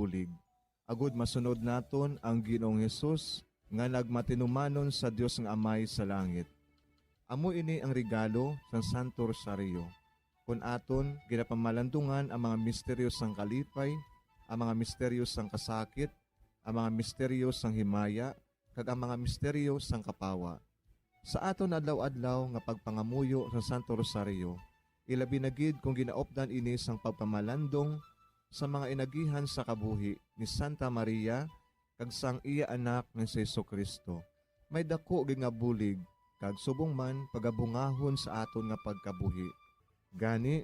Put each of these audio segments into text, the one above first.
bulig. Agud masunod naton ang Ginoong Hesus nga nagmatinumanon sa Dios nga Amay sa langit. Amo ini ang regalo sa Santo Rosario. Kun aton ginapamalandungan ang mga misteryo sang kalipay, ang mga misteryo sang kasakit, ang mga misteryo sang himaya, kag ang mga misteryo sang kapawa. Sa aton adlaw-adlaw nga pagpangamuyo sa Santo Rosario, ilabi na gid kung ginaopdan ini sang pagpamalandong sa mga inagihan sa kabuhi ni Santa Maria kag sang iya anak nga si Jesucristo. May dako gid nga bulig kag subong man pagabungahon sa aton nga pagkabuhi. Gani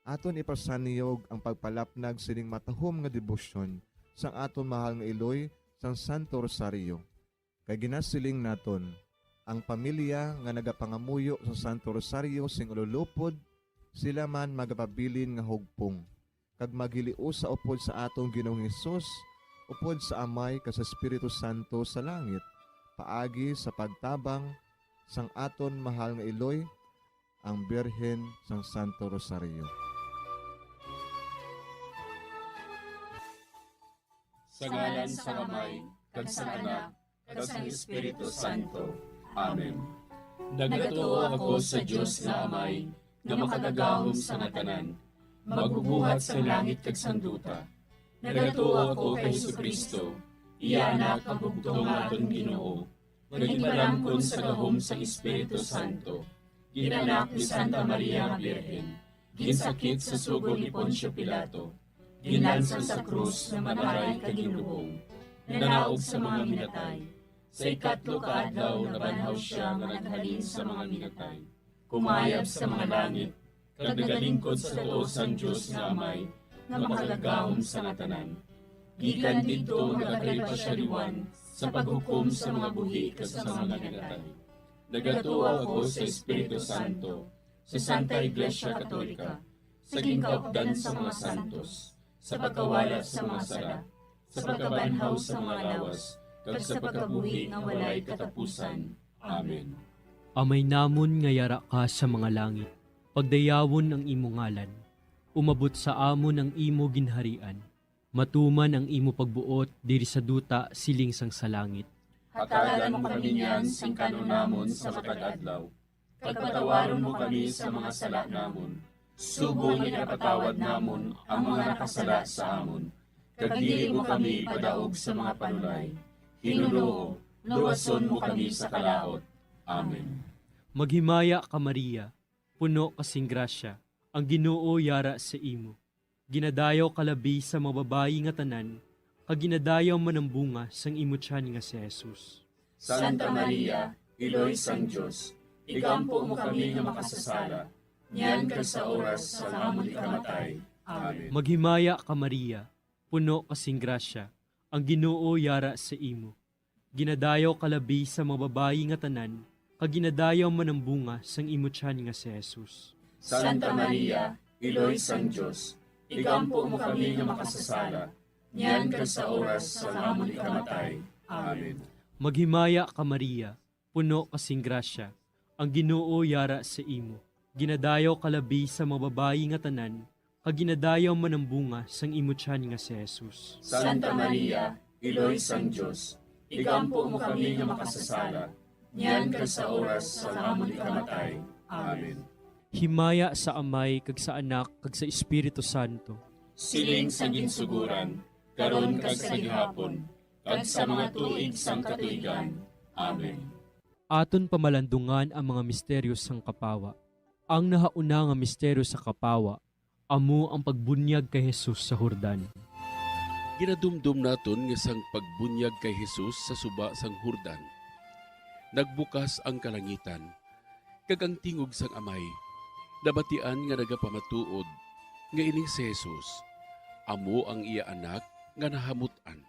aton ipasaniyog ang pagpalapnag sining matahom nga debosyon sang aton mahal nga iloy sang Santo Rosario. Kay ginasiling naton ang pamilya nga nagapangamuyo sa Santo Rosario sing ululupod, sila man magapabilin nga hugpong. Kag magiliu sa upod sa atong Ginoong Hesus, upod sa Amay kas Espiritu Santo sa langit, paagi sa pagtabang sang aton mahal nga iloy, ang Birhen sang Santo Rosario. Sa ngalan sa Amay, kag sa Anak, kag sa Espiritu Santo. Amen. Nagatuo ako sa Dios na Amay, nga makagagahom sa ngatanan, magbubuhat sa langit kag sanduta. Nagatuo ako kay Jesucristo, iya anak ang bugtong aton Ginoo, nagipalangkon sa gahom sa Espiritu Santo, ginanak ni Santa Maria nga Birhen, ginsakit sa sugod ni Poncio Pilato, ginlansang sa krus na mataray kag ginlubong, nanaog sa mga minatay. Sa ikatlo ka adlaw nabanhaw siya nga naghalin sa mga minatay. Kumayab sa mga langit, kag nagalingkod sa tuo sang Dios nga Amay, nga makagagahom sa ngatanan. Gikan didto nagakalipa siya liwan sa paghukom sa mga buhi kag sa mga minatay. Nagatuo ako sa Espiritu Santo, sa Santa Iglesia Katolika, sa gingkaupdan sa mga santos, sa pagkawalat sa mga sala, sa pagkabanhaw sa mga lawas, kag sa pagkabuhi nga walay katapusan. Amen. Amay namon nga yara ka sa mga langit, pagdayawon ang imo ngalan, umabot sa amon ang imo ginharian, matuman ang imo pagbuot diri sa duta siling sang sa langit. Hatagan mo kami niyan sing kanunamon sa matag adlaw, kag patawaron mo kami sa mga sala namon. Sugo nga napatawad namon ang mga nakasala sa amon, kag dili mo kami padaog sa mga panulay. Hinuloo, luwason mo kami sa kalaot. Amen. Maghimaya ka Maria, puno kasing grasya, ang Ginoo yara sa imo. Ginadayaw kalabi sa mga babayi nga tanan, kag ginadayaw man ang bunga sang imo tiyan nga si Jesus. Santa Maria, Iloy sang Dios, igampo mo kami nga makasasala, niyan kag sa oras sa amon ikamatay. Amen. Maghimaya ka Maria, puno kasing grasya, ang Ginoo yara sa imo. Ginadayaw kalabi sa mga babayi nga tanan, kag ginadayaw man ang bunga sang imo tiyan nga si Jesus. Santa Maria, Iloy sang Dios, igampo mo kami nga makasasala, niyan kag sa oras sa amon ikamatay. Amen. Maghimaya ka Maria, puno kasing grasya, ang Ginoo yara sa imo. Ginadayaw kalabi sa mga babayi nga tanan, kag ginadayaw man ang bunga sang imo tiyan nga si Jesus. Santa Maria, Iloy sang Dios, igampo mo kami nga makasasala, niyan kag sa oras sa amon ikamatay. Amen. Himaya sa Amay kag sa Anak kag sa Espiritu Santo. Siling sa ginsuguran, karon kag sa gihapon, kag sa mga tuig sang katuigan. Amen. Aton pamalandungan ang mga misteryo sang kapawa. Ang nahauna nga misteryo sa kapawa, amo ang pagbunyag kay Jesus sa Hordan. Ginadumdum naton nga sang pagbunyag kay Jesus sa suba sang Hordan. Nagbukas ang kalangitan, kag ang tingog sang Amay, nabatian nga nagapamatuod, nga ining si Jesus, amo ang iya anak nga nahamutan.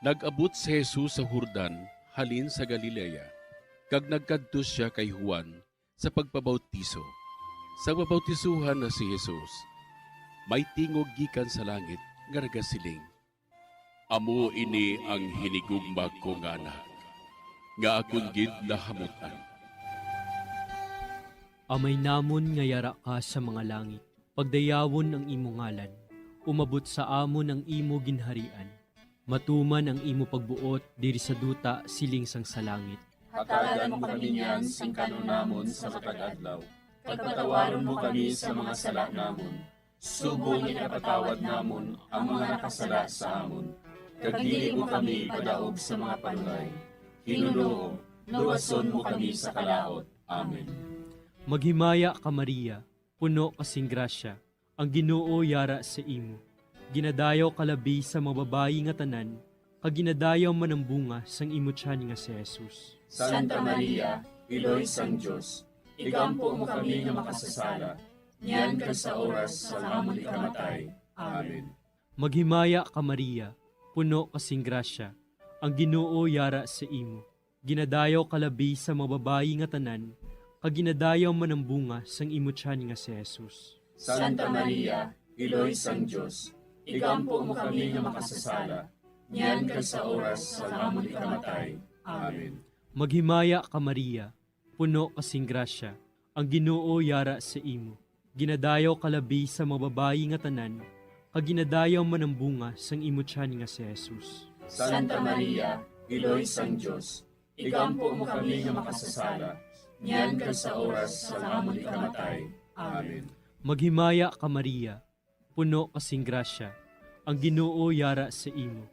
Nag-abot si Jesus sa Hordan, halin sa Galilea, kag nagkadto siya kay Juan sa pagpabautiso. Sa pabautisuhan na si Jesus, may tingog gikan sa langit nga nagasiling, amo ini ang hinigugma ko nga anak, nga akong gid nahamutan. Amay namon nga yara ka sa mga langit, pagdayawon ang imo ngalan, umabot sa amon ang imo ginharian. Matuman ang imo pagbuot diri sa duta siling sang sa langit. Hatagan mo kami niyan sing kanunamon sa matag adlaw. Pagpatawaron mo kami sa mga sala namon. Subong ipatawad namon ang mga nakasala sa amon. Kag dili mo kami padaog sa mga panulay. Hinunoo, luwason mo kami sa kalaot. Amen. Maghimaya ka Maria, puno kasing grasya, ang Ginoo yara sa imo. Ginadayaw kalabi sa mga babayi nga tanan, kag ginadayaw man ang bunga sang imo tiyan nga si Jesus. Santa Maria, Iloy sang Diyos, igampo mo kami nga makasasala, niyan ka sa oras sa amon ikamatay. Amen. Maghimaya ka Maria, puno kasing grasya, ang Ginoo yara sa imo. Ginadayaw kalabi sa mga babayi nga tanan, kag ginadayaw man ang bunga sang imo tiyan nga si Jesus. Santa Maria, Iloy sang Diyos, igampo mo kami nga makasasala, niyan ka sa oras sa amon ikamatay. Amen. Maghimaya ka Maria, puno kasing grasya, ang Ginoo yara sa imo. Ginadayaw kalabi sa mga babayi nga tanan, kag ginadayaw man ang bunga sang imo tiyan nga si Jesus. Santa Maria, Iloy sang Diyos, igampo mo kami nga makasasala, niyan ka sa oras sa amon ikamatay. Amen. Maghimaya ka Maria, puno kasing grasya, ang Ginoo yara sa imo.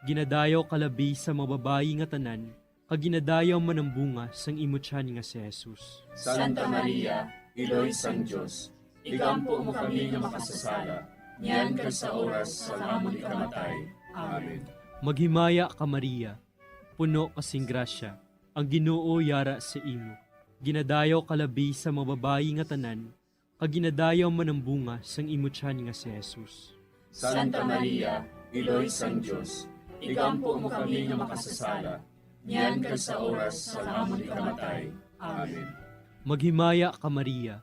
Ginadayaw kalabi sa mga babayi nga tanan, kag ginadayaw man ang bunga sang imo tiyan nga si Jesus. Santa Maria, Iloy sang Diyos, igampo mo kami nga makasasala, niyan ka sa oras sa amon ikamatay. Amen. Maghimaya ka Maria, puno kasing grasya, ang Ginoo yara sa imo. Ginadayaw kalabi sa mga babayi nga tanan, kag ginadayaw man ang bunga sang imo tiyan nga si Jesus. Santa Maria, Iloy sang Diyos, igampo mo kami nga makasasala, niyan ka sa oras sa amon ikamatay. Amen. Maghimaya ka Maria,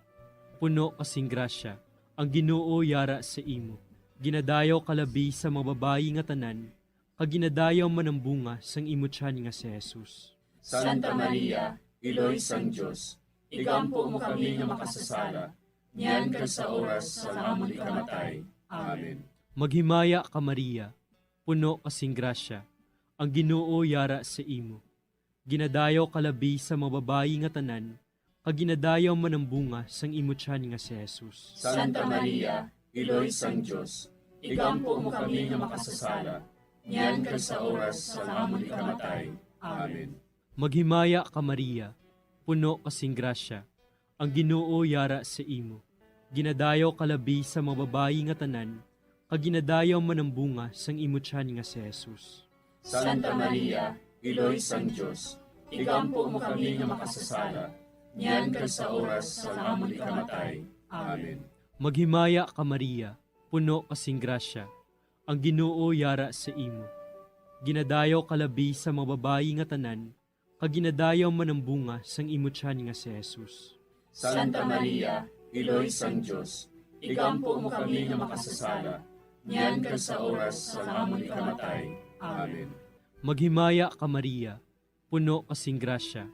puno kasing grasya, ang Ginoo yara sa imo. Ginadayaw kalabi sa mga babayi nga tanan, kag ginadayaw man ang bunga sang imo tiyan nga si Jesus. Santa Maria, Iloy sang Diyos, igampo mo kami nga makasasala, niyan ka sa oras sa amon ikamatay. Amen. Maghimaya ka Maria, puno kasing grasya, ang Ginoo yara sa imo. Ginadayaw kalabi sa mga babayi nga tanan, kag ginadayaw man ang bunga sang imo tiyan nga si Jesus. Santa Maria, Iloy sang Diyos, igampo mo kami nga makasasala, niyan ka sa oras sa amon ikamatay. Amen. Maghimaya ka Maria, puno kasing grasya, ang Ginoo yara sa imo. Ginadayaw kalabi sa mga babayi nga tanan, kag ginadayaw man ang bunga sang imo tiyan nga si Jesus. Santa Maria, Iloy sang Diyos, igampo mo kami nga makasasala, niyan ka sa oras sa amon ikamatay. Amen. Maghimaya ka Maria, puno kasing grasya, ang Ginoo yara sa imo. Ginadayaw kalabi sa mga babayi nga tanan, kag ginadayaw man ang bunga sang imo tiyan nga si Jesus. Santa Maria, Iloy sang Diyos, igampo mo kami nga makasasala, niyan ka sa oras sa amon ikamatay. Amen. Maghimaya ka Maria, puno kasing grasya,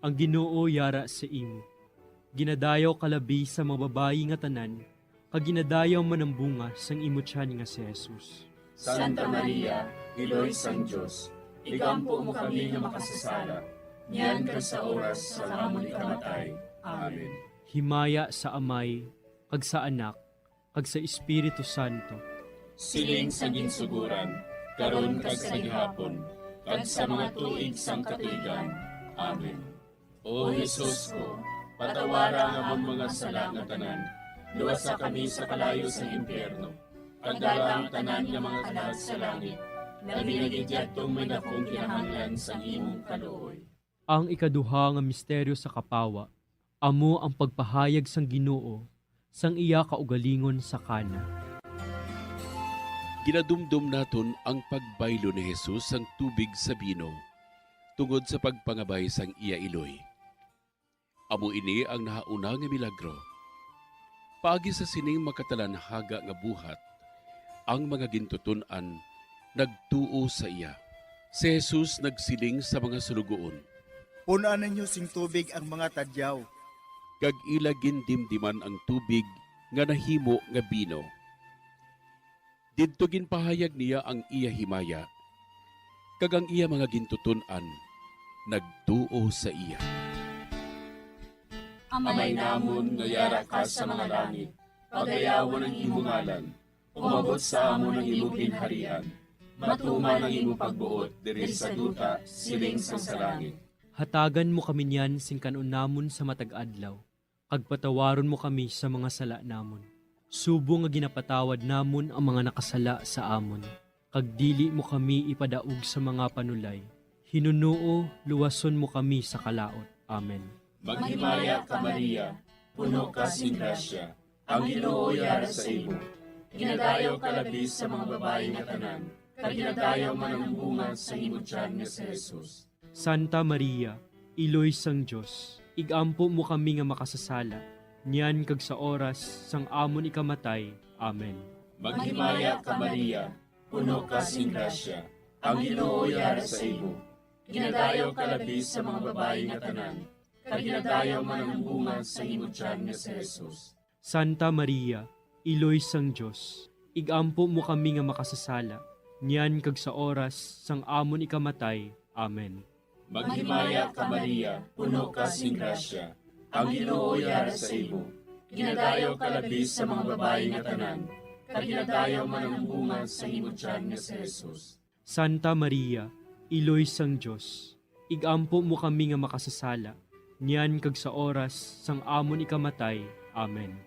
ang Ginoo yara sa imo. Ginadayaw kalabi sa mga babayi nga tanan, kag ginadayaw man ang bunga sang imo tiyan nga si Jesus. Santa Maria, Iloy sang Diyos, igampo mo kami nga makasasala, niyan ka sa oras sa amon ikamatay. Amen. Himaya sa Amay, kag sa Anak, kag sa Espiritu Santo. Siling sa ginsuguran, karon kag sa gihapon, kag sa mga tuig sang katuigan. Amen. O Jesus ko, patawara nga among mga sala nga tanan, luwasa kami sa kalayo sa impyerno, kag dala ang tanan nga mga kalag sa langit, labi na gidyadtong may dakong kinahanglan sa imong kaluoy. Ang ikaduha nga misteryo sa kapawa, amo ang pagpahayag sang Ginoo sang iya kaugalingon sa kana. Ginadumdum naton ang pagbaylo ni Jesus sang tubig sa bino, tungod sa pagpangabay sang iya iloy. Amo ini ang nahauna nga milagro. Paagi sa sining makatalanhaga nga buhat, ang mga gintuton-an nagtuo sa iya. Si Jesus nagsiling sa mga sulugoon, Punaan ninyo sing tubig ang mga tadyaw. kag ila gindimdiman ang tubig nga nahimo nga bino. Didto ginpahayag niya ang iya himaya, kag ang iya mga gintuton-an nagtuo sa iya. Amay namon nga yara ka sa mga langit, pagayawon ang imong ngalan, umabot sa amon ang imong ginharian, matuman ang imong pagbuot diri sa duta siling sa langit. Hatagan mo kami niyan sing kanon namon sa matag adlaw. Kag patawaron mo kami sa mga sala namon. Subo nga ginapatawad namon ang mga nakasala sa amon. Kag dili mo kami ipadaog sa mga panulay. Hinunuo, luwason mo kami sa kalaot. Amen. Maghimaya ka Maria, puno ka sing grasya, ang Ginoo yara sa imo. Ginadayaw ka labis sa mga babae nga tanan, kag ginadayaw man ang bunga sa imong tiyan nga si Jesus. Santa Maria, Iloy sang Diyos, igampo mo kami nga makasasala, niyan kag sa oras sang amon ikamatay. Amen. Maghimaya ka Maria, puno ka sing grasya, ang Ginoo yara sa imo. Ginadayaw ka labis sa mga babae nga tanan, kag ginadayaw man ang bunga sa imong tiyan nga si Jesus. Santa Maria, Iloy sang Diyos, igampo mo kami nga makasasala, niyan kag sa oras sang amon ikamatay. Amen. Maghimaya ka Maria, puno ka sing grasya, ang Ginoo yara sa imo. Ginadayaw ka labis sa mga babae nga tanan, kag ginadayaw man ang bunga sa imong tiyan nga si Jesus. Santa Maria, Iloy sang Diyos, igampo mo kami nga makasasala, niyan kag sa oras sang amon ikamatay. Amen.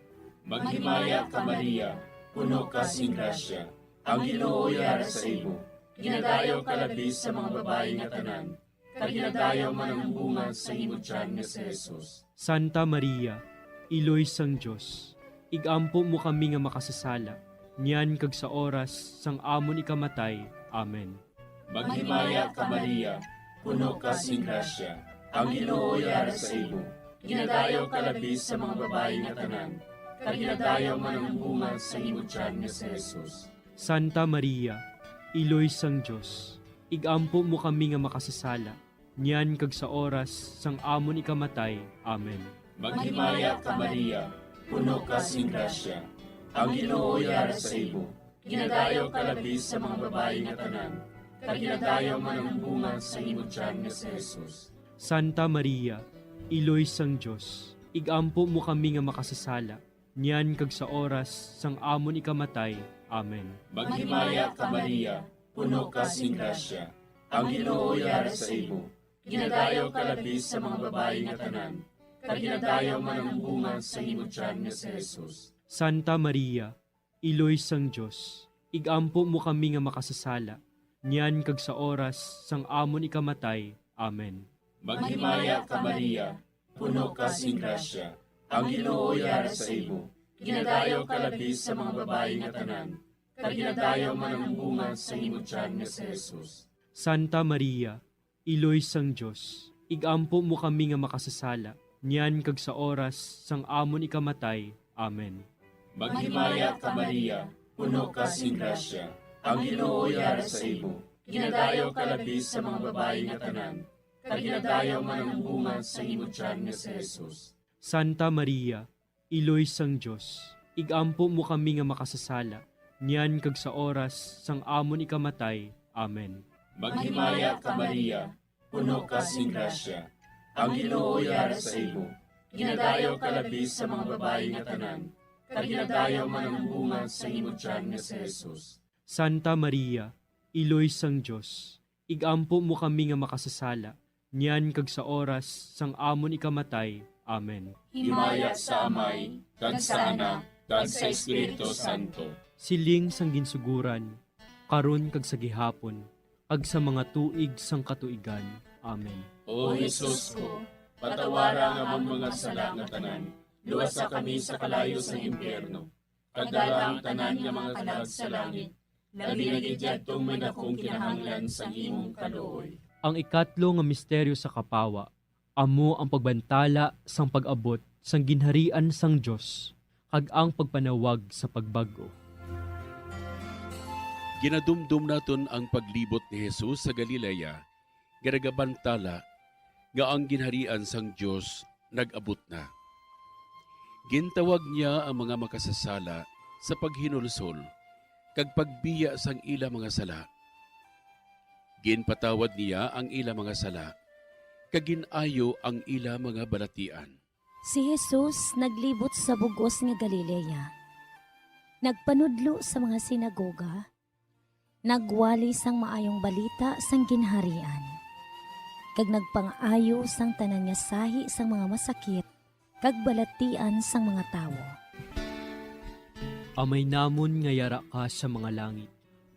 Maghimaya ka Maria, puno ka sing grasya, ang Ginoo yara sa imo. Ginadayaw ka labis sa mga babae nga tanan, kag ginadayaw man ang bunga sa imong tiyan nga si Jesus. Santa Maria, Iloy sang Diyos, igampo mo kami nga makasasala, niyan kag sa oras sang amon ikamatay. Amen. Maghimaya ka Maria, puno ka sing grasya, ang Ginoo yara sa imo. Ginadayaw ka labis sa mga babae nga tanan, kag ginadayaw man ang bunga sa imong tiyan nga si Jesus. Santa Maria, Iloy sang Diyos, igampo mo kami nga makasasala, niyan kag sa oras sang amon ikamatay. Amen. Maghimaya ka Maria, puno ka sing grasya, ang Ginoo yara sa imo. Ginadayaw ka labis sa mga babae nga tanan, kag ginadayaw man ang bunga sa imong tiyan nga si Jesus. Santa Maria, Iloy sang Diyos, igampo mo kami nga makasasala, niyan kag sa oras sang amon ikamatay. Amen. Maghimaya ka Maria, puno ka sing grasya, ang Ginoo yara sa imo. Ginadayaw ka labis sa mga babae nga tanan, kag ginadayaw man ang bunga sa imong tiyan nga si Jesus. Santa Maria, Iloy sang Diyos, igampo mo kami nga makasasala, niyan kag sa oras sang amon ikamatay. Amen. Maghimaya ka Maria, puno ka sing grasya, ang Ginoo yara sa imo. Ginadayaw ka labis sa mga babae nga tanan, kag ginadayaw man ang bunga sa imong tiyan nga si Jesus. Santa Maria, Iloy sang Diyos, igampo mo kami nga makasasala, niyan kag sa oras sang amon ikamatay. Amen. Maghimaya ka Maria, puno ka sing grasya, ang Ginoo yara sa imo. Ginadayaw ka labis sa mga babae nga tanan, kag ginadayaw man ang bunga sa imong tiyan nga si Jesus. Santa Maria, Iloy sang Diyos, igampo mo kami nga makasasala, niyan kag sa oras sang amon ikamatay. Amen. Maghimaya ka Maria, puno ka sing grasya, ang Ginoo yara sa imo. Ginadayaw ka labis sa mga babae nga tanan, kag ginadayaw man ang bunga sa imong tiyan nga si Jesus. Santa Maria, Iloy sang Diyos, igampo mo kami nga makasasala, niyan kag sa oras sang amon ikamatay. Amen. Himaya sa Amay, kag sa Anak, kag sa Espiritu Santo. Siling sang ginsuguran, karon kag sa gihapon, kag sa mga tuig sang katuigan. Amen. O Jesus ko, patawara nga among mga sala nga tanan, luwasa kami sa kalayo sa impyerno. Kagdala ang tanan nga mga kalag sa langit, labi na gidyadtong may dakong kinahanglan sa imong kaluoy. Ang ikatlo nga misteryo sa kapawa, amo ang pagbantala sang pag-abot sang ginharian sang Dios, kag ang pagpanawag sa pagbago. Ginadumdum naton ang paglibot ni Jesus sa Galilea, garagabantala nga ang ginharian sang Dios nag-abot na. Gintawag niya ang mga makasasala sa paghinulsol, kag pagbiya sang ila mga sala. Ginpatawad niya ang ila mga sala, kag ginayo ang ila mga balatian. Si Jesus naglibot sa bugos nga Galilea. Nagpanudlo sa mga sinagoga. Nagwali sang maayong balita sang ginharian. Kag nagpang-ayo sang tanan nga sahi sang mga masakit, kag balatian sang mga tawo. Amay namon nga yara ka sa mga langit,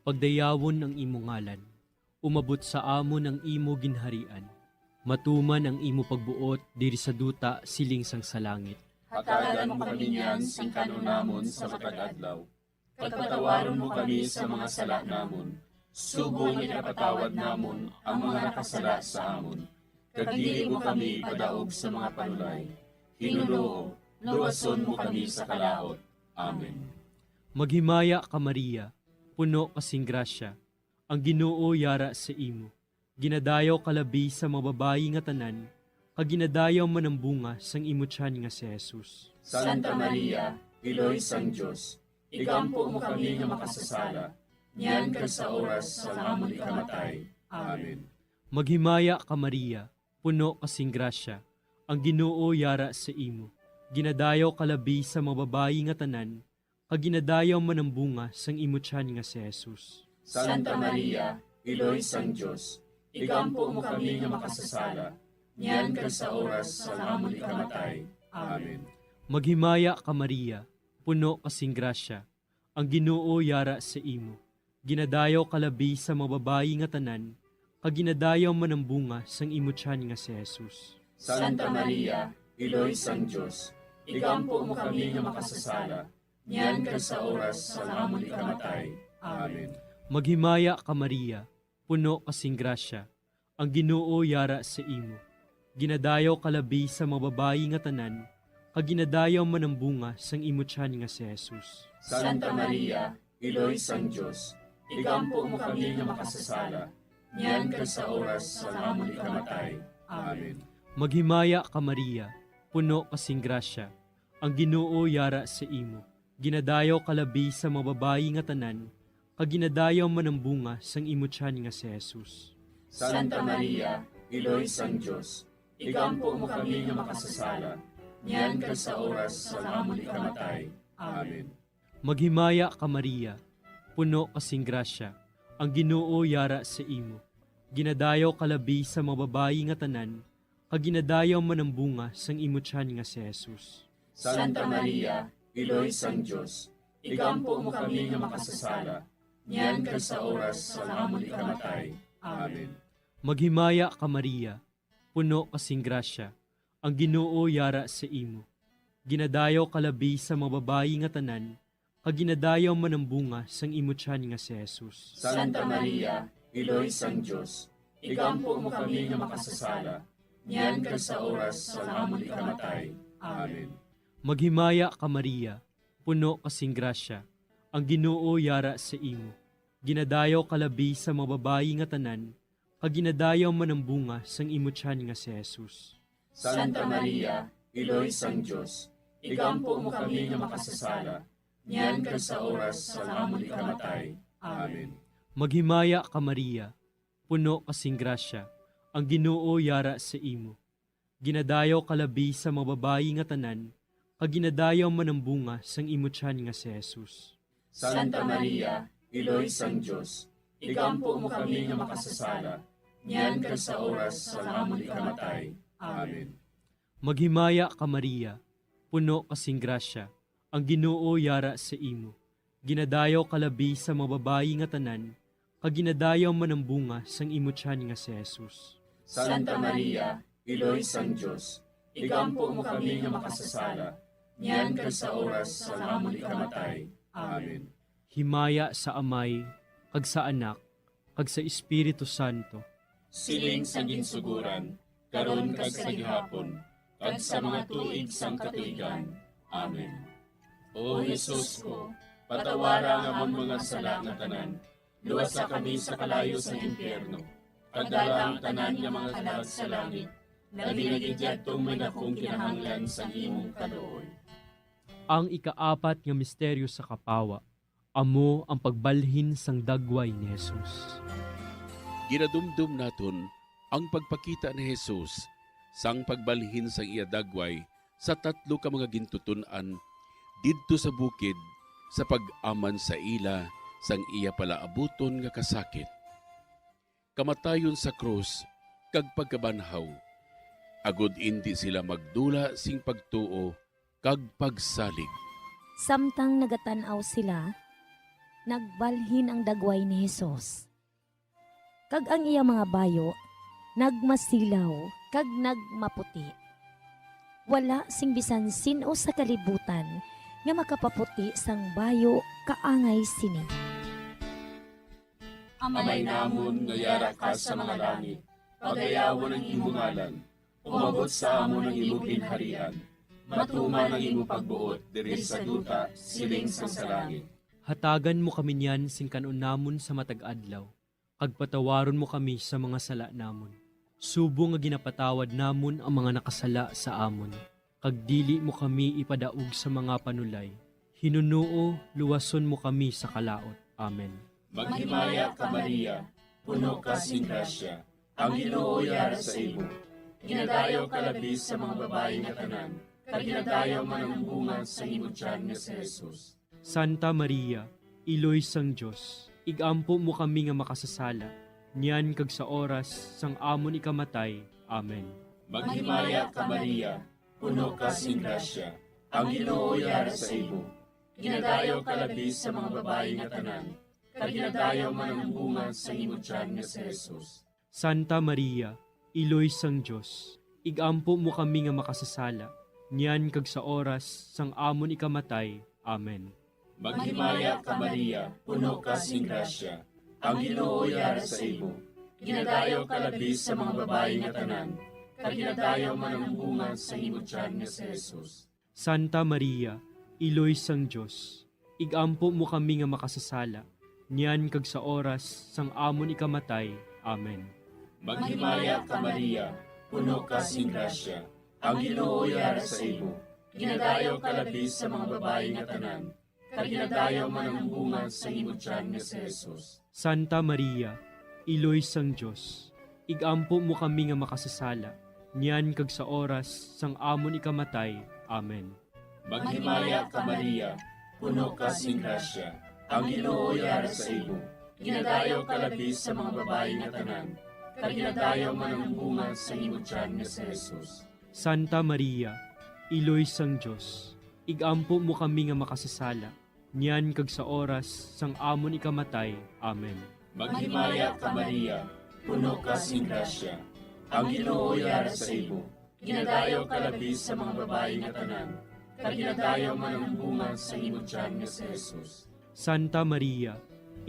pagdayawon ang imo ngalan, umabot sa amon ang imo ginharian, matuman ang imo pagbuot diri sa duta siling sang sa langit. Hatagan mo kami niyan sing kanunamon sa matag adlaw. Pagpatawaron mo kami sa mga sala namon. Subong ipatawad namon ang mga nakasala sa amon. Kag dili mo kami padaog sa mga panulay. Hinuloo, luwason mo kami sa kalaot. Amen. Maghimaya ka Maria, puno kasing grasya, ang Ginoo yara sa imo. Ginadayaw kalabi sa mga babayi nga tanan, kag ginadayaw man ang bunga sang imo tiyan nga si Jesus. Santa Maria, Iloy sang Diyos, igampo mo kami nga makasasala, niyan kag sa oras sa amon ikamatay. Amen. Maghimaya ka Maria, puno kasing grasya, ang Ginoo yara sa imo. Ginadayaw kalabi sa mga babayi nga tanan, kag ginadayaw man ang bunga sang imo tiyan nga si Jesus. Santa Maria, Iloy sang Diyos, igampo mo kami nga makasasala, niyan kag sa oras sa amon ikamatay. Amen. Maghimaya ka Maria, puno kasing grasya, ang Ginoo yara sa imo. Ginadayaw kalabi sa mga babayi nga tanan, kag ginadayaw man ang bunga sang imo tiyan nga si Jesus. Santa Maria, Iloy sang Diyos, igampo mo kami nga makasasala, niyan kag sa oras sa amon ikamatay. Amen. Maghimaya ka Maria, puno kasing grasya, ang Ginoo yara sa imo. Ginadayaw kalabi sa mga babayi nga tanan, kag ginadayaw man ang bunga sang imo tiyan nga si Jesus. Santa Maria, Iloy sang Diyos, igampo mo kami nga makasasala, niyan kag sa oras sa amon ikamatay. Amen. Maghimaya ka Maria, puno kasing grasya, ang Ginoo yara sa imo. Ginadayaw kalabi sa mga babayi nga tanan, kag ginadayaw man ang bunga sang imo tiyan nga si Jesus. Santa Maria, Iloy sang Diyos, igampo mo kami nga makasasala, niyan kag sa oras sa amon ikamatay. Amen. Maghimaya ka Maria, puno kasing grasya, ang Ginoo yara sa imo. Ginadayaw kalabi sa mga babayi nga tanan, kag ginadayaw man ang bunga sang imo tiyan nga si Jesus. Santa Maria, Iloy sang Diyos, igampo mo kami nga makasasala, niyan kag sa oras sa amon ikamatay. Amen. Maghimaya ka Maria, puno kasing grasya, ang Ginoo yara sa imo. Ginadayaw kalabi sa mga babayi nga tanan, kag ginadayaw man ang bunga sang imo tiyan nga si Jesus. Santa Maria, Iloy sang Diyos, igampo mo kami nga makasasala, niyan kag sa oras sa amon ikamatay. Amen. Maghimaya ka Maria, puno kasing grasya, ang Ginoo yara sa imo. Ginadayaw kalabi sa mga babayi nga tanan, kag ginadayaw man ang bunga sang imo tiyan nga si Jesus. Santa Maria, Iloy sang Diyos, igampo mo kami nga makasasala, niyan kag sa oras sa amon ikamatay. Amen. Maghimaya ka Maria, puno kasing grasya, ang Ginoo yara sa imo. Ginadayaw kalabi sa mga babayi nga tanan, kag ginadayaw man ang bunga sang imo tiyan nga si Jesus. Santa Maria, Iloy sang Diyos, igampo mo kami nga makasasala, niyan kag sa oras sa amon ikamatay. Amen. Maghimaya ka Maria, puno kasing grasya, ang Ginoo yara sa imo. Ginadayaw kalabi sa mga babayi nga tanan, kag ginadayaw man ang bunga sang imo tiyan nga si Jesus. Santa Maria, Iloy sang Diyos, igampo mo kami nga makasasala, niyan kag sa oras sa amon ikamatay. Amen. Himaya sa Amay, kag sa Anak, kag sa Espiritu Santo. Siling sa ginsuguran, karon kag sa gihapon, kag sa mga tuig sang katuigan. Amen. O Jesus ko, patawara nga amon mga sala nga tanan, luwasa kami sa kalayo sa impyerno, kagdala ang tanan nga mga kalag sa langit, labi na gidyadtong may nakong kinahanglan sa imong kaluoy. Ang ikaapat nga misteryo sa kapawa, Amo ang pagbalhin sang dagway ni Jesus. Ginadumdum naton ang pagpakita ni Jesus sang pagbalhin sang iya dagway sa tatlo ka mga gintutunan didto sa bukid sa pag-aman sa ila sang iya palaabuton nga kasakit. Kamatayon sa krus kag pagkabanhaw, agud indi sila magdula sing pagtuo kag pagsalig. Samtang nagatanaw sila, nagbalhin ang dagway ni Jesus. Kag ang iya mga bayo, nagmasilaw, kag nagmaputi. Wala sing bisan sino sa kalibutan nga makapaputi sang bayo kaangay sini. Amay namon nga yara ka sa mga langit, pagayawan ang imong ngalan, umabot sa amon ang imong ginharian, matuman ang imong pagbuot diri sa duta, siling sa langit. Hatagan mo kami niyan sing kanon namon sa matag adlaw. Kag patawaron mo kami sa mga sala namon. Subo nga ginapatawad namon ang mga nakasala sa amon. Kag dili mo kami ipadaog sa mga panulay. Hinunuo, luwason mo kami sa kalaot. Amen. Maghimaya ka Maria, puno ka sing grasya, ang Ginoo yara sa imo. Ginadayaw ka labis sa mga babae nga tanan, kag ginadayaw man ang bunga sa imong tiyan nga si Jesus. Santa Maria, Iloy sang Diyos, igampo mo kami nga makasasala, niyan kag sa oras sang amon ikamatay. Amen. Maghimaya ka Maria, puno ka sing grasya, ang Ginoo yara sa imo. Ginadayaw ka labis sa mga babae nga tanan, kag ginadayaw man ang bunga sa imong tiyan nga si Jesus. Santa Maria, Iloy sang Diyos, igampo mo kami nga makasasala, niyan kag sa oras sang amon ikamatay. Amen. Maghimaya ka Maria, puno ka sing grasya, ang Ginoo yara sa imo. Ginadayaw ka labis sa mga babae nga tanan, kag ginadayaw man ang bunga sa imong tiyan nga si Jesus. Santa Maria, Iloy sang Diyos, igampo mo kami nga makasasala, niyan kag sa oras sang amon ikamatay. Amen. Maghimaya ka Maria, puno ka sing grasya, ang Ginoo yara sa imo. Ginadayaw ka labis sa mga babae nga tanan, kag ginadayaw man ang bunga sa imong tiyan nga si Jesus. Santa Maria, Iloy sang Diyos, igampo mo kami nga makasasala, niyan kag sa oras sang amon ikamatay. Amen. Maghimaya ka Maria, puno ka sing grasya, ang Ginoo yara sa imo. Ginadayaw ka labis sa mga babae nga tanan, kag ginadayaw man ang bunga sa imong tiyan nga si Jesus. Santa Maria, Iloy sang Diyos, igampo mo kami nga makasasala, niyan kag sa oras sang amon ikamatay. Amen. Maghimaya ka Maria, puno ka sing grasya, ang Ginoo yara sa imo. Ginadayaw ka labis sa mga babae nga tanan, kag ginadayaw man ang bunga sa imong tiyan nga si Jesus. Santa Maria,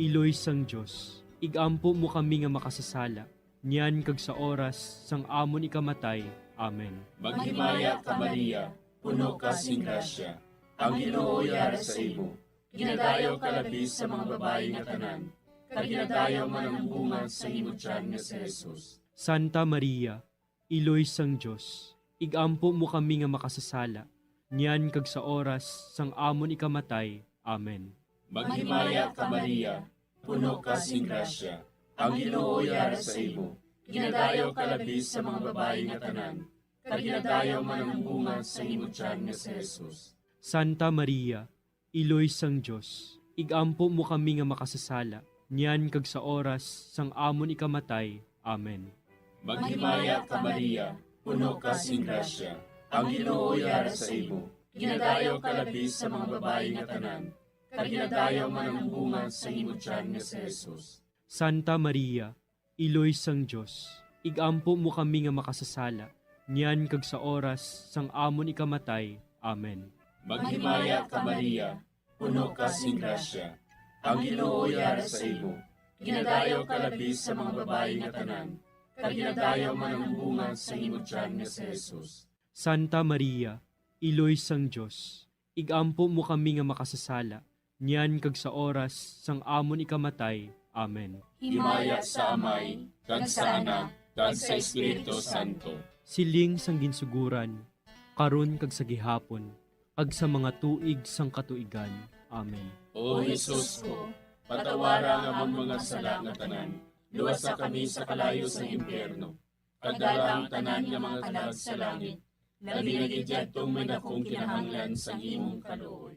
Iloy sang Diyos, igampo mo kami nga makasasala, niyan kag sa oras sang amon ikamatay. Amen. Maghimaya ka Maria, puno ka sing grasya, ang Ginoo yara sa imo. Ginadayaw ka labis sa mga babae nga tanan, kag ginadayaw man ang bunga sa imong tiyan nga si Jesus. Santa Maria, Iloy sang Diyos, igampo mo kami nga makasasala, niyan kag sa oras sang amon ikamatay. Amen. Maghimaya ka Maria, puno ka sing grasya, ang Ginoo yara sa imo. Ginadayaw ka labis sa mga babae nga tanan, kag ginadayaw man ang bunga sa imong tiyan nga si Jesus. Santa Maria, Iloy sang Diyos, igampo mo kami nga makasasala, niyan kag sa oras sang amon ikamatay. Amen. Maghimaya ka Maria, puno ka sing grasya, ang Ginoo yara sa imo. Ginadayaw ka labis sa mga babae nga tanan, kag ginadayaw man ang bunga sa imong tiyan nga si Jesus. Santa Maria, Iloy sang Diyos, igampo mo kami nga makasasala, niyan kag sa oras sang amon ikamatay. Amen. Maghimaya ka Maria, puno ka sing grasya, ang Ginoo yara sa imo. Ginadayaw ka labis sa mga babae nga tanan, kag ginadayaw man ang bunga sa imong tiyan nga si Jesus. Santa Maria, Iloy sang Diyos, igampo mo kami nga makasasala, niyan kag sa oras sang amon ikamatay. Amen. Himaya sa Amay, kag sa Anak, kag sa Espiritu Santo. Siling sang ginsuguran, karon kag sa gihapon, ag sa mga tuig sang katuigan. Amen. O Jesus ko, patawara nga ang mga sala nga tanan, luwasa kami sa kalayo sa impyerno, kadala ang tanan nga mga kalag sa langit, labi na gidyadtong may dakong kinahanglan sa imong kaluoy.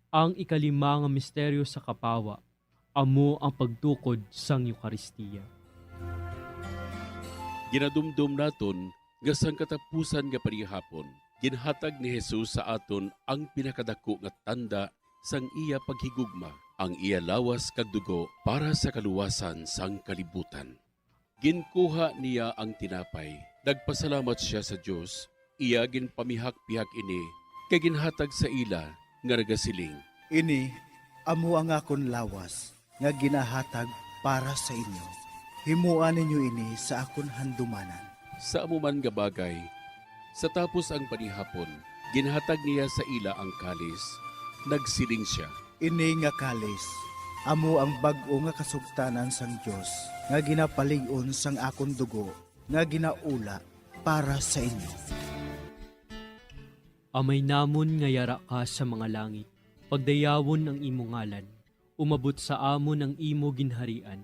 Ang ikalima nga misteryo sa kapawa, amo ang pagtukod sang Eukaristiya. Ginadumdum naton nga sang katapusan nga panihapon, ginhatag ni Jesus sa aton ang pinakadako nga tanda sang iya paghigugma, ang iya lawas kag dugo para sa kaluwasan sang kalibutan. Ginkuha niya ang tinapay, nagpasalamat siya sa Dios, iya ginpamihak-pihak ini, kay ginhatag sa ila nga nagasiling. Ini, amo ang akon lawas, nga ginahatag para sa inyo. Himuan ninyo ini sa akon handumanan. Sa amuman nga bagay, sa tapos ang panihapon, ginhatag niya sa ila ang kalis, nagsiling siya. Ini nga kalis, amo ang bag-o nga kasugtanan sang Dios, nga ginapalig-on sang akon dugo, nga ginaula para sa inyo. Amay namon nga yara ka sa mga langit, pagdayawon ang imo ngalan, umabot sa amon ang imo ginharian.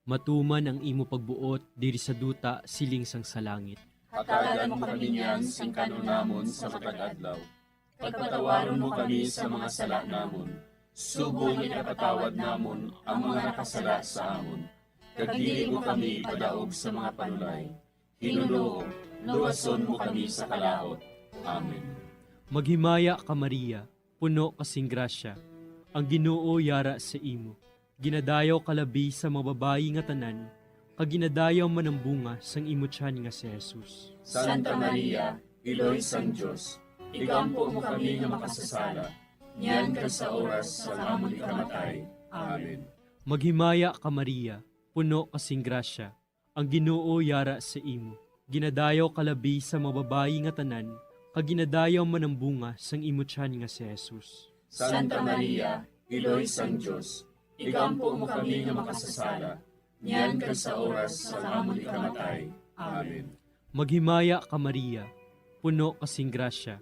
Matuman ang imo pagbuot diri sa duta siling sang sa langit. Hatagan mo kami niyan sing kanunamon sa matag adlaw. Pagpatawaron mo kami sa mga sala namon. Subo ni kapatawad namon ang mga nakasala sa amon. Kag dili mo kami ipadaog sa mga panulay. Hinuloo, luwason mo kami sa kalaot. Amen. Maghimaya ka Maria, puno kasing grasya, ang Ginoo yara sa imo. Ginadayaw kalabi sa mga babayi nga tanan, kag ginadayaw man ang bunga sang imo tiyan nga si Jesus. Santa Maria, Iloy sang Diyos, igampo mo kami nga makasasala, niyan ka sa oras sa amon ikamatay. Amen. Maghimaya ka Maria, puno kasing grasya, ang Ginoo yara sa imo. Ginadayaw kalabi sa mga babayi nga tanan, kag ginadayaw man ang bunga sang imo tiyan nga si Jesus. Santa Maria, Iloy sang Diyos, igampo mo kami nga makasasala, niyan ka sa oras sa amon ikamatay. Amen. Maghimaya ka Maria, puno kasing grasya,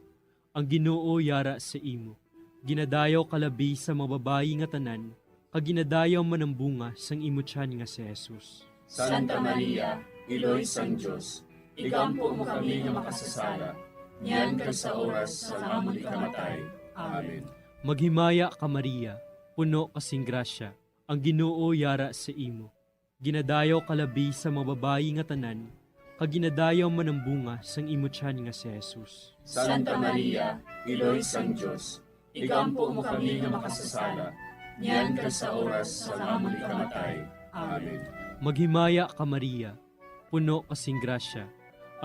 ang Ginoo yara sa imo. Ginadayaw kalabi sa mga babayi nga tanan, kag ginadayaw man ang bunga sang imo tiyan nga si Jesus. Santa Maria, Iloy sang Diyos, igampo mo kami nga makasasala, niyan ka sa oras sa amon ikamatay. Amen. Maghimaya ka Maria, puno kasing grasya, ang Ginoo yara sa imo. Ginadayaw kalabi sa mga babayi nga tanan, kag ginadayaw man ang bunga sang imo tiyan nga si Jesus. Santa Maria, Iloy sang Diyos, igampo mo kami nga makasasala, niyan ka sa oras sa amon ikamatay. Amen. Maghimaya ka Maria, puno kasing grasya,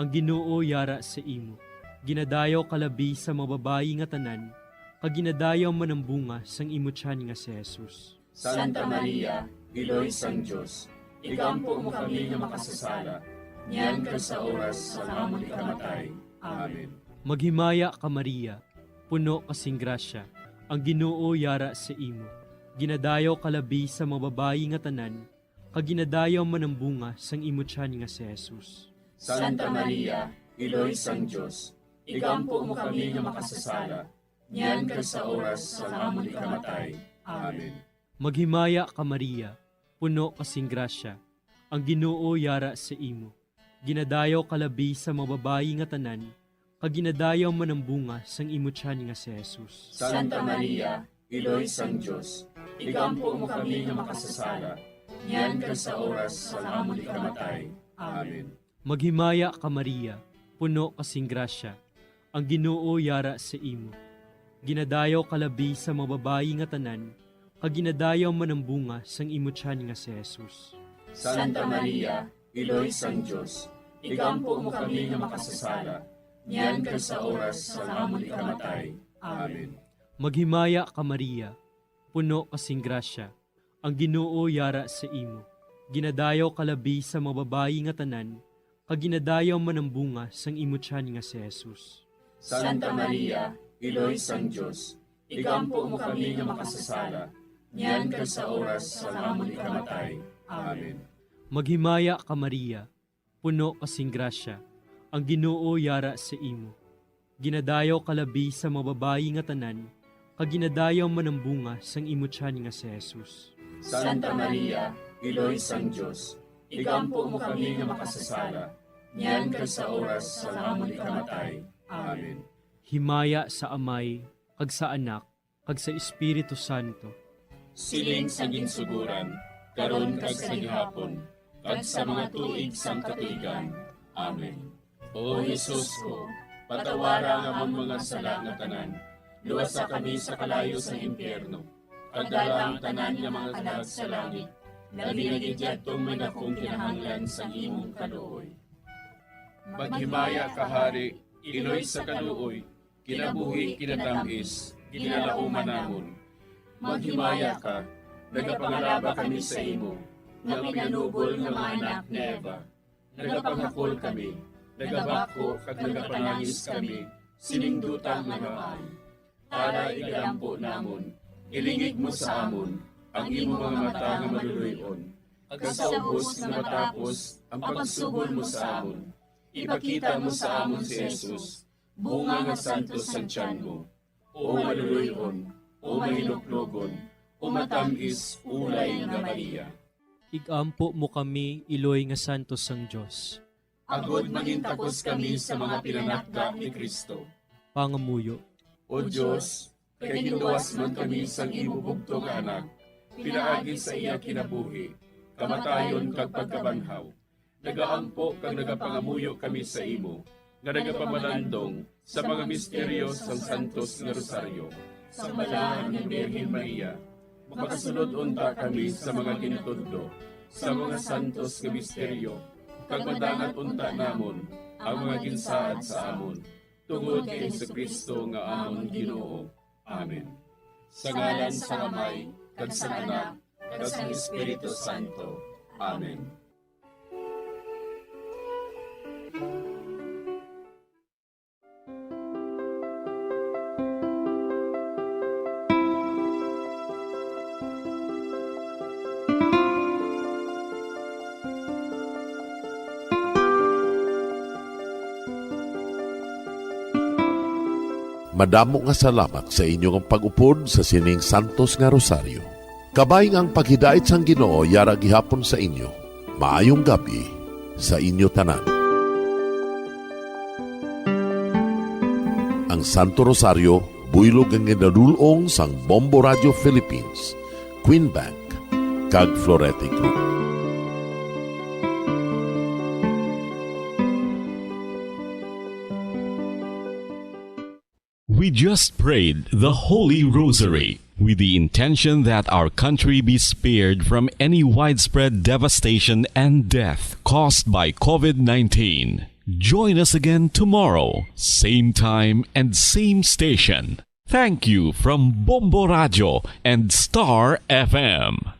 ang Ginoo yara sa imo. Ginadayaw kalabi sa mga babayi nga tanan, kag ginadayaw man ang bunga sang imo tiyan nga si Jesus. Santa Maria, Iloy sang Diyos, igampo mo kami nga makasasala, niyan ka sa oras sa amon ikamatay. Amen. Maghimaya ka Maria, puno kasing grasya, ang Ginoo yara sa imo. Ginadayaw kalabi sa mga babayi nga tanan, kag ginadayaw man ang bunga sang imo tiyan nga si Jesus. Santa Maria, Iloy sang Diyos, igampo mo kami nga makasasala, niyan ka sa oras sa amon ikamatay. Amen. Maghimaya ka Maria, puno kasing grasya, ang Ginoo yara sa imo. Ginadayaw kalabi sa mga babayi nga tanan, kag ginadayaw man ang bunga sang imo tiyan nga si Jesus. Santa Maria, Iloy sang Diyos, igampo mo kami nga makasasala, niyan ka sa oras sa amon ikamatay. Amen. Maghimaya ka Maria, puno kasing grasya, ang Ginoo yara sa imo. Ginadayaw kalabi sa mga babayi nga tanan, kag ginadayaw man ang bunga sang imo tiyan nga si Jesus. Santa Maria, Iloy sang Diyos, igampo mo kami nga makasasala, niyan ka sa oras sa amon ikamatay. Amen. Maghimaya ka Maria, puno kasing grasya, ang Ginoo yara sa imo. Ginadayaw kalabi sa mga babayi nga tanan, kag ginadayaw man ang bunga sang imo tiyan nga si Jesus. Santa Maria, Iloy sang Diyos, igampo mo kami nga makasasala, niyan ka sa oras sa amon ikamatay. Amen. Maghimaya ka Maria, puno kasing grasya, ang Ginoo yara sa imo. Ginadayaw kalabi sa mga babayi nga tanan, kag ginadayaw man ang bunga sang imo tiyan nga si Jesus. Santa Maria, Iloy sang Diyos, igampo mo kami nga makasasala, niyan kag sa oras sa amon ikamatay. Amen. Himaya sa Amay, kag sa Anak, kag sa Espiritu Santo. Siling sa ginsuguran, karon kag sa gihapon, kag sa mga tuig sang katuigan. Amen. O Jesus ko, patawara nga among mga sala nga tanan, luwasa kami sa kalayo sa impyerno, kagdala ang tanan nga mga kalag sa langit, nabinagidjatong may dakong kinahanglan sa imong kaluoy. Maghimaya ka, Hari, Iloy sa kaluoy, kinabuhi kinatamis, ginalauman namon. Maghimaya ka, nagapangalaba kami sa imo, nga pinanubol nga mga anak ni Eva. Nagapanghakol kami, nagabako kag nagapanangis kami, siningdutang nagaan. Para igampo namon, ilingig mo sa amon, ang imo mga mata nga maluluyon. Kag sa ubos nga matapos, ang pagsugod mo sa amon. Ipakita mo sa amon si Jesus, bunga nga santos sa tiyan mo. O maluluyon, o mahiloklogon, o matamis, ulay nga Maria. Igampo mo kami, Iloy nga Santos sang Diyos. Agod mangintakos kami sa mga pinanakda ni Kristo. Pangamuyo, O Diyos, kay giluwas man kami sang imo bugtong nga anak, pinaagi sa iya kinabuhi, kamatayon kag pagkabanhaw. Nagaampo kag nagapangamuyo kami sa imo, nga nagapamalandong sa mga misteryo sang Santos nga Rosaryo. Sa balahan ni Birhen Maria, makasunod unta kami sa mga ginutudlo, sa mga santos nga misteryo, kag madangat unta namon ang mga ginsaad sa amon, tungod kay Jesucristo nga amon Ginoo. Amen. Sa ngalan sa Amay, kag sa Anak, kag sa Espiritu Santo. Amen. Madamo nga salamat sa inyong pag-upod sa sining Santos nga Rosaryo. Kabay ang paghidait sang Ginoo yara gihapon sa inyo. Maayong gabi sa inyo tanan. Ang Santo Rosario buylog ang ginadulong sang Bombo Radio Philippines, Queen Bank, kag Florete Group. We just prayed the Holy Rosary with the intention that our country be spared from any widespread devastation and death caused by COVID-19. Join us again tomorrow, same time and same station. Thank you from Bombo Radio and Star FM.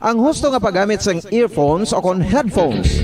Ang husto nga paggamit sang earphones o kon headphones.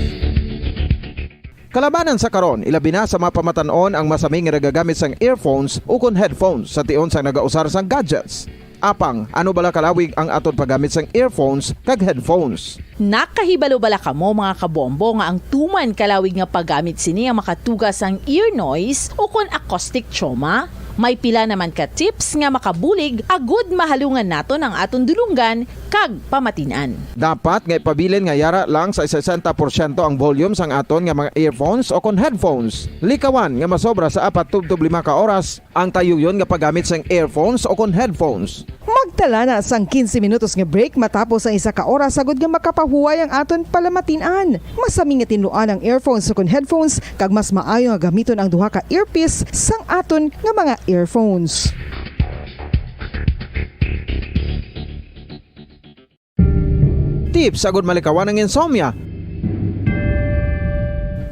Kalabanan sa karon, ilabi na sa mga pamatanon ang masaming nga nagagamit sang earphones o kon headphones sa tion sang nagausar sang gadgets. Apang, ano bala kalawig ang aton paggamit sang earphones kag headphones? Nakahibalo bala kamo mga kabombo nga ang tuman kalawig nga paggamit sini ang makatugas ang ear noise o kon acoustic trauma? May pila naman ka tips nga makabulig agud mahalungan naton ang aton dulunggan kag pamatinan. Dapat nga ipabilin nga yara lang sa 60% ang volume sang aton nga mga earphones o kon headphones. Likawan nga masobra sa 4-5 ka oras ang tayuyon nga paggamit sang earphones o kon headphones. Magtala na sang 15 minutos nga break matapos ang 1 ka oras sagud nga makapahuway ang aton palamatinan. Masami nga tinluan ang earphones o kon headphones kag mas maayo nga gamiton ang duha ka earpiece sang aton nga mga earphones. Tips sagud malikawan ang insomnia.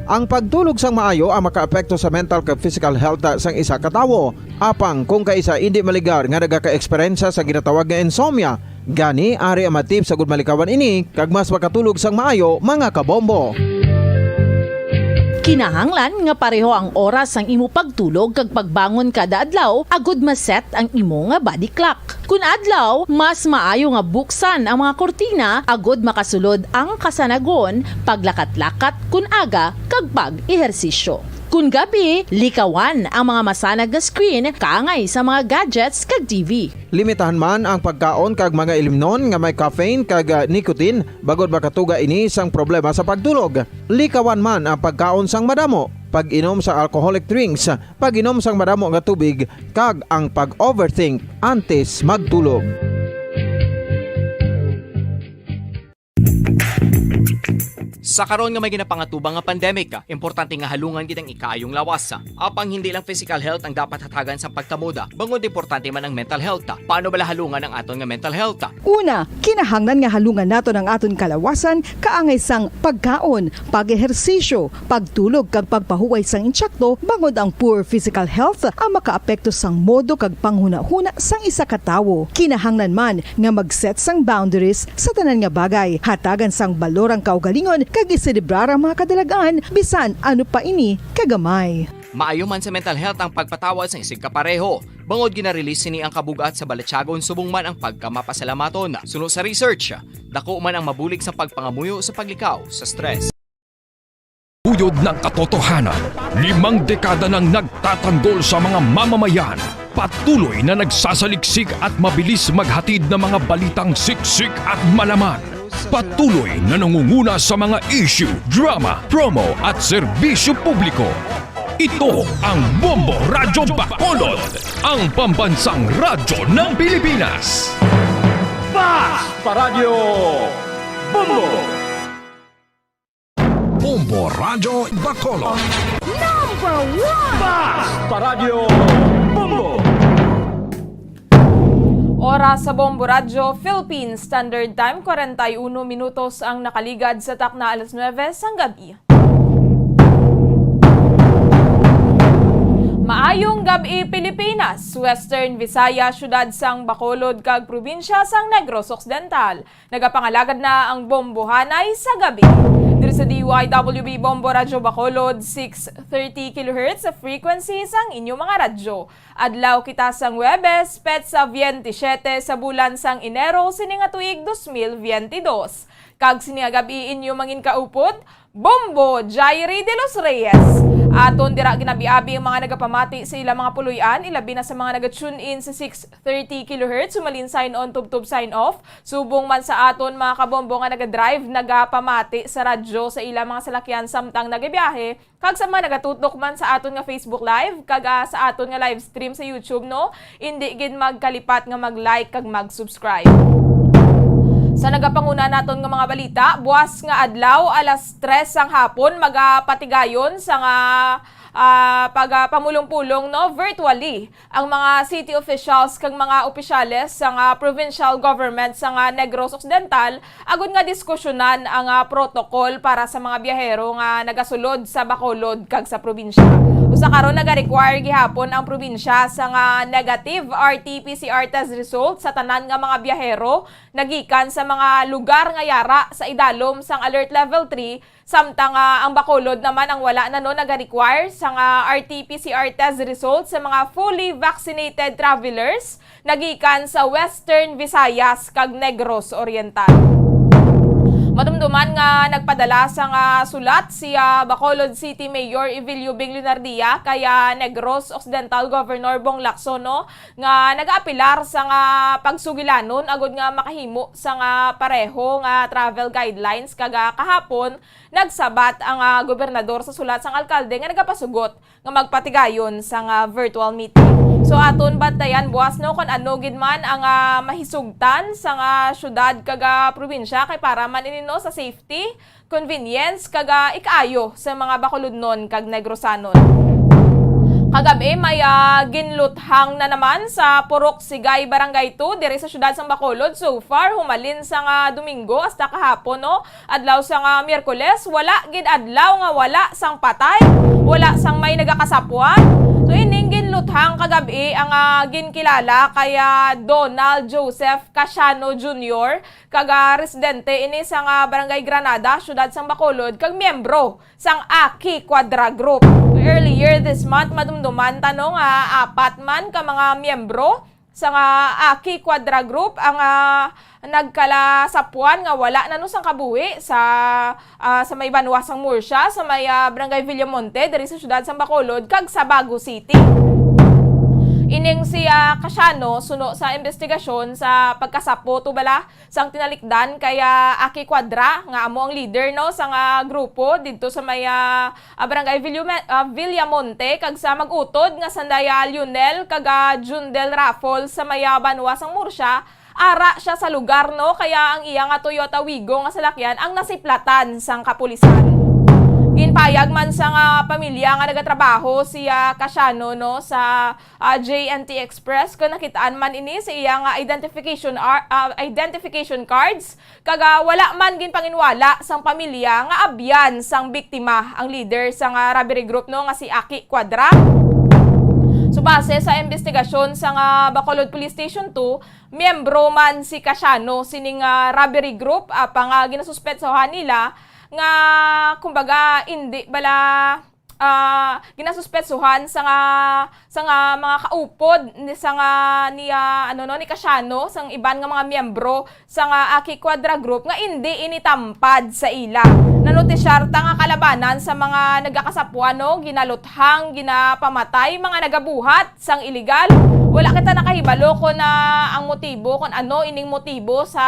Ang pagtulog sang maayo ang makaapekto sa mental kag physical health sang isa ka tawo. Apang kung kaisa hindi maligar nga nagaka-eksperyensya sa ginatawag nga insomnia, gani ari ang matip sagud malikawan ini kag mas makatulog sang maayo mga kabombo. Kinahanglan nga pareho ang oras ang imo pagtulog kag pagbangon kada adlaw agud maset ang imo nga body clock. Kun adlaw, mas maayo nga buksan ang mga kortina agud makasulod ang kasanagon, paglakat-lakat kun aga kag pag-ehersisyo. Kun gabi, likawan ang mga masanag nga screen kaangay sa mga gadgets kag TV. Limitahan man ang pagkaon kag mga ilimnon nga may caffeine kag nicotine bagod makatuga ini sang problema sa pagtulog. Likawan man ang pagkaon sang madamo, pag-inom sa alcoholic drinks, pag-inom sang madamo nga tubig kag ang pag-overthink antes magtulog. Sa karon nga may ginapangatubang nga pandemic, importante nga halungan kitang ikaayong lawas. Apang hindi lang physical health ang dapat hatagan sa pagkamuda, bangod importante man ang mental health. Paano bala halungan ang aton nga mental health? Una, kinahanglan nga halungan nato ang aton kalawasan kaangay sang pagkaon, pag-ehersisyo, pagtulog kag pagpahuway sang insyakto bangod ang poor physical health ang makaapekto sang modo kag panghuna-huna sang isa ka tawo. Kinahanglan man nga mag-set sang boundaries sa tanan nga bagay, hatagan sang balorang kaugalingon kag iselebrar ang mga kadalagaan bisan ano pa ini kagamay. Maayo man sa mental health ang pagpatawad sa isig kapareho. Bangod ginarelease sini ang kabugat sa Balatsyagon subong man ang pagkamapasalamaton. Sunod sa research, dako man ang mabulig sa pagpangamuyo sa paglikaw sa stress. Uyod ng katotohanan, 5 dekada nang nagtatanggol sa mga mamamayan. Patuloy na nagsasaliksik at mabilis maghatid ng mga balitang siksik at malaman. Patuloy na nangunguna sa mga issue, drama, promo at serbisyo publiko. Ito ang Bombo Radyo Bacolod, ang pambansang radyo ng Pilipinas. Fast Paradyo Bombo! Bombo Radyo Bacolod. Number 1! Fast Paradyo Bombo! Oras sa Bombo Radyo, Philippine Standard Time, 41 minutos ang nakaligad sa takna alas 9 sang gabi. Maayong gabi Pilipinas, Western Visaya, syudad sang Bacolod kag probinsya sang Negros Occidental. Nagapangalagad na ang bombohanay sa gabi. Diri sa DYWB Bombo Radyo Bacolod, 630 kHz sa frequency sang inyong mga radyo. Adlaw kita sang Huwebes, petsa 27 sa bulan sang Enero sining nga tuig 2022. Kag sining nga gabi inyo mangin kaupod, Bombo Jairi de los Reyes. Aton dira ginabiabi ang mga nagapamati sa ilang mga puluyan, ilabi na sa mga naga-tune in sa 630 kHz, sumalin sign on, tub-tub sign off. Subong man sa aton mga kabombo nga naga-drive, nagapamati sa radyo sa ilang mga salakyan samtang nagabiyahe. Kag sa mga nagatutok man sa aton nga Facebook Live, kag sa aton nga live stream sa YouTube, no? Hindi gid magkalipat nga mag-like kag mag-subscribe. Sa nagapanguna naton nga mga balita, buwas nga adlaw alas 3 sang hapon magapatigayon sa nga pagpamulong-pulong no virtually ang mga city officials kag mga opisyales sa nga provincial government sa nga Negros Occidental agud nga diskusyonan ang protocol para sa mga biyahero nga nagasulod sa Bacolod kag sa probinsya. Usa karon naga-require gihapon ang probinsya sa nga negative RT-PCR test result sa tanan nga mga biyahero nagikan sa mga lugar nga yara sa idalom sang alert level 3 samtang ang Bacolod naman ang wala na no naga-require sa nga RT-PCR test result sa mga fully vaccinated travelers nagikan sa Western Visayas kag Negros Oriental. Madumduman nga nagpadala sa nga sulat si Bacolod City Mayor Evilio Bing Lunardia kaya Negros Occidental Governor Bong Lacson nga nag-aapilar sa nga pagsugilanon agud nga makahimo sa nga pareho nga travel guidelines kaga kahapon nagsabat ang gobernador sa sulat sang alkalde nga nagapasugot nga magpatigayon sa nga virtual meeting. So aton bantayan buwas no kung ano gid man ang mahisugtan sa nga syudad kaga probinsya kay para man ini no sa safety, convenience kaga ikaayo sa mga Bacolodnon kag Negrosanon. Kagabi may ginluthang na naman sa Purok Sigay Barangay 2 diri sa syudad sang Bacolod. So far humalin sa nga Domingo hasta kahapon no. Adlaw sa nga Miyerkules wala gid adlaw nga wala sang patay, wala sang may nagakasapwan. So ining ginluthang kagabi ang ginkilala kaya Donald Joseph Casiano Jr. kaga residente ini sa nga Barangay Granada, syudad sang Bacolod kag miyembro sang Aki Quadra Group. Earlier this month madumduman tanong 4 man ka mga miyembro sa nga Aki Quadra Group ang nagkala sa puwan nga wala na no sang kabuhi sa may Banwasang Murcia sa may Barangay Villamonte diri sa syudad sa Bacolod kag sa Bago City. Ining si Casiano suno sa investigasyon sa pagkasapo tubala sang tinalikdan kaya Aki Quadra nga amo ang leader no sa nga grupo didto sa may Barangay Villamonte kag sa mag-utod nga sandaya Lionel kag Jundel Raffol sa may Banwasang Murcia. Ara siya sa lugar no kaya ang iya nga Toyota Wigo nga salakyan ang nasiplatan sang kapulisan. Ginpayag man sa nga pamilya nga nagatrabaho si Casiano no sa JNT Express kung nakitaan man ini sa iya nga identification cards kaga wala man ginpanginwala sang pamilya nga abyan sang biktima ang leader sa nga robbery group no nga si Aki Quadra. So base sa investigasyon sa nga Bacolod Police Station 2, miyembro man si Casiano sining robbery group pang ginasuspetsohan nila nga kumbaga hindi bala ginasuspetsuhan sa nga mga kaupod ni sa nga ni Casiano sang iban nga mga miyembro sa nga Aki Quadra Group nga hindi initampad sa ila. Nanotisyar ta nga kalabanan sa mga nagakasapwa no, ginaluthang, ginapamatay, mga nagabuhat sang iligal. Wala kita nakahibalo kung ang motibo, kung ano ining motibo sa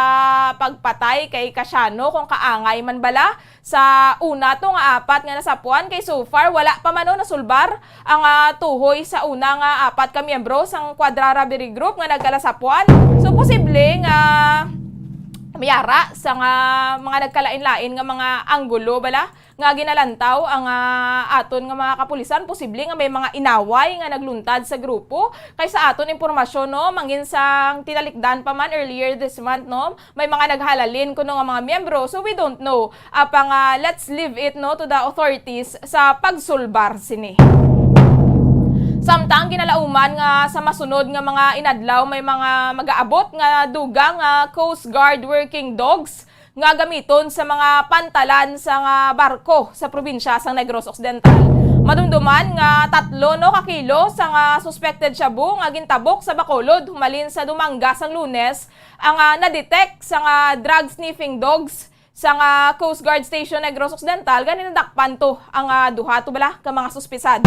pagpatay kay Casiano, kung kaangay man bala sa una to nga apat nga nasapuan kay so far wala pa man nasulbar ang tuhoy sa una nga apat ka miyembro sang Quadra Robbery Group nga nagkalasapuan. So posible nga mayara sa nga mga nagkalain-lain nga mga anggulo bala nga ginalantaw ang aton nga mga kapulisan, posible nga may mga inaway nga nagluntad sa grupo. Kay sa aton impormasyon no, mangin sang tinalikdan pa man earlier this month no, may mga naghalalin kuno nga mga miyembro. So we don't know. Apang let's leave it no to the authorities sa pagsulbar sini. Samtang ginalauman nga sa masunod nga mga inadlaw may mga mag-aabot nga dugang Coast Guard working dogs nga gamiton sa mga pantalan sa nga barko sa probinsya sa Negros Occidental. Madumduman nga 3 no kakilo sa nga suspected shabu nga gintabok sa Bacolod humalin sa Dumanga sang Lunes ang na-detect sa nga drug sniffing dogs sa nga Coast Guard Station Negros Occidental ganin nadakpan to ang duha to bala ka mga suspisado.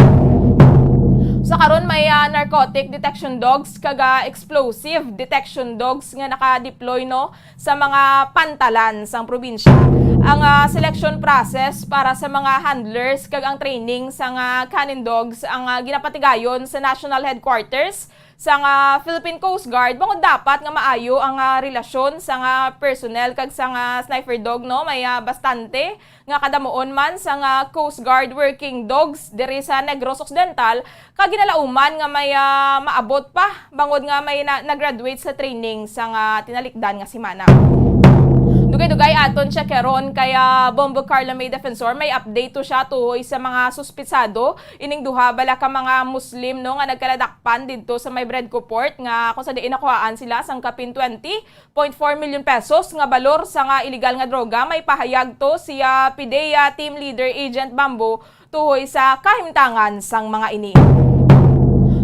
Sa karon may narcotic detection dogs kaga explosive detection dogs nga naka-deploy no sa mga pantalan sang probinsya. Ang selection process para sa mga handlers kag ang training sa nga canine dogs ang ginapatigayon sa National Headquarters sa nga Philippine Coast Guard bangod dapat nga maayo ang relasyon sa nga personnel kag sa nga sniper dog no may bastante nga kadamuon man sa nga Coast Guard working dogs diri sa Negros Occidental kag ginalauman nga may maabot pa bangod nga may nag-graduate sa training sa nga tinalikdan nga semana. Dugay-dugay aton siya keron kaya Bombo Carla May Defensor may update to siya tuhoy sa mga suspitsado ining duha bala ka mga Muslim no nga nagkaladakpan didto sa may Bredco Port nga kung sa diin nakuhaan sila sang kapin 20.4 million pesos nga balor sa nga illegal nga droga may pahayag to siya PIDEA Team Leader Agent Bambo tuhoy sa kahimtangan sang mga ini.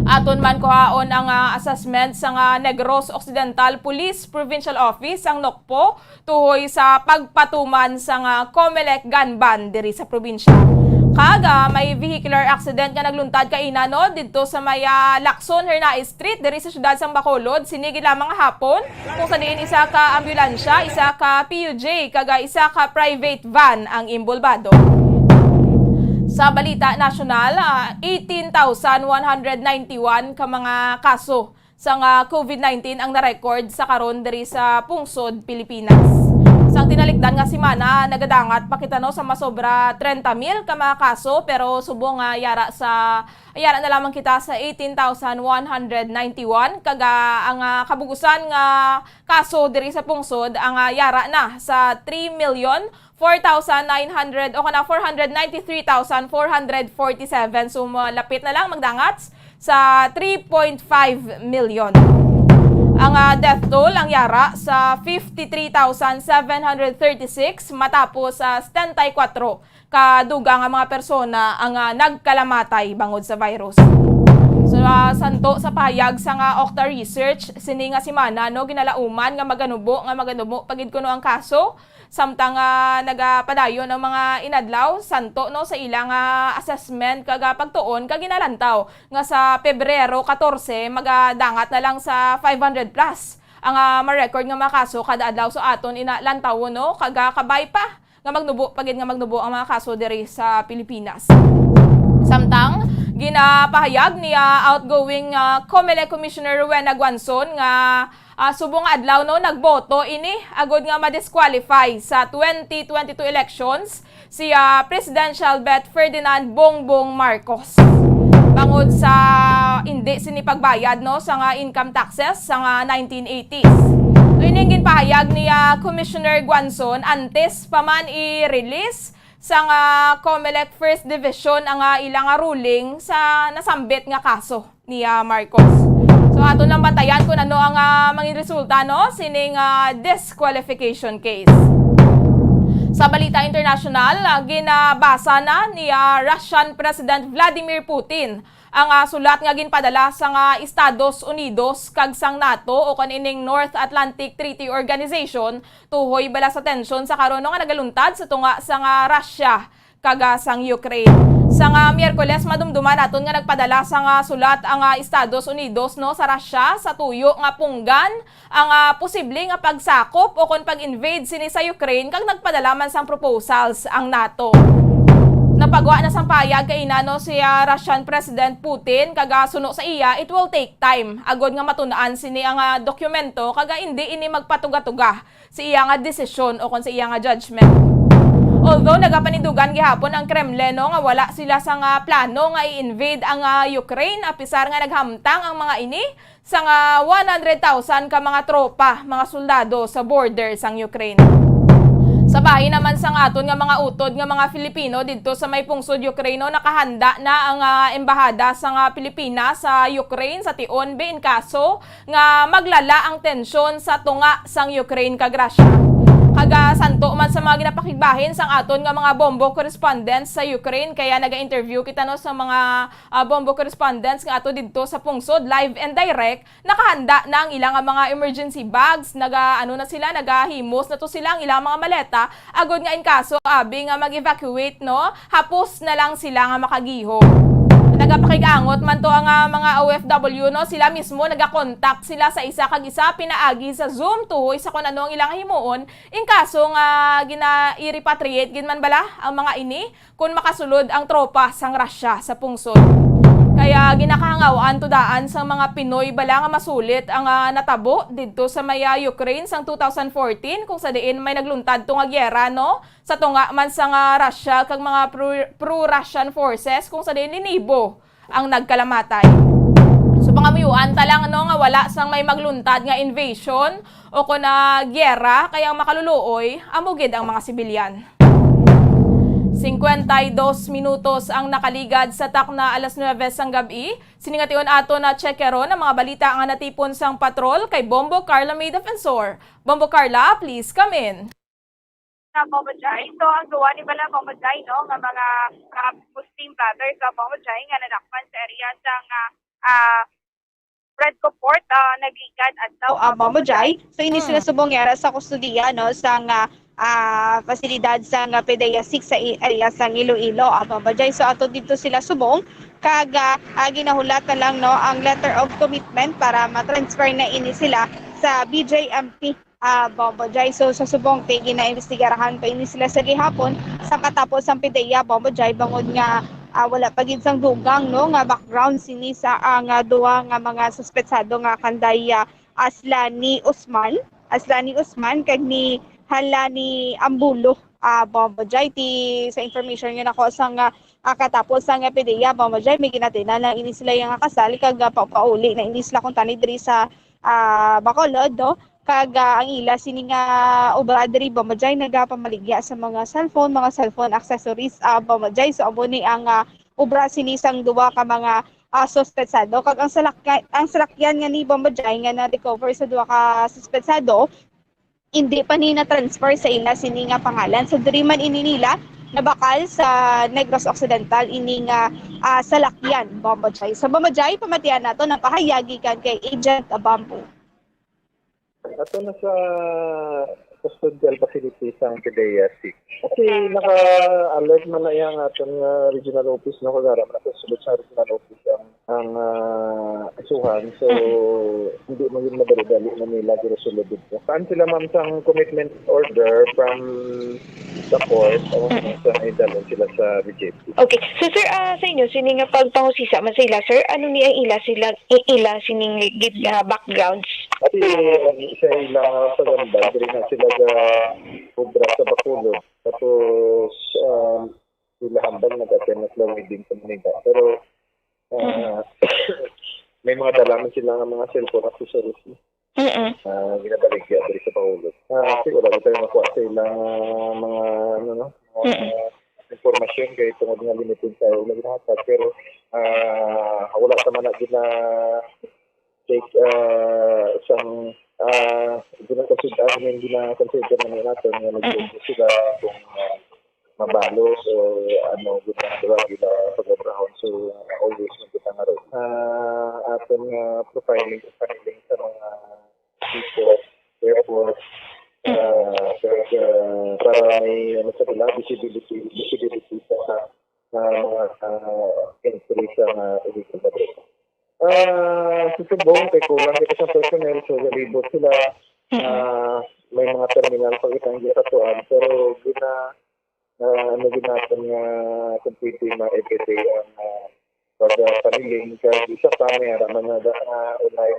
Aton man kuhaon ang assessment sa Negros Occidental Police Provincial Office ang NOCPO tuhoy sa pagpatuman sa Comelec gun ban diri sa probinsya. Kaga may vehicular accident nga nagluntad kaina no didto sa may Lacson Hernay Street diri sa syudad sang Bacolod sinigi lamang hapon kung sa diin isa ka ambulansya, isa ka PUJ kaga isa ka private van ang imbolbado. Sa balita nasyonal, 18,191 ka mga kaso sa COVID-19 ang na-record sa karon diri sa pungsod Pilipinas. Sang tinalikdan nga semana nagadangat pakita no sa masobra 30,000 ka mga kaso pero subong yara na lamang kita sa 18,191 kaga ang kabugusan nga kaso diri sa pungsod ang yara na sa 3,4,900 o kana 493,447 so malapit na lang magdangat sa 3.5 million. Ang death toll ang yara sa 53,736 matapos sa 74 kadugang mga persona ang nagkalamatay bangod sa virus. So santo sa pahayag sa nga Octa Research sini nga simana no ginalauman nga maganubo pagid kuno ang kaso samtang nagapadayon ang mga inadlaw santo no sa ilang assessment kaga pagtuon kag ginalantaw nga sa Pebrero 14 magadangat na lang sa 500 plus ang ma-record nga mga kaso kada adlaw so aton inalantaw no kaga kabay pa nga magnubo pagid nga magnubo ang mga kaso diri sa Pilipinas. Samtang ginapahayag ni outgoing COMELEC Commissioner Rowena Guanzon nga subong adlaw no nagboto ini agod nga ma-disqualify sa 2022 elections si Presidential Bet Ferdinand Bongbong Marcos. Bangod sa hindi sinipagbayad no sa nga income taxes sa nga 1980s. Ining ginpahayag ni Commissioner Guanzon antes pa man i-release sa nga COMELEC First Division ang ilang ruling sa nasambit nga kaso ni Marcos. So ato lang bantayan kung ano ang mga resulta no sining disqualification case. Sa balita international, ginabasa na ni Russian President Vladimir Putin ang sulat nga ginpadala sa Estados Unidos kag sang NATO o kanining North Atlantic Treaty Organization tuhoy bala sa tensyon sa karon nga nagaluntad sa tunga sa Russia kag sang Ukraine. Sa Miyerkules madumduman aton nga nagpadala sa sulat ang Estados Unidos no sa Russia sa tuyo nga punggan ang posible nga pagsakop o kon pag-invade sini sa Ukraine kag nagpadala man sang proposals ang NATO. Napagawa na sang payag kay no si Russian President Putin kaga suno sa iya it will take time agod nga matunaan sini ang dokumento kaga hindi ini magpatuga-tuga si iya nga desisyon o kon sa iya nga judgment. Although nagapanindugan gihapon ang Kremlin no, nga wala sila sa plano nga i-invade ang Ukraine apisar nga naghamtang ang mga ini sa 100,000 ka mga tropa, mga soldado sa border sang Ukraine. Sa bahin naman sang aton nga mga utod nga mga Filipino didto sa may pungsod Ukraine nakahanda na ang embahada sa Pilipinas sa Ukraine sa tion in kaso nga maglala ang tensyon sa tunga sang Ukraine kag Russia. Kaga santo man sa mga ginapakigbahin sang aton nga mga bombo correspondents sa Ukraine kaya naga-interview kita no sa mga bombo correspondents nga ato didto sa pungsod live and direct nakahanda na ang ilang mga emergency bags nagahimos na to sila ang ilang mga maleta agod nga in kaso abi nga mag-evacuate no hapos na lang sila nga makagiho. Nagapakigangot man to ang mga OFW no sila mismo nagakontak sila sa isa kag isa pinaagi sa Zoom tuhoy sa kun ano ang ilang himuon in kaso nga gina-repatriate gin man bala ang mga ini kun makasulod ang tropa sang Russia sa pungsod. Kaya ginakahangawaan tudaan sa mga Pinoy bala nga masulit ang natabo didto sa may Ukraine sang 2014 kung sa diin may nagluntad to nga gyera no sa tunga man sa Russia kag mga pro-Russian forces kung sa diin linibo ang nagkalamatay. So pangamuyuan ta lang no nga wala sang may magluntad nga invasion o kun gyera kaya makaluluoy amugid ang mga sibilyan. 52 minutos ang nakaligad sa takna alas 9 sang gabi. Siningation ato na checkero ng mga balita ang natipon sang patrol kay Bombo Carla May Defensor. Bombo Carla, please come in. Bombo Jai. So, ang gawa ni bala Bombo Jai, no, nga mga Muslim brothers sa Bombo Jai nga nadakpan sa area sang Red Port nagligad at Bombo Jai. So, ini sila subong yara sa kustudiya, no, sang pasilidad sa PDEA 6 sa area sa Iloilo, Bombo Jai. So, ato dito sila subong kag ginahulatan lang no ang letter of commitment para ma-transfer na ini sila sa BJMP Bombo Jai. So sa subong gina-imbestigarahan pa ini sila sa gihapon sa katapos ang PDEA Bombo Jai bangod nga wala pa gid sang dugang no nga background sini sa ang duha nga mga suspetsado nga kanday Aslani Usman kag ni Halani Ambulo Bombo Jai. Sa information nga nako sang katapos ang PDEA Bombo Jai may ginatinan na ini sila yung kasal kag pauli na ini sila kung tani diri sa Bacolod no kag ang ila sini nga obradri Bombo Jai nagapamaligya sa mga cellphone accessories Bombo Jai. So amo ni ang obra sini sang duwa ka mga suspetsado kag ang salakyan nga ni Bombo Jai nga na recover sa duwa ka suspetsado hindi pa ni na-transfer sa ila sini nga pangalan. So diri man ini nila nabakal sa Negros Occidental ining salakyan Bombo Jay. So Bombo Jay, pamatian nato ng pahayagi kan kay Agent Bambu. Ato na sa custodial facility sa PDEA 6. Kasi naka-alert man na yung aton regional office no kagara man sulod sa regional office ang isuhan. So hindi mo yun madali na nila pero sulod dito. Saan sila ma'am sang commitment order from the court o sa idalon sila sa BJP. Okay. So sir, sa inyo, sining pagpangusisa man sila, sir, ano ni ang ila sining backgrounds? At isa ilang paganda, diri na sila obra sa Bacolod. Tapos sila hambang nag-attend na wedding sa Manila. Pero may mga dalaman sila ng mga cellphone accessories. Ginabaligya diri sa Bacolod. Kasi wala tayo makuha sa ilang mga informasyon kay tungod nga limited sa ilang ginhatag. Pero wala sa man na take isang ginakasidaan yung ginakonsider namin natin na nag-iisip sila kung mabalo o ginagawa nila pag-abrahon. So always nagkita nga rin. Ating profiling sa mga people, airport, para may visibility sa mga entry sa vehicle na rin. Tutubong kay kulang kita sa personnel, so galibot sila. May mga terminal pag itang ginatuan, pero ginatan nga completely ma-EPT ang pag-paniling. Kaya isa pa may haraman na unay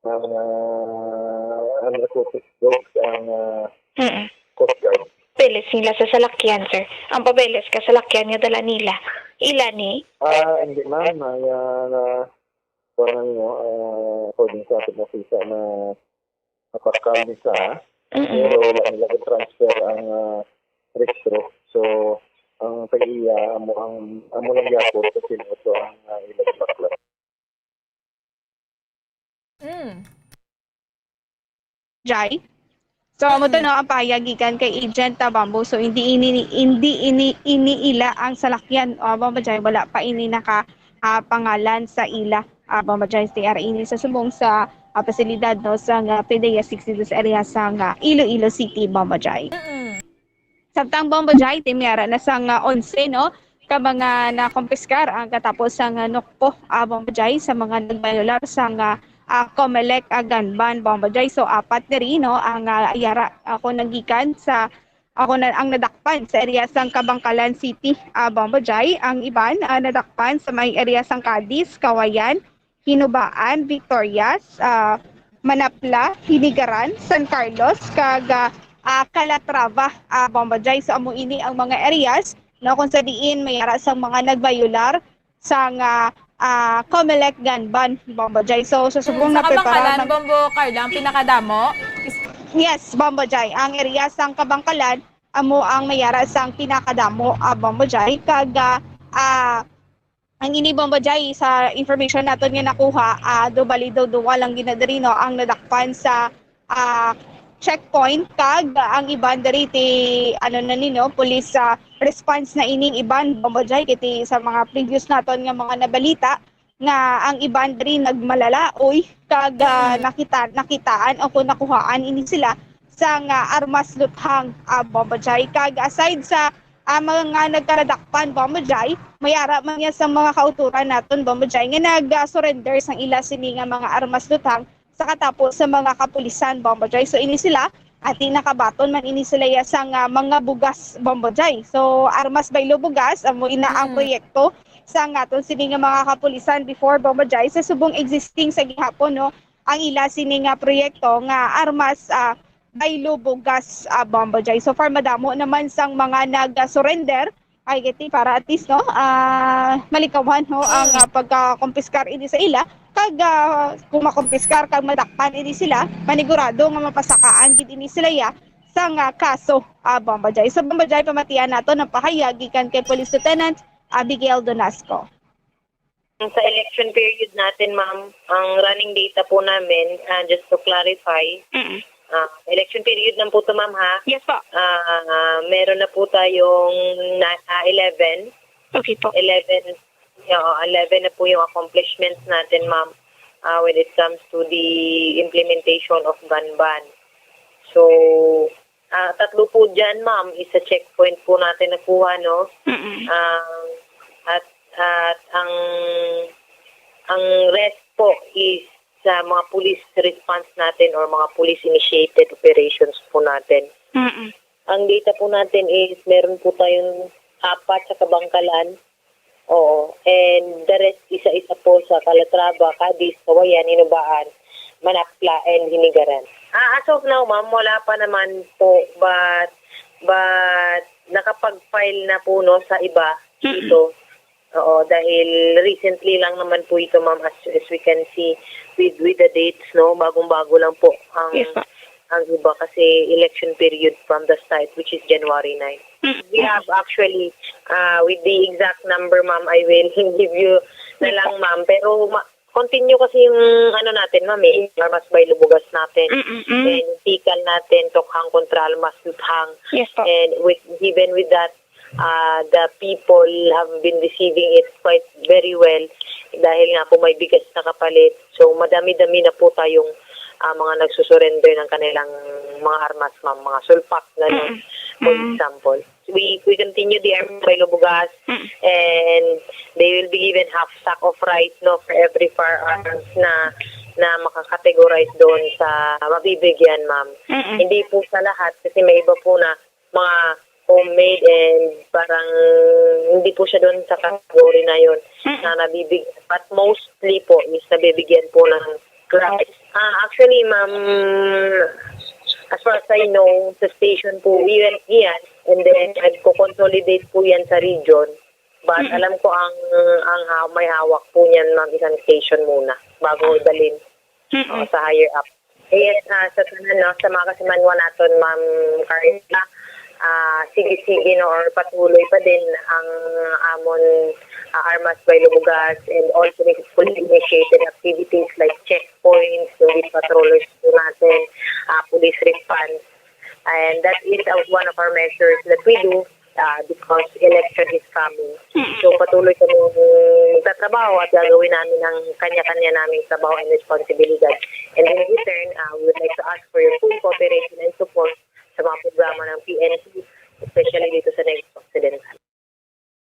mga narcotics dogs ang Coast Guard. Pabeles nila sa salakyan, sir. Ang pabeles ka salakyan nga dala nila. Ila ni? Hindi ma'am. According sa ating ofisa na napakal nisa, pero wala nila transfer ang registro. So, ang pag-iya, amo lang yapot kasi ito ang ilang bakla. Jai? So amo to no ang pahayagikan kay Agent Bambu. So hindi iniila ang salakyan. Bombo Jay, wala pa ini naka pangalan sa ila. Bombo Jay, TR ini sa subong sa pasilidad no sa PDEA 6 sa area sa Iloilo City, Bombo Jay. Samtang Bombo Jay, timyara na sa 11 no ka mga nakompiskar ang katapos sa nokpo Bombo Jay sa mga nagbayular sa Comelec Ganban, Bombo Jay. So apat na rin no ang ayara ako nagikan sa ang nadakpan sa area sang Kabangkalan City, Bombo Jay. Ang iban nadakpan sa may area sang Cadiz, Kawayan, Hinubaan, Victorias, Manapla, Hinigaran, San Carlos, kag Calatrava, Bombo Jay. So amo ini ang mga areas na kung sa diin mayara sang mga nagbayular sang Comelec Ganban, Bombo Jay. So susubong na prepara ng Bombo Carla ang pinakadamo. Yes, Bombo Jay. Ang area sang Kabangkalan amo ang mayara sang pinakadamo, Bombo Jay. Kag ang ini Bombo Jay sa information naton nga nakuha, do balido duwa lang ginaderino ang nadakpan sa checkpoint. Kag ang iban diri ti police response na ining iban, Bombo Jay, kiti sa mga previous naton nga mga nabalita nga ang iban diri nagmalalaoy kag nakitaan o kung nakuhaan ini sila sa armas luthang, Bombo Jay. Kag aside sa mga nagkaradakpan, Bombo Jay, mayara man niya sa mga kauturan naton, Bombo Jay, nga nag-surrender sang ila sini nga mga armas luthang sa katapos sa mga kapulisan, Bombo Jay. So ini sila at nakabaton man ini sila sang mga bugas, Bombo Jay. So armas baylo bugas amo ina ang proyekto sa aton sini nga mga kapulisan before, Bombo Jay, sa subong existing sa gihapon no ang ila sini nga proyekto nga armas baylo bugas, Bombo Jay. So far madamo naman sang mga nag-surrender ay giti para at least no malikawan no ang pagka-kumpiskar ini sa ila. Kag kung makumpiskar kag madakpan ini sila, manigurado nga mapasakaan gid ini sila sa kaso, Bombo Jay. So Bombo Jay, pamatian nato ng pahayagikan kay Police Lieutenant Abigail Donasco. Sa election period natin, ma'am, ang running data po namin, just to clarify, election period na po ito, ma'am, ha? Yes po. Meron na po tayong 11. Okay po. 11 na po yung accomplishments natin, ma'am, when it comes to the implementation of gun ban. So, tatlo po dyan, ma'am, isa checkpoint po natin nakuha, no? At ang rest po is sa mga police response natin or mga police initiated operations po natin. Ang data po natin is meron po tayong 4 sa Kabangkalan. Oo. And the rest isa-isa po sa Calatrava, Cadiz, Kawayan, Inubaan, Manakla, and Hinigaran. As of now, ma'am, wala pa naman po, but nakapag-file na po, no, sa iba ito. Oo, dahil recently lang naman po ito, ma'am, as we can see with the dates, no, bagong-bago lang po ang iba kasi election period from the start, which is January 9. We have actually, with the exact number, ma'am, I will give you na lang, ma'am. Pero continue kasi yung natin, ma'am, Armas by Lubugas natin. And tikal natin, Tokhang kontra Almas Luthang. Yes po. And even with that, the people have been receiving it quite very well dahil nga po may bigas na kapalit. So madami-dami na po tayong mga nagsusurrender ng kanilang mga armas, ma'am, mga sulpak, gano'n, for example. We continue the Armas by Lubugas and they will be given half sack of rice, no, for every firearms na makakategorize doon sa mabibigyan, ma'am. Hindi po sa lahat kasi may iba po na mga homemade and parang hindi po siya doon sa category na yun na nabibigyan. But mostly po is nabibigyan po ng rice. Actually, ma'am, as far as I know, sa station po yan, and then nagko-consolidate po yan sa region. But alam ko ang may hawak po niyan, ma'am, isang station muna bago dalhin sa higher up. Yes, sa tanan, no, sa mga kasimanwa natin, ma'am Carla, sige-sige, no, or patuloy pa din ang amon Armas by Lubugas and also fully initiated activities like checkpoints, police patrollers po natin, police response. And that is one of our measures that we do because election is coming. So patuloy kami tatrabaho at gagawin namin ang kanya-kanya naming trabaho and responsibilidad. And in return, we would like to ask for your full cooperation and support sa mga programa ng PNP, especially dito sa Negros Occidental.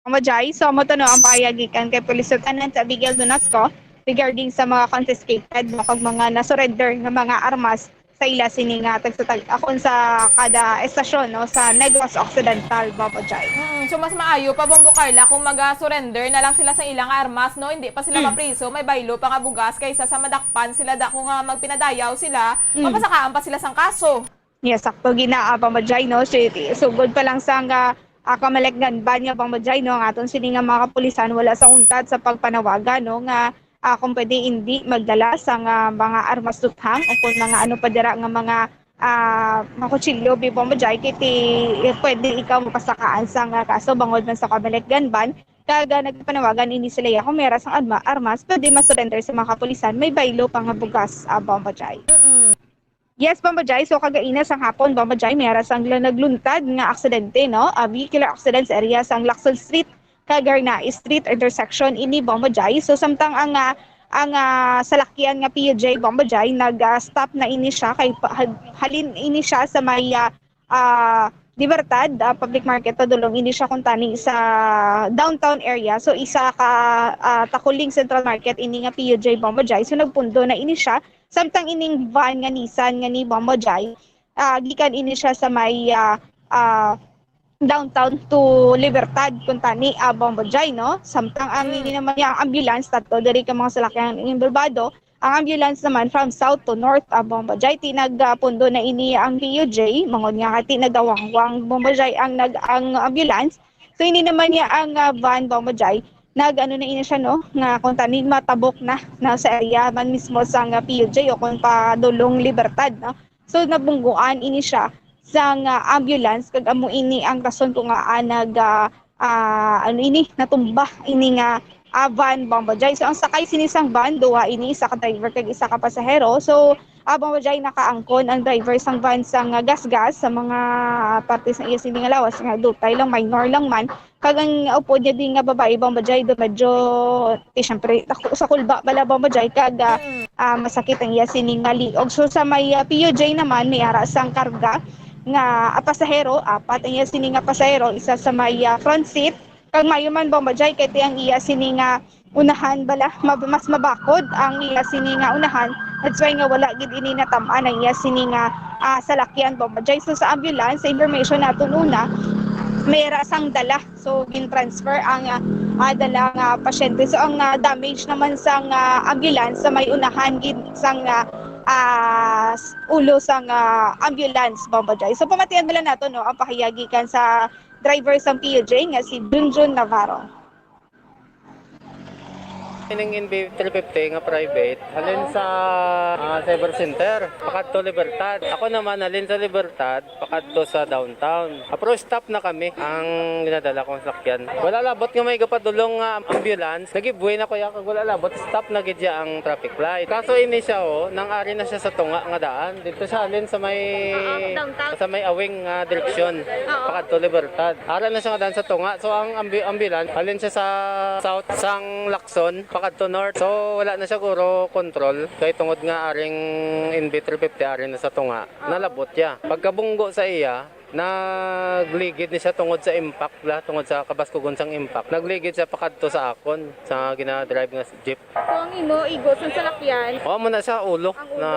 Majay, so mo to, no, ang payagikan kay Police Lieutenant Abigail Donasco regarding sa mga confiscated mga nasurrender ng mga armas sa ila sining tagsatag akon sa kada estasyon, no, sa Negros Occidental, Majay. So mas maayo pa, Bombo Carla, kung mag-surrender na lang sila sa ilang armas, no, hindi pa sila mapriso, may baylo pa nga bugas kaysa sa madakpan sila kung magpinadayaw sila, mapasakaan pa sila sang kaso. Yes, sakto ginaa, Majay, no, sugod pa lang sa kamalekgan ba niya, Majay, no, ang aton sininga mga kapulisan wala sa untad sa pagpanawagan, no, nga kung pwede hindi magdala sa mga armas tuthang o kung mga pa dira nga mga kutsilyo, Majay, kiti pwede ikaw mapasakaan sa kaso bangod man sa kamalekgan ban kaga nagpanawagan ini sila kung meron sang armas pwede masurrender sa mga kapulisan, may baylo pa nga bugas, Majay. Yes, Majay, so kagaina sang hapon, Majay, meron sang nagluntad nga aksidente, no, vehicular accidents area sang Lacson Street, Kagarna Street intersection ini, Majay. So samtang ang salakyan nga PJ, Majay, nag-stop na ini siya kay halin ini siya sa may Libertad Public Market padulong ini siya kuntani sa downtown area. So isa ka Takuling Central Market ini nga PJ, Majay. So nagpundo na ini siya samtang ining van nga Nissan nga ni Majay, gikan ini siya sa may downtown to Libertad kuntani Majay, no, samtang ang ini naman yung ambulance tatlo diri ka mga salakyan ng Bilbado, ang ambulance naman from south to north Majay, tinagpundo na ini ang PUJ mangod nga kati nagawangwang Majay ang ambulance. So ini naman niya ang van Majay, na ini siya, no, nga kung tanin matabok na sa area man mismo sa PUJ o kung padulong Libertad, no. So nabungguan ini siya sa ambulance kag amo ini ang rason kung natumba ini nga van, Majay. So ang sakay sinisang van duha ini, isa ka driver kag isa ka pasahero. So abang wajay nakaangkon ang driver sang van sang gas-gas sa mga partes ng iya sini nga lawas nga dutay lang minor lang man kag ang upod niya din nga babae bang bajay do medyo syempre sa kulba bala bang bajay kag masakit ang iya sini nga liog. So sa may PUJ naman may ara sang karga nga pasahero, apat ang iya sini nga pasahero, isa sa may front seat kag mayo man bang bajay kay ang iya sini nga unahan bala mas mabakod ang iya sini nga unahan. That's why nga wala gid ini natamaan ang iya sini nga salakyan bombajay. So sa ambulance, sa information naton una, may rasang dala. So gin-transfer ang dala nga pasyente. So ang damage naman sa ambulance sa may unahan gid sang ulo sang ambulance bombajay. So pamatian bala nato no ang pahayagi kan sa driver sang PUJ nga si Junjun Navarro. Ining NB 350 nga private, halin sa Cyber Center, pakadto Libertad. Ako naman halin sa Libertad, pakadto sa downtown. Apro stop na kami ang ginadala kong sakyan. Wala labot nga may gapadulong ambulance. Nagibuhay na ko ya kag wala labot, stop na gid ya ang traffic light. Kaso ini siya nang ari na siya sa tunga nga daan. Dito siya halin sa may awing direksyon, pakadto Libertad. Ara na siya nga daan sa tunga. So ang ambulance halin siya sa south sang Lacson, pakadto north. So wala na siya guro control kay tungod nga aring NB350 ari na sa tunga. Nalabot ya. Pagkabunggo sa iya, nagligid ni siya tungod sa impact tungod sa kabaskugon sang impact. Nagligid siya pakadto sa akon sa gina-drive nga jeep. So ang imo igos sa salakyan. Mo na sa ulo na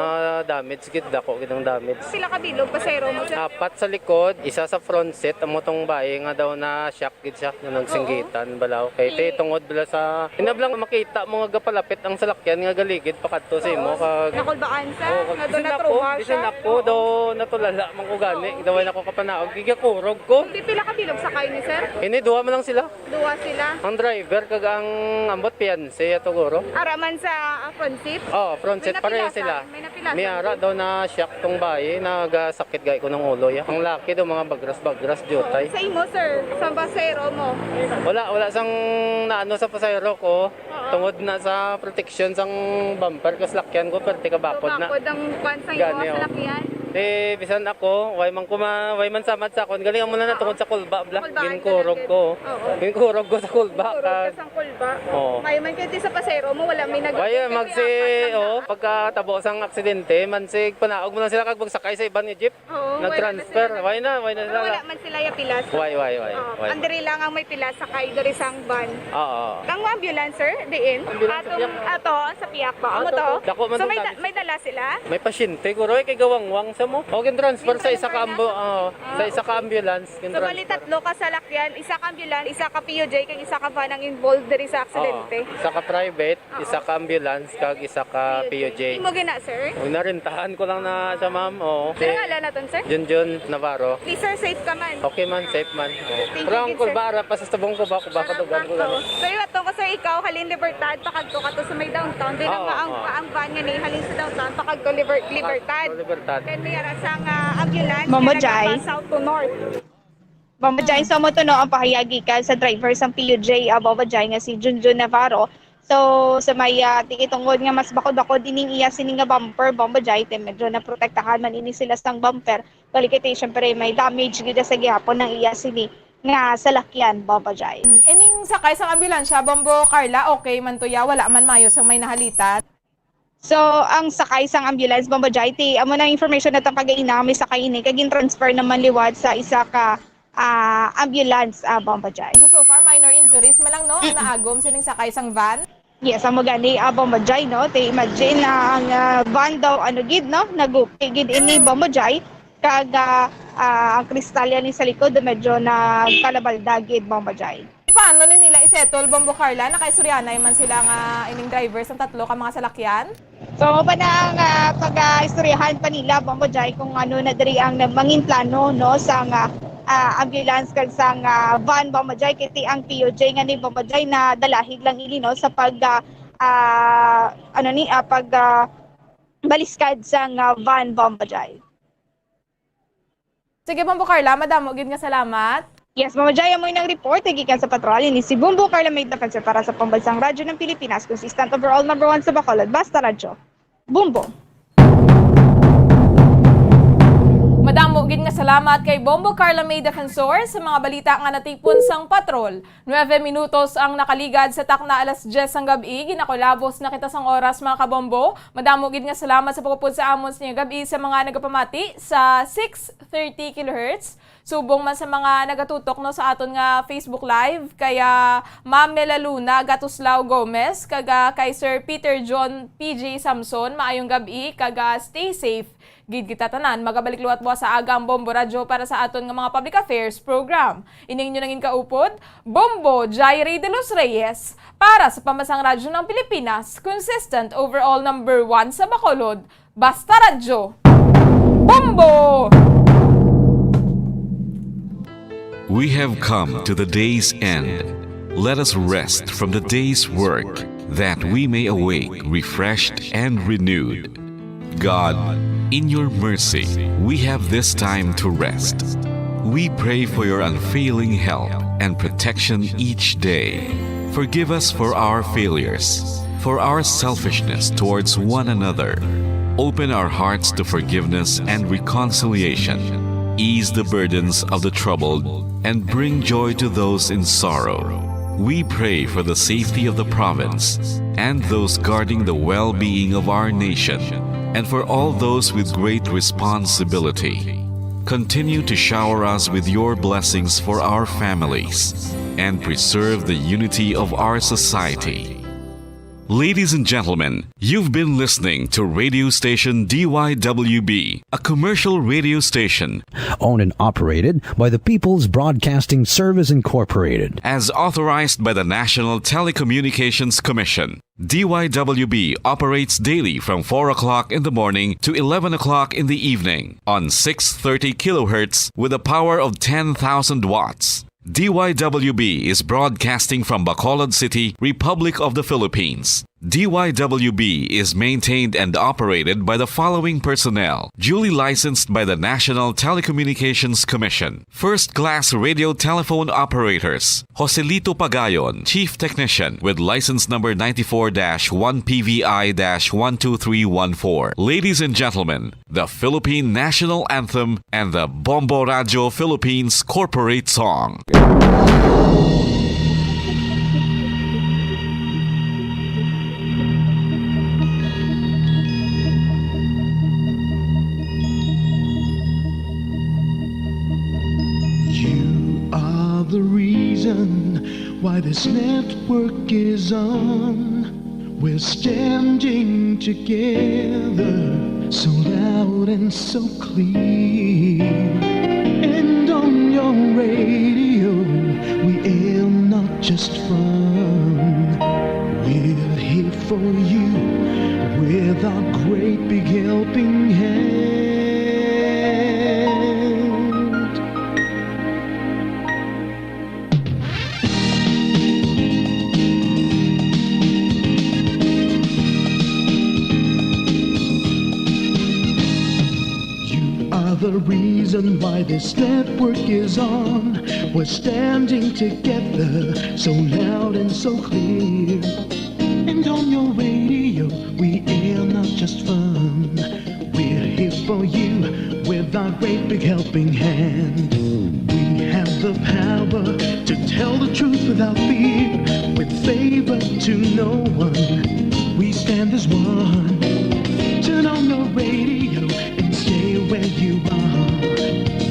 damage gid dako gid ang damage. Sila ka bilog pasero mo sa Apat sa likod, isa sa front seat, amo tong bae nga daw na shock gid siya na nagsinggitan balaw. Kay tay tungod bala sa inablang makita mo nga gapalapit ang salakyan nga galigid pakadto sa imo kag nakulbaan sa nga do na trauma siya. Bisan ako do natulala man ko gani, daway nako kapanaog gigakurog ko. Di pila ka bilog sakay ni sir? Ini duha man lang sila. Duwa sila. Ang driver kag ang ambot fiancé ato guro. Araman sa front seat? Oh, front seat pareho sila. May ara daw na shock tong bayi, nagasakit gay ko ng ulo ya. Ang laki daw mga bagras jutay. Sa imo sir, sa pasero mo? Wala sang naano sa pasahero ko. Tungod na sa protection sang bumper kas lakyan ko perti ka bakod na. Bakod ang pansay mo sa lakyan? Bisan ako, way man samad sa akon. Galing mo na tungod sa kulba bla. Ginkurog ko. Ginkurog ko sa kulba. Kurog ka sa kulba. May man kay sa pasero mo wala may nag. Way pagkatabo sang aksidente, mansig panaog mo na sila kag magsakay sa iban ni jeep. Nag-transfer. Way na sila. Wala man sila ya pilas. Way. Andiri lang ang may pilas sakay diri sang van. Oo. Kang ambulance sir, diin. Ato sa piyak ba? Amo to. So may dala sila? May pasyente guro kay gawangwang sa mo. O transfer sa isa ka ambulance. So bali tatlo ka sa lakyan, isa ka ambulance, isa ka PUJ kag isa ka van ang involved diri sa aksidente. Isa ka private, isa ka ambulance kag isa ka PUJ. Imo gina sir? Narintahan ko lang na sa ma'am. Sino nga lalaton sir? Junjun Navarro. Please sir, safe ka man. Okay man, safe man. Pero ang kulbara pa sa tabong ko ba kadugan ko lang. So yung ato ko sir, ikaw halin Libertad pakadto ka to sa may downtown. Di lang ang van nga ni halin sa downtown pakadto Libertad. Libertad. Sang ambulance Mamajay. South to North. Mamajay sa mo to no ang pahayagi ka sa driver sang PUJ Mamajay nga si Junjun Navarro. So sa may tikitungod nga mas bakod dining iya sini nga bumper Mamajay te medyo na protektahan man ini sila sang bumper. Kalikite syempre may damage gid sa gihapon ng iya sini nga salakyan Mamajay. Ining sakay sang ambulansya Bombo Carla okay man to ya wala man mayo sang may nahalitan. So, ang sakay sang ambulance Bombajay, amo na information na itong kagaina, may sakay ini, kaging transfer naman liwat sa isa ka ambulance Bombajay. So far, minor injuries malang no, ang naagom sining sakay sang van? Yes, amo gani Bombajay, no? Imagine na ang van daw, gid, no? Nagupigid ini Bombajay, kag ang kristalya ni sa likod, medyo na kalabaldagid Bombajay. Paano nila isettle Bombo Carla? Nakaistoryanay man sila nga ining drivers ang tatlo ka mga salakyan? So, pa na pag-istoryahan pa nila, Bombajay, kung ano na diri ang mangin plano, no, sa ambulance kag sa van, Bombajay, kiti ang PUJ nga ni Bombajay na dalahig lang ili, no, sa baliskad sa van, Bombajay. Sige, Bombo Carla, madamo gid nga salamat. Yes, Mamajay, mo yung report gikan sa patrolya ni si Bumbo Carla May Defense para sa Pambansang Radyo ng Pilipinas, consistent overall #1 sa Bacolod, Basta Radyo. Bumbo. Madamo gid nga salamat kay Bombo Carla May Defensor sa mga balita nga natipon sang patrol. 9 minutos ang nakaligad sa takna alas 10 ang gabi. Ginakulabos na kita sang oras mga kabombo. Madamo gid nga salamat sa pagpupod sa amon sa gabi sa mga nagapamati sa 630 kHz. Subong man sa mga nagatutok no sa aton nga Facebook Live kaya Ma'am Mela Luna Gatuslao Gomez kaga kay Sir Peter John PJ Samson maayong gabi kaga stay safe. Gid kita tanan magabalik luwat mo sa agang Bombo Radyo para sa aton nga mga public affairs program. Ining nyo nangin kaupod, Bombo Jairi de los Reyes para sa Pambansang Radyo ng Pilipinas, consistent overall number 1 sa Bacolod, Basta Radyo. Bombo! We have come to the day's end. Let us rest from the day's work, that we may awake refreshed and renewed. God, in your mercy, we have this time to rest. We pray for your unfailing help and protection each day. Forgive us for our failures, for our selfishness towards one another. Open our hearts to forgiveness and reconciliation. Ease the burdens of the troubled and bring joy to those in sorrow. We pray for the safety of the province and those guarding the well-being of our nation, and for all those with great responsibility. Continue to shower us with your blessings for our families and preserve the unity of our society. Ladies and gentlemen, you've been listening to radio station DYWB, a commercial radio station owned and operated by the People's Broadcasting Service Incorporated, as authorized by the National Telecommunications Commission. DYWB operates daily from 4 o'clock in the morning to 11 o'clock in the evening on 630 kilohertz with a power of 10,000 watts. DYWB is broadcasting from Bacolod City, Republic of the Philippines. DYWB is maintained and operated by the following personnel, duly licensed by the National Telecommunications Commission. First-class radio telephone operators, Joselito Pagayon, Chief Technician with license number 94-1PVI-12314. Ladies and gentlemen, the Philippine National Anthem and the Bombo Radio Philippines Corporate Song. The reason why this network is on. We're standing together so loud and so clear. And on your radio, we aim not just fun. We're here for you with our great big helping hand. The reason why this network is on. We're standing together so loud and so clear. And on your radio, we air not just fun. We're here for you with our great big helping hand. We have the power to tell the truth without fear, with favor to no one. We stand as one. Turn on your radio and stay where you are.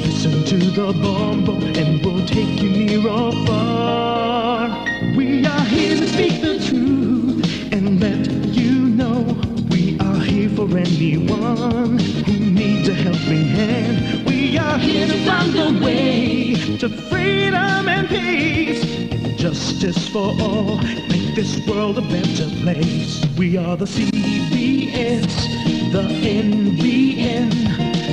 Listen to the Bombo and we'll take you near or far. We are here to speak the truth and let you know we are here for anyone who needs a helping hand. We are here to find the way to freedom and peace and justice for all. Make this world a better place. We are the CBS, the NBN,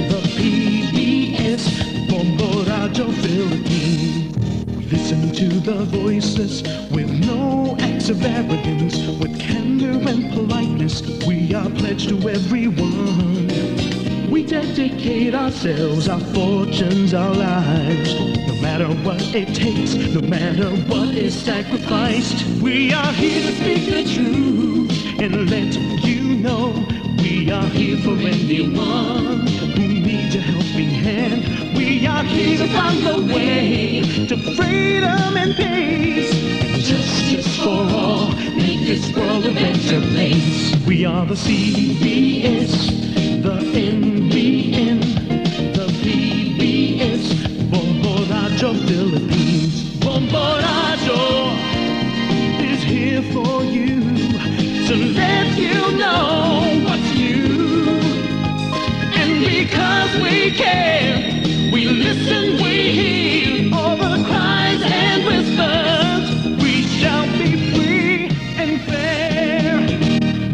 the PBS, Bombo Radio Philippines. We listen to the voiceless with no acts of arrogance, with candor and politeness. We are pledged to everyone. We dedicate ourselves, our fortunes, our lives. No matter what it takes, no matter what is sacrificed. We are here to speak the truth and let you know we are here for anyone who needs need your helping hand. We are here to find the way to freedom and peace. Justice for all, make this world a better place. We are the CBS, the NBN, the PBS, Bombo Radio Philippines. Bombo Radio is here for you to let you know what's new. And because we care, we listen, we hear all the cries and whispers. We shall be free and fair.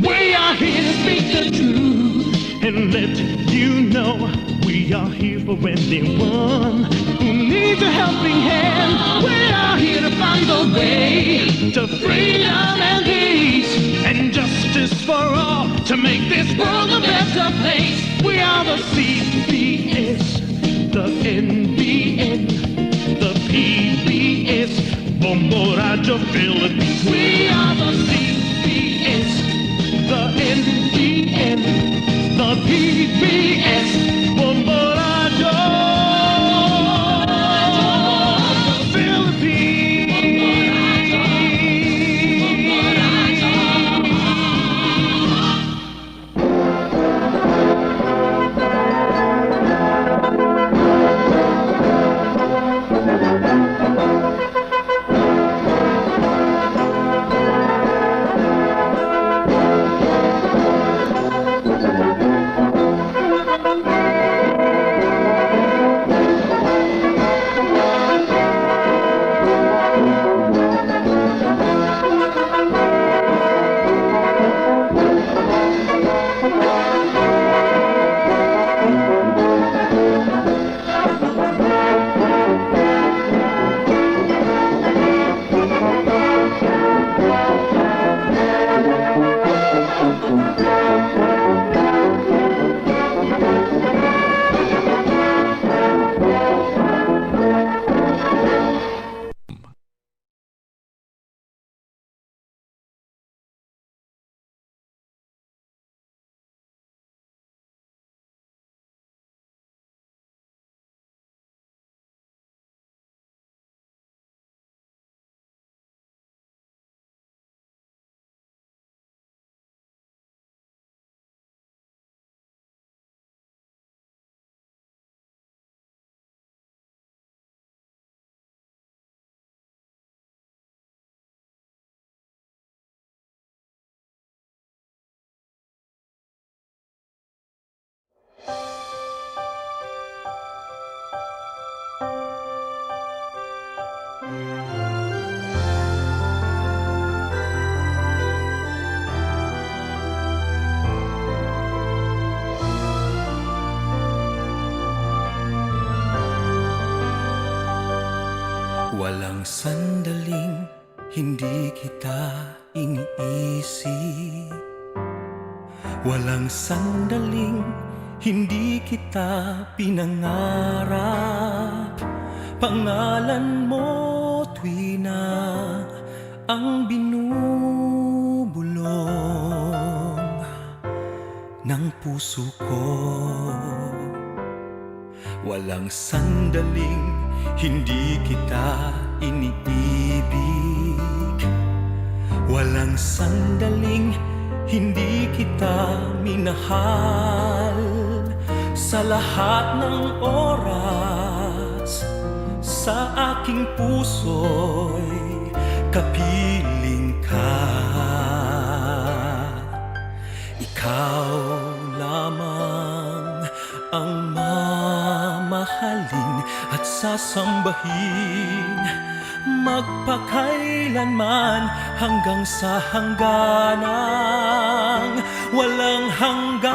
We are here to speak the truth and let you know we are here for anyone who needs a helping hand. We are here to find the way to freedom and peace and justice for all, to make this world a better place. We are the CBS, the NBN, the PBS, Bombo Radio Philippines. We are the CBS, the NBN, the PBS, Bombo Radio Philippines. Walang sandaling hindi kita iniisip. Walang sandaling hindi kita pinangarap. Pangalan mo tuwi na ang binubulong ng puso ko. Walang sandaling hindi kita iniibig. Walang sandaling hindi kita minahal. Sa lahat ng oras, sa aking puso'y kapiling ka. Ikaw lamang ang mamahalin at sasambahin magpakailanman hanggang sa hangganang walang hanggan.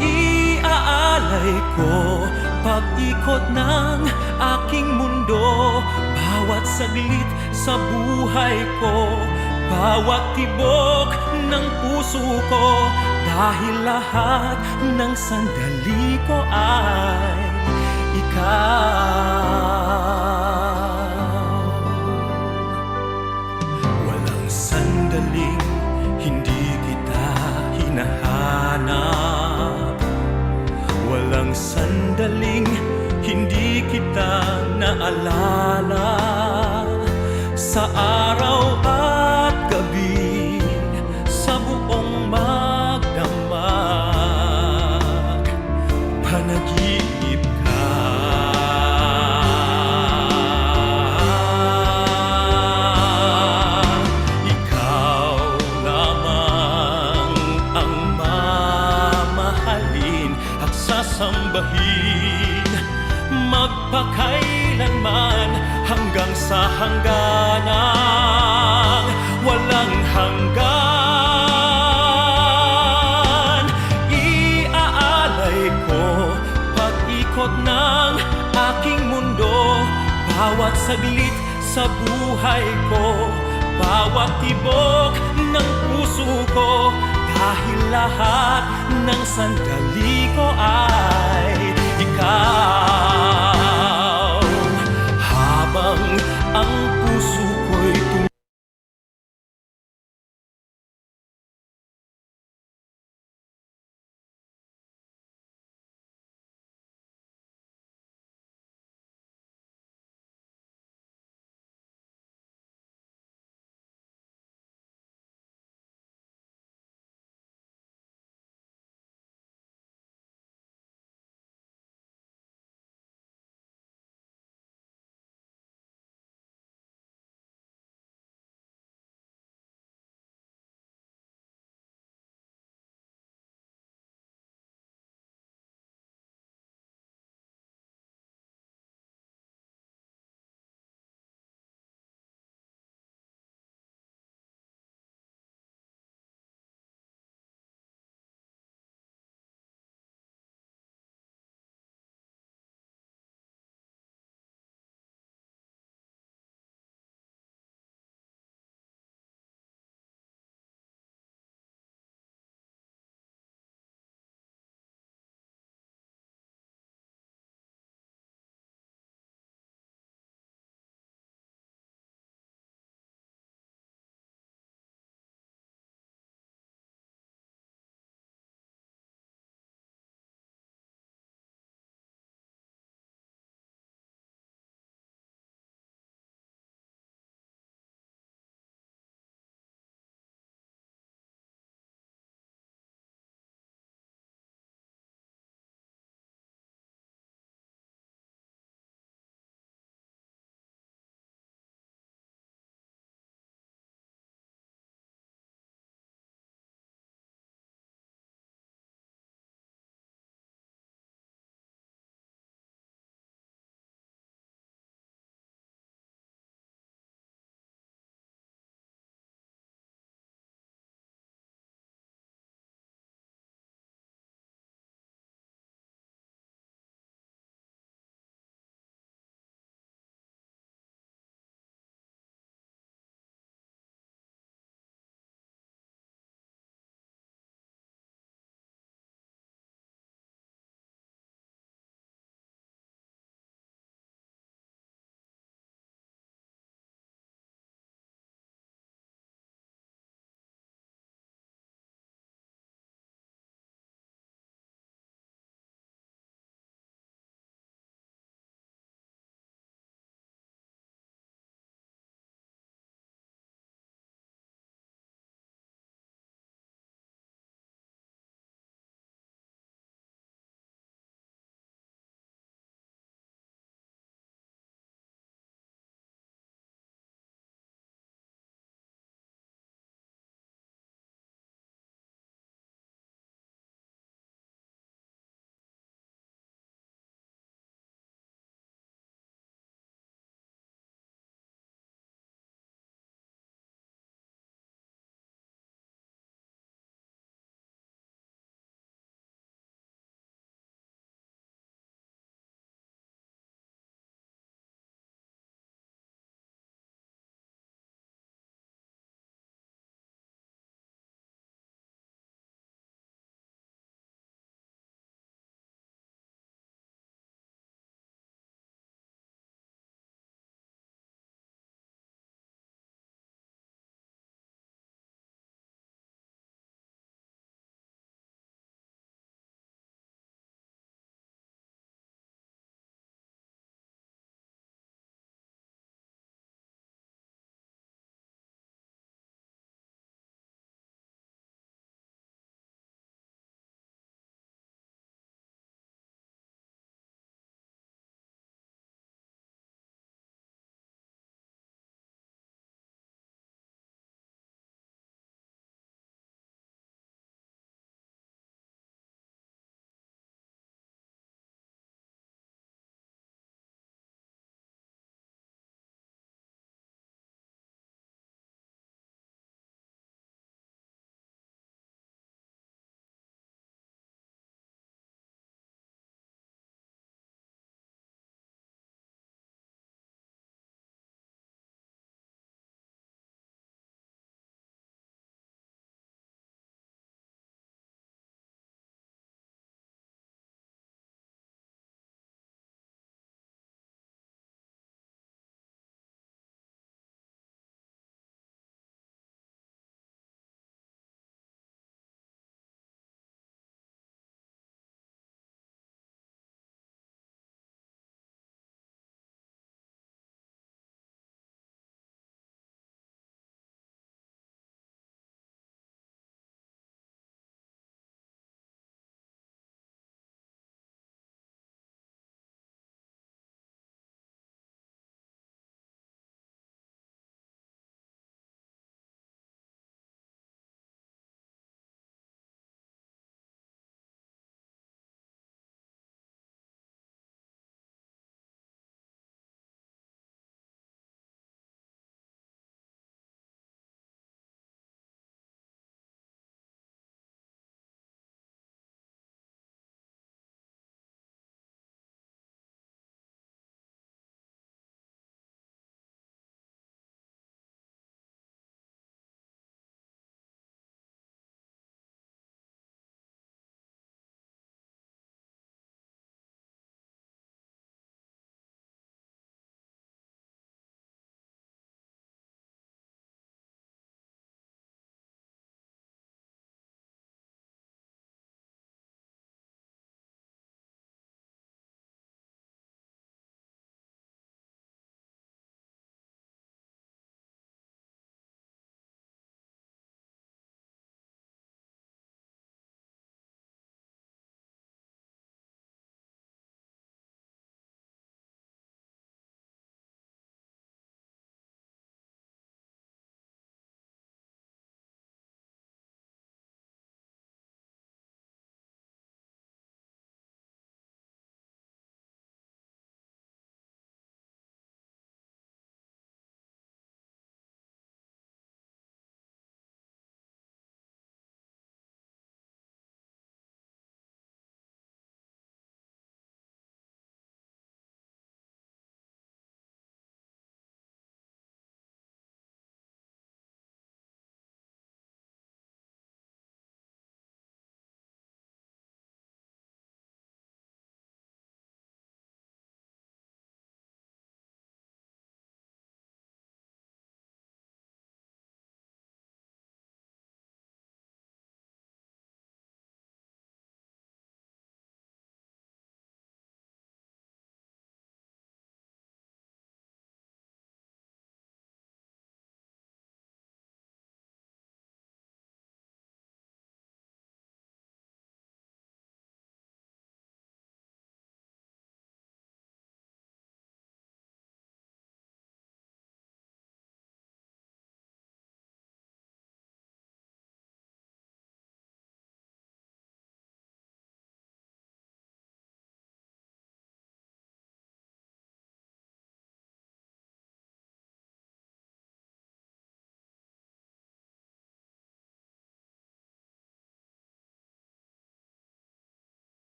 Iaalay ko pag-ikot ng aking mundo, bawat saglit sa buhay ko, bawat tibok ng puso ko, dahil lahat ng sandali ko ay ikaw. Walang sandaling hindi kita hinahanap. galing, hindi kita naalala. Sa araw at gabi, sa buong magdamag, panaginip ka. Ikaw lamang ang mamahalin at sasambahin, magpakailanman hanggang sa hangganang walang hanggan. Iaalay ko pag-ikot ng aking mundo, bawat saglit sa buhay ko, bawat tibok ng puso ko, dahil lahat ng sandali ko ay ikaw. Habang ang puso ko'y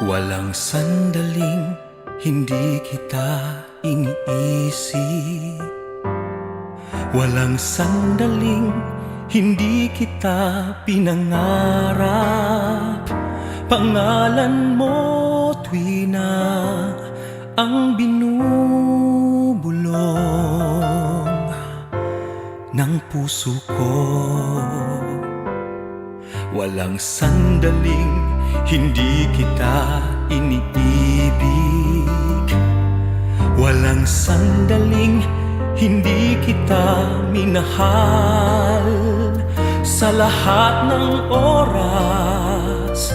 Walang sandaling hindi kita iniisip. Walang sandaling hindi kita pinangarap. Pangalan mo tuwi na ang binubulong ng puso ko. Walang sandaling hindi kita iniibig. Walang sandaling hindi kita minahal. Sa lahat ng oras,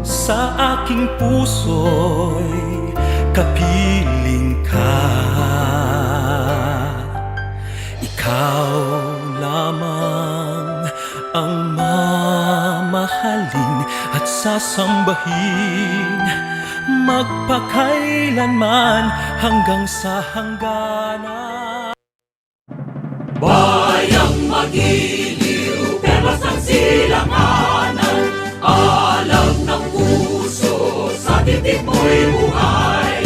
sa aking puso'y kapiling ka. Ikaw lamang ang mamahalin at sasambahin magpakailanman hanggang sa hangganan. Bayang magiliw, perlas ng silanganan, alam ng puso, sa titik mo'y buhay.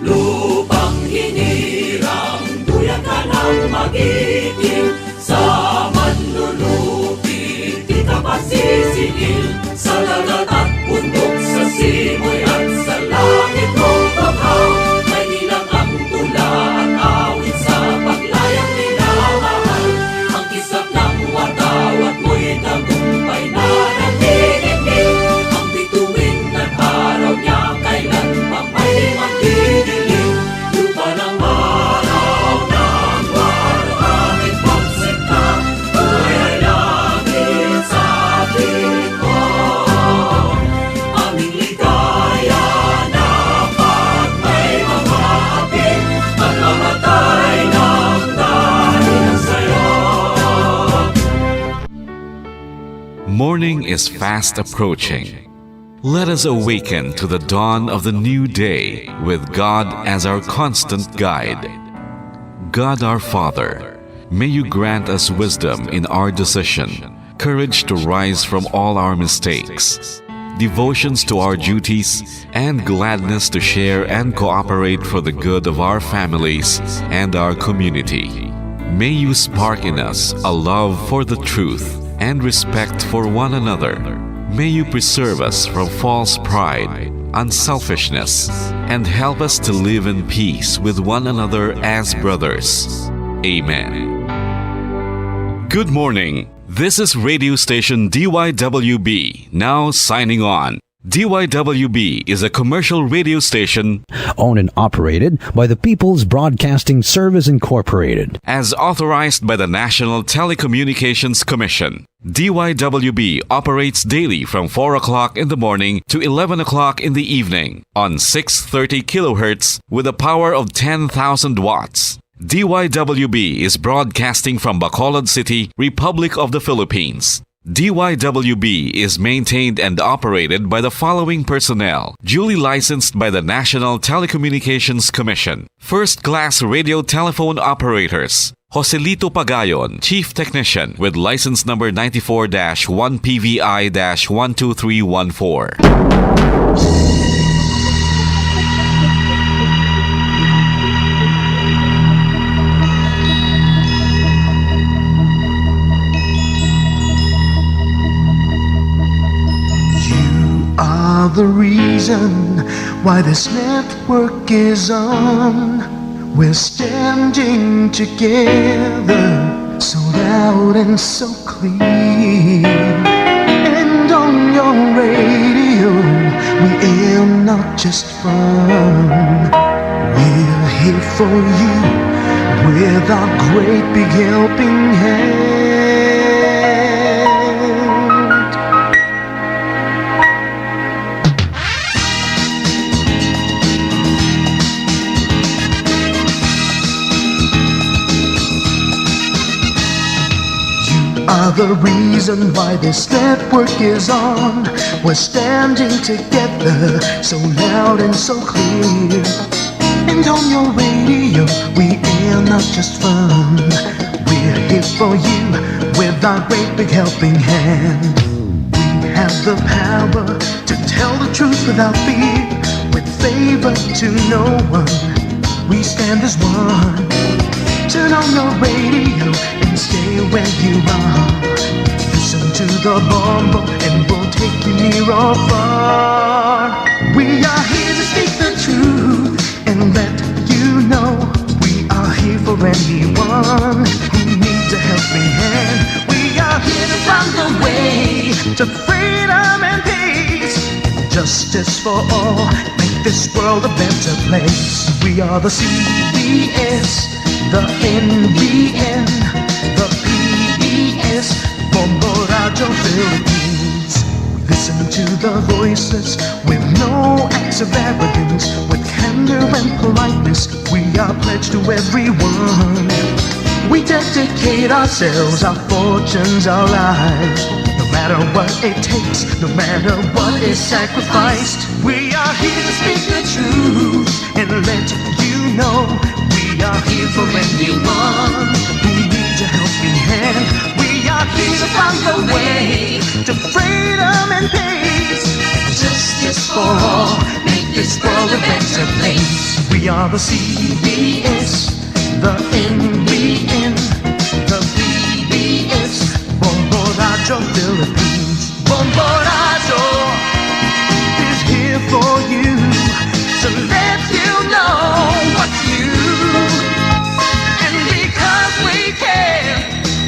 Lupang hinirang, duyan ka ng magiting, sa manlulupit, di ka pasisingil. Sa dagat at bundok, sa simoy at sa langit mong bakaw, may nilang ang tula at awit sa paglayang minamahal. Ang kisap ng wataw at mo'y tagumpay na nagdidikit. Ang bituin at araw niya kailan pa may magdidilim. Lupa ng araw ng waraming pagsinta, buhay ay langit sa atin mo. Aming ligaya na pag may mga ating pagmamatay ng dahil sa'yo. Morning is fast approaching. Let us awaken to the dawn of the new day with God as our constant guide. God our Father, may you grant us wisdom in our decision, courage to rise from all our mistakes, devotions to our duties, and gladness to share and cooperate for the good of our families and our community. May you spark in us a love for the truth and respect for one another. May you preserve us from false pride, unselfishness, and help us to live in peace with one another as brothers. Amen. Good morning. This is radio station DYWB, now signing on. DYWB is a commercial radio station Owned and operated by the People's Broadcasting Service Incorporated. as authorized by the National Telecommunications Commission. DYWB operates daily from 4 o'clock in the morning to 11 o'clock in the evening on 630 kilohertz with a power of 10,000 watts. DYWB is broadcasting from Bacolod City, Republic of the Philippines. DYWB is maintained and operated by the following personnel, duly licensed by the National Telecommunications Commission. First-class radio telephone operators. Joselito Pagayon, Chief Technician with license number 94-1PVI-12314. Are the reason why this network is on. We're standing together, so loud and so clear. And on your radio, we aim not just fun. We're here for you with our great big helping hand. are the reason why this network is on. We're standing together so loud and so clear. And on your radio, we air not just fun. We're here for you with our great big helping hand. We have the power to tell the truth without fear. With favor to no one, we stand as one. Turn on your radio and stay where you are. Listen to the Bombo and we'll take you near or far. We are here to speak the truth and let you know we are here for anyone who needs a helping hand. We are here to find the way to freedom and peace. Justice for all, make this world a better place. We are the CBS, the NBN, the PBS, Bombo Radio Philippines. Listen to the voices with no acts of arrogance. With candor and politeness, we are pledged to everyone. We dedicate ourselves, our fortunes, our lives. No matter what it takes, no matter what is sacrificed. We are here to speak the truth and let you know we are here for anyone who needs a helping hand. We are here to find the way to freedom and peace. Justice for all, make this world a better place. We are the CBS, the NBN, the PBS, Bombo Radio Philippines. Bombo Radio is here for you to let you know what's new. And because we care,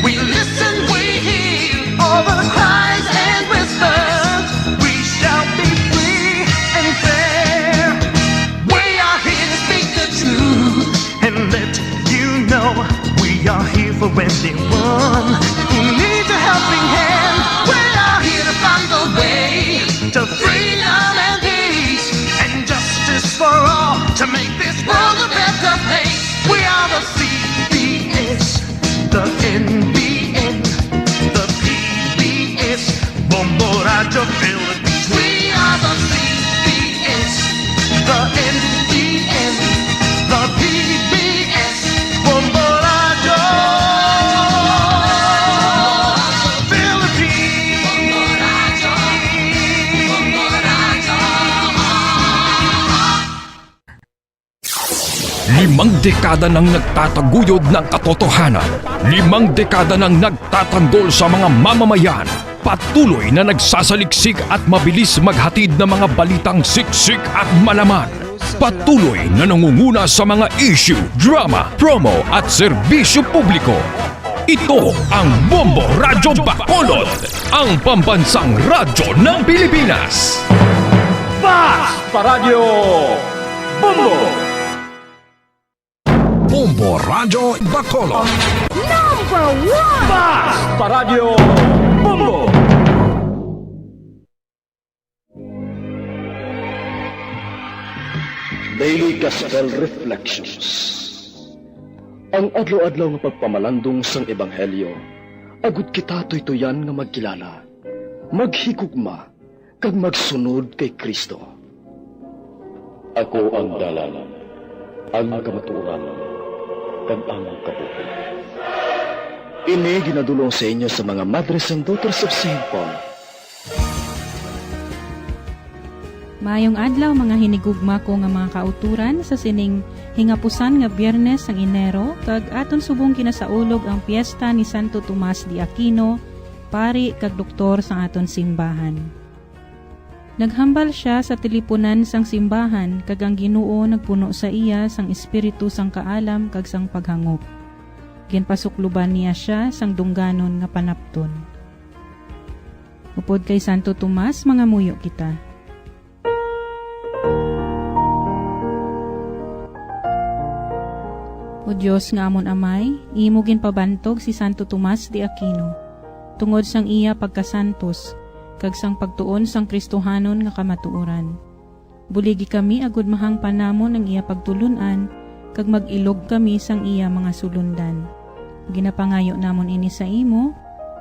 we listen, we hear all the cries and whispers. We shall be free and fair. We are here to speak the truth and let you know we are here for anyone who needs a helping hand. We are here to find the way to freedom and peace and justice for all, to make this world a better place. We are the CBS, the NBN, the PBS, Bombo Radio Philippines. We are the CBS, the NBN, the PBS, Bombo Radio Limang dekada nang nagtataguyod ng katotohanan. 5 dekada nang nagtatanggol sa mga mamamayan. Patuloy na nagsasaliksik at mabilis maghatid ng mga balitang siksik at malaman. Patuloy na nangunguna sa mga issue, drama, promo at serbisyo publiko. Ito ang Bombo Radyo Bacolod, ang pambansang radyo ng Pilipinas. Fast Paradyo Bombo! Bombo Radyo Bacolod. Number 1! Fast Paradyo Bombo! Daily Gospel Reflections. Ang adlaw-adlaw nga pagpamalandong sang Ebanghelyo, agud kita tuytoyan nga magkilala, maghigugma, kag magsunod kay Kristo. Ako ang dalan, ang kamatuoran, kag ang kabuhi. Ini ginadulong sa inyo sa mga Madres and Daughters of St. Paul. Maayong adlaw mga hinigugma ko nga mga kauturan sa sining hingapusan nga Biyernes ng Enero kag aton subong kinasaulog ang piyesta ni Santo Tomas de Aquino, pari kag doktor sa aton simbahan. Naghambal siya sa tilipunan sang simbahan kag ang Ginoo nagpuno sa iya sang espiritu sang kaalam kag sang paghangop. Ginpasukluban niya siya sang dungganon nga panapton. Upod kay Santo Tomas mga muyo kita. O Diyos nga amon amay, imo ginpabantog si Santo Tomas de Aquino, tungod sang iya pagkasantos, kag sang pagtuon sang Kristohanon nga kamatuoran. Buligi kami agud mahang panamon ang iya pagtulunan, kag mag-ilog kami sang iya mga sulundan. Ginapangayo namon ini sa imo,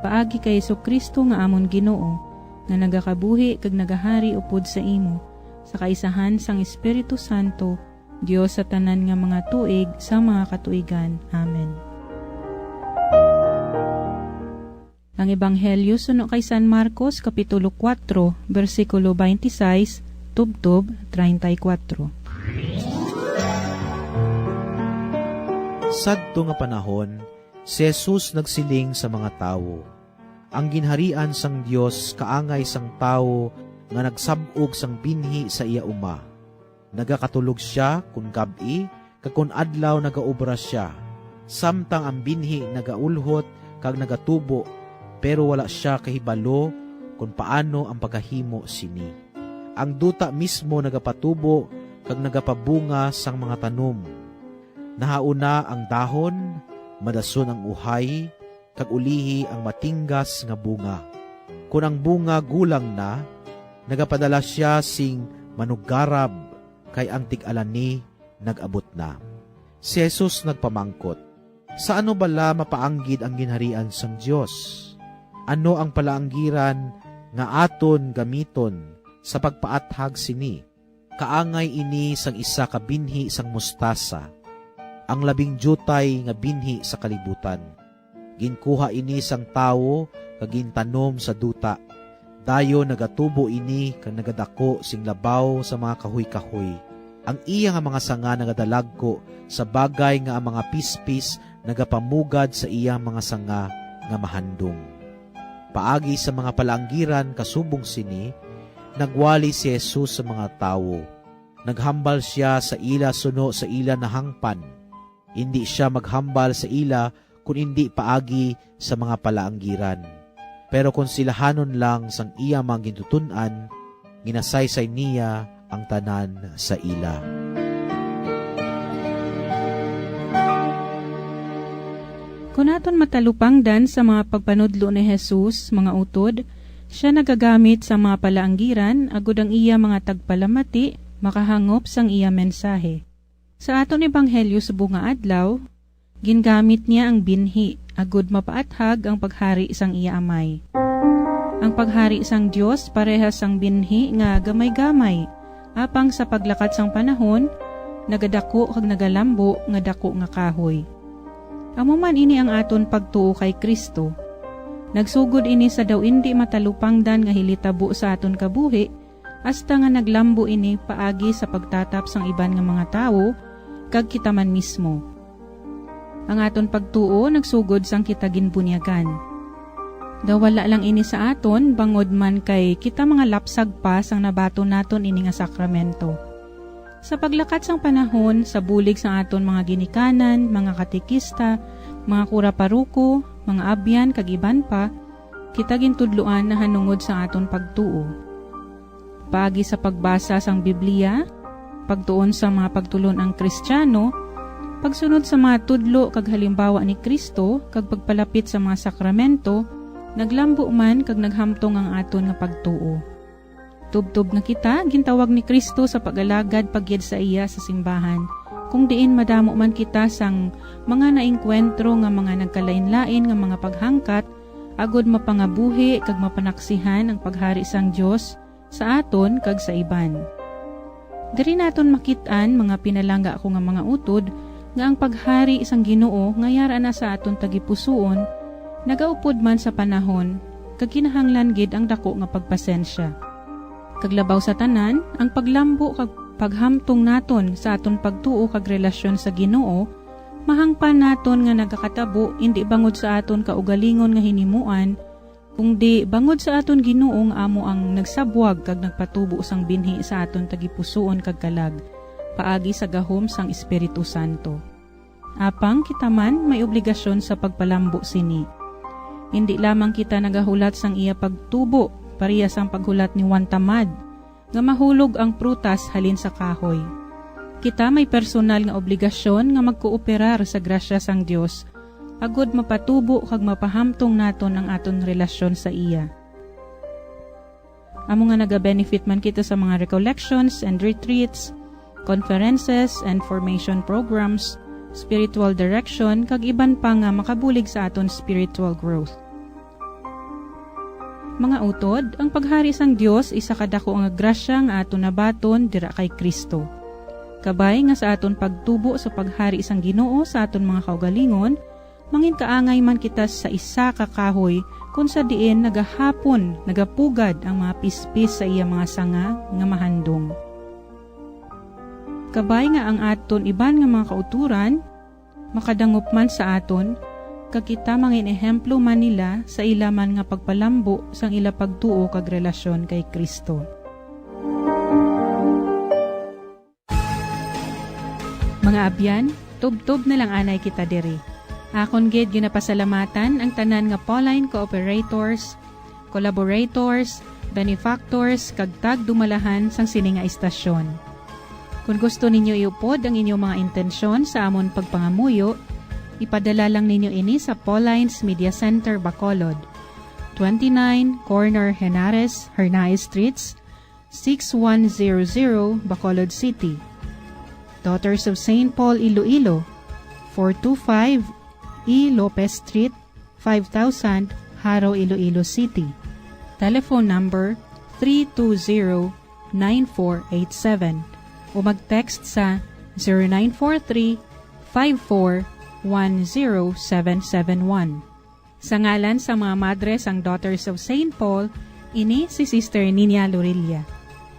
Paagi kay Jesucristo nga amon Ginoo, nga nagakabuhi kag nagahari upod sa imo, sa kaisahan sang Espiritu Santo, Dios sa tanan nga mga tuig sa mga katuigan. Amen. Ang Ebanghelyo suno kay San Marcos, Kapitulo 4, versikulo 26, tubtob 34. Sadto nga panahon, si Jesus nagsiling sa mga tawo. Ang ginharian sang Dios kaangay sang tawo nga nagsabog sang binhi sa iya uma. Nagakatulog siya kun gabi, kakun adlaw nagaobra siya. Samtang ang binhi nagaulhot kag nagatubo, pero wala siya kahibalo kung paano ang pagkahimo sini. Ang duta mismo nagapatubo kag nagapabunga sang mga tanom. Nahauna ang dahon, madason ang uhay, kag ulihi ang matinggas nga bunga. Kung ang bunga gulang na, nagapadala siya sing manugarab, kay ang tig-alani nag-abot na. Si Jesus nagpamangkot, sa ano bala mapaanggid ang ginharian sang Dios? Ano ang palaanggiran nga aton gamiton sa pagpaathag sini? Kaangay ini sang isa ka binhi sang mustasa, ang 12 jutay nga binhi sa kalibutan. Ginkuha ini sang tawo kag gintanom sa duta. Dayo nagatubo ini kag nagadako sing labaw sa mga kahoy-kahoy. Ang iya nga mga sanga nagadalagko sa bagay nga ang mga pispis nagapamugad sa iya mga sanga nga mahandong. Paagi sa mga palaanggiran kasubong sini, nagwali si Jesus sa mga tawo. Naghambal siya sa ila suno sa ila na hangpan. Hindi siya maghambal sa ila kung hindi paagi sa mga palaanggiran. Pero kung silahanon lang sang iya mga gintutunan, ginasaysay niya ang tanan sa ila. Kung aton matalupangdan sa mga pagpanudlo ni Jesus, mga utod, siya nagagamit sa mga palaanggiran agud ang iya mga tagpalamati makahangop sang iya mensahe. Sa aton ebanghelyo sa bunga adlaw, gingamit niya ang binhi agud mapaathag ang paghari sang iya amay. Ang paghari sang Dios parehas sang binhi nga gamay-gamay, apang sa paglakat sang panahon, nagadako kag nagalambo nga dako nga kahoy. Amo man ini ang aton pagtuo kay Kristo. Nagsugod ini sa daw indi matalupangdan nga hilitabo sa aton kabuhi, hasta nga naglambo ini paagi sa pagtatap sang iban nga mga tawo, kag kita man mismo. Ang aton pagtuo nagsugod sang kita ginbunyagan. Daw wala lang ini sa aton, bangod man kay kita mga lapsag pa sang nabato naton ini nga sakramento. Sa paglakat sang panahon, sa bulig sang aton mga ginikanan, mga katekista, mga kura-paruko, mga abyan, kag iban pa, kita gintudluan na hanungod sa aton pagtuo. Paagi sa pagbasa sang Biblia, pagtuon sa mga pagtulon ang Kristiyano, pagsunod sa mga tudlo kag halimbawa ni Kristo, kag pagpalapit sa mga sakramento, naglambo man kag naghamtong ang aton nga pagtuo. Tubtob nga kita, gintawag ni Kristo sa pag-alagad pagyed sa iya sa simbahan, kung diin madamo man kita sang mga naengkwentro nga mga nagkalain-lain nga mga paghangkat, agod mapangabuhi kag mapanaksihan ang paghari sang Dios sa aton kag sa iban. Diri naton makit-an mga pinalangga ako nga mga utod nga ang paghari isang Ginoo nga yara na sa aton tagipusoon, nagaupod man sa panahon kag kinahanglan gid ang dako nga pagpasensya. Kaglabaw sa tanan, ang paglambo kag paghamtong naton sa aton pagtuo kag relasyon sa Ginoo, mahangpan naton nga nagakatabo indi bangod sa aton kaugalingon nga hinimuan, kundi bangod sa aton Ginoo nga amo ang nagsabwag kag nagpatubo sang binhi sa aton tagipusoon kag kalag, paagi sa gahom sang Espiritu Santo. Apang kita man may obligasyon sa pagpalambo sini. Hindi lamang kita nagahulat sang iya pagtubo, parehas ang paghulat ni Juan Tamad, nga mahulog ang prutas halin sa kahoy. Kita may personal nga obligasyon nga magkooperar sa grasya sang Dios, agud mapatubo kag mapahamtong naton ang aton relasyon sa iya. Amo nga naga-benefit man kita sa mga recollections and retreats, conferences and formation programs, spiritual direction, kag iban pa nga makabulig sa aton spiritual growth. Mga utod, ang paghari sang Dios isa kadako nga grasya nga aton nabaton dira kay Kristo. Kabay nga sa aton pagtubo sa paghari sang Ginoo sa aton mga kaugalingon, mangin kaangay man kita sa isa ka kahoy kung sa diin nagahapon, nagapugad ang mga pispis sa iya mga sanga nga mahandong. Kabay nga ang aton iban nga mga kauturan, makadangup man sa aton, kakita mangin ehemplo man nila sa ilaman nga pagpalambo sang ila pagtuo kag relasyon kay Kristo. Mga abyan, tubtob na lang anay kita diri. Akon gid ginapasalamatan ang tanan nga Pauline cooperators, collaborators, benefactors kag tagdumalahan sang sini nga istasyon. Kung gusto ninyo iupod ang inyong mga intensyon sa amon pagpangamuyo, ipadala lang ninyo ini sa Pauline's Media Center, Bacolod, 29 Corner Henares, Hernaez Streets, 6100 Bacolod City. Daughters of St. Paul, Iloilo, 425 E. Lopez Street, 5000 Haro, Iloilo City. Telephone number 320-9487 o mag-text sa 0943-54-10771. Sa ngalan sa mga madres ang Daughters of St. Paul, ini si Sister Nina Lorilla.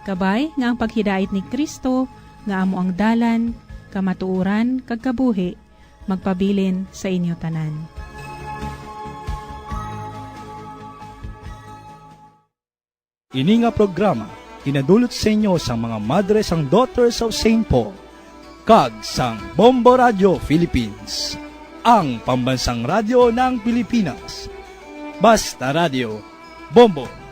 Kabay nga ang paghidait ni Kristo, nga amo ang dalan, kamatuuran, kag kabuhi, magpabilin sa inyo tanan. Ini nga programa tinadulot sa inyo sa mga madres ang Daughters of St. Paul, kag sang Bombo Radio Philippines, ang pambansang radyo ng Pilipinas. Basta Radio, Bombo!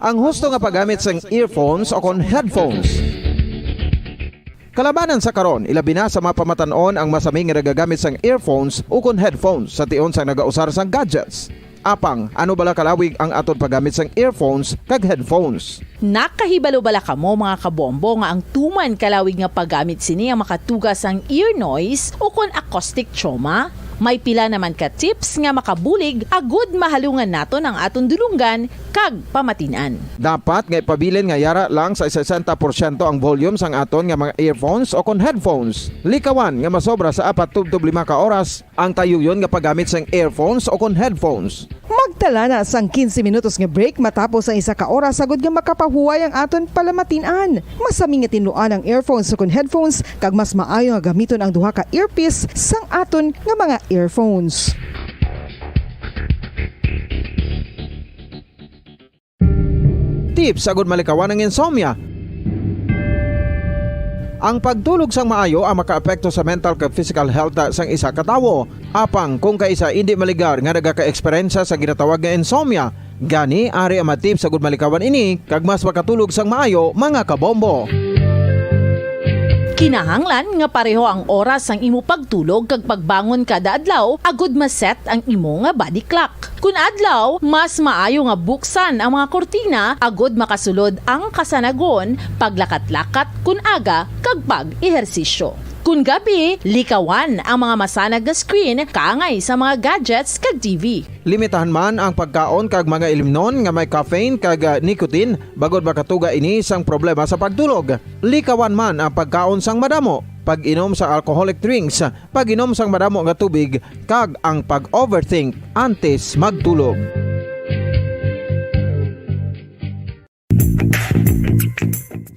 Ang husto nga paggamit sang earphones o kon headphones. Kalabanan sa karon, ilabi na sa mga pamatanon ang masami nga nagagamit sang earphones o kon headphones sa tion sang nagausar sang gadgets. Apang, ano bala kalawig ang aton paggamit sang earphones kag headphones? Nakahibalo bala kamo mga kabombo nga ang tuman kalawig nga paggamit sini ang makatugas ang ear noise o kon acoustic trauma? May pila naman ka tips nga makabulig agud mahalungan naton ang aton dulunggan kag pamatinan. Dapat nga ipabilin nga yara lang sa 60% ang volume sang aton nga mga earphones o kon headphones. Likawan nga masobra sa 4-5 ka oras ang tayuyon nga paggamit sang earphones o kon headphones. Magtala na sang 15 minutos nga break matapos ang 1 ka oras sagod nga makapahuway ang aton palamatinan. Masami nga tinuan ang earphones o kon headphones kag mas maayo nga gamiton ang duha ka earpiece sang aton nga mga earphones. Tips sagud malikawan ang insomnia. Ang pagtulog sang maayo ang makaapekto sa mental kag physical health sang isa ka tawo. Apang kung kaisa hindi maligar nga nagaka-eksperyensya sa ginatawag nga insomnia, gani ari ang matip sagud malikawan ini kag mas makatulog sang maayo mga kabombo. Kinahanglan nga pareho ang oras ang imo pagtulog kag pagbangon kada adlaw agud maset ang imo nga body clock. Kun adlaw, mas maayo nga buksan ang mga kortina agud makasulod ang kasanagon, paglakat-lakat kun aga kag pag-ehersisyo. Kun gabi, likawan ang mga masanag nga screen kaangay sa mga gadgets kag TV. Limitahan man ang pagkaon kag mga ilimnon nga may caffeine kag nicotine bagod makatuga ini sang problema sa pagtulog. Likawan man ang pagkaon sang madamo, pag-inom sa alcoholic drinks, pag-inom sang madamo nga tubig kag ang pag-overthink antes magtulog.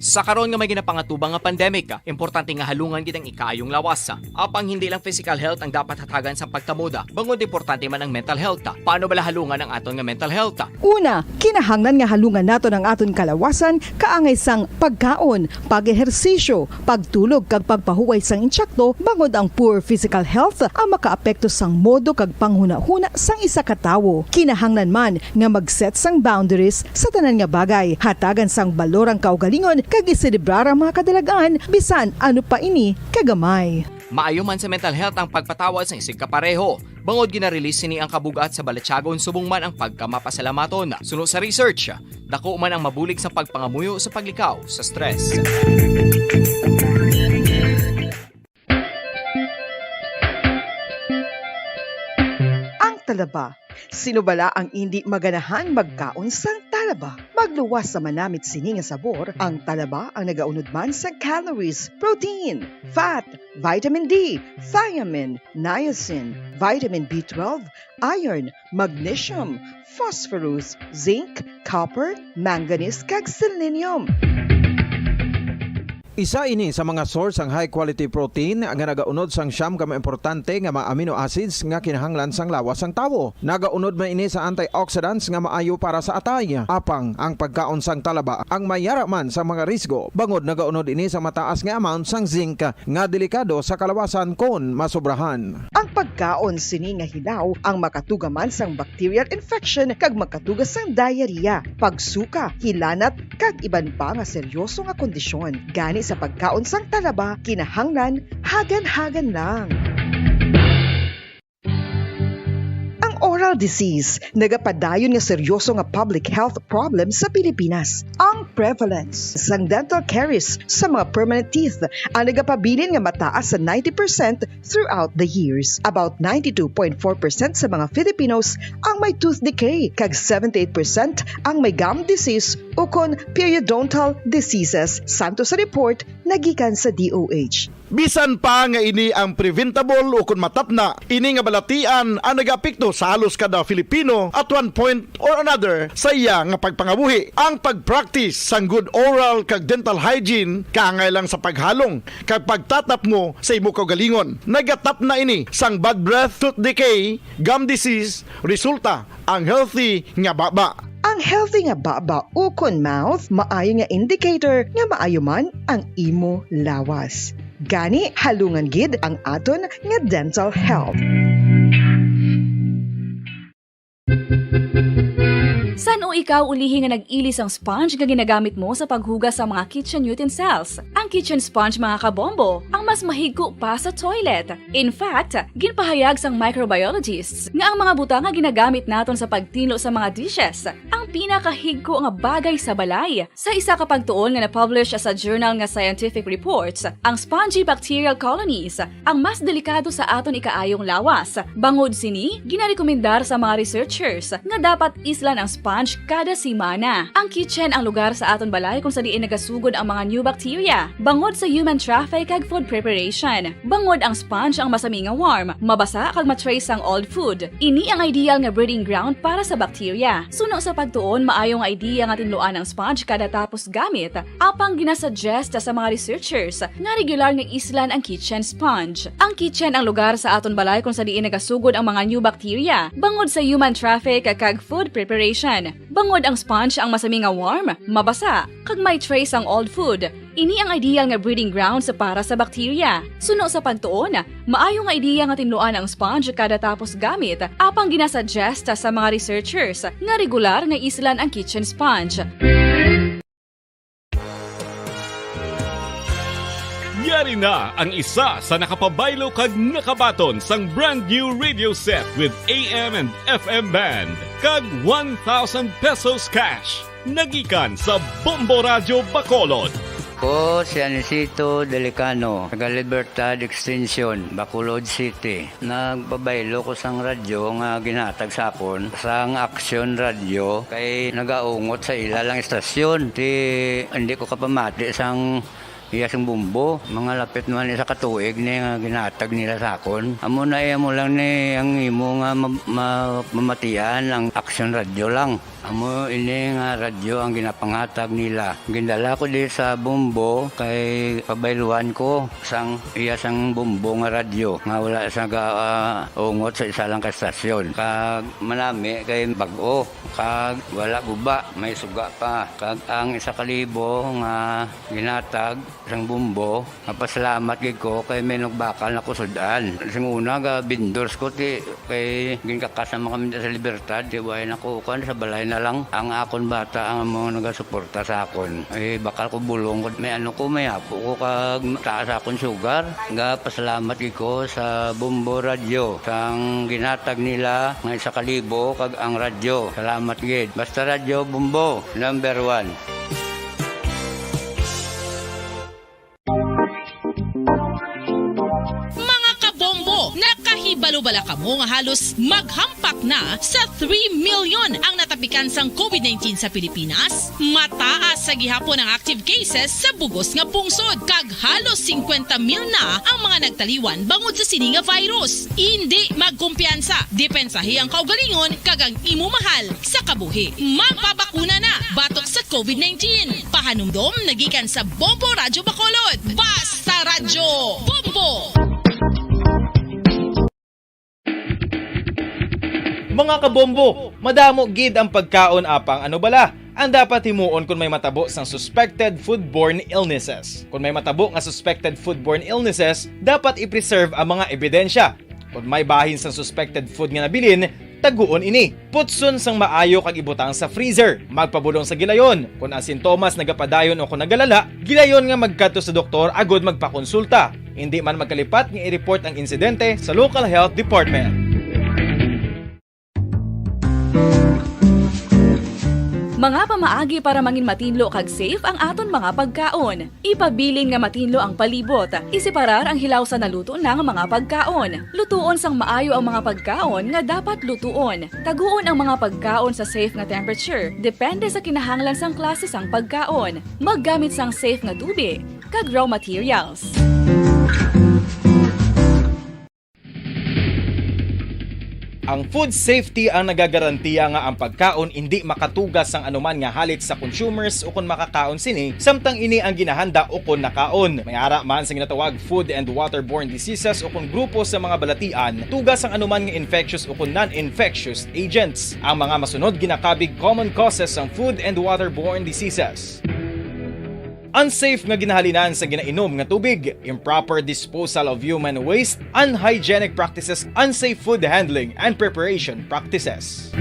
Sa karon nga may ginapangatubang nga pandemic, importante nga halungan gid ang ikaayong lawas. Apang hindi lang physical health ang dapat hatagan sa pagtamuda, bangod importante man ang mental health. Paano bala halungan ang aton nga mental health? Una, kinahanglan nga halungan naton ang aton kalawasan kaangay sang pagkaon, pag-ehersisyo, pagtulog kag pagpahuway sang insyakto bangod ang poor physical health ang makaapekto sang modo kag panghuna-huna sang isa ka tawo. Kinahanglan man nga mag-set sang boundaries sa tanan nga bagay, hatagan sang balorang kaugalingon kag iselebrar ang mga kadalagan bisan ano pa ini kagamay. Maayo man sa mental health ang pagpatawad sa isig kapareho. Bangod ginarelease sini ang kabugat sa balatyagon subong man ang pagkamapasalamaton. Suno sa research, dako man ang mabulig sa pagpangamuyo sa paglikaw sa stress. Ang talaba. Sino bala ang hindi maganahan magkaon sang talaba? Magluwas sa manamit sini nga sabor, ang talaba ang nagaunod man sa calories, protein, fat, vitamin D, thiamine, niacin, vitamin B12, iron, magnesium, phosphorus, zinc, copper, manganese kag selenium. Isa ini sa mga source ang high quality protein nga nagaunod sang siyam ka importante nga mga amino acids nga kinahanglan sang lawas sang tawo. Nagaunod man ini sa antioxidants nga maayo para sa atay. Apang ang pagkaon sang talaba ang mayara man sa mga risgo. Bangod nagaunod ini sa mataas nga amount sang zinc nga delikado sa kalawasan kon masobrahan. Ang pagkaon sini nga hilaw ang makatuga man sang bacterial infection kag makatuga sang diarrhea, pagsuka, hilanat kag iban pa nga seryoso nga kondisyon. Gani sa pagkaon sang talaba, kinahanglan hagan-hagan lang. Oral disease, nagapadayon nga seryoso nga public health problem sa Pilipinas. Ang prevalence sang dental caries sa mga permanent teeth ang nagapabilin nga mataas sa 90% throughout the years. About 92.4% sa mga Filipinos ang may tooth decay, kag 78% ang may gum disease o kon periodontal diseases, santo sa report nagikan sa DOH. Bisan pa nga ini ang preventable o kung matapna, ini nga balatian ang nagapikto sa halos kada Filipino at one point or another sa iya nga pagpangabuhi. Ang pag-practice sang good oral kag dental hygiene kaangay lang sa paghalong kag pagtatap mo sa imo kaugalingon. Nagatap na ini sang bad breath, tooth decay, gum disease, resulta ang healthy nga baba. Ang healthy nga baba o kon mouth maayo nga indicator nga maayo man ang imo lawas. Gani halungan gid ang aton nga dental health. San o ikaw ulihi nga nag-ilis ang sponge nga ginagamit mo sa paghugas sa mga kitchen utensils? Ang kitchen sponge mga kabombo, ang mas mahigko pa sa toilet. In fact, ginpahayag sang microbiologists nga ang mga butang nga ginagamit naton sa pagtilo sa mga dishes ang pinakahigko nga bagay sa balay. Sa isa ka pagtuon nga na-publish sa journal nga Scientific Reports, ang spongy bacterial colonies ang mas delikado sa aton ikaayong lawas. Bangod sini, ginarekomendar sa mga researchers nga dapat islan ang sponge kada simana. Ang kitchen ang lugar sa aton balay kung sa diin nagasugod ang mga new bacteria. Bangod sa human traffic kag food preparation. Bangod ang sponge ang masami nga warm, mabasa kag matrace ang old food. Ini ang ideal nga breeding ground para sa bacteria. Suno sa pagtuon, maayong idea nga tinluan ang sponge kada tapos gamit. Apang ginasuggest sa mga researchers nga regular nga islan ang kitchen sponge. Ang kitchen ang lugar sa aton balay kung sa diin nagasugod ang mga new bacteria. Bangod sa human traffic kag food preparation. Bangod ang sponge ang masami nga warm, mabasa, kag may trace ang old food. Ini ang ideal nga breeding ground sa para sa bacteria. Suno sa pagtuon, maayo nga idea nga tinluan ang sponge kada tapos gamit, apang ginasuggest sa mga researchers nga regular nga islan ang kitchen sponge. Yari na ang isa sa nakapabaylo kag nakabaton sang brand new radio set with AM and FM band kag 1,000 pesos cash. Nagikan sa Bombo Radio Bacolod. Ko si Anisito Delicano, taga Libertad Extension, Bacolod City. Nagpabaylo ko sang radyo nga ginatag sa akon sang Action Radio kay nagaungot sa ilalang estasyon. Hindi ko kapamati sang iyasang bumbo, mga lapit naman sa katuig ni nga ginatag nila sa akon. Amo na mo lang ni ang imo nga mamatian ang Action Radio lang. Amo ini nga radyo ang ginapangatag nila. Gindala ko di sa bumbo kay pabayluan ko sang iyasang bumbo nga radyo nga wala sa ungot sa isa lang ka stasyon. Kag manami kay bag-o, kag wala guba, may suga pa. Kag ang 1,000 nga ginatag sang bumbo, mapasalamat gid ko kay may nagbakal na kusudan. Sing una ga bindors ko ti kay ginkakasama kami sa Libertad, di way na ko kan sa balay na na lang ang akon bata ang mga nagasuporta sa akon. Bakal ko bulong ko, may apo ko kag taas akon sugar. Nga pasalamat ko sa Bombo Radio sang ginatag nila nga 1,000 kag ang radyo. Salamat gid. Basta radyo Bombo, number 1. Nakahibalo-bala ka mo nga halos maghampak na sa 3 million ang natapikan sang COVID-19 sa Pilipinas. Mataas sa gihapon ang active cases sa bugos nga pungsod kag halos 50 mil na ang mga nagtaliwan bangod sa sini nga virus. Hindi magkumpiyansa, depensahi ang kaugalingon kag ang imo mahal sa kabuhi. Magpabakuna na batok sa COVID-19. Pahanumdom nagikan sa Bombo Radyo Bacolod. Basta Radyo Bombo! Mga kabombo, madamo gid ang pagkaon apang ano bala ang dapat himuon kung may matabo sang suspected foodborne illnesses. Kung may matabo nga suspected foodborne illnesses, dapat i-preserve ang mga ebidensya. Kung may bahin sang suspected food nga nabilin, taguon ini. Putson sang maayo kag ibutang sa freezer. Magpabulong sa gilayon. Kung ang sintomas nagapadayon o kung nagalala, gilayon nga magkadto sa doktor agud magpakonsulta. Hindi man magkalipat nga i-report ang insidente sa local health department. Mga pamaagi para mangin matinlo kag safe ang aton mga pagkaon. Ipabilin nga matinlo ang palibot. Isiparar ang hilaw sa naluto ng mga pagkaon. Lutuon sang maayo ang mga pagkaon nga dapat lutuon. Taguon ang mga pagkaon sa safe nga temperature. Depende sa kinahanglan sang klase sang pagkaon. Maggamit sang safe nga tubig kag raw materials. Ang food safety ang nagagarantiya nga ang pagkaon hindi makatugas sang anuman nga halit sa consumers o kung makakaon sini, samtang ini ang ginahanda o kung nakaon. May ara man sa ginatawag food and waterborne diseases o kung grupo sa mga balatian, tugas ang anuman nga infectious o kung non-infectious agents. Ang mga masunod ginakabig common causes ng food and waterborne diseases. Unsafe nga ginahalinan sa ginainom nga tubig, improper disposal of human waste, unhygienic practices, unsafe food handling and preparation practices.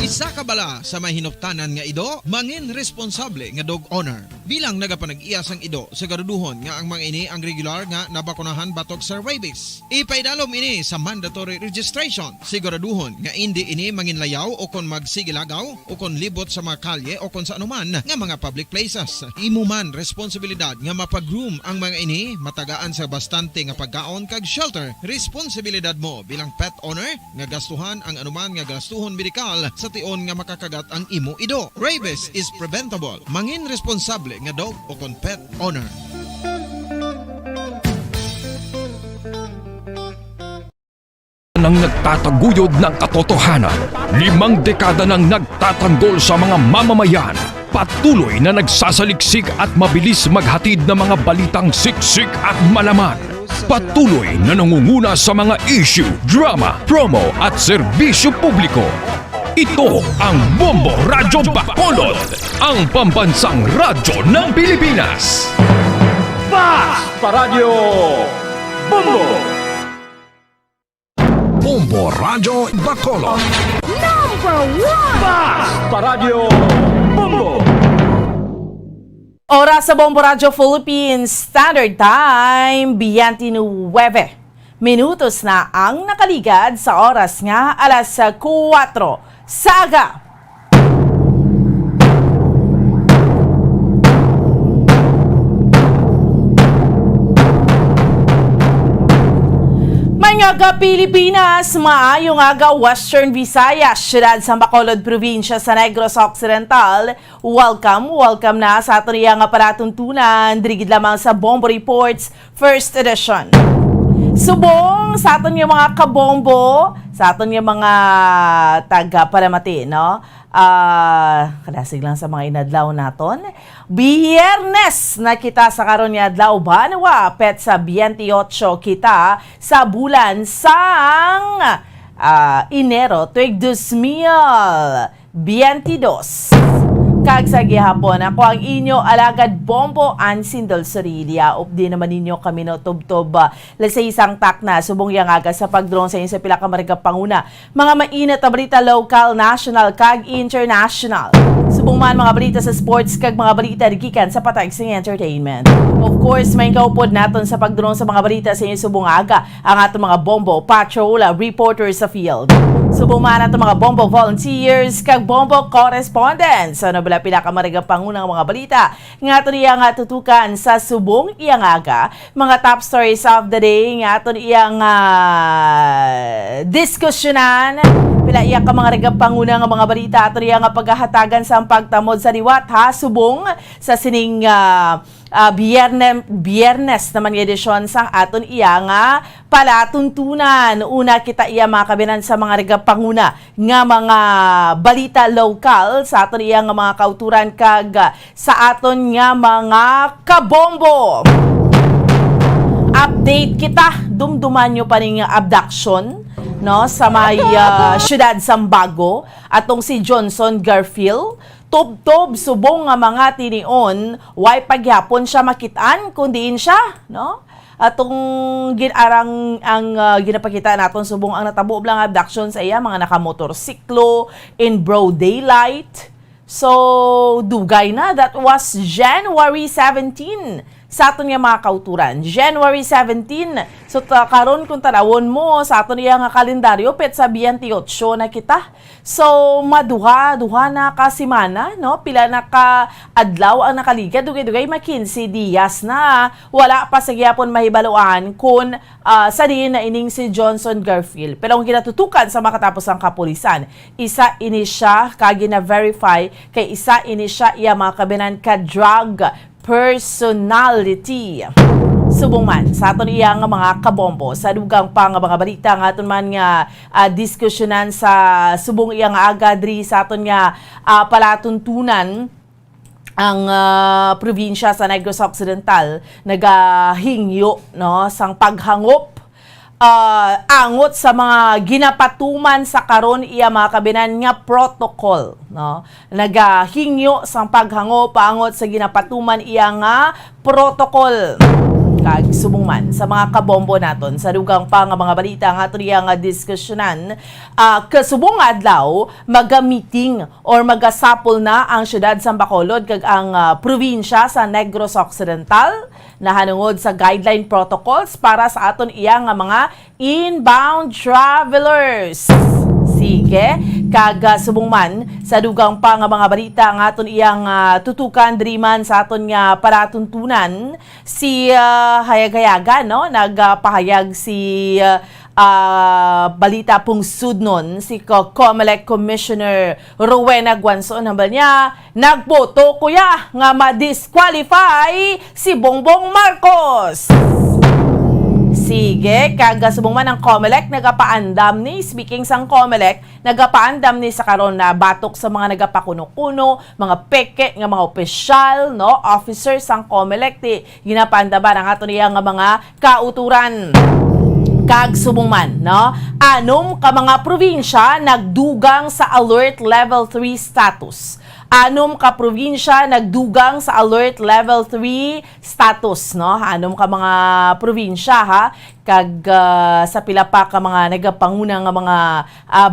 Isa ka bala sa may hinuptanan nga ido, mangin responsable nga dog owner. Bilang nagapanag-iyas ang ido, siguraduhon nga ang mga ini ang regular nga nabakunahan batok sa rabies. Ipaidalom ini sa mandatory registration. Siguraduhon nga hindi ini manginlayaw o kon magsigilagaw o kon libot sa mga kalye o kon sa anuman nga mga public places. Imo man responsibilidad nga mapag-groom ang mga ini, matagaan sa bastante nga pagkaon kag shelter. Responsibilidad mo bilang pet owner nga gastuhan ang anuman nga gastuhon medikal sa tion nga makakagat ang imo ido. Rabies is preventable. Mangin responsable nga dog o kon pet owner. Nang nagtataguyod ng katotohanan, 5 dekada nang nagtatanggol sa mga mamamayan, patuloy na nagsasaliksik at mabilis maghatid ng mga balitang siksik at malaman. Patuloy na nangunguna sa mga issue, drama, promo at serbisyo publiko. Ito ang Bombo Radyo Bacolod, ang pambansang radyo ng Pilipinas. Basta Radio Bombo! Bombo Radyo Bacolod. Number 1! Basta Radio Bombo! Oras sa Bombo Radyo Philippines Standard Time, 29 minutos na ang nakaligad sa oras nga alas 4 Saga! Manyaga Pilipinas, maayong aga Western Visayas, siyudad sa Bacolod, probinsya sa Negros Occidental. Welcome na sa ato niyang aparatuntunan, dirigid lamang sa Bombo Reports First Edition. Subong sa aton yung mga kabombo, sa aton yung mga taga-paramati, no? Kadasig lang sa mga inadlaw naton. Biyernes na kita sa karon nga adlaw banwa pet sa 28 kita sa bulan sang Enero tuig 2022. Kag sa gihapon, ako ang inyo alagad Bombo Ansindol Sorilia. Updi naman ninyo kami no tubtob sa isang takna subong yang aga sa pagdrong sa inyo sa pila ka marga panguna. Mga mainit na balita local, national, kag international. Subong man mga balita sa sports kag mga balita gikan sa patag sing entertainment. Of course, may kaupod naton sa pagdrong sa mga balita sa inyo subong aga ang atong mga Bombo Patrol reporters sa field. Subong man atong mga Bombo volunteers kag Bombo correspondents. So nabala pila ka marga pangunang mga balita nga aton iya nga tutukan sa subong iyang aga mga top stories of the day nga aton iyang diskusyonan pila iya ka mga rega panguna nga mga balita aton iya nga paghahatagan sa pagtamod sa liwat ha subong sa sining Biyernes naman yung edisyon sa aton iya nga palatuntunan. Una kita iya makabinan sa mga rega panguna nga mga balita local sa aton iya nga mga kauturan kag sa aton nga mga kabombo. Update kita, dumduman nyo pa rin abduction no, sa may syudad Sambago atong si Johnson Garfield. Tob-tob subong nga mga tinion, way pagyapon siya makitaan kundiin siya, no? Atong ginarang ang ginapakita naton subong ang natabo lang abduction sa iya mga nakamotorsiklo in broad daylight. So, dugay na, that was January 17 sa aton nga mga kauturan. January 17. So, karon kung tanawon mo sa aton nga kalendaryo, petsa 28 na kita. So, duha na ka simana, no? Pila na ka adlaw ang nakaliga, dugay-dugay 15 días na. Wala pa sa gyapon mahibaluan kung sa din na ining si Johnson Garfield. Pero ang ginatutukan sa makatapos ang kapulisan, isa ini siya kagi na verify kay isa ini siya iya mga kabinan ka drug personality. Subong man sa aton iya nga mga kabombo sa dugang pa nga mga balita nga aton man nga diskusyonan sa subong iya nga aga diri sa aton nga palatuntunan ang probinsya sa Negros Occidental nagahingyo no sang paghangop angot sa mga ginapatuman sa karon iya mga kabinan nga protocol no nagahingyo sang paghango paangot sa ginapatuman iya nga protocol kag subong man sa mga kabombo naton sa dugang pa nga mga balita nga ato nga diskusyonan kasubong adlaw maga-meeting or magasapol na ang syudad sa Bacolod kag ang probinsya sa Negros Occidental nahanungod sa guideline protocols para sa aton iya nga mga inbound travelers. Sige, kag subong man sa dugang pa nga mga balita nga aton iyang tutukan diri man sa aton nga paratuntunan si hayag-hayaga no nagpahayag si balita pong sudnon si COMELEC Commissioner Rowena Guanzon hambal niya nagboto kuya nga ma-disqualify si Bongbong Marcos. Sige, kaga subong man ang COMELEC nagapaandam ni, speaking sang COMELEC, nagapaandam ni sa karon na batok sa mga nagapakuno-kuno, mga peke, nga mga opisyal, no, officers sang COMELEC, ti ginapaandaban ang ato niya nga mga kauturan. Kag subong man, no, anom ka mga probinsya nagdugang sa Alert Level 3 status. Anom ka probinsya nagdugang sa Alert Level 3 status, no? Anom ka mga probinsya, ha? Kag sa pila pa ka mga nagapanguna nga mga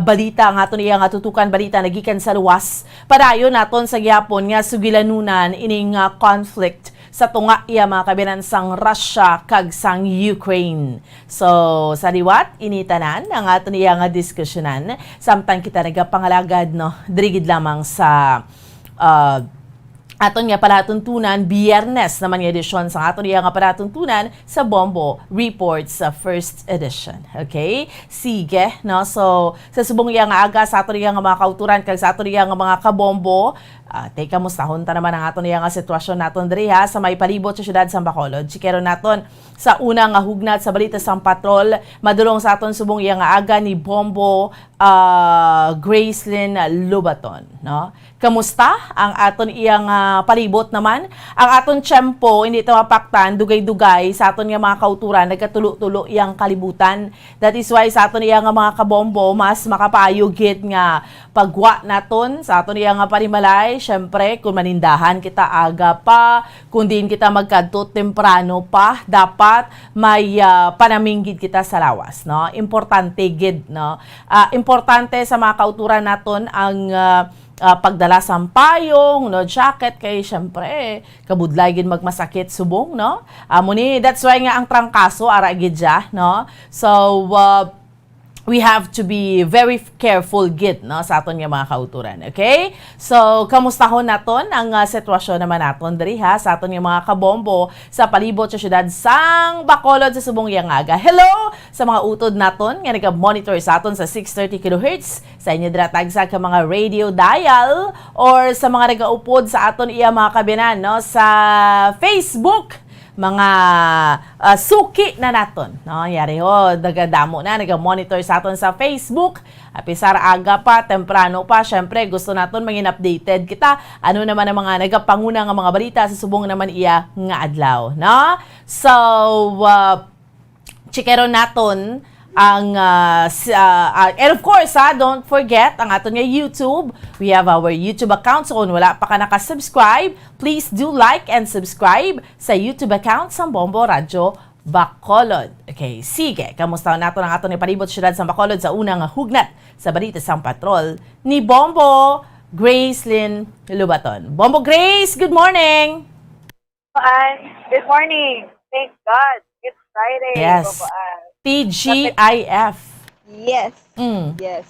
balita nga aton iya nga tutukan balita nagikan sa luwas. Padayon naton sa gyapon nga sugilanunan ining conflict sa tunga iya mga kabinan sang Russia kag sang Ukraine. So, sa liwat, initanan ang aton iya nga diskusyonan. Samtang kita nagapangalagad, no? Dirigid lamang sa aton nga palatuntunan Biyernes naman yung edisyon sa aton nga palatuntunan sa Bombo Reports sa first edition. Okay? Sige, no? So, sa subong nga aga sa aton nga mga kauturan kag sa aton nga mga kabombo, teka mustahon ta naman ang aton nga sitwasyon naton diri ha sa may palibot sa syudad sa Bacolod. Sikero naton sa una nga hugnat sa balita sang patrol, madulong sa aton subong nga aga ni Bombo Gracelyn Lubaton, no? Kamusta ang aton iyang palibot naman? Ang aton tiyempo, hindi ito mapaktan, dugay-dugay sa aton nga mga kauturan, nagkatulo-tulo iyang kalibutan. That is why sa aton iyang mga kabombo, mas makapayugit nga pagwa naton sa aton iyang panimalay. Syempre, kung manindahan kita aga pa, kung din kita magkadto temprano pa, dapat may panaminggid kita sa lawas, no? Importante gid, no? Importante sa mga kauturan naton ang pagdala sa payong, no, jacket, kay syempre, kabudlay gid magmasakit subong, no? Muni, that's why nga ang trangkaso, ara gid siya, no? So, we have to be very careful gid, no, sa aton nga mga kauturan, okay? So, kamustahon naton ang sitwasyon naman naton diri ha sa aton nga mga kabombo sa palibot sa syudad sang Bacolod sa subong Yangaga. Hello sa mga utod naton nga nag-monitor sa aton sa 630 kHz sa inyo dira tagsa ka mga radio dial or sa mga nagaupod sa aton iya mga kabinan, no, sa Facebook, mga suki na naton, no? Yari ho, nagadamo na, naga-monitor sa aton sa Facebook. Apisar aga pa, temprano pa, syempre gusto naton maging updated kita. Ano naman ang mga nagapanguna nga mga balita sa subong naman iya nga adlaw, no? So, chikeron naton ang and of course don't forget ang aton nga YouTube. We have our YouTube account, so kung wala pa ka naka-subscribe, please do like and subscribe sa YouTube account sa Bombo Radio Bacolod. Okay, sige, kamusta nato ang aton nga palibot syudad sa Bacolod sa unang hugnat sa balita sang patrol ni Bombo Gracelyn Lubaton. Bombo Grace, good morning. Good morning. Thank God. It's Friday. Yes. TGIF. Yes. Yes.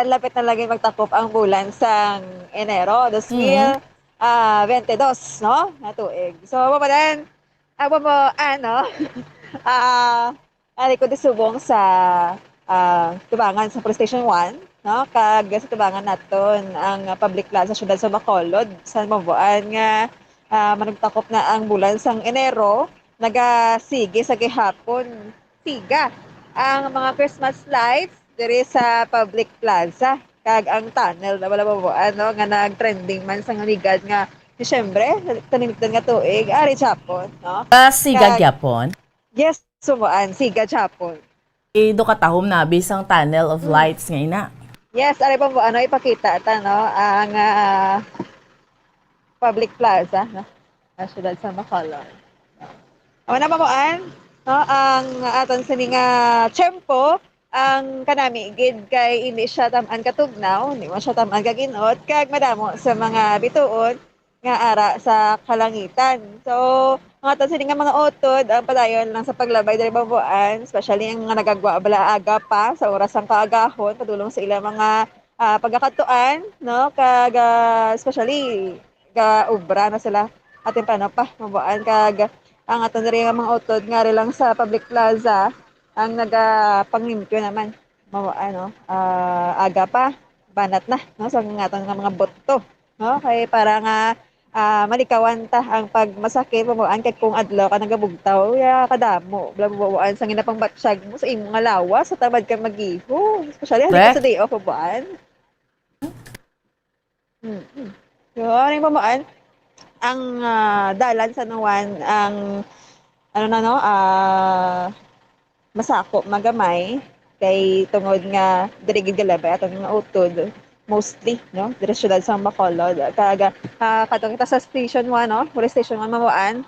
Lapit na lagi magtapop ang bulan sa Enero, 2022, no? Na tuig. So, mapadan, ali ko disubong sa tubangan sa Police Station 1, no? Kag sa tubangan naton ang public plaza sa syudad sa Bacolod, sa mabuan nga managtakop na ang bulan sang Enero. Nagasige sa gihapon siga ang mga Christmas lights diri sa public plaza kag ang tunnel na wala nga nag-trending man sa ligad nga Disyembre tanimigdan nga tuig ari Japon, no? Siga gyapon? Yes, sumuan siga Japon. Do katahom na bisang tunnel of lights nga ina. Yes, ari pa ipakita ta, no, ang public plaza, no, sa syudad sa Bacolod. Una pa no, ang aton sini nga tiyempo, ang kanami gid kay hindi siya tamaan katugnaw, hindi mo siya tamaan kaginot, kag madamo sa mga bituon nga ara sa kalangitan. So, ang aton sini nga mga utod, ang padayon lang sa paglabay diri babuan, especially ang mga nagagwa bala aga pa sa oras sang kaagahon, padulong sa ilang mga pagkakatuan, no, kag especially ga ubra na sila atin pa mabuan kag ang aton diri nga mga utod nga lang sa public plaza ang nagapanglimpyo naman aga pa banat na, no, sa aton nga mga boto, no, kay para nga malikawan ta ang pagmasakit mabuan kay kung adlaw ka nagabugtaw ya kadamo blabuan sa ginapang batsyag mo sa imong nga lawas sa tamad ka magiho, especially sa day off mabuan. Yo, mabuan ang dalan sa nawan ang masako magamay kay tungod nga diri gid galabay atong nga utod mostly, no, diri syudad sa Bacolod kag katong kita sa station 1, no, Police Station 1 mabuan.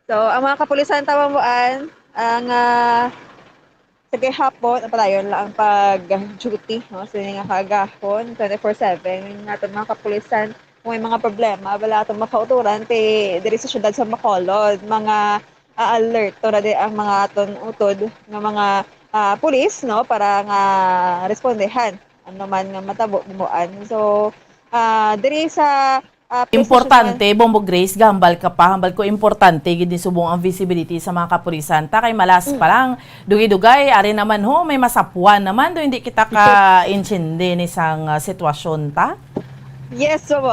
So ang mga kapulisan ta mabuan ang sa gihapon padayon lang ang pag-duty, no, sa nga kagahon 24/7 atong mga kapulisan. Kung may mga problema, wala itong makauturan, diri sa syudad sa Bacolod, mga alert to na ang mga aton utod ng mga pulis, no, para nga respondehan ano man nga matabo-buan. So, diri sa importante, Bombo Grace, gambal ka pa, hambal ko importante gid ni subong ang visibility sa mga kapulisan ta kay malas pa lang dugay-dugay ari naman ho may masapuan naman do hindi kita ka-intindi ni sang sitwasyon ta. Yes, so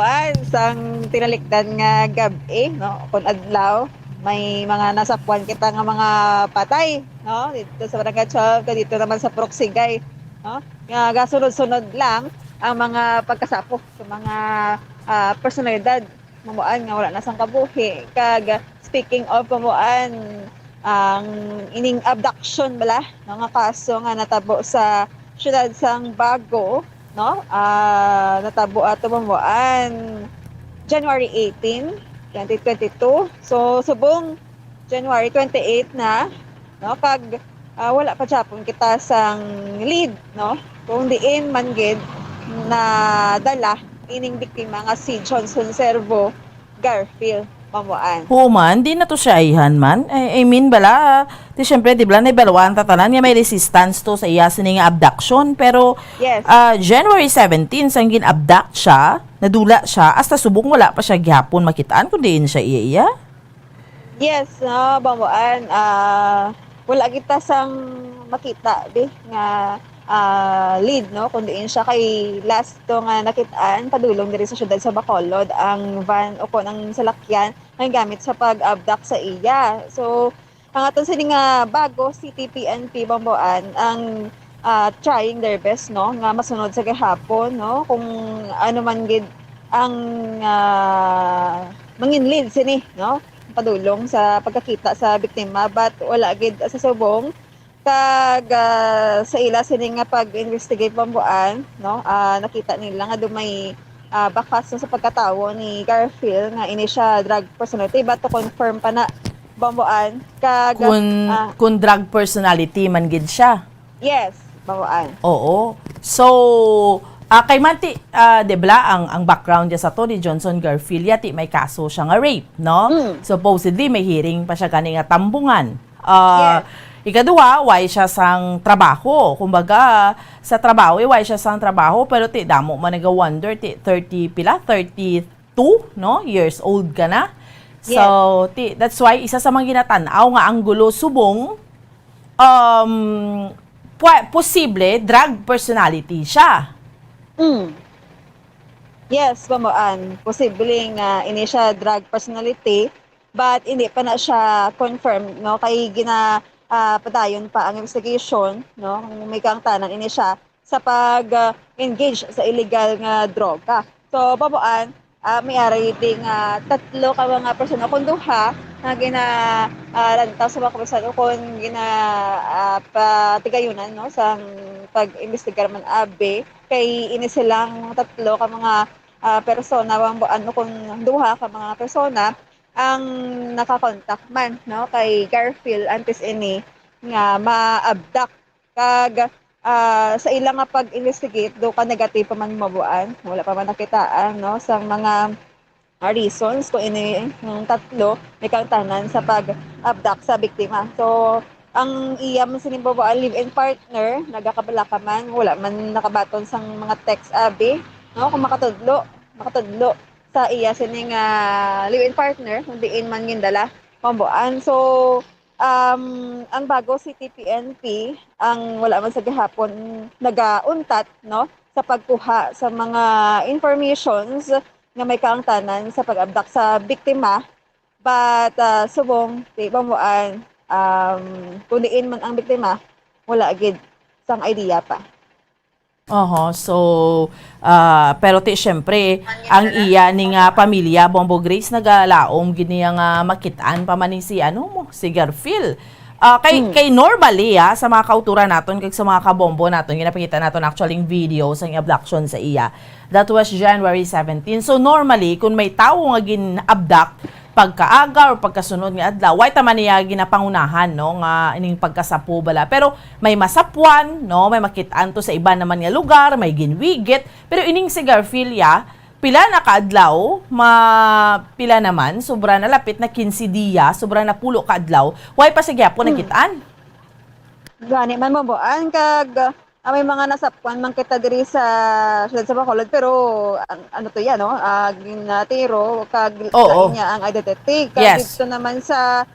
sang tinalikdan nga gabi, no, kung adlaw may mga nasapwan kita nga mga patay, no? Dito sa Barangay Chog, dito naman sa Proksigay, no? Nga gasunod-sunod lang ang mga pagkasapok sa mga personalidad mamuan nga wala na sang kabuhi. Kag speaking of mamuan, ang ining abduction bala, no, nga kaso nga natabo sa siyudad sang Bago, no? Natabo ato mamuan January 18, 2022. So subong January 28 na, no, kag wala pa japon kita sang lead, no, kung diin man gid na dala ining biktima nga si Johnson Servo Garfield mamuan. Human, di na to siya ayhan man. I mean, bala, di syempre, di bala, naibalawaan tatanan nga may resistance to sa iya sining abduction. Pero, yes. January 17, sang gin-abduct siya, nadula siya, hasta subong wala pa siya gihapon makitaan, kundi siya iya. Yes, no, mamuan, wala kita sang makita, di, nga lead, no, kundi siya kay last to nga nakitaan padulong diri sa syudad sa Bacolod ang van o kon ang salakyan ang gamit sa pag-abduct sa iya. So ang aton sini nga Bago City PNP Bamboan ang trying their best, no, nga masunod sa gihapon, no, kung ano man gid ang mangin lead sini, no, padulong sa pagkakita sa biktima, but wala gid sa subong kag sa ila sini nga pag-investigate Bamboan, no, nakita nila nga dumay bakas sa pagkatawo ni Garfield nga ini siya drug personality, but to confirm pa na Bamboan kag kun drug personality man gid siya. Yes, Bamboan. Oo. So kay Manti, debla ang background niya sa to ni Johnson Garfield yati may kaso siya nga rape, no? Supposedly may hearing pa siya kani nga tambungan. Yes. Ikaduha, why siya sang trabaho. Kumbaga, sa trabaho, why siya sang trabaho, pero ti damo man nag-wonder, 32, no? Years old ka na. So, that's why isa sa mga ginatanaw nga ang gulo subong posible drug personality siya. Yes, Bamboan. Posibleng ini siya drug personality, but hindi pa na siya confirmed, no, kay padayon pa ang investigation, no, kung may kaangtanan ini siya sa pag-engage sa illegal nga droga. So Bamboan, may ari ding 3 ka mga persona kung duha nga ginalantaw sa mga kabasan kung patigayunan, no, sa pag-investigar man abe kay ini silang 3 ka mga persona Bamboan, no, kung duha ka mga persona ang nakakontak man, no, kay Garfield antes ini nga ma-abduct kag sa ilang nga pag-investigate do ka negative pa man mabuan, wala pa man nakitaan, no, sa mga reasons kung ini ng 3 may kaangtanan sa pag-abduct sa biktima. So ang iya man sinimbabuan live-in partner nagakabala ka man, wala man nakabaton sang mga text abi, no, kung makatudlo sa iya sining live-in partner kung diin man gindala Bamboan. So ang Bago City PNP ang wala man sa gihapon nagauntat, no, sa pagkuha sa mga informations nga may kaangtanan sa pag-abduct sa biktima, but subong di Bamboan kung diin man ang biktima wala gid sang idea pa. So, pero syempre, ang iya ning pamilya, Bombo Grace, nagalaom gini nga makitaan pa man si si Garfield. Kay normally sa mga kauturan naton kag sa mga kabombo naton ginapakita naton actually video sa abduction sa iya. That was January 17. So normally kung may tawo nga gin-abduct pagkaaga or pagkasunod nga adlaw, why taman niya ginapangunahan, no, nga ining pagkasapo bala. Pero may masapwan, no, may makitaan to sa iba naman nga lugar, may ginwigit. Pero ining si Garfield pila na kaadlaw, pila naman, sobra na lapit na 15 diya, sobra na 10 kaadlaw, why pa sa gyapon nakitaan? Gani man Bamboan kag may mga nasapwan man kita diri sa siyudad sa Bacolod, pero ano to yan, no, ginatiro kag niya ang identity kag dito naman sa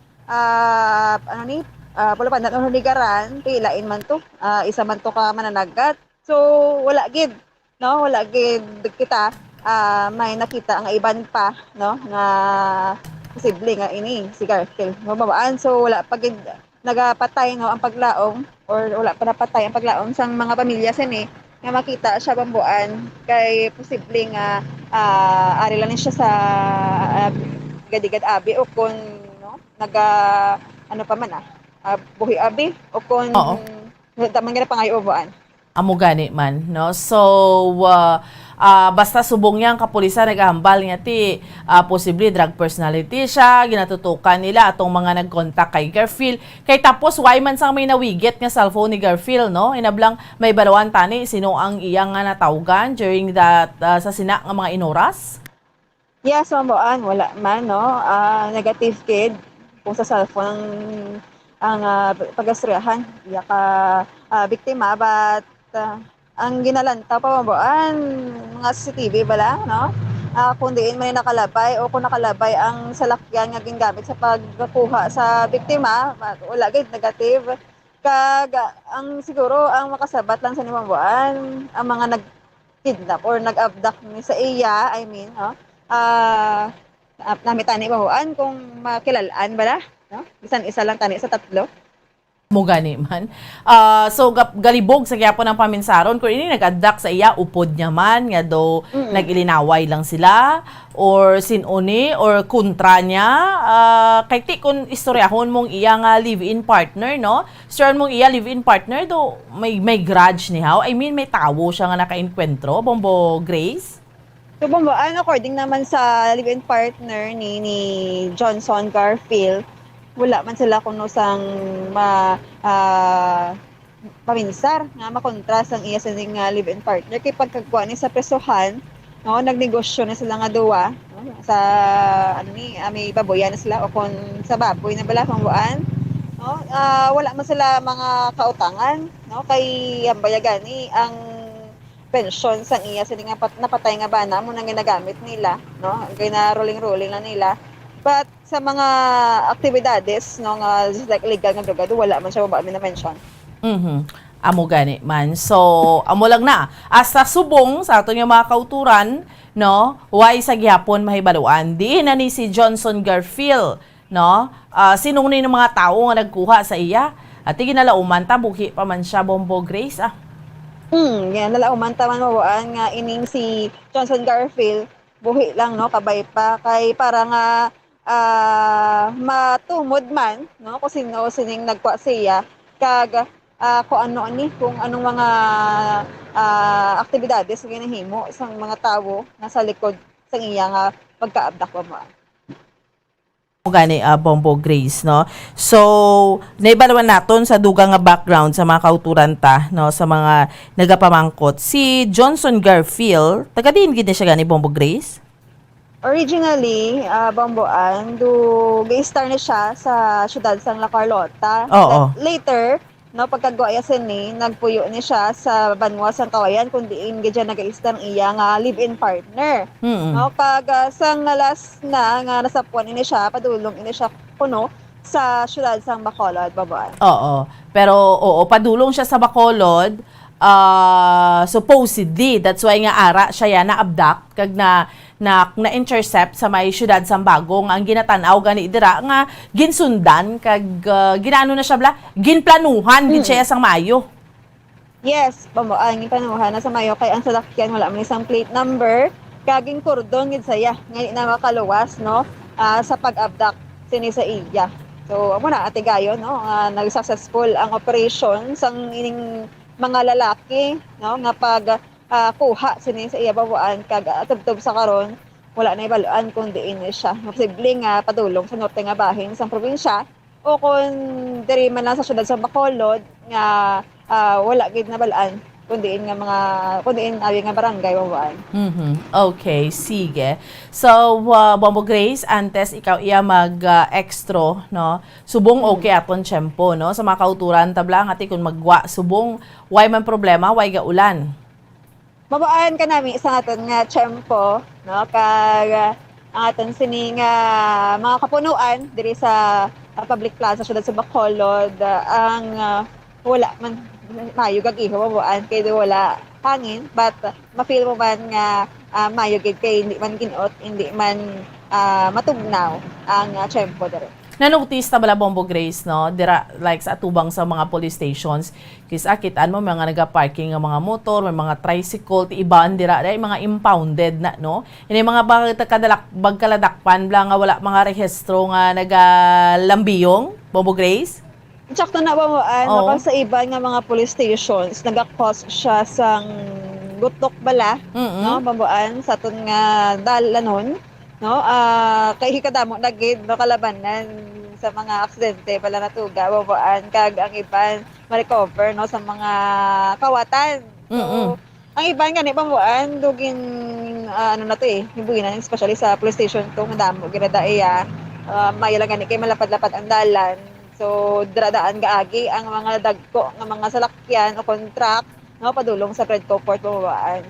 Pulapan ng Ligaran, pilain man to, isa man to ka mananagat. So wala gid, no, wala gid kita may nakita ang iban pa, no, nga posible nga ini si Garfield mababaan. So wala pag nagapatay no ang paglaom or wala pa napatay ang paglaom sang mga pamilya sini nga makita siya bambuan kay posible nga ari lang siya sa gadigad abi o kun no naga ano pa man buhi abi o kun tamang nga pangayo buan. Amo gani man, no? So, basta subong yang kapulisan naghambal nga ti posible drug personality siya, ginatutukan nila atong mga nag-contact kay Garfield. Kay tapos, why man sang may nawigit nga cellphone ni Garfield, no? Inablang may balawan tani, sino ang iyang nga natawgan during that, sa sina nga mga inoras? Yes, mamboan, wala man, no? Negative kid, kung sa cellphone ang pag-astrahan, iya ka biktima, but ang ginalanta pa mamboan, mga CCTV bala, no? Kung diin man nakalabay o kung nakalabay ang salakyan nga gingamit sa pagkuha sa biktima, wala gid negative. Kag ang siguro ang makasabat lang sa ni mamboan, ang mga nag-kidnap or nag-abduct ni sa iya, I mean, no? Namitani mamboan kung makilalaan bala, no? Bisan isa lang tani sa tatlo. Mo gani man. So galibog sa gyapon ng paminsaron kung ini nag-addak sa iya upod niya man nga do nagilinaway lang sila or sinuni or kontra niya kay ti kun istoryahon mong iya nga live-in partner, no? Storyahon mong iya live-in partner do may grudge ni how. I mean may tawo siya nga nakaenkwentro, Bombo Grace. So Bombo, according naman sa live-in partner ni Johnson Garfield, wala man sila kuno sang paminsar nga makontra sang iya sa ning live-in partner kay pagkagwa ni sa presohan, no, nagnegosyo na sila nga duwa, no, sa may baboyan na sila o kon sa baboy na bala pangbuan, no. Wala man sila mga kautangan, no, kay ambayagani ang pensyon sang iya sa nga napatay nga bana mo nang ginagamit nila, no, kay na rolling na nila. But sa mga aktibidades, no, nga just like illegal nga drogado, wala man siya mabami na mention. Amo gani man. So, amo lang na. Hasta subong sa ato nga mga kauturan, no, why sa gihapon mahibaluan. Di na ni si Johnson Garfield, no, sinungni ng mga tao nga nagkuha sa iya. At ginalauman ta, buhi pa man siya, Bombo Grace, Yan, nalauman ta man mawaan nga ining si Johnson Garfield, buhi lang, no, kabay pa, kay para nga matumod man, no, kung sining nagkuha siya kag kung anong mga aktibidades nga ginahimo isang mga tawo nasa likod sang iya nga pagkaabdak mo. Gani Bombo Grace, no. So naibalawan naton sa dugang nga background sa mga kauturan ta, no, sa mga nagapamangkot si Johnson Garfield, taga din gid siya gani Bombo Grace. Originally, Bamboan, gay-star na siya sa syudad sang La Carlota. Later, no, pagkagwayasin ni, nagpuyo ni siya sa Banwa sang Kawayan, kundi ingedya nag-i-star iya nga live-in partner. No, pag sang last na nga nasapuan ni siya, padulong ini siya kuno sa syudad sang Bacolod, Bamboan. Pero padulong siya sa Bacolod. Supposedly, that's why nga ara siya na-abduct kag na-intercept sa may syudad Sambago nga ang ginatanaw gani dira nga ginsundan kag ginaano na siya ginplanuhan gid siya sang Mayo. Yes, ang ginplanuhan na sa Mayo kay ang salakyan wala man isang plate number kaging kordon gid saya nga na makaluwas, no, sa pag-abduct sini sa iya. So amo na ate gayon, no, nag-successful ang operation sang ining mga lalaki, no, nga pag kuha sini sa iya bawaan kag tubtob sa karon wala na ibaluan kung diin siya posible nga padulong sa norte nga bahin sa probinsya o kung diri man lang sa syudad sa Bacolod nga wala gid na balaan kung diin abi nga barangay bawaan. Okay, sige. So Bombo Grace, antes ikaw iya mag-extra, no, subong okay aton tiyempo, no, sa mga kauturan tablang ati kung magwa subong why man problema why ga ulan. Mabaan ka namin isang aton nga tiyempo, no, kag ang aton sining mga kapunuan diri sa public plaza syudad sa Bacolod ang wala man mayo gagiho mabaan kay wala hangin, but ma-feel mo man nga mayo gid kay hindi man ginot, hindi man matugnaw ang tiyempo dere. Na-notice na bala Bombo Grace, no? Dira, like sa atubang sa mga police stations, kisa kitaan mo mga nag-parking ng mga motor, may mga tricycle, ti ibaan dira, dahil mga impounded na, no? Ini mga bagkaladakpan, nga wala mga rehistro nga nagalambiyong, Bombo Grace? Tsaka na ba mo, sa iba nga mga police stations, nag-cause siya sang gutok bala, no? Bambuan, sa itong dalanon, no? Kay hikadamo na gid no kalabanan sa mga aksidente pala natuga bambuan kag ang iban ma-recover no sa mga kawatan. So, ang iban gani bambuan dugin ano na to hibuginan especially sa police station to madamo ginada iya may lang gani kay malapad-lapad ang dalan. So dradaan gaagi ang mga dagko nga mga salakyan o contract no padulong sa Credco Port bambuan.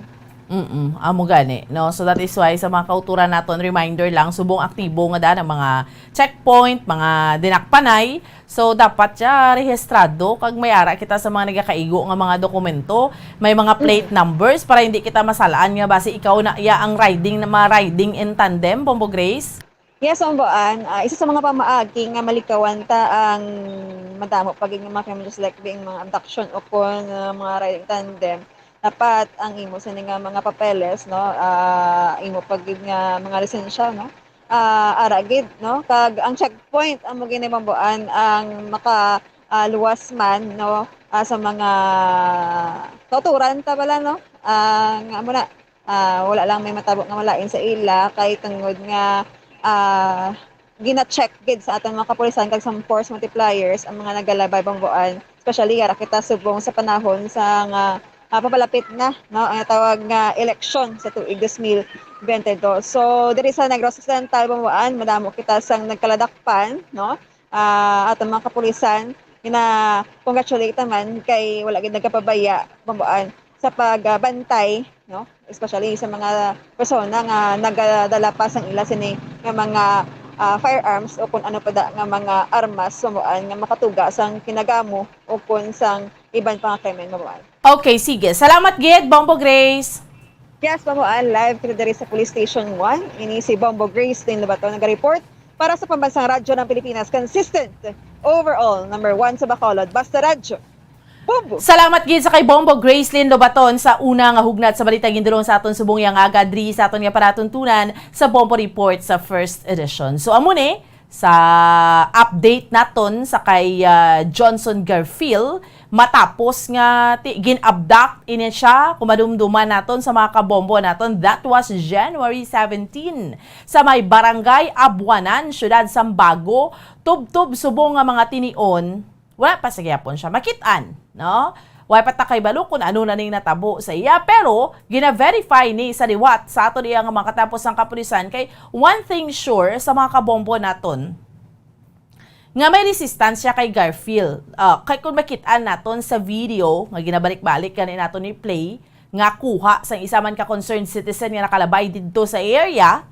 Amo gani, no? So that is why sa mga kauturan naton, reminder lang, subong aktibo nga da ng mga checkpoint, mga dinakpanay. So dapat siya rehistrado kag may ara kita sa mga nagakaigo nga mga dokumento, may mga plate numbers para hindi kita masalaan nga base ikaw na iya ang riding na mga riding in tandem, Bombo Grace. Yes, Bomboan, isa sa mga pamaagi nga malikawan ta ang madamo paging mga criminals like being mga abduction o kon mga riding tandem. Dapat ang imo sa nga mga papeles no imo pagid nga mga lisensya no ara gid no kag ang checkpoint ang maginibambuan ang luwas man no sa mga tuturan ta bala no nga amo na wala lang may matabok nga malain sa ila kay tungod nga gina-check gid sa atong mga kapulisan kag sa force multipliers ang mga nagalabay bambuan especially ara kita subong sa panahon sa nga papalapit na no ang tawag nga election sa tuig 2022. So diri sa Negros Occidental bambuan madamo kita sang nagkaladakpan no atong mga kapulisan congratulate naman kay wala gid nagkapabaya bambuan sa pagbantay no especially sa mga persona nga nagadala pa sang ila sini nga mga firearms o kung ano pa da nga mga armas bambuan nga makatuga sang kinagamo o kung sang iban pa nga krimen bambuan. Okay, sige. Salamat, Gid, Bombo Grace. Yes, Bambuan, live kina diri sa Police Station 1. Ini si Bombo Grace din Lobato nag-report para sa Pambansang Radyo ng Pilipinas. Consistent, overall, number 1 sa Bacolod. Basta Radyo. Bombo. Salamat, Gid, sa kay Bombo Grace Lynn Lobaton sa una nga hugnat sa balitang gindulong sa aton subong yang aga diri sa aton nga paratuntunan sa Bombo Report sa first edition. So, amo ni sa update naton sa kay Johnson Garfield matapos nga gin-abduct ini siya kumadumduman naton sa mga kabombo naton. That was January 17 sa may barangay Abuanan, Syudad Sambago. Tub-tub subong nga mga tinion wala pa sa gyapon siya makitaan no wala pa ta kay balo kung ano na ning natabo sa iya pero gina-verify ni sa liwat sa aton iya nga makatapos ang kapulisan kay one thing sure sa mga kabombo naton nga may resistansya kay Garfield. Kay kung makitaan naton sa video nga ginabalik-balik kanin naton ni play nga kuha sa isa man ka concerned citizen nga nakalabay didto sa area,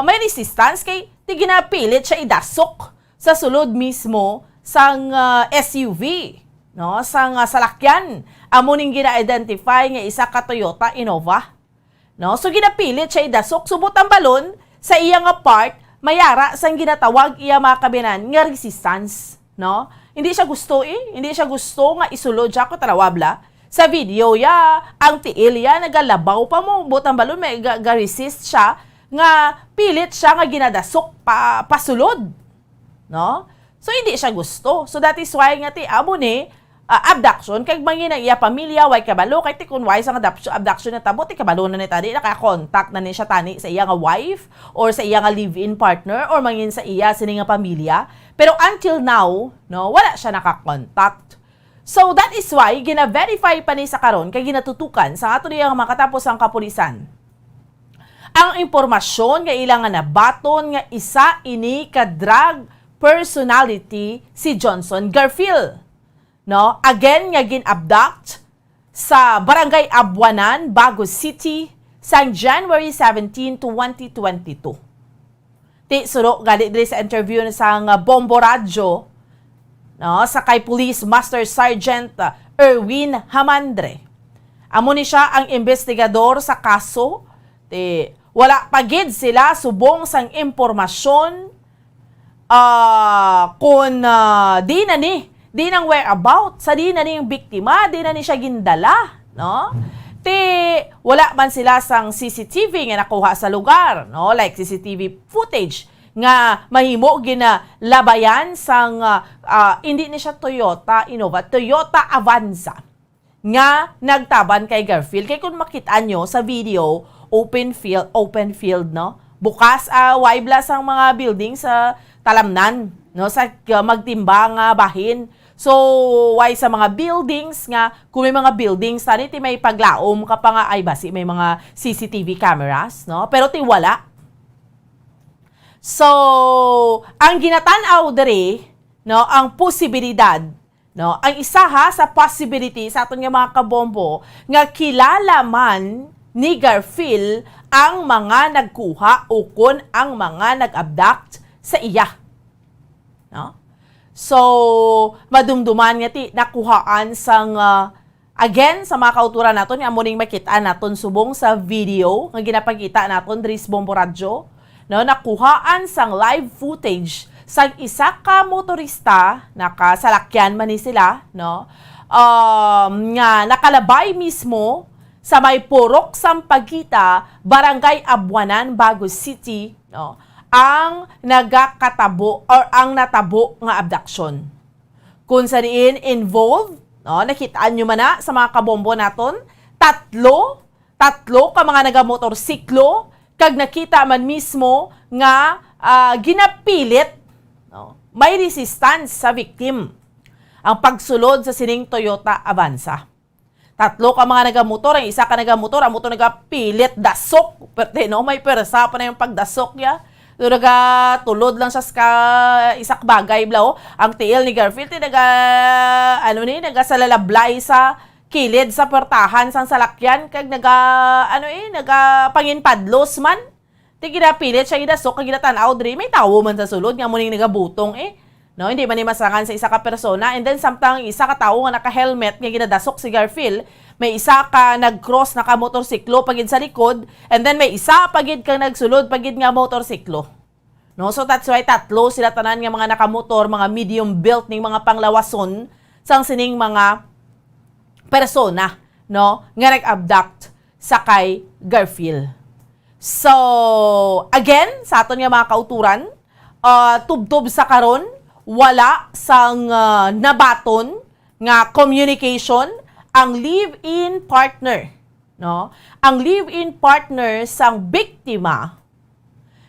may resistance kay ti ginapilit siya idasok sa sulod mismo sang SUV, no? Sang salakyan. Amo ning gina-identify nga isa ka Toyota Innova. No? So ginapilit siya idasok subot ang balon sa iya nga part mayara sang ginatawag iya mga kabinan nga resistance, no? Hindi siya gusto hindi siya gusto nga isulod siya ko tarawabla. Sa video ya, ang tiil ya nagalabaw pa mo, butang balon may ga-resist siya nga pilit siya nga ginadasok pasulod, no? So hindi siya gusto. So that is why nga ti amo ni abduction kay mangina iya pamilya way kabalo kay ti kun way sa abduction na tabo ti kabalo na ni tadi naka-contact na ni siya tani sa iya nga wife or sa iya nga live-in partner or mangin sa iya sini nga pamilya pero until now no wala siya naka-contact. So that is why gina-verify pa ni sa karon kay ginatutukan sa ato niya makatapos ang kapulisan ang impormasyon nga ilangan na baton nga isa ini ka drug personality si Johnson Garfield. No, again nga gin-abduct sa Barangay Abuanan, Bago City sa January 17, 2022. Ti suro gali diri sa interview sa Bombo Radyo no sa kay Police Master Sergeant Erwin Hamandre. Amo ni siya ang investigador sa kaso. Wala pagid sila subong sang impormasyon kung di nang whereabout, sa di na ni yung biktima, di na ni siya gindala, no? Wala man sila sang CCTV nga nakuha sa lugar, no? Like CCTV footage nga mahimo ginalabayan sang hindi ni siya Toyota Innova, Toyota Avanza nga nagtaban kay Garfield. Kay kung makita nyo sa video, open field, no? Bukas, waibla sang mga building sa talamnan, no? Sa magtimbang bahin. So, why sa mga buildings nga, kung may mga buildings, tani may paglaom ka pa nga, ay basi, may mga CCTV cameras, no? Pero wala. So, ang ginatanaw dere, no, ang posibilidad, no, ang isa sa possibility sa aton nga mga kabombo, nga kilala man ni Garfield ang mga nagkuha o kun ang mga nag-abduct sa iya. No? So, madumduman nga nakuhaan sang again sa mga kauturan naton nga muning makita naton subong sa video nga ginapakita naton diri sa Bombo Radio, no, nakuhaan sang live footage sang isa ka motorista nakasalakyan man ni sila, no, nga nakalabay mismo sa may Purok Sampaguita, Barangay Abuanan, Bagos City, no, ang nagakatabo or ang natabo nga abduction. Kung sa diin involved, no, nakitaan nyo man na sa mga kabombo naton, tatlo ka mga nagamotorsiklo, kag nakita man mismo nga ginapilit, no, may resistance sa victim ang pagsulod sa sining Toyota Avanza. Tatlo ka mga nagamotor, ang isa ka nagamotor, ang motor nagapilit, dasok. Pero no, may persa pa na yung pagdasok niya. So, nagatulod lang siya sa isak bagay, blaw. Ang tiil ni Garfield, nagasalalablay sa kilid sa pertahan sang salakyan, kag nagapanginpadlos man. Ginapilit siya, gidasok, kag ginatanaw, may tawo man sa sulod, nga muning nagabutong no, hindi man masangan sa isa ka persona, and then samtang isa ka tao nga naka-helmet nga ginadasok si Garfield, may isa ka nag-cross naka-motorsiklo pagid sa likod, and then may isa pagid kang nagsulod pagid nga motorsiklo. No, so that's why tatlo sila tanan nga mga nakamotor, mga medium built ning mga panglawason sang sining mga persona, no, nga nag-abduct sa kay Garfield. So, again, sa aton nga mga kauturan, tubtob sa karon, wala sang nabaton nga communication ang live-in partner, no? Ang live-in partner sang biktima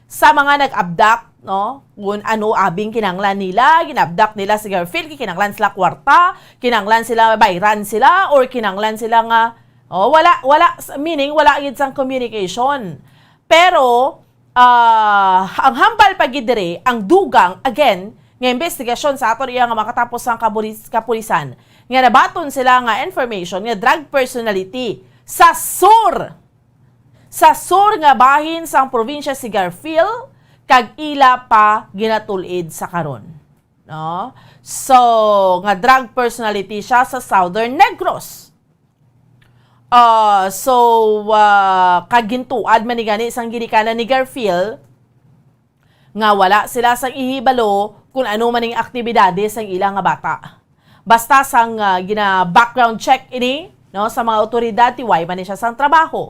sa mga nag-abduct, no? Kung ano abing kinanglan nila, ginabduct nila si Garfield, kinanglan sila kwarta, kinanglan sila bayran sila, or kinanglan sila nga wala meaning wala gid sang communication. Pero ang hambal pagidire, ang dugang again nga investigasyon sa aton iya nga makatapos ang kapulisan nga nabaton sila nga information nga drug personality sa sur nga bahin sang probinsya si Garfield, kag ila pa ginatulid sa karon, no? So nga drug personality siya sa Southern Negros. Kagintuad man ni gani sang ginikanan ni Garfield nga wala sila sang ihibalo kung ano maning aktibidades sang ilang nga bata. Basta sang gina-background check ini, no, sa mga otoridad, way man ni siya sang trabaho.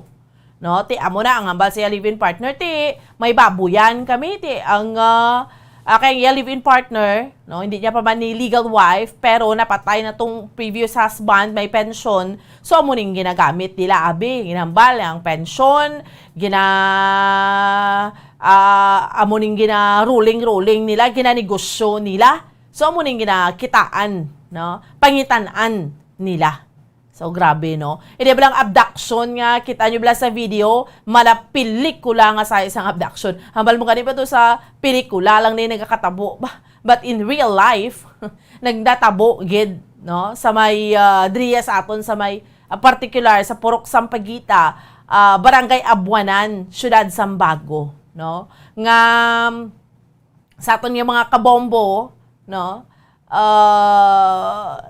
No, amo na ang hambal siya live-in partner, may babuyan kami, ang kay live-in partner, no, hindi niya pa man ni legal wife, pero napatay na tong previous husband, may pension, so amuning ginagamit nila, ginambal ang pension, amuning ruling nila, ginanegosyo nila, so amuning ginakitaan, no, pangitan-an nila. So, grabe, no? Hindi ba lang abduction nga, kita nyo ba sa video, malapelikula nga sa isang abduction. Hambal mo ganito to sa pelikula lang na nagkakatabo. But in real life, nagdatabo, gid, no? Sa may driya sa aton, sa may particular, sa Purok Sampaguita, Barangay Abuanan, Syudad Sambago, no? Nga, sa aton yung mga kabombo, no?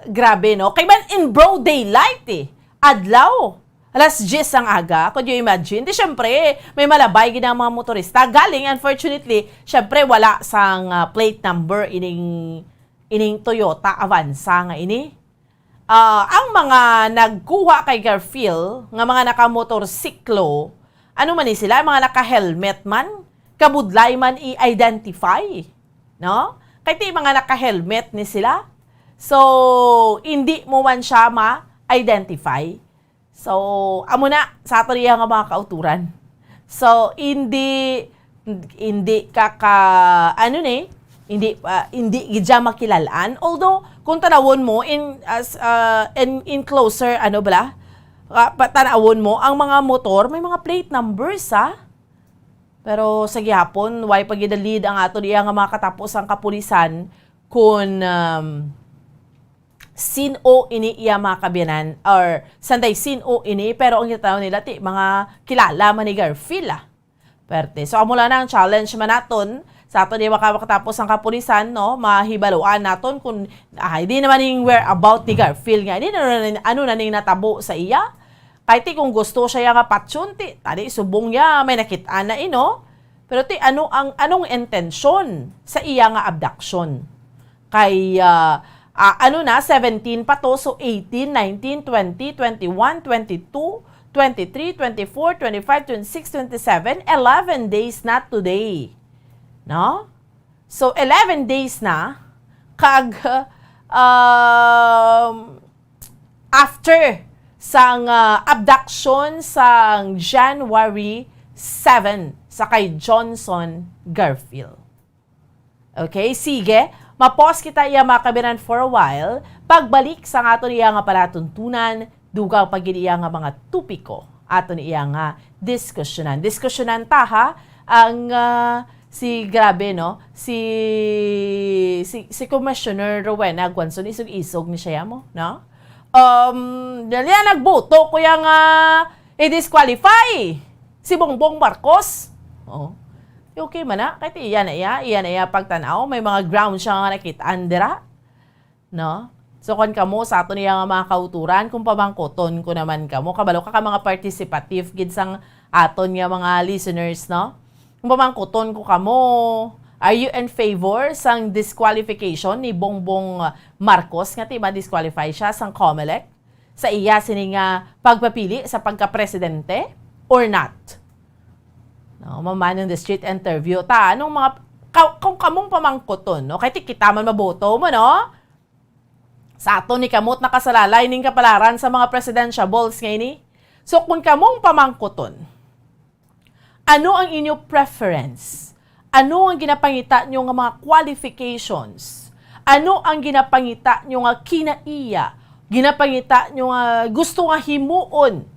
Grabe, no? Kaya man in broad daylight, adlaw, 10 ang aga. Could you imagine? Di syempre, may malabay ginang mga motorista. Galing, unfortunately, syempre wala sang plate number ining Toyota Avanza nga ini. Ang mga nagkuha kay Garfield, nga mga nakamotorsiklo, ano man ni sila, mga naka-helmet man, kabudlay man i-identify. No? Kahit mga naka-helmet ni sila. So, hindi mo man siya ma-identify. So, amo na sa ato niya nga mga kauturan. So, hindi gidya makilalaan. Although, kung tanawon mo in closer, tanawon mo, ang mga motor, may mga plate numbers, ha? Pero sa gihapon, why pagidalid ang ato niya nga mga katapos ang kapulisan kung sino ini iya mga kabiyanan or sanday sino ini pero ang gitawon nila mga kilala man ni Garfield perte. So amula na ang challenge man naton sa ato di makatapos ang kapulisan no mahibaluan naton kung hindi naman ning whereabout ni Garfield nga hindi na ning natabo sa iya kahit kung gusto siya nga patsyon tadi subong niya may nakitaan na pero anong intensyon sa iya nga abduction kay 17 pa to, so 18, 19, 20, 21, 22, 23, 24, 25, 26, 27, 11 days na today. No? So, 11 days na, after sang abduction sang January 7 sa kay Johnson Garfield. Okay, sige. Mapos kita iya makabiran for a while, pagbalik sa ato niya nga palatuntunan, dugaw pagid iya nga mga tupiko, ato niya nga diskusyonan. Diskusyonan ta ha, ang si Commissioner Rowena Guanzon, isog ni siya mo, no? Dalian nagboto kuya nga i-disqualify si Bongbong Marcos. Okay man na, kahit iyan na iya pagtanaw, may mga ground siya nga nakitaan dira. No? So, kung kamo sa ato niya nga mga kauturan, kung pabangkoton ko naman kamo, kabalo ka mga participative, gidsang aton nga mga listeners, no? Kung pabangkoton ko kamo, are you in favor sang disqualification ni Bongbong Marcos, nga ma-disqualify siya sang COMELEC, sa iya sining pagpapili sa pagka-presidente, or not? No, mamanong the street interview anong mga kung kamong pamangkoton no kahit kita man maboto mo no sa ato ni kamot nakasalalay ning kapalaran sa mga presidential balls ngayon so kung kamong pamangkoton ano ang inyo preference ano ang ginapangita nyo nga mga qualifications ano ang ginapangita nyo nga kinaiya ginapangita nyo nga gusto nga himuon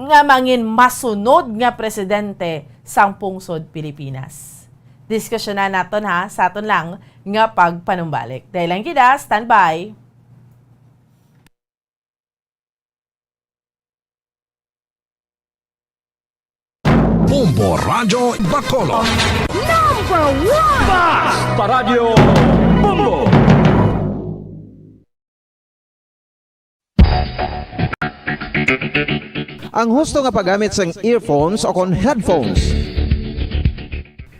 nga mangin masunod nga presidente sang pungsod Pilipinas. Diskusyonan naton ha, sa aton lang nga pagpanumbalik. Dahil lang kita, standby. Bombo Radio Bacolod. Number 1! Basta Radio Bombo! Ang husto nga paggamit sang earphones o kon headphones.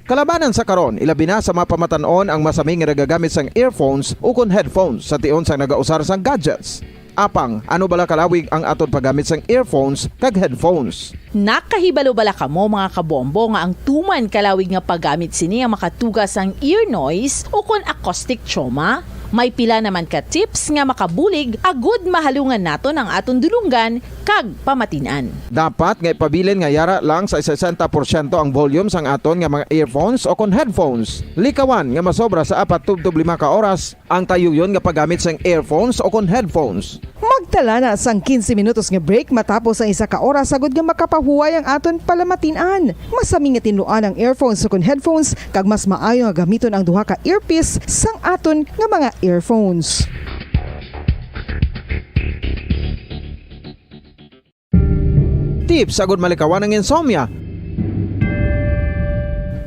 Kalabanan sa karon, ilabi na sa mga pamatanon ang masaming nga nagagamit sang earphones o kon headphones sa tion sang nagausar sang gadgets. Apang, ano bala kalawig ang aton paggamit sang earphones kag headphones? Nakahibalo bala kamo mga kabombo nga ang tuman kalawig nga paggamit sini ang makatugas ang ear noise o kon acoustic trauma? May pila naman ka tips nga makabulig agud mahalungan naton ang aton dulunggan kag pamatinan. Dapat nga ipabilin nga yara lang sa 60% ang volume sang aton nga mga earphones o kon headphones. Likawan nga masobra sa 4-5 ka oras ang tayuyon nga paggamit sang earphones o kon headphones. Magtala na sang 15 minutos nga break matapos ang 1 ka oras sagud nga makapahuway ang aton palamatinan. Masami nga tinluan ang earphones o kon headphones kag mas maayo nga gamiton ang duha ka earpiece sang aton nga mga earphones. Tips sagud malikawan ang insomnia.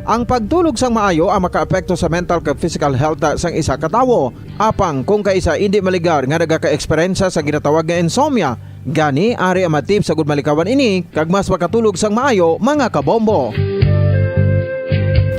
Ang pagtulog sang maayo ang makaapekto sa mental kag physical health sang isa ka tawo. Apang kung kaisa hindi maligar nga nagaka-eksperyensya sa ginatawag nga insomnia, Gani ari ang matip sa gudmalikawan ini kag mas makatulog sang maayo mga kabombo.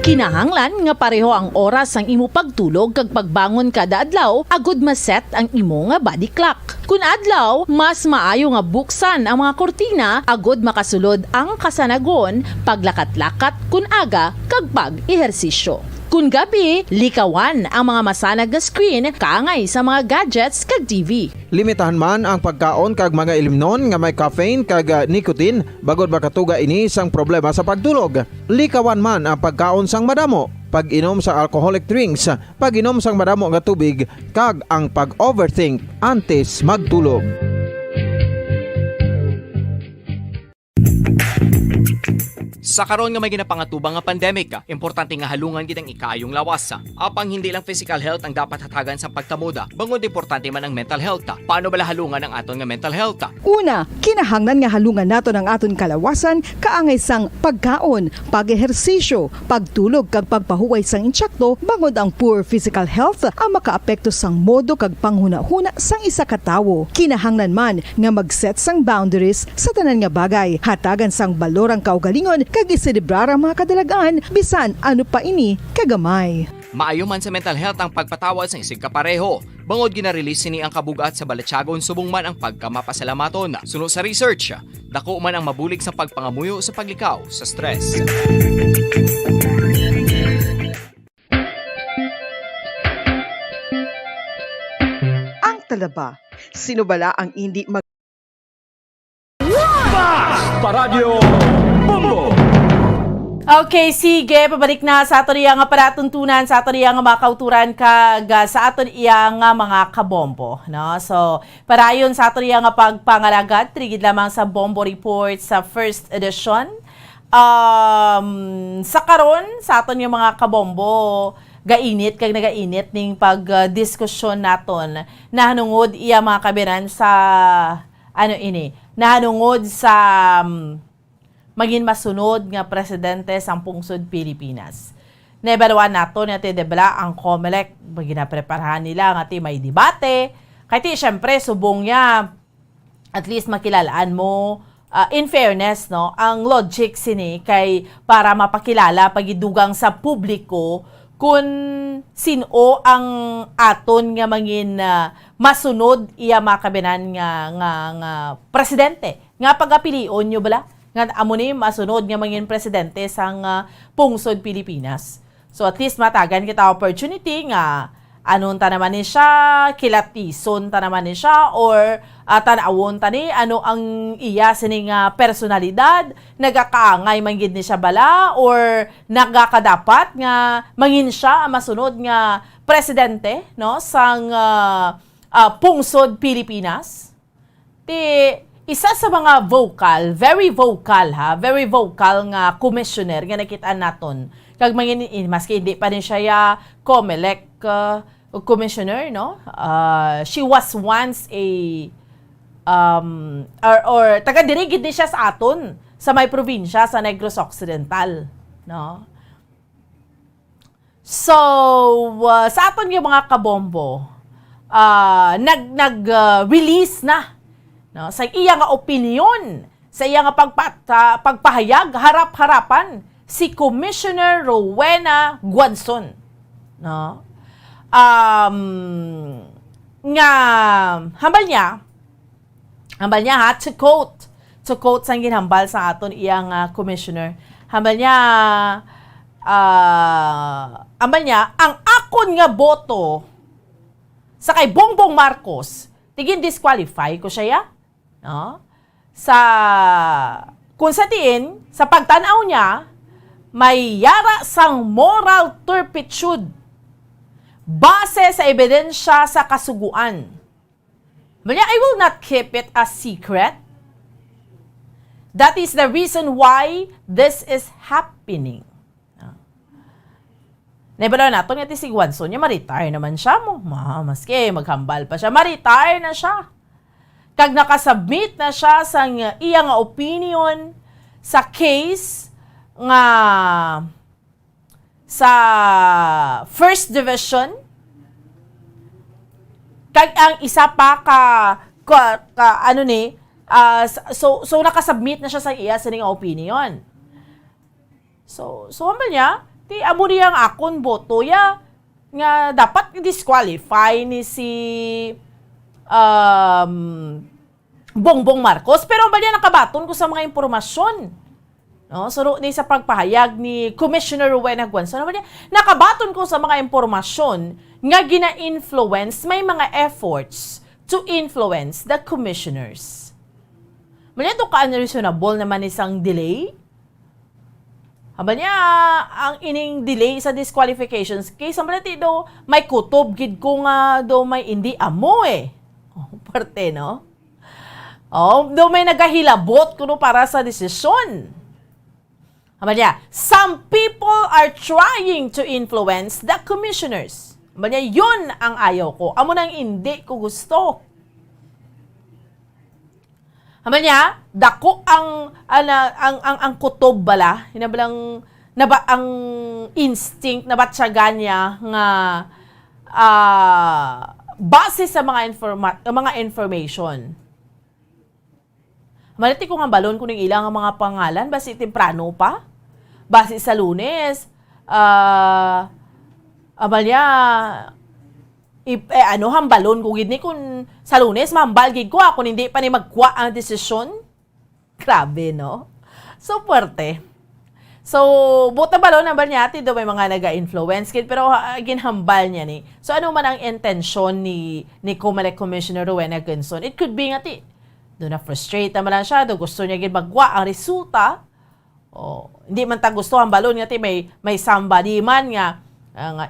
Kinahanglan nga pareho ang oras ang imo pagtulog kag pagbangon kada adlaw agud maset ang imo nga body clock. Kun adlaw, mas maayo nga buksan ang mga kortina agud makasulod ang kasanagon paglakat-lakat kun aga kag pag-ehersisyo. Kun gabi, likawan ang mga masanag nga screen kaangay sa mga gadgets kag TV. Limitahan man ang pagkaon kag mga ilimnon nga may caffeine kag nicotine bagod makatuga ini sang problema sa pagtulog. Likawan man ang pagkaon sang madamo, pag-inom sa alcoholic drinks, pag-inom sang madamo nga tubig kag ang pag-overthink antes magtulog. Sa karon nga may ginapangatubang nga pandemic, importante nga halungan gid ang ikaayong lawas. Apang hindi lang physical health ang dapat hatagan sa pagtamuda, bangod importante man ang mental health. Paano bala halungan ang aton nga mental health? Una, kinahanglan nga halungan nato ang aton kalawasan kaangay sang pagkaon, pag-ehersisyo, pagtulog kag pagpahuway sang insyakto bangod ang poor physical health ang makaapekto sang modo kag panghuna-huna sang isa ka tawo. Kinahanglan man nga mag-set sang boundaries sa tanan nga bagay, hatagan sang balorang kaugalingon kag iselebrar ang mga kadalagaan bisan ano pa ini kagamay. Maayo man sa mental health ang pagpatawad sa isig kapareho. Bangod ginarelease ni ang kabugat sa balatsagon subong man ang pagkamapasalamaton. Suno sa research, dako man ang mabulig sa pagpangamuyo sa paglikaw sa stress. Ang talaba, sino bala ang hindi Paradyo Bombo! Okay, sige, pabalik na sa aton iya nga paratuntunan, sa aton iya nga makauturan kag sa aton iya nga mga kabombo, no? So, parayon sa aton iya nga pagpangalagad, trigid lamang sa Bombo Report sa first edition. Sa karon sa aton yung mga kabombo, gainit kag nagainit ning pagdiskusyon naton nahanungod iya mga kabiran sa nahanungod sa maging masunod nga presidente sang pungsod Pilipinas. Nebaluan nato na debla ang COMELEC, ginapreparahan nila nga ti may debate. Kaya ti syempre subong niya at least makilalaan mo in fairness no, ang logic sini kay para mapakilala pagidugang sa publiko kung sino ang aton nga mangin masunod iya makabinan nga presidente. Nga pagapilion nyo bala? Nga amo ni masunod nga mangin presidente sang pungsod Pilipinas. So at least matagan kita opportunity nga anon ta naman ni siya, kilatison ta naman ni siya, or tanawon ta ni ano ang iya sining personalidad, nagakaangay man gid ni siya bala, or nagakadapat nga mangin siya masunod nga presidente no sang pungsod Pilipinas. Isa sa mga vocal, very vocal nga commissioner nga nakitaan naton. Kag mangin maski hindi pa rin siya COMELEC commissioner, no? She was once a or taga-dirigid din siya sa aton sa may probinsya sa Negros Occidental, no? So, sa aton yung mga kabombo, nag-release na no, sa iya nga opinion, sa iya nga pagpahayag harap-harapan si Commissioner Rowena Guanzon, no? Nga hambal niya ha, to quote sang ginhambal sa aton iyang commissioner, hambal niya ang akon nga boto sa kay Bongbong Marcos tigin disqualify ko siya, no? Kung sa tiin, sa pagtanaw niya, may yara sang moral turpitude base sa ebidensya sa kasuguan. I will not keep it a secret. That is the reason why this is happening. Nebala nato nga ti si Guanzon niya, ma-retire naman siya mo. Maski maghambal pa siya, ma-retire na siya. Kag nakasubmit na siya sa iya nga opinion sa case nga sa First Division. Kag ang isa pa So nakasubmit na siya sa iya sa nga opinion. So hambal niya, ti amo niya ang akon boto ya nga dapat disqualify ni si Bongbong Marcos, pero hambal niya nakabaton ko sa mga impormasyon. No, so ni sa pagpahayag ni Commissioner Rowena Guanzon, nakabaton ko sa mga impormasyon nga gina-influence, may mga efforts to influence the commissioners. Manya to ka-unreasonable naman isang delay. Haba niya, ang ining delay sa disqualifications, kaysa malati do, may kutob, gid ko nga do may hindi amo eh. Oh, parte, no? Oh, do may nagahilabot kuno para sa desisyon. Haba niya, some people are trying to influence the commissioners. Haba niya, yun ang ayaw ko. Amo nang hindi ko gusto. Haba niya, dako ang kutob bala, hinabalang ang instinct na batsagan niya nga base sa mga information. Maliti ko nga balon kung ilang mga pangalan, base temprano pa, base sa Lunes, amalya, hambalon ko gid ni kung sa Lunes mahambal gid ko kung hindi pa ni magkuha ang desisyon. Grabe, no? So puwerte. So buta balon nambal niya ati do may mga naga-influence gid pero ginhambal niya ni. So ano man ang intensyon ni Comelec Commissioner Rowena Guanzon? It could be nga ti do na frustrate naman siya, do gusto niya gid magkuha ang resulta. Hindi man ta gusto ang balon nga ti may somebody man nga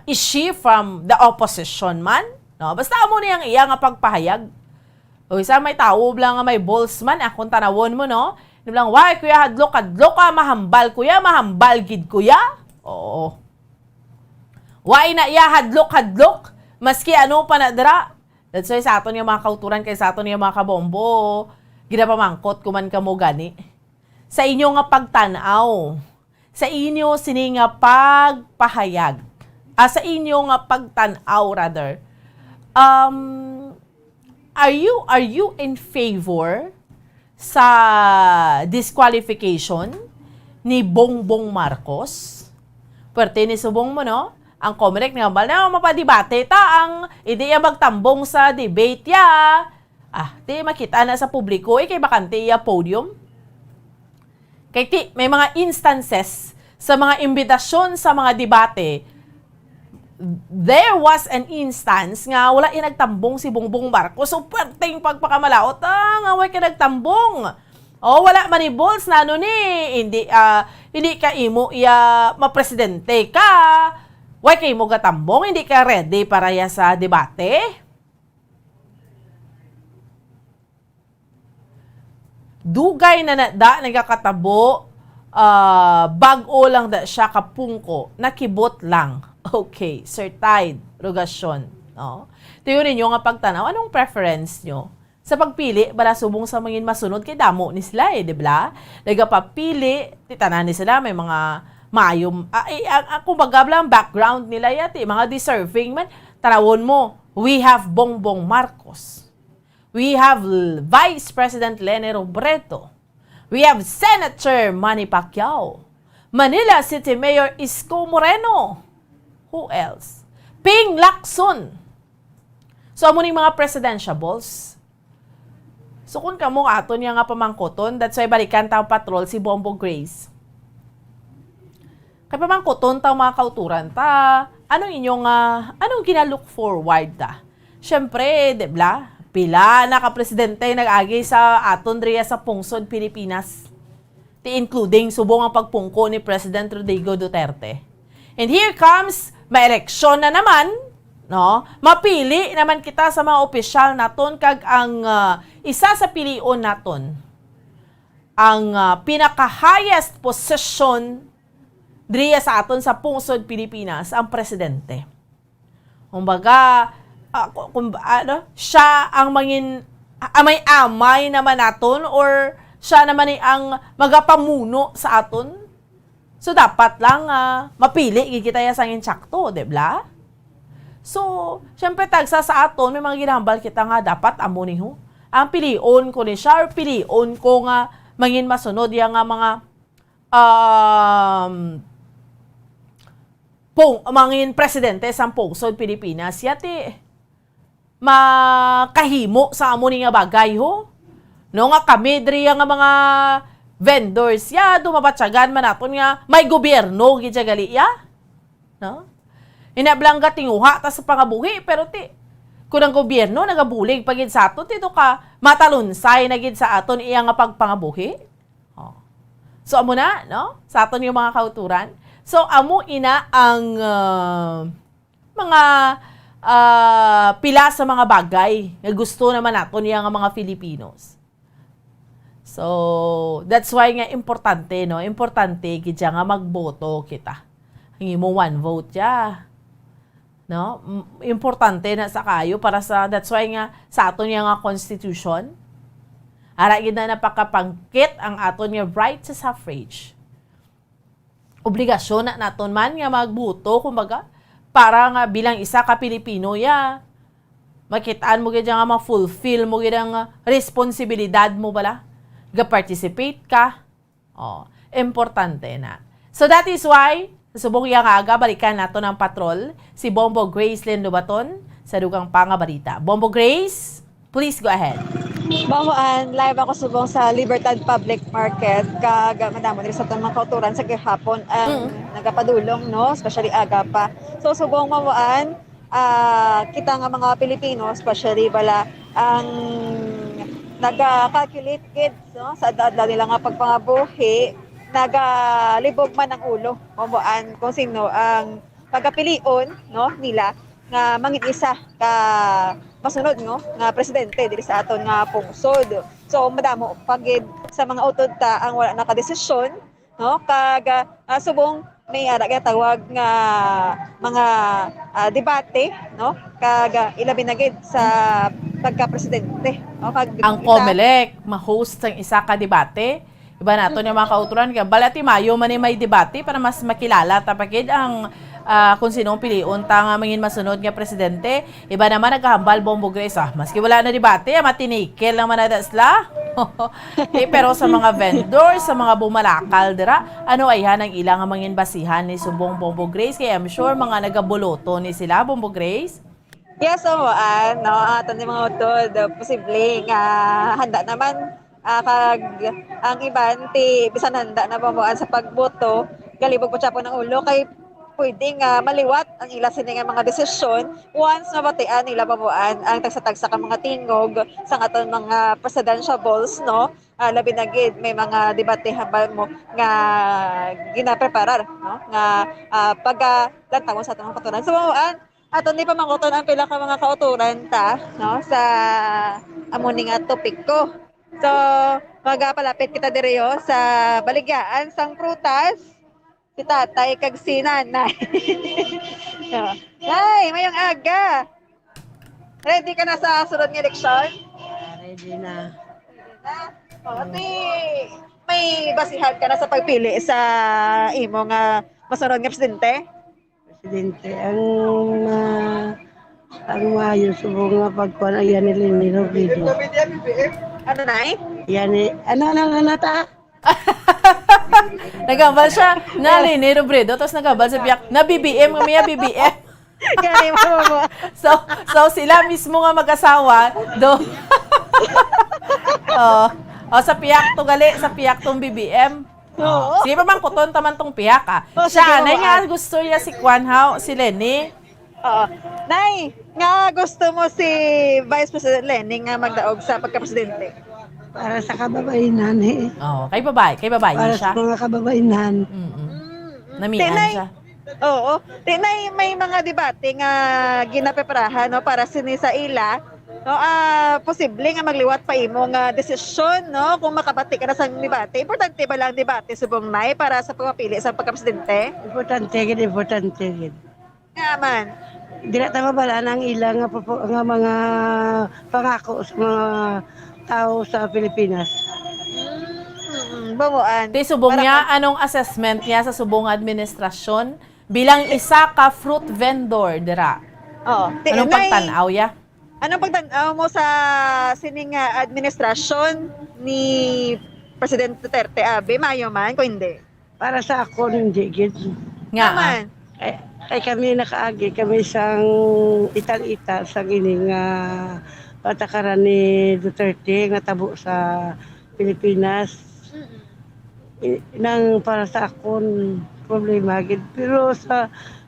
is she from the opposition man? No? Basta amo niyang iya nga pagpahayag. O isa may tao lang nga may balls man, akong tanawon mo, no? Nilang, why, kuya, hadlok ka, mahambal, kuya, mahambal, gid, kuya? Oo. Why na iya, hadlok, maski ano pa na dara? That's why sa aton yung mga kauturan, kay sa aton yung mga kabombo, ginapamangkot kuman ka mo gani. Sa inyo nga pagtanaw, sa inyo sini nga pagpahayag, sa inyo nga pagtanaw rather, are you in favor sa disqualification ni Bongbong Marcos? Pwerte ni subong mo, no? Ang Comelec nga ba na mapadibate ta ang ideya magtambong sa debate ya. Di makita na sa publiko kay bakante ya podium. Kay ti may mga instances sa mga imbitasyon sa mga debate. There was an instance nga wala inagtambong si Bongbong Marcos. So, perting pagpakamalaot, nga way ka nagtambong. Wala man ni balls na ano ni, hindi ka imo mapresidente ka. Way ka imo gatambong, hindi ka ready para ya sa debate. Dugay na nagakatabo, bag-o lang da siya kapungko, nakibot lang. Okay, certified rogasyon. No? Tiyo ninyo nga pagtanaw, anong preference nyo? Sa pagpili, bala subong sa mangin masunod, kay damo ni sila di ba? Nagapapili, titanan ni sila, may mga mayom, kumbaga lang background nila yati, mga deserving man. Tarawon mo, we have Bongbong Marcos. We have Vice President Leni Robredo. We have Senator Manny Pacquiao. Manila City Mayor Isko Moreno. Who else? Ping Lacson. So, amo ning mga presidentiables. So, kung kamo aton nga pamangkoton, that's why balikan tao patrol si Bombo Grace. Kay pamangkoton tao mga kauturan ta, anong ginalook forward ta? Syempre, debla, pila na ka-presidente nag-agi sa aton riya sa pungsod Pilipinas. Including subong ang pagpungko ni President Rodrigo Duterte. And here comes may eleksyon na naman, no? Mapili naman kita sa mga opisyal naton kag ang isa sa pilion naton ang pinaka-highest position driya sa aton sa pungsod Pilipinas, ang presidente. Kumbaga, siya ang mangin amay-amay naman naton or siya naman ang magapamuno sa aton. So, dapat lang mapili, kita ya sa insakto, di ba? So, syempre, tagsa sa aton, may mga ginambal kita nga, dapat amunin ho. ang pilion ko ni siya or pilion ko nga mangin masunod yang nga mga mangin presidente sa pungsod Pilipinas yati makahimo sa amo ni nga bagay ho. No nga kami diri nga mga vendors ya dumabatsagan man naton nga may gobyerno gid gali ya. No? Inablangga tinguha ta sa pangabuhi pero kung ang gobyerno nagabulig pagid sa aton dito ka matalunsay na gid sa aton iya nga pagpangabuhi. Oh. So amo na no sa aton yung mga kauturan. So amo ina ang mga pila sa mga bagay nga gusto naman naton iya nga mga Filipinos. So that's why nga importante no, importante gid nga magboto kita. Ang imo one vote ya. No? Importante na sa kayo para sa that's why nga sa aton nga constitution ara gid na napakapangkit ang aton nga right sa suffrage. Obligasyon na naton man nga magboto kumbaga para nga bilang isa ka Pilipino ya makitaan mo gid nga ma-fulfill mo gid ang responsibilidad mo bala ga-participate ka. Oh, importante na. So that is why subong yang aga, balikan nato ng patrol si Bombo Grace Lindobaton sa dugang pangabalita. Bombo Grace, please go ahead. Bomboan, live ako subong sa Libertad Public Market. Madamo rin sa mga kauturan sa gihapon ang nagapadulong, no? Especially aga pa. So subong Bomboan, kita nga mga Pilipino, especially bala ang naga-calculate kids, no? Sa adlaw nila nga pagpangabuhi, nagalibog man ang ulo mamuan kung sino ang pagapilion no nila nga mangin isa ka masunod no nga presidente diri sa aton nga pungsod. So madamo pagid sa mga otorita ang wala nakadesisyon no kag subong may ara tawag nga mga debate no kag ilabi na gid sa pagka-presidente no kag ang COMELEC ma-host ang isa ka debate. Iba nato yung mga kauturan kaya balati mayo man may debate para mas makilala tapagid ang kung sinong piliun ta nga mangin masunod nga presidente. Iba naman naghahambal Bombo Grace maski wala na debate matinikel naman na dasla. Pero sa mga vendors sa mga bumalakal dira ano ayhan ang ilang nga mangin basihan ni subong Bombo Grace kaya I'm sure mga nagabuloto ni sila Bombo Grace. Yes, no aton ni mga utod posible nga handa naman kag ang iban bisan handa na pamuan sa pagboto galibog po siya po ng ulo kay pwedeng maliwat ang ila sini nga mga desisyon once mabatian nila pamuan ang tagsa-tagsa ka mga tingog sa aton mga presidential balls no labi na gid may mga debate hambal mo nga ginapreparar no nga paglantaw sa atong kauturan so pamuan aton ni pamanguton ang pila ka mga kauturan ta no sa amo ning topic ko. So, magapalapit kita direyo sa baligyan sang prutas. Si tatay kag si nanay. Nay, mayong aga. Ready ka na sa sunod nga eleksyon? Ready na. May basihan ka na sa pagpili sa imo nga masunod nga presidente? Presidente, ang mayo subong nga pagkuhan ay yan ni Robredo. Ano na ano ta? Nagambal siya na Lini Robredo tapos nagambal sa biyak na BBM kami BBM. So sila mismo nga mag-asawa do. Sa piyak to gali sa piyak tong BBM. Sige pa man kuton taman tong piyak siya na nga gusto niya si Kwanhaw si Leni. Nay, nga gusto mo si Vice President Lening nga magdaog sa pagka-presidente? Para sa kababainan kay babae para siya. Para sa mga kababainan. Namian siya. Oo. Tinay may mga debate nga ginapreparahan no para sini sa ila. No, posible nga magliwat pa imo nga desisyon no kung makabati ka na sa debate. Importante ba lang debate subong nay para sa pagpili sa pagka-presidente? Importante gid. Naman. Dili ta mabalaan ang ilang nga mga pangako sa mga tao sa Pilipinas. Bamuan. Subong niya, anong assessment niya sa subong administrasyon bilang isa ka fruit vendor dira? Oo. Anong pagtanaw ya? Anong pagtanaw mo sa sining administrasyon ni President Duterte? Abe, mayo man, kung hindi. Para sa ako, hindi gid. Nga man. Ay kami nakaagi, kami sang ital-ital sa gining patakaran ni Duterte nga tabo sa Pilipinas. Nang para sa akon problema gid, pero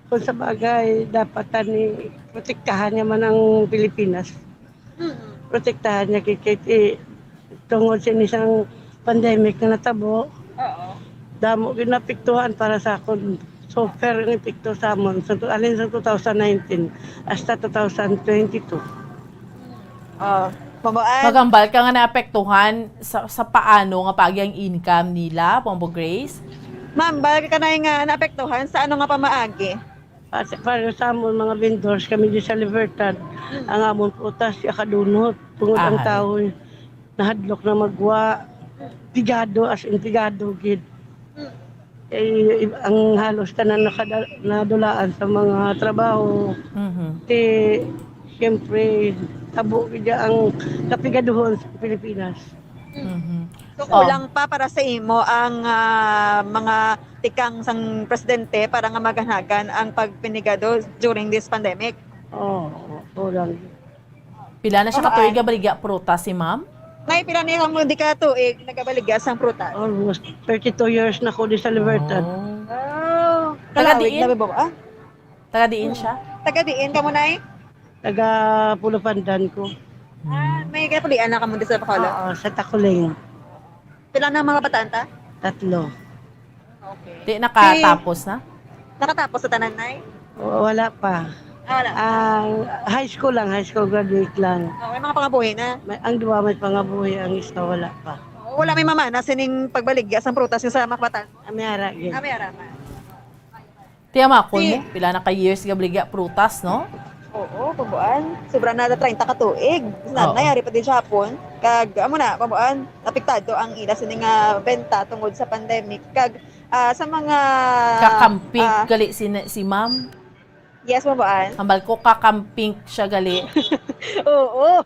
kung sa bagay dapat ni protektahan niya man ang Pilipinas. Protektahan niya kay tungod sa isang pandemic na natabo. Damo ginapiktuhan para sa akon. So, fair ang epekto sa amon. Alin sa 2019 hasta 2022. Magambal ka nga naapektuhan sa paano nga pagyang income nila, Pombo Grace? Ma'am, balik ka na yung naapektuhan sa ano nga pamaagi? Para sa amon mga vendors, kami di sa Libertad, ang amon putas, akadunot. Tungod ang tao, nahadlok na magwa, tigado, as in tigado, gid. Ang halos tanan nadulaan sa mga trabaho. Siyempre, tabo kaya ang kapigaduhon sa Pilipinas. So, kulang pa para sa imo ang mga tikang sang presidente para nga maganagan ang pagpinigado during this pandemic? Kulang. Pila na siya katuig baligya prutas si ma'am? May pila niya mo di ka tuig nagabaligas ang prutas? Almost 32 years na ko di sa Libertad. Kalawig na ba? Taga-diin siya? Taga-diin ka mo na Taga Pulupandan ko. May kapulian na ka mo di sa Bacolod? Oo, sa Takuling. Pila na mga batanta? 3. Di nakatapos na? Nakatapos sa tanan na Wala pa. Wala. High school graduate lang. May mga pangabuhi na? Ang duwa may pangabuhi, ang isa wala pa. Wala may mama na sining pagbaligya sa prutas yung sa makbatan? Amiyara. Amiyara ma. Tiyamakon mo, pila na ka years ka baligya prutas, no? Oo, pabuan. Sobra na 30 ka tuig. Nangyari pa din sa Hapon. Kag, amo na, pabuan, apektado ang ila sining benta tungod sa pandemic. Kag, sa mga... Kakamping gali si ma'am? Yes, pabuan. Hambal ko kakamping siya gali. Oo.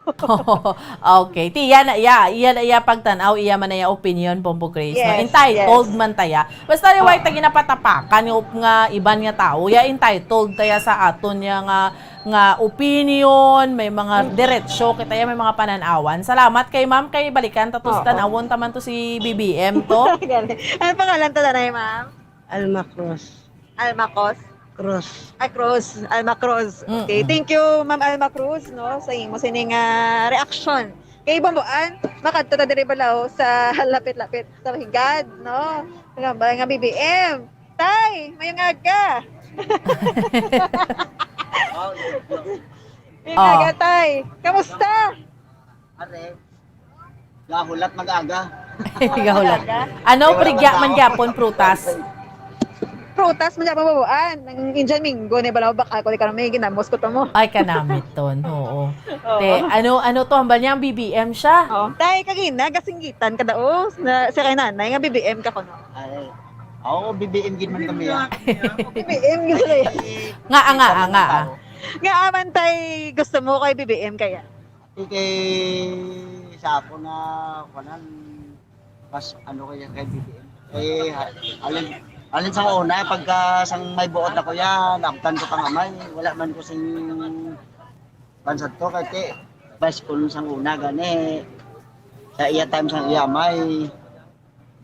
Okay. Iya na iya pagtanaw, iya man na iya opinion, Pombo Grace. Yes, no? Entitled man taya. Basta riway ta ginapatapakan yung nga iban nga tao, ya entitled taya sa aton ya nga opinion, may mga diretsyo, kita may mga pananawan. Salamat kay ma'am, kay balikan tatos tanawon taman to si BBM to. Ano pangalan to na ma'am? Alma Cruz. Alma Cruz? Cruz. Cruz. Alma Cruz. Okay, thank you Ma'am Alma Cruz no sa imo sining reaction. Kay Bomboan, makadto ta diri balaw sa lapit-lapit sa higad no. Nga BBM. Tay, mayong aga. Aga tay. Kamusta? Are. Gahulat mag-aga. Gahulat. Ano prigya man gyapon prutas? Prutas mo dyan mababuan. Nang Indian Mingo, ni balaw baka ko, di ka may ginamos ko to mo. Ay, kanamit ton. Oo. Te, ano to, hambal niya ang BBM siya? Oo. Tay, kagina, gasinggitan ka daw. Sa kay nanay, nga BBM ka ko, no? Ay, ako, BBM gin man kami. BBM gin kaya. Nga. Nga aman tay, gusto mo kay BBM kaya? Kay sa ako na, pas ano kaya kay BBM. Alin sa una, pagka sang may buot ako yan, naktan ko pang amay, wala man ko sing bansad to, kasi bas ko sang una, gani, sa iya time sang iya amay,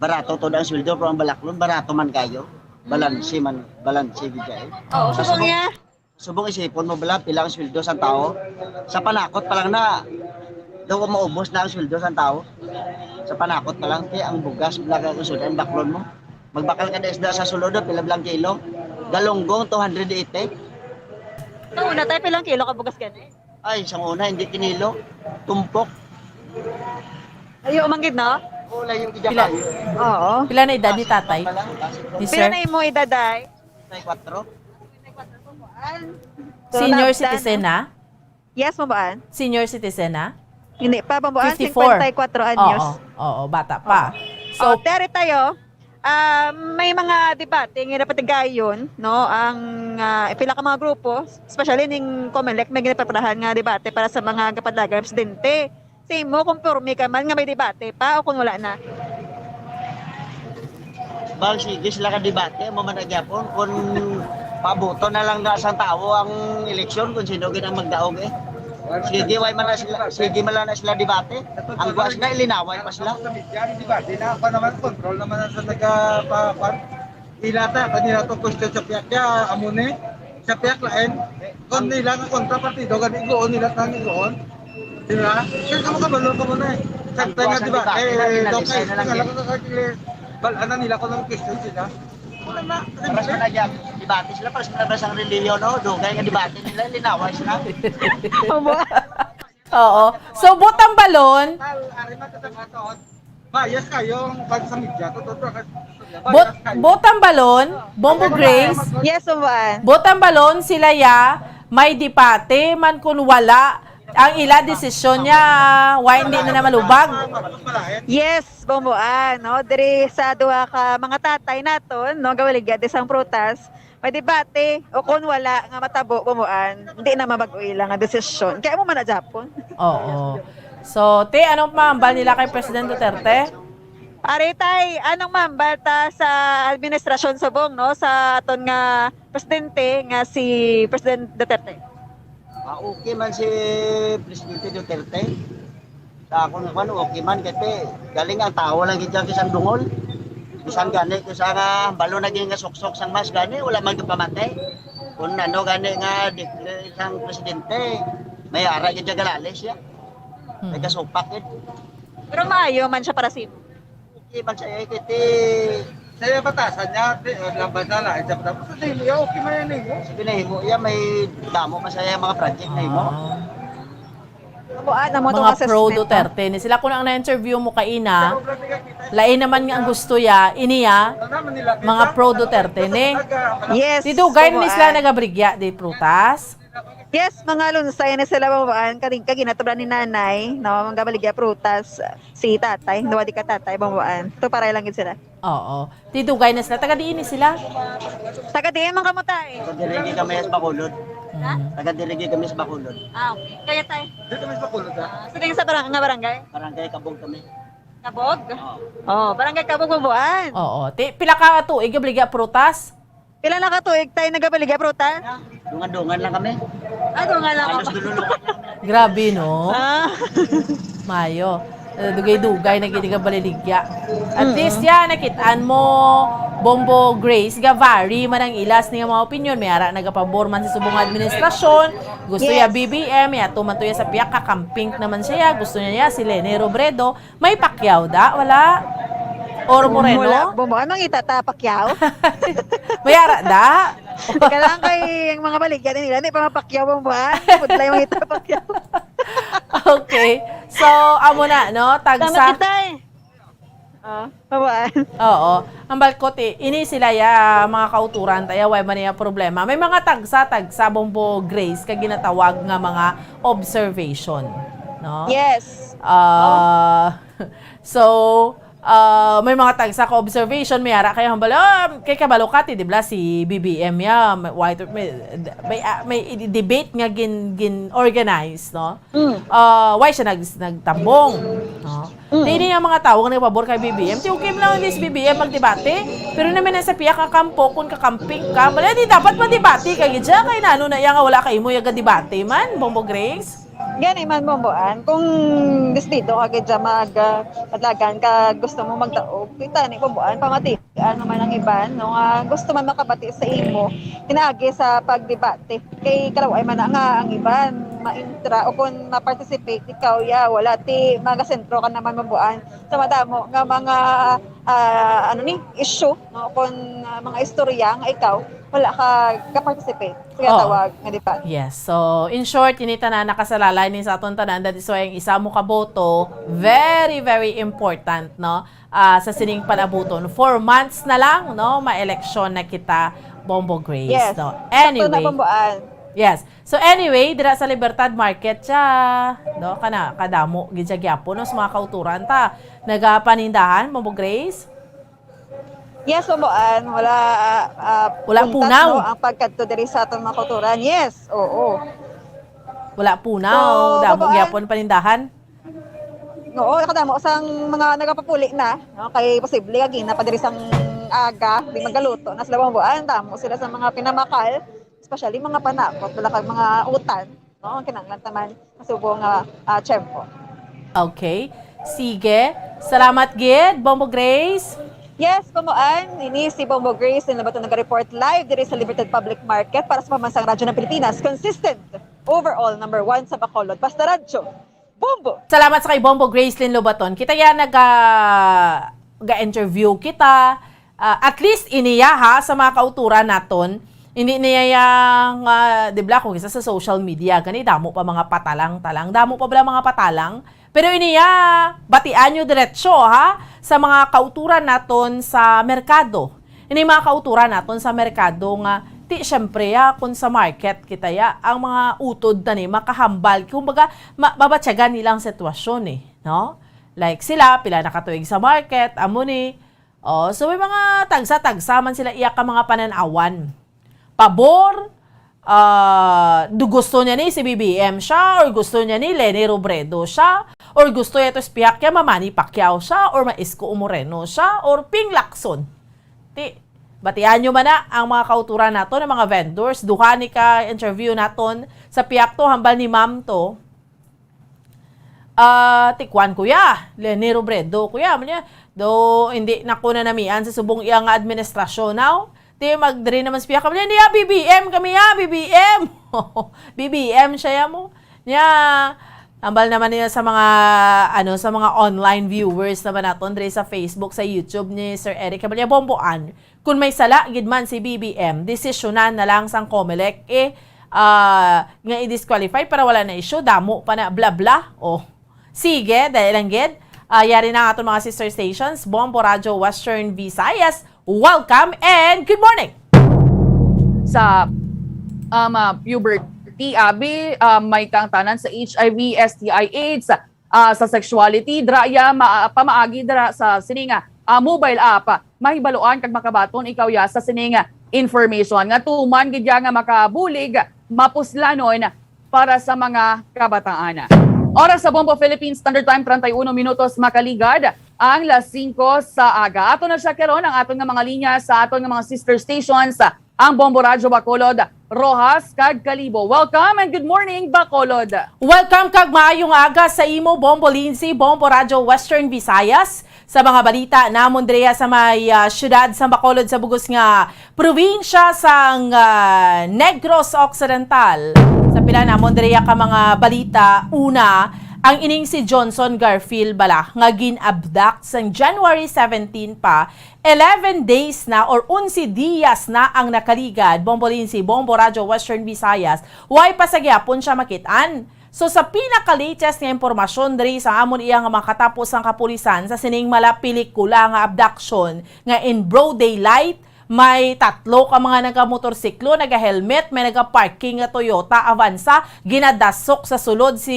barato to ang sweldo, pero ang balaklon, barato man kayo, balansi bigay. Oo, subong niya. Subong isipon mo bala, pilang sweldo sa tao, sa panakot pa lang na, daw ko maubos na ang sweldo sa tao, sa panakot pa lang, ang bugas, bilang ang sweldo, ang baklon mo. Magbakal ka na sa sulod, pilang kilo. Galonggong, 280. Ang una tayo, pilang kilo ka bugas ka na? Ay, isang una, hindi kinilo. Tumpok. Ayaw umanggit, no? Wala yung kijakayo. Oo. Pila na edad ni tatay? Ni Pila sir? na imo idaday? 4. Senior citizen na? Yes, mabaan? Senior citizen na? Hindi pa, mabaan? 54. 54 anyos. Oo, bata pa. So, teri tayo. may mga debate nga dapat gayon, no, ang pila ka mga grupo, especially ning COMELEC may ginapreparahan nga debate para sa mga kapadlagan presidente. Sa imo konporme ka man nga may debate pa o kung wala na? Bal sige sila ka debate mo man gyapon kung paboto na lang na sa tao ang eleksyon kung sino gid ang magdaog eh. Sige way man na sila, sige man na sila debate. Ang guwas na ilinaway pa sila. Sa media debate na pa naman control naman sa taga ilata kanila to question sa piyak ya amune sa piyak lain kon nila nga kontrapartido gani goon nila nang goon. Diba? Kaya ka makabalo ka muna eh. Sakta nga diba? Okay, balaan nila ko ng question sila. Wala na. Paras na nagyap, debate sila, paras na ba sa reliyon, no? Dugay nga debate nila, linaway sila. Oo. So, butang balon. Bias kayong pag sa media. Butang balon, Bombo Grace. Yes, Uban. Butang balon, sila ya, may debate, man kun wala, ang ila desisyon niya, why hindi na malubag? Yes, Bomboan, no? Diri sa duha ka mga tatay naton, no, gawaligya di sang prutas. May debate o kung wala nga matabo Bomboan, hindi na mabago ila nga desisyon. Kaya mo man na Japon. Oo. So, te, anong mambal nila kay President Duterte? Aritay, anong mambal ta sa administrasyon subong, no, sa aton nga presidente nga si President Duterte? Okay man si Presidente Duterte. Sa ako naman, okay man kasi galing ang tao lang gid kisang dungol. Isang gani kusa nga balo naging nga suksok sang mas gani wala man pamatay. Kung ano gani nga isang presidente may ara gid galalis siya. May kasupak gid. Pero maayo man siya para si Okay man siya kiti saya batasan niya, lamban na lang. Tapos sa niya, okay man yan eh. Sige na himo, may damo masaya mga project na himo. Mga pro Duterte ni sila kung ang na-interview mo kay Ina, lain naman nga ang gusto ya, iniya, mga pro Duterte ni. Yes. Dito gay ni sila nagabrigya di prutas. Yes, mga lunsay na sila Bomboan, kaginatubran ni nanay, no, mga baligya prutas, si tatay, duwa di ka tatay Bomboan. To para lang gid sila. Oo. Tidugay na sila. Taga-diin ni sila. Taga-diin man kamutay. Taga-dirigi kami sa Bacolod. Taga-dirigi kami sa Bacolod. Okay. Kaya tayo. Dito kami sa Bacolod ha? Sa tingin sa barangay? Barangay Kabog kami. Kabog? Oo. Barangay Kabog Bomboan. Oo. Pila ka tuig gabliga prutas? Pila na ka tuig tayo nagabaligya prutas? Dungan-dungan lang kami. Dungan lang ako. Grabe no? Mayo. Dugay-dugay na gini ka baliligya. At least yan, nakitaan mo, Bombo Grace, gavari man ang ilas niya mga opinion. May ara nagapabor man sa subong administrasyon. Gusto niya BBM, ya tumatuya sa piyak, kakamping naman siya. Gusto niya si Lene Robredo. May Pacquiao da? Wala? Or Moreno? Wala, Bombo. Anong itata Pacquiao? May ara da? Teka lang kay mga baligya nila, hindi pa mapakyaw Bomboan. Pudlay mga ita Pacquiao. Okay. So, amo na, no? Tagsa. Tama kita eh. Babaan. Oo. Ang balkot ini sila ya, mga kauturan tayo, way man niya problema. May mga tagsa Bombo Grace, kag ginatawag nga mga observation. No? Yes. So, may mga tagsa ka observation, may ara kayo hambal, kay kabalokati, di ba, si BBM ya, may debate nga gin-organize, no? Why siya nagtambong, no? Hindi yung mga tao nga nagpabor kay BBM, okay mo lang si BBM magdebate, pero naman sa piyak ka kampo, kung kakamping ka, di dapat magdebate, kay gidya, kay nano na yan nga wala kayo mo yung debate man, Bombo Grace? Gani man Bomboan, kung dito ka gidya madlagan ka gusto mo magdaog, kita ni Bomboan pamatian naman ang iban, no nga gusto man makabati sa imo, tinaagi sa pagdebate. Kay kalaway man nga ang iban ma-intra o kung ma-participate ikaw ya wala ti magasentro ka naman Bomboan sa madamo nga mga issue, no kung mga istorya nga ikaw wala ka participate kaya tawag nga debate. Yes. So, in short, inita na nakasalalay ni sa aton tanan, that is why ang isa mo kaboto, very, very important, no? Sa sining panabuton. 4 months na lang, no? Ma-eleksyon na kita, Bombo Grace. Yes. No? Anyway. Sakto na Bomboan. Yes. So anyway, dira sa Libertad Market siya, no? Kadamo, gidya gyapo, no? Sa mga kauturan ta. Nagapanindahan, Bombo Grace? Yes, Boboan, wala Wala puntat, punaw. no, ang pagkadto diri sa atong mga kulturan. Yes, oo. Wala punaw, So, damo babaan- gyapon panindahan. Oo, nakadamo sang mga nagapapuli na, no, kay posible nga gina pa diri sang aga, di magaluto na sila Boboan, damo sila sa mga pinamakal, especially mga panakot, wala kag mga utan, no, ang kinahanglan taman masubong nga tiyempo. Okay. Sige. Salamat gid, Bombo Grace. Yes, Boboan, ini si Bombo Grace na bato nag-report live diri sa Libertad Public Market para sa Pambansang Radyo ng Pilipinas. Consistent, overall, number 1 sa Bacolod. Basta radyo, Bombo! Salamat sa kay Bombo Gracelyn Lobaton. Kita yan nag-interview kita. At least iniya ha sa mga kauturan naton. Hindi niya yung, di ba, kung isa sa social media, gani, damo pa mga patalang-talang. Damo pa ba mga patalang? Pero iniya, batian nyo diretsyo ha sa mga kauturan naton sa merkado. Ini mga kauturan naton sa merkado nga, ti syempre kung sa market kita ang mga utod na ni makahambal. Kumbaga, babatsagan nilang sitwasyon no? Like sila, pila nakatuig sa market, amo ni. So may mga tagsa-tagsa man sila iyak ka mga pananawan. Pabor, gusto niya ni si BBM siya, or gusto niya ni Leni Robredo siya, or gusto niya ito spiyak kaya Manny Pacquiao siya, or Maisko Moreno siya, or Ping Lacson. Batihan nyo man na ang mga kauturan nato ng mga vendors. Duha ni ka interview naton sa piyak to, hambal ni ma'am to. Tikwan kuya, Leni Robredo kuya. Do hindi nakuna namian sa subong iyang administrasyon now. Di magdiri naman sa piyak kami. Niya BBM kami BBM. BBM siya mo. Niya ambal naman niya sa mga sa mga online viewers naman naton diri sa Facebook, sa YouTube ni Sir Eric Cabalya Bomboan. Kung may sala gid man si BBM, desisyonan na lang sang COMELEC nga i-disqualify para wala na issue, damo pa na bla bla. Sige, dahil lang gid. Yari na aton mga sister stations, Bombo Radio Western Visayas. Welcome and good morning. Sa puberty, Abi, may kang tanan sa HIV, STI, AIDS, sa sexuality, draya, pamaagi dra sa sininga mobile app, mahibaluan kag makabaton ikaw ya sa sininga information nga tuman gid nga makabulig, mapuslanon para sa mga kabataan. Oras sa Bombo Philippines Standard Time 31 minutos makaligad ang las 5 sa aga. Ato na siya karon ang aton nga mga linya sa aton nga mga sister stations, ang Bombo Radio Bacolod, Rojas kag Kalibo. Welcome and good morning, Bacolod. Welcome kag maayong aga sa imo, Bombo Lindsay, Bombo Radio Western Visayas. Sa mga balita namon direya sa may syudad sa Bacolod sa bugos nga probinsya sang Negros Occidental. Sa pila namon direya ka mga balita, una, ang ining si Johnson Garfield bala nga gin-abduct sang January 17 pa, 11 days na or 11 días na ang nakaligad. Bombo Lindsay, Bombo Radio Western Visayas, way pasagyapon siya makitaan. So sa pinaka-latest nga impormasyon diri sa amon iya nga makatapos ang kapulisan sa sining mala pelikula nga abduction nga in broad daylight, may 3 ka mga nagamotorsiklo, naga-helmet, may naga-parking nga Toyota Avanza, ginadasok sa sulod si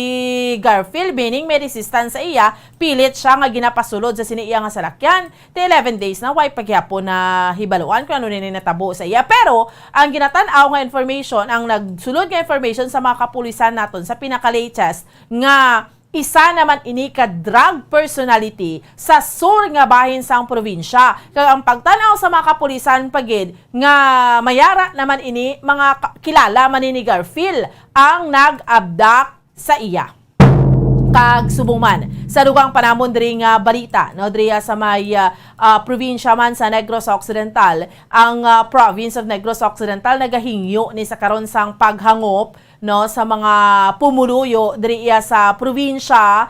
Garfield, meaning may resistance sa iya, pilit siya nga ginapasulod sa siniya nga salakyan. 11 days na, way pagyapon na hibaluan kung ano nini natabo sa iya. Pero, ang ginatanaw nga information, ang nagsulod nga information sa mga kapulisan naton sa pinaka-latest nga isa naman ini ka drug personality sa sur nga bahin sang probinsya. Kag ang pagtanaw sa mga kapulisan pagid nga mayara naman ini mga kilala man ni Garfield ang nag-abduct sa iya. Kag subong man sa dugang panamon diri nga balita no diri sa may probinsya man sa Negros Occidental, ang province of Negros Occidental nagahingyo ni sa karon sang paghangop no sa mga pumuluyo diri sa probinsya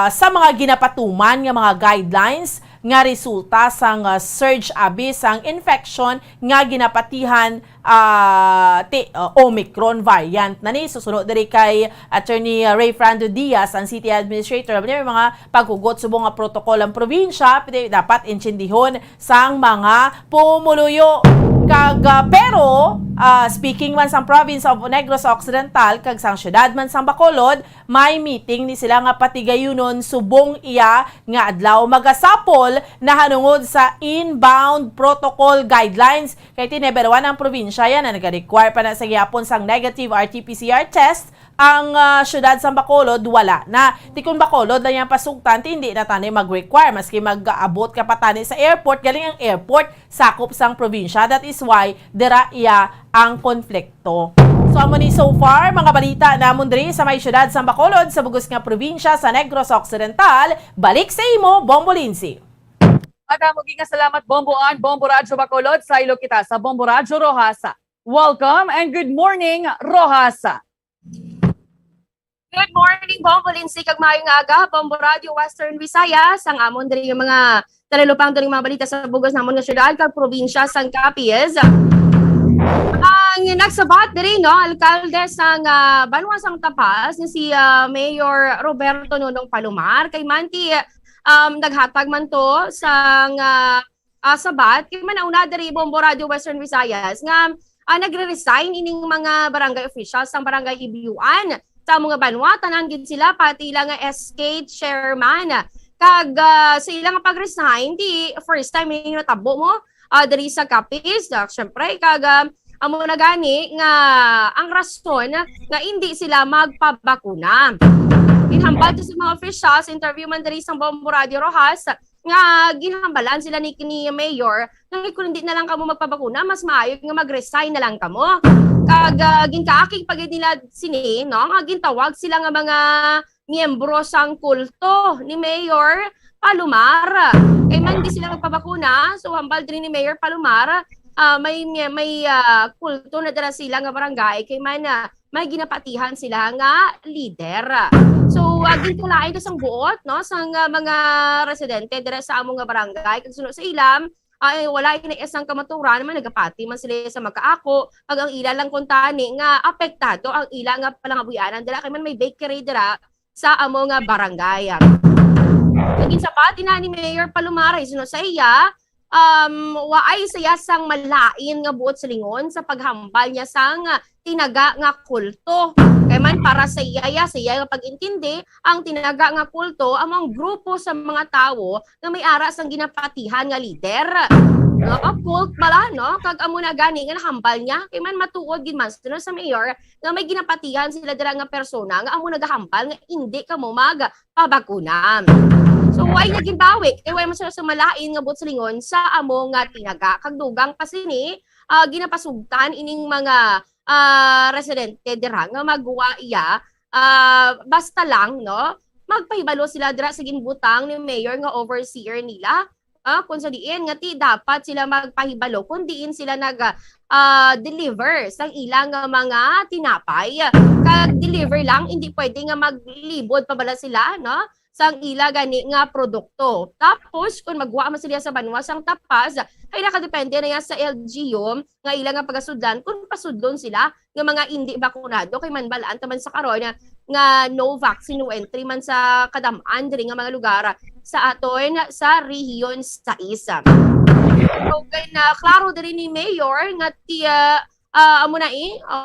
sa mga ginapatuman nga mga guidelines nga resulta sang surge abis ang infection nga ginapatihan Omicron variant na ni. Susunod diri kay Attorney Ray Frando Diaz, ang City Administrator, may mga paghugot subong nga protocol ang probinsya dapat intsindihon sang mga pumuluyo. Pero speaking man sang province of Negros Occidental kag sang syudad man sang Bacolod, may meeting ni sila nga patigayunon subong iya nga adlaw magasapol na hanungod sa inbound protocol guidelines. Kay tineberwan ang probinsya yan na nag-require pa na sa gihapon sang negative RT-PCR test. Ang syudad sa Bacolod, wala na. Tikon Bacolod lang yung pasugtan, hindi na tani mag-require. Maski mag-abot ka pa tani sa airport, galing ang airport, sakop sang probinsya. That is why, dira iya ang konflikto. So, amo ni so far, mga balita na mundri sa may syudad sa Bacolod, sa bugos nga probinsya sa Negros Occidental. Balik sa imo, Bombo Lindsay. At maging salamat Bomboan, Bombo Radyo Bacolod, sa ilo kita sa Bombo Radyo Rohasa. Welcome and good morning, Rohasa. Good morning, Bombo Lindsay, kag maayong aga, Bombo Radio Western Visayas, ang amon diri yung mga talilupang diri mga balita sa bugos namon nga syudad kag probinsya sang Capiz. Ang nagsabat diri no, alkalde sang Banwa sang Tapas ni si Mayor Roberto Nonong Palomar kay manti naghatag man to sang sabat kay man una diri Bombo Radio Western Visayas nga nagre-resign ining mga barangay officials sang barangay Ibiuan sa mga Banwa, tanan gid sila pati lang nga SK chairman. Kag sa ilang pag-resign, di first time ning natabo mo diri sa Capiz. Syempre kag amo na gani nga ang rason nga hindi sila magpabakuna. Ginhambal sa mga officials, interview man diri sa Bombo Radio Rojas, nga ginhambalan sila ni Mayor nga kung hindi na lang kamo magpabakuna, mas maayo nga mag-resign na lang kamo. Kag ginkaakig pagid nila sini no nga gintawag sila nga mga miyembro sang kulto ni Mayor Palomar. Kay man di sila magpabakuna, so hambal din ni Mayor Palomar, may kulto na dala sila nga barangay kay man may ginapatihan sila nga leader. So gintulain to sang buot no sang mga residente dira sa among nga barangay kag sunod sa ilam wala na isang kamaturan naman nagapati man sila sa magkaako pag ang ila lang kuntani nga apektado ang ila nga palangabuyanan dira kay man may bakery dira sa amo nga barangay. Naging sapat ina ni Mayor Palomar sunod sa iya waay saya sang malain nga buot sa lingon sa paghambal niya sang tinaga nga kulto. Kay man para sa iya nga pag-intindi ang tinaga nga kulto among grupo sa mga tawo nga may ara sang ginapatihan nga leader. No, cult bala no kag amo na gani nga nahambal niya kay man matuod gid man sa mayor nga may ginapatihan sila dira nga persona nga amo nagahambal nga hindi kamo magpabakuna. So why naging bawik? Kay why man sila sumalain nga buot sa lingon sa amo nga tinaga kag dugang pa sini ginapasugtan ining mga residente dira nga magwa iya basta lang no magpahibalo sila dira sa ginbutang ni mayor nga overseer nila kung sa diin nga ti dapat sila magpahibalo kung diin sila nag deliver sang ilang mga tinapay kag deliver lang hindi pwede nga maglibod pa bala sila no sang ila gani nga produkto. Tapos kung magwa man sila sa Banwa sang Tapas, ay nakadepende na yan sa LGU nga ila nga pagasudlan kung pasudlon sila nga mga hindi bakunado kay manbalaan taman sa karon nga no vaccine no entry man sa kadamaan diri nga mga lugar sa aton sa rehiyon sa isa. So na klaro diri ni Mayor nga amo na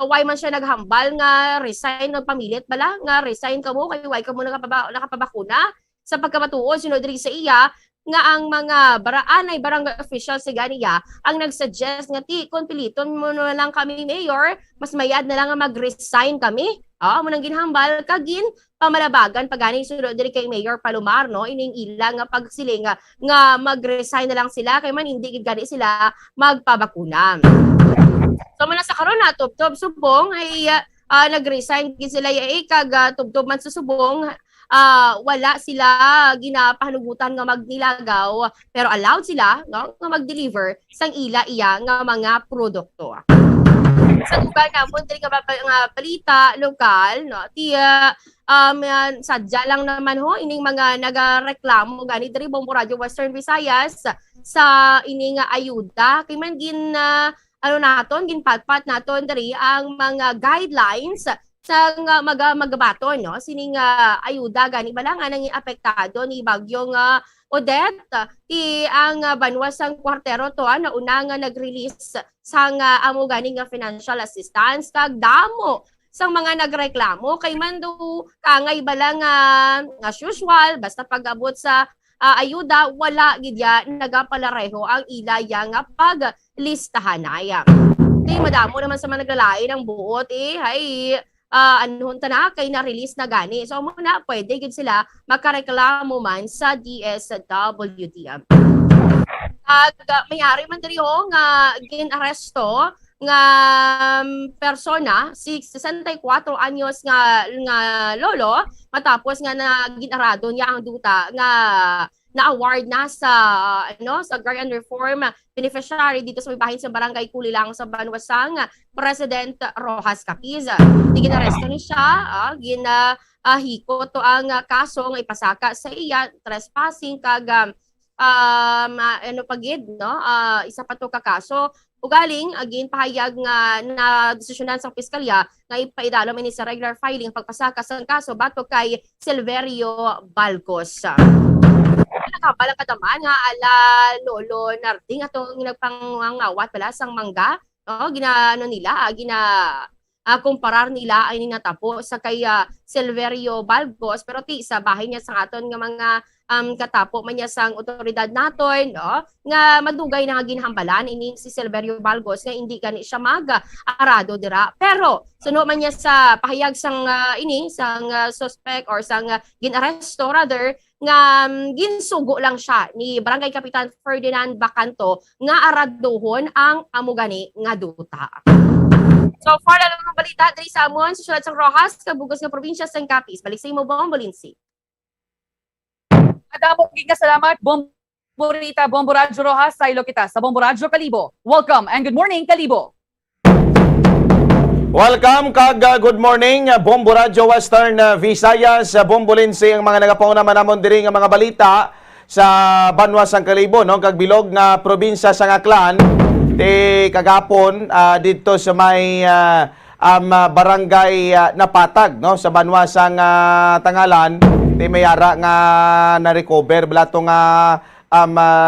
why man siya naghambal nga resign ng pamilit bala nga resign kamo kay why kamo nakapabakuna sa pagkamatuod sunod diri sa iya nga ang mga barangay officials sa ganiya ang nagsuggest nga ti kon piliton mo na lang kami mayor mas mayad na lang nga mag-resign kami amo nang ginhambal kagin pamalabagan pagani sunod diri kay Mayor Palomar no ining ila nga pagsiling nga mag-resign na lang sila kay man hindi gid gani sila magpabakuna. So man sa karon na tubtob subong ay nag-resign gid sila kag tubtob man sa subong wala sila ginapahanugutan nga magnilagaw pero allowed sila no nga mag-deliver sang ila iya nga mga produkto. Sa lugar namon diri nga balita lokal no ti sadya lang naman ho ining mga nagareklamo gani diri Bombo Radio Western Visayas sa ining ayuda kay man gin ginpatpat naton diri ang mga guidelines sa magabaton no sining ayuda gani bala nga nang apektado ni bagyong Odette, ti ang banwa sang kwartero to na una nga nag-release sang amo gani nga financial assistance kag damo sang mga nagreklamo kay mando kangay bala nga as usual basta pag-abot sa ayuda wala gidya nagapalareho ang ilaya nga paglistahan aya. Di madamo naman sa mga naglalain ang buot hay anuhon ta na kay na-release na gani. So muna pwede gid sila makareklamo man sa DSWD. At may-ari man diri nga gin-aresto nga persona 64 anyos nga lolo matapos nga ginarado niya ang duta nga na-award na sa sa Agrarian Reform beneficiary dito sa may bahin sa Barangay Kulilang sa Banwasang President Rojas Capiz. Ginaresto ni siya, ginahiko to ang kaso nga ipasaka sa iya trespassing kag pagid isa pa to ka kaso ugaling agin pahayag nga na desisyonan sa piskalya nga ipaidalom ini sa regular filing pagpasaka sa kaso batok kay Silverio Balcos. Nakabalang katamaan nga ala Lolo Narding atong nagpangawat pala sang mangga ginaano nila kumparar nila ay ninatapo sa kay Silverio Balcos pero ti sa bahay niya sang aton nga mga katapo man niya sang otoridad naton nga madugay na nga ginhambalan ini si Silverio Balcos nga hindi gani siya mag-arado dira pero suno man niya sa pahayag sang sang suspect or sang ginaresto rather nga ginsugo lang siya ni Barangay Kapitan Ferdinand Bacanto nga aradohon ang amugani nga duta. So far lang ang balita diri sa amon sa Siyudad Sang Rojas, kabugos nga probinsya sang Capiz. Balik sa imo Bombo Lindsay. Adamo giga salamat Bomborita Bombo Radyo Rojas sa ilo kita sa Bombo Radyo Kalibo. Welcome and good morning Kalibo. Welcome kag good morning Bombo Radyo Western Visayas, Bombo Lindsay ang mga nagapauna manamon diri nga mga balita sa Banwa Sang Kalibo kag bilog nga probinsya sang Aklan. Kagapon dito sa may barangay Napatag sa Banwa Sang Tangalan mayara nga na-recover blato nga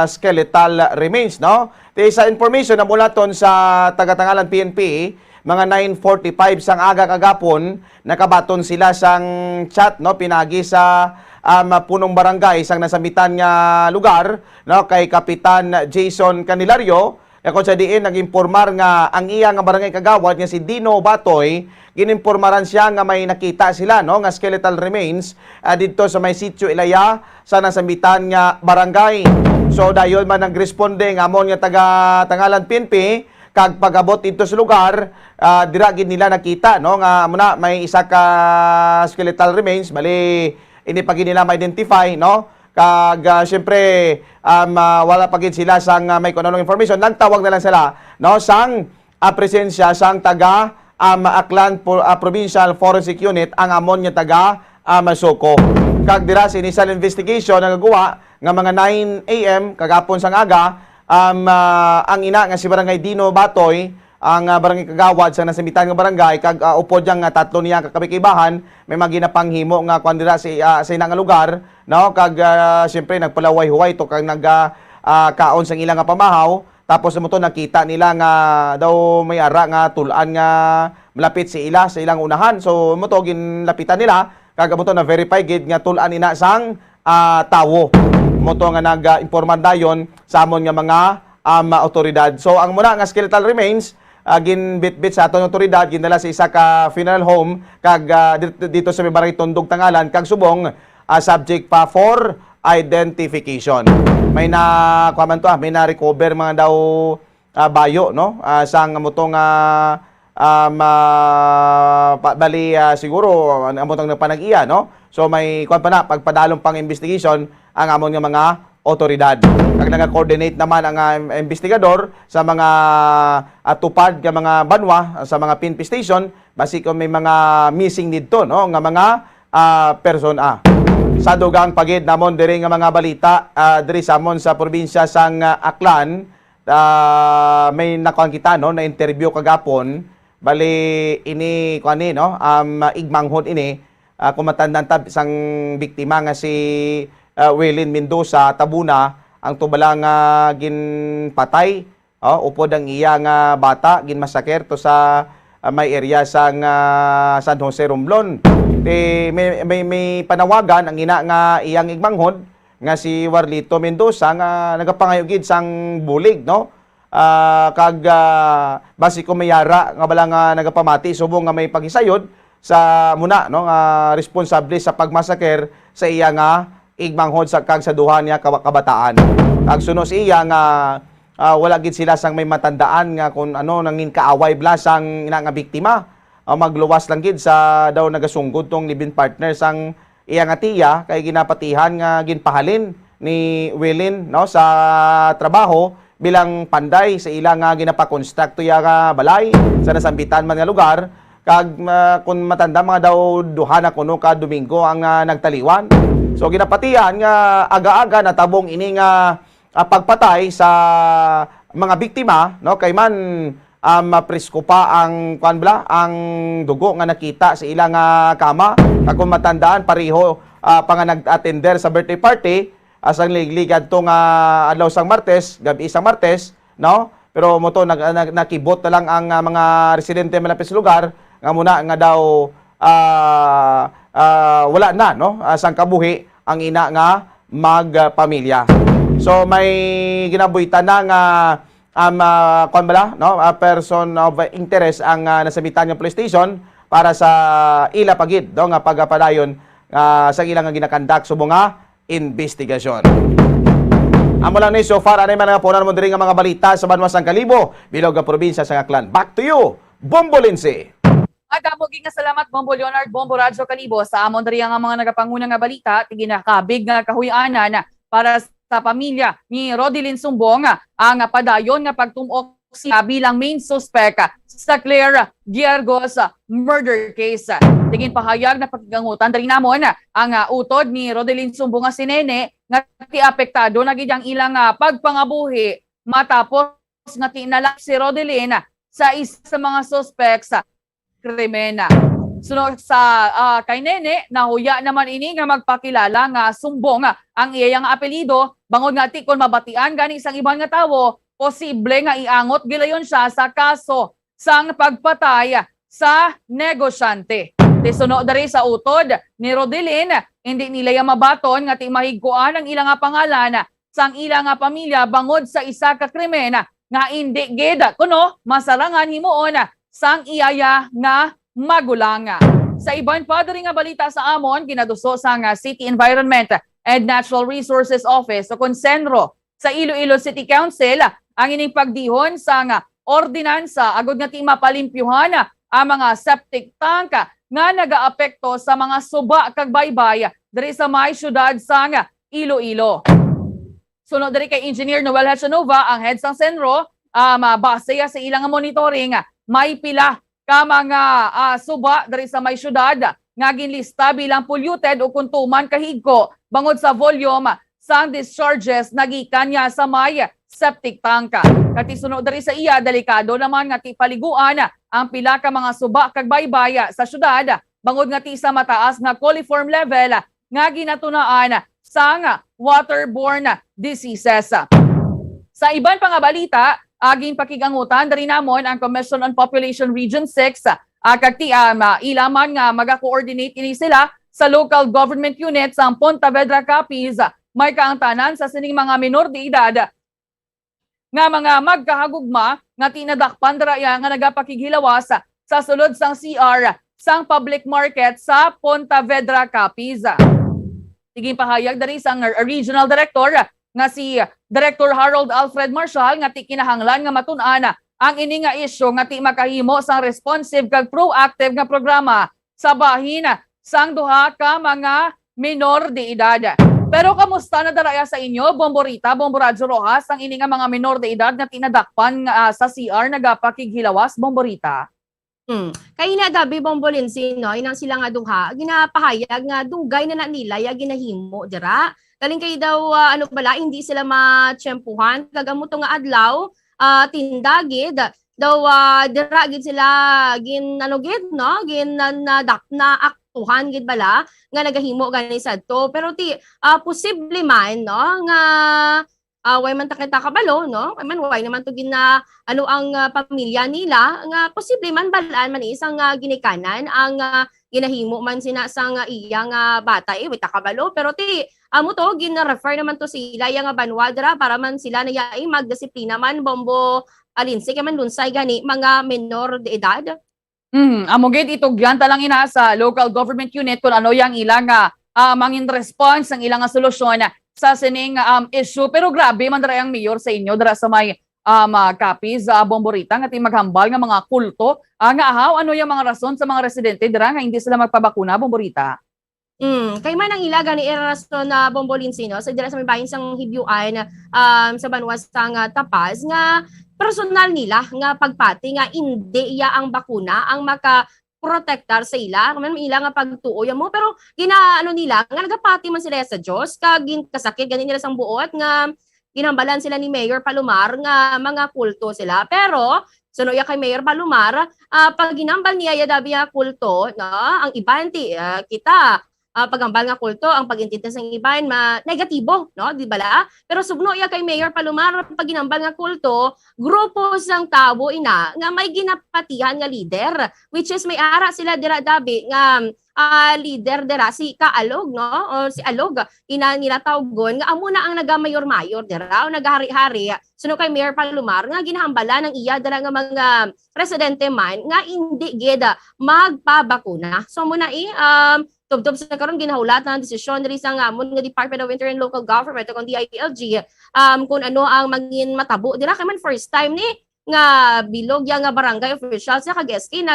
skeletal remains sa information na mulaton sa taga-Tangalan PNP mga 9:45 sang aga kagapon nakabaton sila sang chat pinagi sa punong barangay sang nasamitan nga lugar kay Kapitan Jason Canilario. Kung sa diin, nag-impormar nga ang iya nga barangay kagawad nga si Dino Batoy, ginimpormaran siya nga may nakita sila nga skeletal remains dito sa may sitio Ilaya sa nasambitan nga barangay. So dayon man nagresponde nga amon nga taga Tangalan PNP kag pagabot dito sa lugar dira gid nila nakita nga muna may isa ka skeletal remains bali ini pa gid nila ma-identify kag syempre wala pa gid sila sang may kunanong information nagtawag na lang sila sang presensya sang taga Aklan Provincial Forensic Unit ang amon nga taga Masoko. Kag dira sa initial investigation nagagawa nga mga 9 AM kagapon sang aga ang ina nga si Barangay Dino Batoy ang barangay kagawad sa nasamitan nga barangay kag upod yang tatlo niya kakabikibahan may maginapanghimo nga kuan dira sa ina nga lugar kag syempre nagpalaway-huway to kag kaon sang ilang nga pamahaw tapos mo to nakita nila nga daw may ara nga tulan nga malapit sa ilang unahan so mo to ginlapitan nila kag mo to na verify gid nga tulan ina sang tawo mo to nga nag-imporman dayon sa amon nga mga otoridad. So ang muna nga skeletal remains ginbitbit sa atong otoridad ginala sa isa ka funeral home kag dito sa Barangay Tondog Tangalan kag subong subject pa for identification. May na may na recover mga daw bayo sang mutong bali siguro amotong napanag-iya so may kuan pa na pagpadalong pang investigation ang amon nga mga otoridad. Kag naga-coordinate naman ang investigador sa mga tupad nga mga banwa sa mga PNP station basi kung may mga missing dito nga mga person sa dugang pagid namon diri nga mga balita diri sa amon sa probinsya sang Aklan may nakuan kita na interview kagapon bali ini kuan igmanghod ini kumatandang tab sang biktima nga si Wilin Mendoza Tabuna ang tubalang ginpatay upod ang iya nga bata ginmasaker to sa may area sang San Jose Romblon. May panawagan ang ina nga iyang igmanghod nga si Warlito Mendoza nga nagapangayugid sang bulig, no? Basiko mayara nga bala nga nagapamati subong nga may pagisayod sa muna, no, nga responsable sa pagmasaker sa iya nga igmanghod sa kag sa duha niya kabataan. Kag suno si iya nga wala gid sila sang may matandaan nga kung ano nangin kaaway blasang ina nga biktima. Magluwas lang gid sa daw nagasungod tong living partner sang iya nga tiya kay ginapatihan nga ginpahalin ni Wilin, no, sa trabaho bilang panday sa ilang nga ginapakonstruct ya nga balay sa nasambitan man nga lugar. Kag kung matanda mga daw duha na kuno ka Domingo ang nagtaliwan. So ginapatihan nga aga-aga natabong ini nga pagpatay sa mga biktima, no, kay man mapresko pa ang ang dugo nga nakita sa ilang kama. Kag kung matandaan pareho pa nga nag-attender sa birthday party asang ligligad to nga adlaw sang Martes, gabi sang Martes, no? Pero mo to nakibot na lang ang mga residente malapit sa lugar nga muna nga daw wala na, no, sang kabuhi ang ina nga magpamilya. So may ginabuhitan na nga person of interest ang nasabitan ng police station para sa ila pagid do nga pagpadayon sa ilang nga ginakandak subong nga investigasyon. Amo lang ni so far anay man nga punan mo diri nga mga balita sa Banwasang Kalibo, bilog nga probinsya sa Aklan. Back to you, Bombo Lindsay. Agamog nga salamat Bombo Leonard, Bombo Radyo Kalibo sa amon diri nga mga nagapanguna nga balita tig ginakabig nga kahuy-anan para sa pamilya ni Rodilyn Sumbong ang padayon nga pagtumok siya bilang main suspect sa Claire Giergos murder case. Tingin pahayag na pakigangutan diri namon ang utod ni Rodilyn Sumbong nga si Nene nga ti-apektado na gid ang ilang pagpangabuhi matapos nga tinalak si Rodilyn sa isa sa mga suspects sa krimen. Sunod sa kay Nene, nahuya naman ini nga magpakilala nga Sumbong ang iyang apelyido bangod nga ti kon mabatian gani isang ibang nga tawo posible nga iangot gilayon siya sa kaso sang pagpatay sa negosyante. Sunod dari sa utod ni Rodilyn, hindi nila mabaton nga ti mahigkuan ang ilang pangalan sang ilang pamilya bangod sa isa ka krimen nga hindi gid kuno masarangan himuon sang iyaya nga magulang. Sa ibang pa diri nga balita sa amon kinaduso sang City Environment and Natural Resources Office o Consenro sa Iloilo City Council ang ining pagdihon sang ordinansa agud nga ti mapalimpyuhan ang mga septic tank nga nagaapekto sa mga suba kag baybay diri sa may syudad sang Iloilo. Sunod diri kay Engineer Noel Hechanova ang head sang Senro, base sa ilang monitoring may pila ka mga suba diri sa may syudad nga ginlista bilang polluted o kuntuman kahigko bangod sa volume sang discharges nagikan niya sa may septic tank. Kati sunod diri sa iya delikado naman nga ti paliguan ang pila ka mga suba kag baybay sa syudad bangod nga ti sa mataas nga coliform level nga ginatunaan sang waterborne diseases. Sa iban pang balita, aging pakigangutan dari namon ang Commission on Population Region 6 kagti ilaman nga maga-coordinate ini sila sa local government units sa Ponta Vedra Capiz may kaangtanan sa sining mga minor de edad nga mga magkahagugma nga tinadakpan daraya nga nagapakighilawas sa sulod sang CR sang public market sa Ponta Vedra Capiz. Tiging pahayag dari sang regional director nga si Director Harold Alfred Marshall nga ti kinahanglan nga matun-an ang ini nga isyu nga ti makahimo sang responsive kag proactive nga programa sa bahin sang duha ka mga minor de edad. Pero kamusta na daraya sa inyo, Bomborita, Bomboradyo Rojas, ang ini nga mga minor de edad nga tinadakpan sa CR nagapakighilawas, Bomborita? Kay na dabi Bombolinsi no, inang sila nga duha, ginapahayag nga dugay na nila ya ginahimo dira. Galing kay daw bala hindi sila matsyempuhan kagamuto nga adlaw tindagid daw dira gid sila gin gid no gin tuhan gid bala nga nagahimo gani sadto, pero posible man no nga way man ta kita kabalo no, way naman to gina ang pamilya nila nga posible man balaan man isang ginikanan ang ginahimo man sina sang iya nga bata way ta kabalo, pero amo to gina-refer naman to sila yang banwadra para man sila nayai magdisiplina man bombo alinsi kay man lunsay gani mga menor de edad. Amogid itugyan talang ina sa local government unit kung ano yang ilang mangin response ang ilang solusyon sa sining issue. Pero grabe man dara ang mayor sa inyo dara sa may copies Bomborita nga maghambal nga mga kulto nga ahaw ano yung mga rason sa mga residente dara nga hindi sila magpabakuna, Bomborita. Kay man ang ilaga ni Erasto na Bombolinsino sa dira sa may bahin sang Hibyuan sa Banwas sang Tapaz nga personal nila nga pagpati nga hindi iya ang bakuna ang protektar sa ila, man ila nga pagtuoy mo, pero ginaano nila nga nagapati man sila sa Dios kag kasakit ganin nila sang buot nga ginambalan sila ni Mayor Palomar nga mga kulto sila. Pero suno ya kay Mayor Palomar pag ginambal niya yadabi nga kulto no, ang iban kita pagambal nga kulto ang pagintintas ng iban negatibo no, di bala? Pero subno ya kay Mayor Palomar pag ginambal nga kulto grupo sang tao ina nga may ginapatihan nga leader, which is may ara sila dira dabi nga leader dira si Kaalog no, o si Alog ina nila tawgon nga amo na ang nagamayor-mayor dira o nagahari-hari suno kay Mayor Palomar nga ginahambala ng iya dira nga mga presidente man nga hindi gid magpabakuna. So muna tubtob sa karon ginahulat ng desisyon diri sa amon nga Department of Interior and Local Government o DILG kung ano ang mangin matabo dira kay man first time ni nga bilog yang nga barangay officials sa Kageski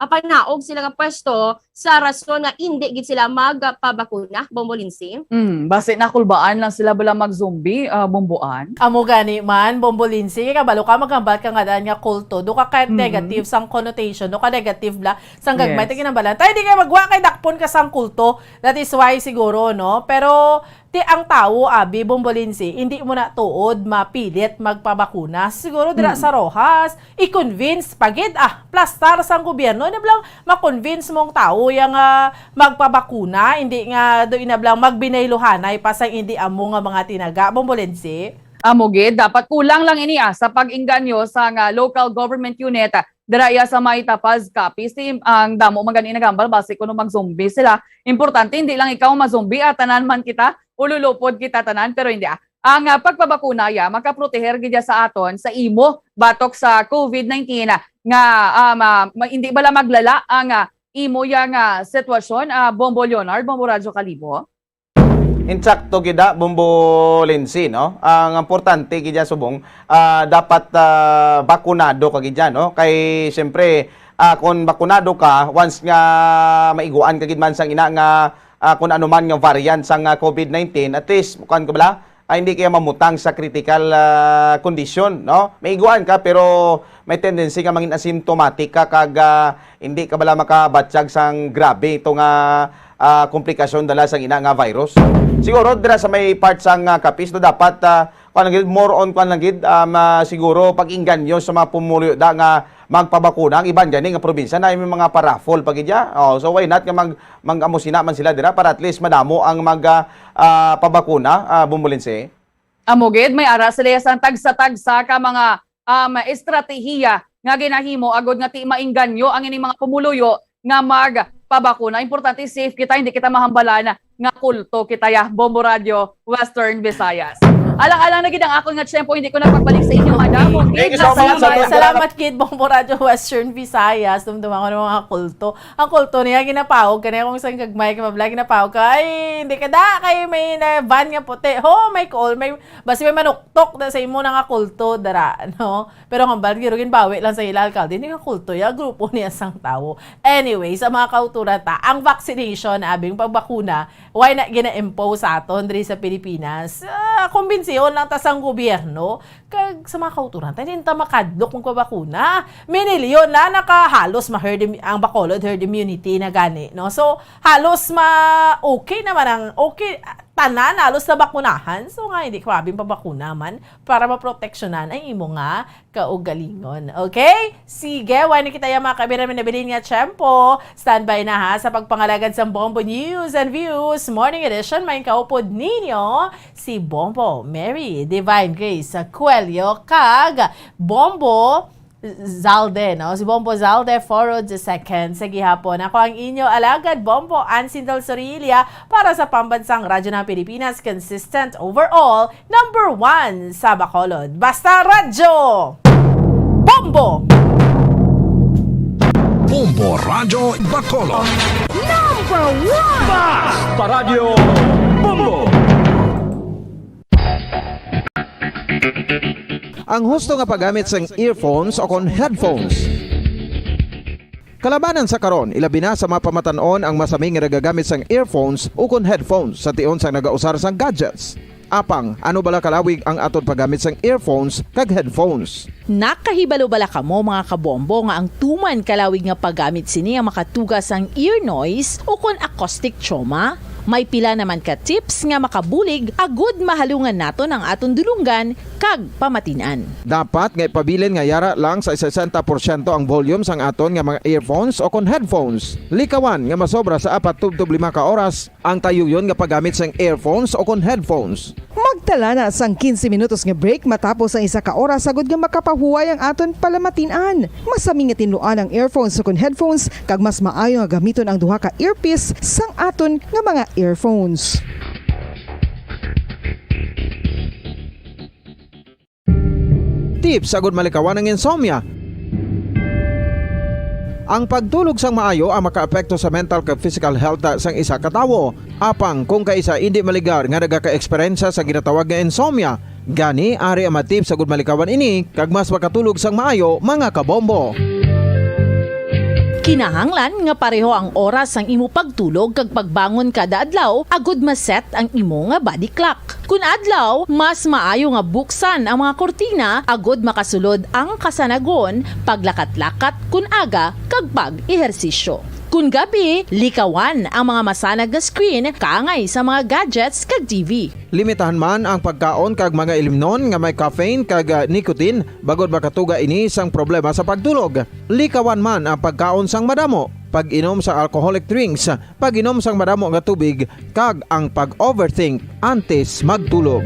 panaog sila nga pwesto sa rason nga hindi gid sila magpabakuna, Bombolinsi. Base nakulbaan lang sila bala mag-zombie, Bomboan. Amo gani man, Bombolinsi, kabalo ka magambal ka nga daan nga kulto, do ka negative sang connotation, do ka negative la sang gagmay yes. Ginambalan. Tayo di ka magwa kay dakpon ka sang kulto, that is why siguro, no? Pero ang tao, abi, Bombolinsi, hindi mo na tuod mapilit magpabakuna. Siguro dira sa Rojas, i-convince pagid, plastar sang gobyerno, inablang ma-convince mong tao yung magpabakuna, hindi nga do inablang magbinayluhanay pa sa hindi amo nga mga tinaga. Bombolinsi? Amogid, dapat kulang lang ini sa pag-inganyo sa local government unit dira sa may Tapaz Capiz ang damo magani nagambal base kuno mag-zombie sila. Importante hindi lang ikaw ma-zombie tanan man kita ululupod kita tanan, pero hindi ang pagpabakuna makaproteher gid sa aton sa imo batok sa COVID-19 nga hindi bala maglala ang imo yang sitwasyon. Bombo Leonard, Bombo Radyo Kalibo. Insakto gida Bombolinsi no. Ang importante gid subong dapat bakunado ka gid no. Kay siyempre kung bakunado ka once nga maiguan ka gid man sang ina nga kung ano man nga variant sang COVID-19, at least kan ka bala hindi kaya mamutang sa critical condition no. Maiguan ka pero may tendency ka mangin asymptomatic ka kag hindi ka bala makabatsyag sang grabe ito nga komplikasyon dala sang ina nga virus. Siguro dira sa may part sang Capiz no dapat more on siguro pag-inganyo sa mga pumulo da nga magpabakuna ang iban gani nga probinsya na may mga paraffol pagidya. So why not nga mag-amusina man sila dira para at least madamo ang pabakuna, Bombolinsi. Amogid may ara sila sa tagsa-tagsa ka mga estratehiya nga ginahimo agod nga ti mainganyo ang ining mga pumuluyo nga magpabakuna. Importante safe kita, hindi kita mahambalan nga kulto kita Bombo Radio Western Visayas. Alang-alang na gid ang ako nga tiyempo, hindi ko na pagbalik sa inyo, madam. Salamat kid Bombo Radio Western Visayas. Dumduma ko ng mga kulto. Ang kulto niya ginapawag kaniya kung saan gagmay ka mabla ginapawag ka. Ay, hindi ka da kay may van nga puti. May call, may basi may manuktok na sa imo na nga kulto dara, no? Pero hambal girugin bawi lang sa ila alkalde, hindi nga kulto ya grupo niya sang tao. Anyway, sa mga kauturan ang vaccination abing pagbakuna, why na gina-impose sa aton diri sa Pilipinas? Kumbinsiyon lang ta sang gobyerno kag sa mga kauturan tayo din ta makadlok mong pabakuna. Minilyon na nakahalos ang Bacolod herd immunity na gani, no? So halos okay naman ang okay tanan halos na bakunahan. So nga, hindi krabing pabakuna man para maproteksyonan ang imo nga kaugalingon. Okay? Sige, wala kita yung mga kabiran na nabilin nga tiyempo. Standby na ha sa pagpangalagad sa Bombo News and Views Morning Edition. May kaupod ninyo si Bombo Mary Divine Grace Coelho kag Bombo Zalde, no? Si Bombo Zalde Foro II sa gihapon. Ako ang inyo alagad, Bombo Ansindal Sorilia para sa pambansang radyo ng Pilipinas, consistent overall, #1 sa Bacolod. Basta Radyo! Bombo! Bombo Radyo Bacolod. #1 Basta Radyo Bombo! Ang husto nga paggamit sang earphones o kon headphones. Kalabanan sa karon, ilabi na sa mga pamatanon ang masaming nga nagagamit sang earphones o kon headphones sa tion sang nagausar sang gadgets. Apang, ano bala kalawig ang aton paggamit sang earphones kag headphones? Nakahibalo bala kamo mga kabombo nga ang tuman kalawig nga paggamit sini ang makatugas ang ear noise o kon acoustic trauma? May pila naman ka tips nga makabulig agud mahalungan naton ang aton dulunggan kag pamatinan. Dapat nga ipabilin nga yara lang sa 60% ang volume sang aton nga mga earphones o kon headphones. Likawan nga masobra sa 4 tub 5 ka oras ang tayuyon nga paggamit sang earphones o kon headphones. Magtala na sang 15 minutos nga break matapos ang 1 ka oras sagod nga makapahuway ang aton palamatinan. Masami nga tinluan ang earphones o kon headphones kag mas maayo nga gamiton ang duha ka earpiece sang aton nga mga earphones. Tips sagud malikawan ang insomnia. Ang pagtulog sang maayo ang makaapekto sa mental kag physical health sang isa ka tawo. Apang kung kaisa hindi maligar nga nagaka-eksperyensya sa ginatawag nga insomnia, gani ari ang matip sagud malikawan ini kag mas makatulog sang maayo mga kabombo. Kinahanglan nga pareho ang oras ang imo pagtulog kag pagbangon kada adlaw agud maset ang imo nga body clock. Kun adlaw, mas maayo nga buksan ang mga kortina agud makasulod ang kasanagon, paglakat-lakat kun aga kag pag-ehersisyo. Kun gabi, likawan ang mga masanag nga screen kaangay sa mga gadgets kag TV. Limitahan man ang pagkaon kag mga ilimnon nga may caffeine kag nicotine bagod makatuga ini sang problema sa pagtulog. Likawan man ang pagkaon sang madamo, pag-inom sa alcoholic drinks, pag-inom sang madamo nga tubig kag ang pag-overthink antes magtulog.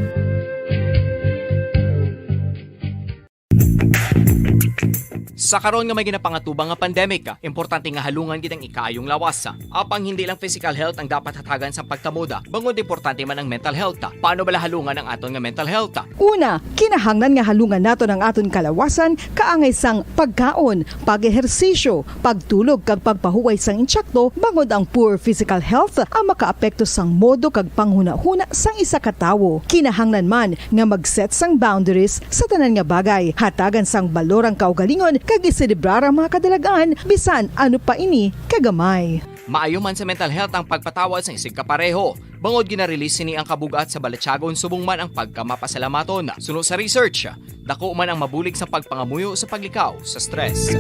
Sa karon nga may ginapangatubang nga pandemic, importante nga halungan kitang ikaayong lawas. Apang hindi lang physical health ang dapat hatagan sa pagkamuda, bangod importante man ang mental health. Paano bala halungan ang aton nga mental health? Una, kinahanglan nga halungan naton ang aton kalawasan kaangay sang pagkaon, pag-ehersisyo, pagtulog kag pagpahuway sang insyakto bangod ang poor physical health ang makaapekto sang modo kag panghuna-huna sang isa ka tawo. Kinahanglan man nga mag-set sang boundaries sa tanan nga bagay, hatagan sang balorang kaugalingon kag iselebrar ang mga kadalagaan bisan ano pa ini kagamay. Maayo man sa mental health ang pagpatawad sa isig kapareho. Bangod gina-release ni ang kabugat sa Balatsyagon subong man ang pagkamapasalamaton. Sunod sa research, dako man ang mabulig sa pagpangamuyo sa paglikaw sa stress.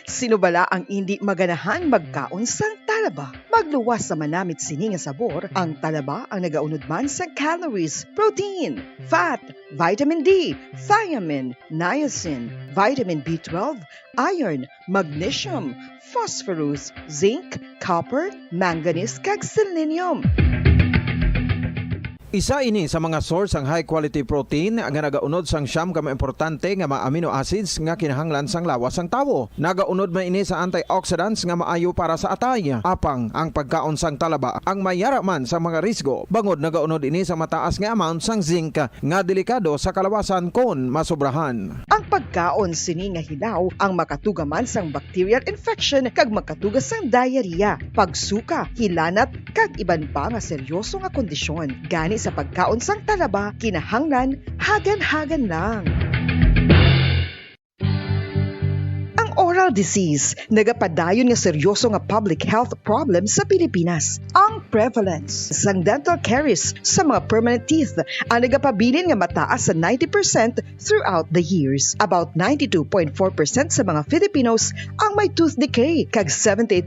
Sino bala ang hindi maganahan magkaon sang talaba? Magluwas sa manamit sini nga sabor, ang talaba ang nagaunod man sa calories, protein, fat, vitamin D, thiamine, niacin, vitamin B12, iron, magnesium, phosphorus, zinc, copper, manganese kag selenium. Isa ini sa mga source ang high quality protein nga nagaunod sang siyam ka importante nga mga amino acids nga kinahanglan sang lawas sang tawo. Nagaunod man ini sa antioxidants nga maayo para sa atay. Apang ang pagkaon sang talaba ang mayara man sa mga risgo. Bangod nagaunod ini sa mataas nga amount sang zinc nga delikado sa kalawasan kon masobrahan. Ang pagkaon sini nga hilaw ang makatugaman sang bacterial infection kag makatuga sang diarrhea, pagsuka, hilanat kag iban pa nga seryoso nga kondisyon. Gani sa pagkaon sang talaba, kinahanglan hagan-hagan lang. Ang Oral disease, nagapadayon nga seryoso nga public health problem sa Pilipinas. Ang prevalence sang dental caries sa mga permanent teeth ang nagapabilin nga mataas sa 90% throughout the years. About 92.4% sa mga Filipinos ang may tooth decay, kag 78%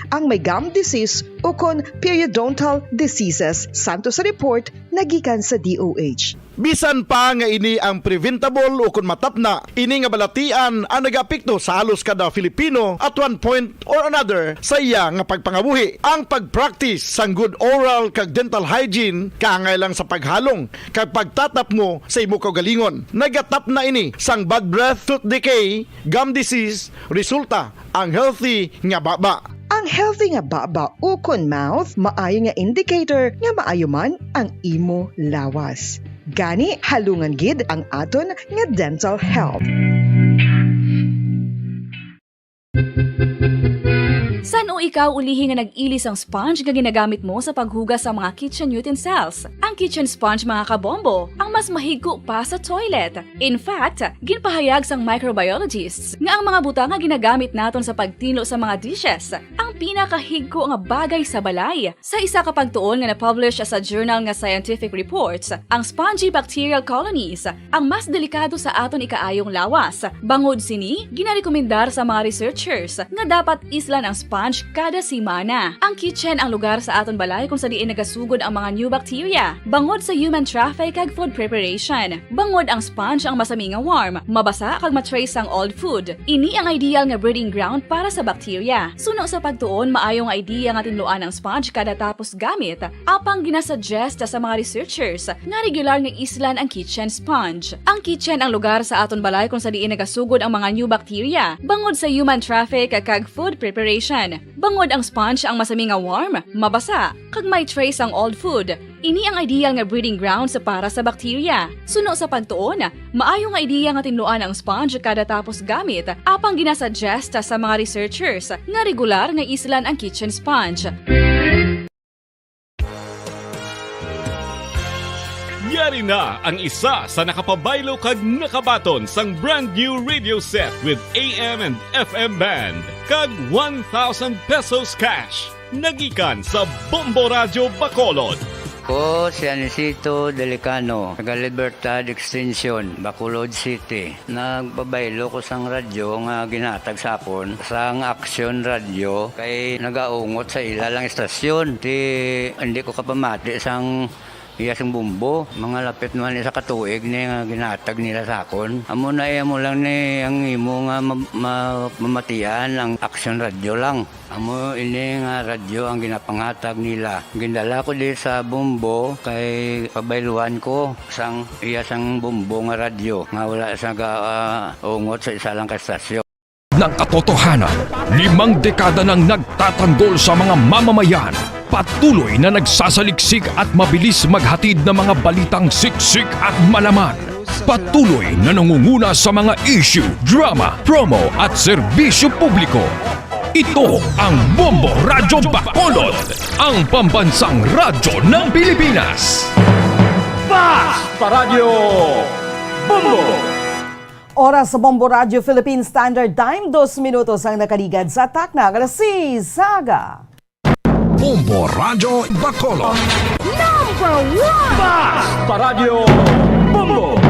ang may gum disease o kon periodontal diseases. Santo sa report nagikan sa DOH. Bisan pa nga ini ang preventable o kung matapna, ini nga balatian ang nagapikto sa halos kada Filipino at one point or another sa iya nga pagpangabuhi. Ang pag-practice sang good oral kag dental hygiene kaangay lang sa paghalong kag pagtatap mo sa imo kaugalingon. Nagatap na ini sang bad breath, tooth decay, gum disease, resulta ang healthy nga baba. Ang healthy nga baba o kon mouth, maayo nga indicator nga maayo man ang imo lawas. Gani halungan gid ang aton nga dental health. San o ikaw ulihi nga nag-ilis ang sponge nga ginagamit mo sa paghugas sa mga kitchen utensils? Ang kitchen sponge mga kabombo, ang mas mahigko pa sa toilet. In fact, ginpahayag sang microbiologists nga ang mga buta nga ginagamit naton sa pagtino sa mga dishes ang pinakahigko nga bagay sa balay. Sa isa ka pagtuon nga na-publish sa journal nga Scientific Reports, ang spongy bacterial colonies ang mas delikado sa aton ikaayong lawas. Bangod sini, ginarekomendar sa mga researchers nga dapat islan ang sponge kada simana. Ang kitchen ang lugar sa aton balay kung sa diin nagasugod ang mga new bacteria. Bangod sa human traffic kag food preparation. Bangod ang sponge ang masami nga warm, mabasa kag matrace ang old food. Ini ang ideal nga breeding ground para sa bacteria. Suno sa pagtuon, maayong idea nga tinluan ang sponge kada tapos gamit. Apang ginasuggest sa mga researchers nga regular nga islan ang kitchen sponge. Ang kitchen ang lugar sa aton balay kung sa diin nagasugod ang mga new bacteria. Bangod sa human traffic kag food preparation. Bangod ang sponge ang masami nga warm, mabasa, kag may trace ang old food. Ini ang ideal nga breeding ground sa para sa bacteria. Suno sa pagtuon, maayo nga idea nga tinluan ang sponge kada tapos gamit. Apang ginasuggest sa mga researchers nga regular nga islan ang kitchen sponge. Yari na ang isa sa nakapabaylo kag nakabaton sang brand new radio set with AM and FM band kag 1,000 pesos cash. Nagikan sa Bombo Radio Bacolod. Ko si Anisito Delicano, taga Libertad Extension, Bacolod City. Nagpabaylo ko sang radyo nga ginatag sa akon sang Action Radio kay nagaungot sa ilalang estasyon. Hindi ko kapamati sang iyasang bumbo, mga lapit naman sa katuig ni nga ginatag nila sa akon. Amo na mo lang ni ang imo nga mamatian ang Action Radio lang. Amo ini nga radyo ang ginapangatag nila. Gindala ko di sa bumbo kay pabayluan ko sang iyasang bumbo nga radyo nga wala sa ungot sa isa lang ka estasyon. Ng katotohanan, 5 dekada nang nagtatanggol sa mga mamamayan. Patuloy na nagsasaliksik at mabilis maghatid ng mga balitang siksik at malaman. Patuloy na nangunguna sa mga issue, drama, promo at serbisyo publiko. Ito ang Bombo Radyo Bacolod, ang pambansang radyo ng Pilipinas. Fast Paradyo Bombo! Oras sa Bombo Radio Philippine Standard Time, 2 minutos ang nakaligad sa takna. Alas 6, Saga. Bombo Radyo Bacolod. Number 1! Fast Paradyo Bombo!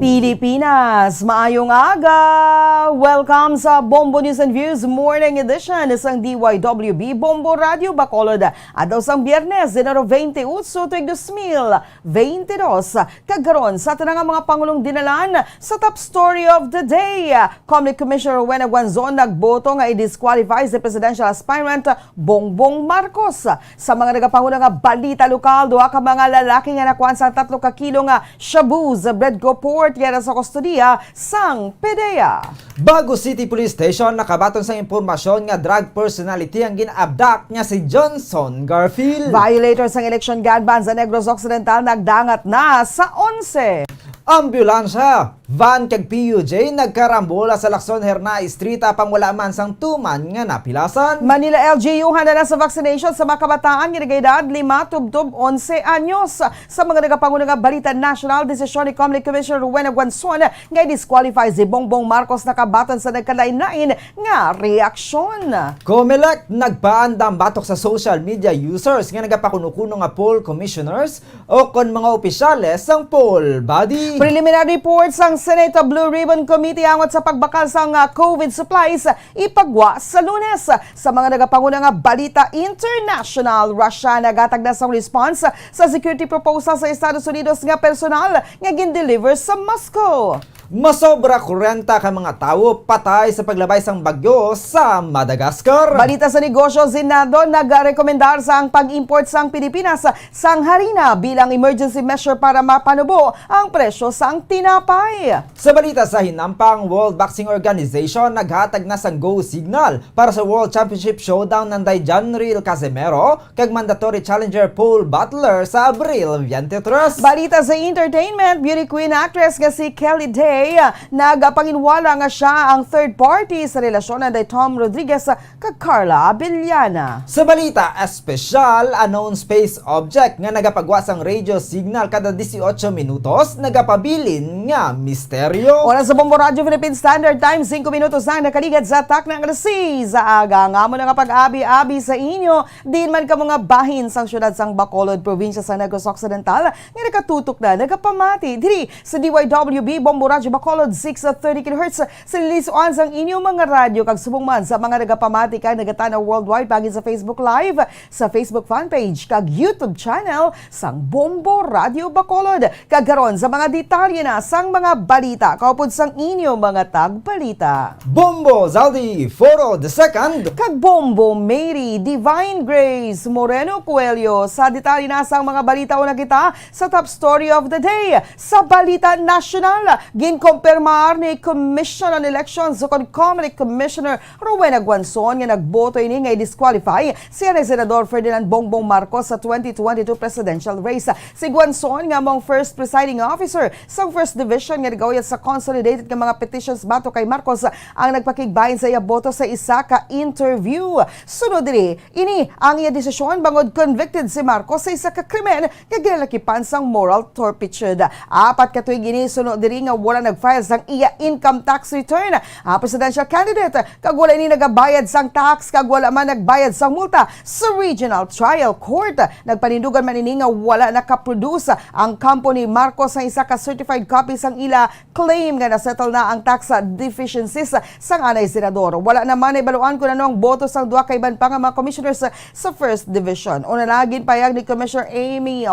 Pilipinas, maayong aga! Welcome sa Bombo News and Views Morning Edition isang DYWB Bombo Radio Bacolod. Adaw sang Biyernes, Enero 28, tuig 2022. Kagaron sa tanang mga pangulong dinalan sa top story of the day. Comelec Commissioner Wena Guanzon nagboto nga i-disqualify si presidential aspirant Bongbong Marcos. Sa mga nagapangulo nga balita lokal, duha ka mga lalaki nga nakuan sa 3 ka kilo nga shabuz bread go port yara sa kustodiya sang PDEA. Bago City Police Station nakabaton sa impormasyon nga drug personality ang ginaabdak niya si Johnson Garfield. Violators ng election gun ban sa Negros Occidental nagdangat na sa 11. Ambulansya, van kag PUJ nagkarambola sa Lacson Herna Street apang wala man sang tuman nga napilasan. Manila LGU handa na sa vaccination sa mga kabataan nga nagayedad 5 tubtob 11 anyos. Sa mga nagapangulo nga balita national, desisyon ni Comelec Commissioner Rowena Guanzon nga disqualify si Bongbong Marcos na kabaton sa nagkalain-lain nga reaksyon. Comelec nagpaandam batok sa social media users nga nagapakuno-kuno nga poll commissioners o kon mga opisyales sang poll body. Preliminary reports ang Senate Blue Ribbon Committee angot sa pagbakal sa COVID supplies ipagwa sa Lunes. Sa mga nagapanguna nga balita international, Russia nagatag na sa response sa security proposal sa Estados Unidos nga personal nga gin-deliver sa Moscow. Masobra 40 ka mga tao patay sa paglabay sang bagyo sa Madagascar. Balita sa negosyo, Senado nag-rekomendar sa ang pag-import sang Pilipinas sang harina bilang emergency measure para mapanubo ang presyo sang tinapay. Sa balita sa hinampang, World Boxing Organization naghatag na sang go signal para sa World Championship Showdown ng Janril Casimero kag mandatory challenger Paul Butler sa Abril 23. Balita sa entertainment, beauty queen actress nga si Kelly Day nagapanginwala nga siya ang third party sa relasyon na Tom Rodriguez kag Carla Abellana. Sa balita espesyal, unknown space object nga nagapagwa sang radio signal kada 18 minutos nagapabilin nga misteryo. Oras sa Bombo Radio Philippine Standard Time, 5 minutos na nakaligad sa atak ng alas 6 sa aga. Nga mo na nga pag-abi-abi sa inyo, din man ka mga bahin sang syudad sang Bacolod, probinsya sa Negros Occidental nga nakatutok na nagapamati diri sa DYWB Bombo Radio Bacolod 630 kHz sa lilisuan sang inyong mga radyo kag subong man sa mga nagapamati kag nagatanaw worldwide pagin sa Facebook Live, sa Facebook fanpage kag YouTube channel sang Bombo Radio Bacolod. Kagaron sa mga detalye na sang mga balita kaupod sang inyong mga tagbalita. Bombo Zaldi Foro II kag Bombo Mary Divine Grace Moreno Coelho sa detalye na sang mga balita una kita sa top story of the day. Sa balita national, ginkompirmar ni Commission on Elections o Comelec Commissioner Rowena Guanzon nga nagboto ini nga i-disqualify siya ni Senador Ferdinand Bongbong Marcos sa 2022 presidential race. Si Guanzon nga mong first presiding officer sa first division nga nagawid sa consolidated nga mga petitions bato kay Marcos ang nagpakigbahin sa iya boto sa isa ka interview. Sunod diri, ini ang iya desisyon bangod convicted si Marcos sa isa ka krimen nga ginalakipan sang moral turpitude. Apat ka tuig ini sunod diri nga wala nag-file sang iya income tax return. Ang presidential candidate kag wala ini nagabayad sang tax kag wala man nagbayad sang multa sa Regional Trial Court. Nagpanindugan man ini nga wala nakaproduce ang company Marcos sa isa ka certified copy sang ila claim nga nasettle na ang tax deficiencies sang anay senador. Wala naman ibaluan kung ano ang boto sang duha ka iban pa nga mga commissioners sa first division. Una lagin payag ni Commissioner Amy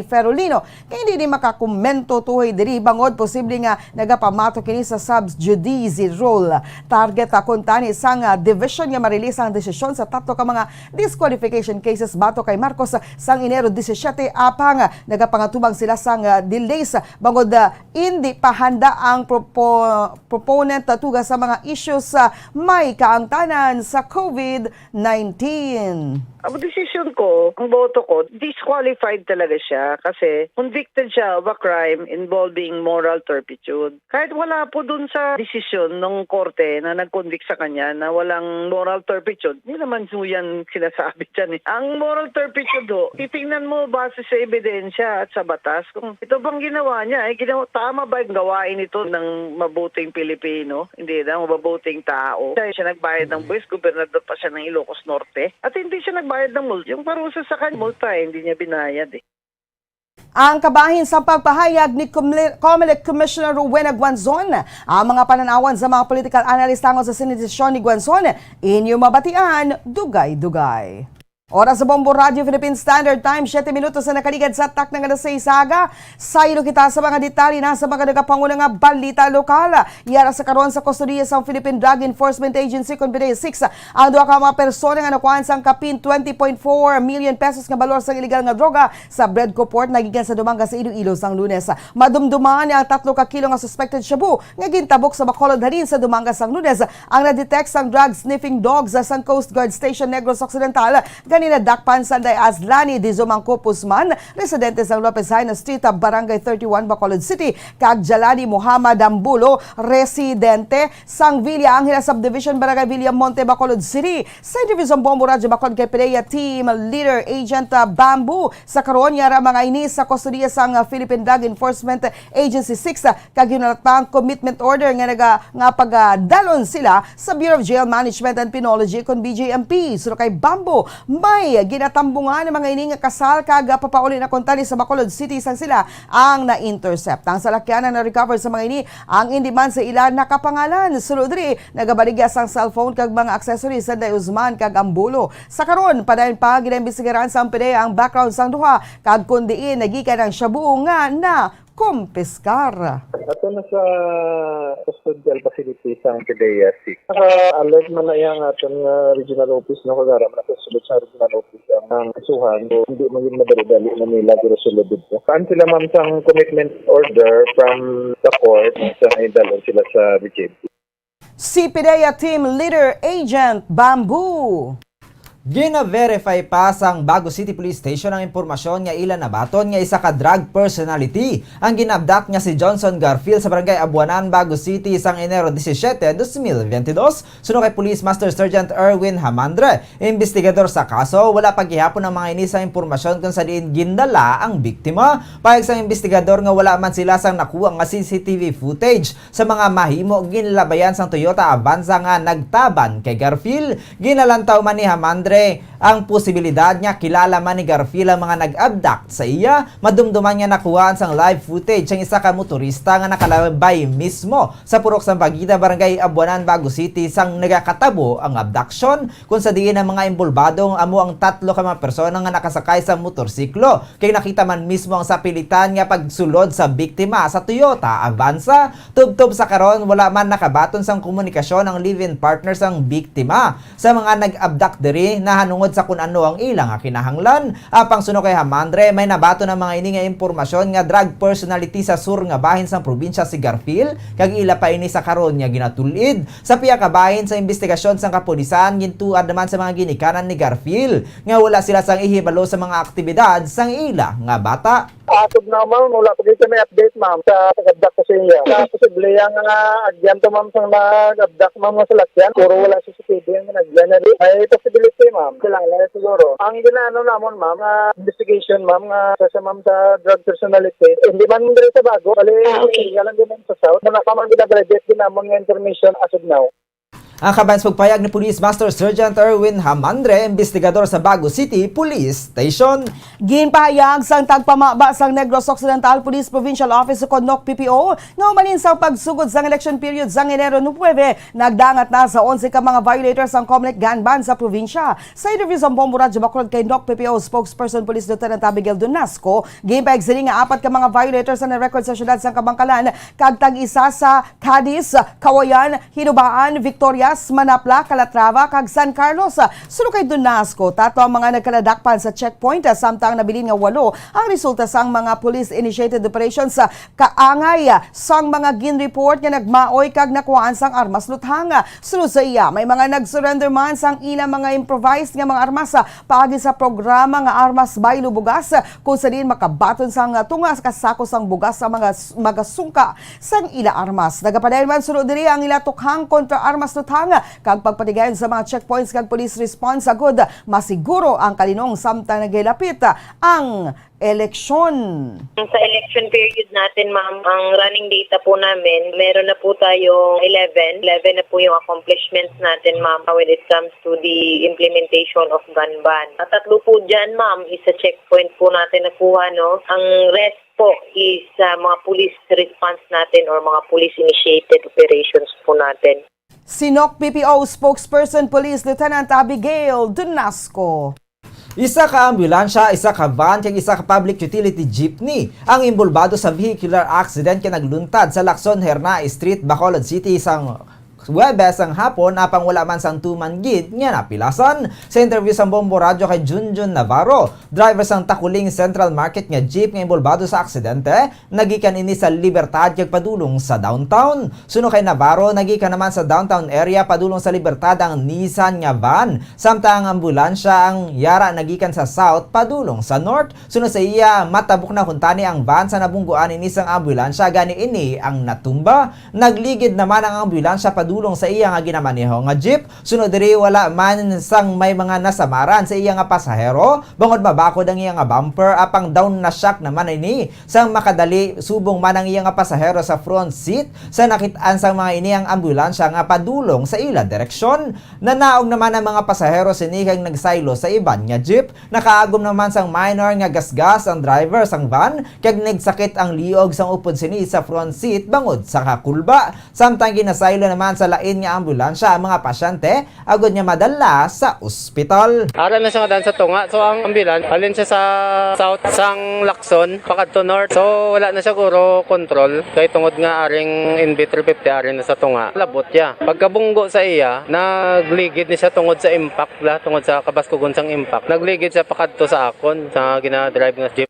Ferolino kay hindi makakomento tuhoy diri bangod posible nga nagapamato kini sa sub judice role. Target akong tani sang division nga marilis ang desisyon sa tatlo ka mga disqualification cases bato kay Marcos sang Enero 17 apang nagapangatubang sila sang delays bangod hindi pa handa ang proponent tuga sa mga issues may kaangtanan sa COVID-19. Ang decision ko, ang boto ko, disqualified talaga siya kasi convicted siya of a crime involving moral turpitude. Kahit wala po dun sa desisyon ng korte na nag-convict sa kanya na walang moral turpitude, hindi naman so yan sinasabi dyan. Ang moral turpitude titingnan mo base sa ebidensya at sa batas kung ito bang ginawa niya, tama ba yung gawain ito ng mabuting Pilipino, hindi na mabuting tao. Siya nagbayad ng buwis, gobernador pa siya ng Ilocos Norte at hindi siya bayad ng multa. Yung parusa sa kanya, multa hindi niya binayad eh. Ang kabahin sa pagpahayag ni Comelec Commissioner Rowena Guanzon, ang mga pananawan sa mga political analyst tungkol sa sinisisyon ni Guanzon, inyo mabatian, dugay-dugay. Oras sa Bombo Radio Philippine Standard Time, 7 minutos na nakaligad sa tak ng alas 6 saga. Saylo kita sa mga detalye na sa mga nagapangulang nga balita lokal. Yara sa karon sa kustodiya sa Philippine Drug Enforcement Agency kon Biday 6. Ang duha ka mga persona nga nakuhaan sang kapin 20.4 million pesos nga balor sa illegal nga droga sa Bredco Port nagikan sa Dumanga sa Iloilo sang Lunes. Madumduman ang 3 ka kilo nga suspected shabu nga gintabok sa Bacolod halin sa Dumanga sang Lunes. Ang na-detect sang drug sniffing dogs sa Coast Guard Station Negros Occidental Ganina dakpan Sanday Azlani di Zumangko Pusman, residente sa Lopez Haina Street, Barangay 31, Bacolod City, kag Jalani Muhammad Ambulo, residente sang Villa Angela Subdivision, Barangay Villa Monte, Bacolod City. Sa interview sa Bombo Radyo Bacolod kay PDEA Team Leader Agent Bamboo, sa karon yara mga inis sa kustodiya sang Philippine Drug Enforcement Agency 6 kag ginatang commitment order nga pagdalon sila sa Bureau of Jail Management and Penology kon BJMP. Suro kay Bamboo, may ginatambungan ng mga ini nga kasal kag papauli na kontani sa Bacolod City sang sila ang na-intercept. Ang salakyan na recover sa mga ini ang hindi man sa ilan nakapangalan. Sulod diri nagabaligya sang cellphone kag mga accessories sa Usman kag Ambulo. Sa karon padayon pa ginaimbestigaran sa PDEA ang background sang duha kag kun diin nagikan ang shabu nga na kumpiskar. Ato na sa custodial facility sa PDEA 6. Naka-alert man na yung atong regional office no kagara man ako sulod sa regional office ang kasuhan so hindi maging madali-dali na nila pero sulod dito. Saan sila ma'am sang commitment order from the court sa idalon sila sa BJP. Si PDEA Team Leader Agent Bamboo. Gina-verify pa sang Bago City Police Station ang impormasyon nga ilan nabaton nga isa ka drug personality ang ginabdak niya si Johnson Garfield sa Barangay Abuanan, Bago City sang Enero 17, 2022. Suno kay Police Master Sergeant Erwin Hamandre, investigador sa kaso, wala paghihapon ang mga inis sa impormasyon kung sa diin gindala ang biktima. Payag sang investigador nga wala man sila sang nakuha nga CCTV footage sa mga mahimo ginlabayan sang Toyota Avanza nga nagtaban kay Garfield. Ginalantaw man ni Hamandre ang posibilidad niya kilala man ni Garfield ang mga nag-abduct sa iya. Madumduman niya nakuhaan sang live footage ang isa ka motorista nga nakalabay mismo sa purok sang Bagida, Barangay Abuanan, Bago City sang nagakatabo ang abduction kung sa diin ang mga imbolbadong amo ang 3 ka mga persona nga nakasakay sa motorsiklo. Kay nakita man mismo ang sapilitan nga pagsulod sa biktima sa Toyota Avanza. Tubtob sa karon wala man nakabaton sang komunikasyon ang live-in partner sang biktima sa mga nag-abduct diri na hanungod sa kung ano ang ilang kinahanglan. Apang suno kay Hamandre, may nabato ng mga ini nga impormasyon nga drug personality sa sur nga bahin sa probinsya si Garfield kag ila pa ini sa karon nga ginatulid sa piya ka bahin sa investigasyon sang kapulisan gintuad naman sa mga ginikanan ni Garfield nga wala sila sang ihibalo sa mga aktibidad sang ila nga bata. Atog na ma'am, wala pa dito may update ma'am sa pag-abduct ko sa iya. Sa posible yung agyan to ma'am sa nag-abduct ma'am sa lakyan. Puro wala CCTV yung nagyan na rin. May possibility ma'am. Kailangan siguro. Ang ginaano namon ma'am, investigation ma'am, sa ma'am sa drug personality. Hindi man dito sa bago. Bali, yalang din sa south. Muna pa man gina-graduate din namon yung information as of now. Ang kabayan sa pagpayag ni Police Master Sergeant Erwin Hamandre, investigador sa Bago City Police Station. Ginpahayag sang tagpamaba sang Negros Occidental Police Provincial Office o NOC PPO nga umalin sa pagsugod sang election period sang Enero 9, nagdangat na sa 11 ka mga violators ang Comelec gun ban sa probinsya. Sa interview sa Bombo Radyo Bacolod kay NOC PPO spokesperson Police Lieutenant Abigail Donasco, ginpahayag sila nga 4 ka mga violators ang na-record sa syudad sang Kabangkalan kag tag-isa sa Cadiz, Kawayan, Hinubaan, Victoria, Manapla, Calatrava, kag San Carlos. Suno kay Donasco, tato ang mga nagkaladakpan sa checkpoint samtang nabilin nga 8 ang resulta sang mga police-initiated operations sa kaangay sang mga gin-report nga nagmaoy kag nakuhaan sang armas luthang. Sunod sa iya, may mga nag-surrender man sang ilang mga improvised nga mga armas paagi sa programa nga Armas Baylo Bugas kung sa din makabaton sang tungas kasako sang bugas sa mga magasungka sang ila armas. Nagapadayon man sunod diri ang ila tukhang kontra armas luthang kag pagpatigayon sa mga checkpoints kag police response agud masiguro ang kalinong samtang nagilapit ang eleksyon. Sa election period natin, ma'am, ang running data po namin, meron na po tayong 11 na po yung accomplishments natin, ma'am, when it comes to the implementation of gun ban. At 3 po dyan, ma'am, is a checkpoint po natin nakuha, no? Ang rest po is mga police response natin or mga police-initiated operations po natin. Sinok PPO spokesperson Police Lieutenant Abigail Donasco. Isa ka ambulansya, isa ka van, kag isa ka public utility jeepney ang imbolbado sa vehicular accident nga nagluntad sa Lacson Herna Street, Bacolod City sang Webes ang hapon apang wala man sang tuman gid nga napilasan. Sa interview sa Bombo Radio kay Junjun Navarro, driver sang Takuling Central Market nga jeep nga involvado sa aksidente, nagikan ini sa Libertad kag padulong sa downtown. Suno kay Navarro, nagikan naman sa downtown area padulong sa Libertad ang Nissan nga van, samtang ang ambulansya ang yara nagikan sa south padulong sa north. Suno sa iya, matabok na kuntani ang van sa nabungguan ini sang ambulansya, gani ini ang natumba. Nagligid naman ang ambulansya padulong sa iya nga ginamaneho nga jeep. Sunod diri wala man sang may mga nasamaran sa iya nga pasahero, bangod mabakod ang iya nga bumper, apang down na shock naman ini sang makadali subong man ang iya nga pasahero sa front seat sa nakitaan sang mga ini ang ambulansya nga padulong sa ila direksyon. Nanaog naman ang mga pasahero sinikang nagsaylo sa iban nga jeep. Nakaagom naman sang minor nga gasgas ang driver sang van, kag nagsakit ang liog sang upod sini sa front seat bangod sa kakulba. Samtang ginasaylo naman sa lain nga ambulansya ang mga pasyente, agad niya madala sa ospital. Ara na siya nga sa tunga. So ang ambulance, alin siya sa south sang Lacson, pakad to north. So wala na siya guro control. Kay tungod nga aring NB350 arin na sa tunga. Labot siya. Pagkabunggo sa iya, nagligid ni siya tungod sa impact la, tungod sa kabaskugon sang impact. Nagligid siya pakad to sa akon sa gina-drive nga jeep.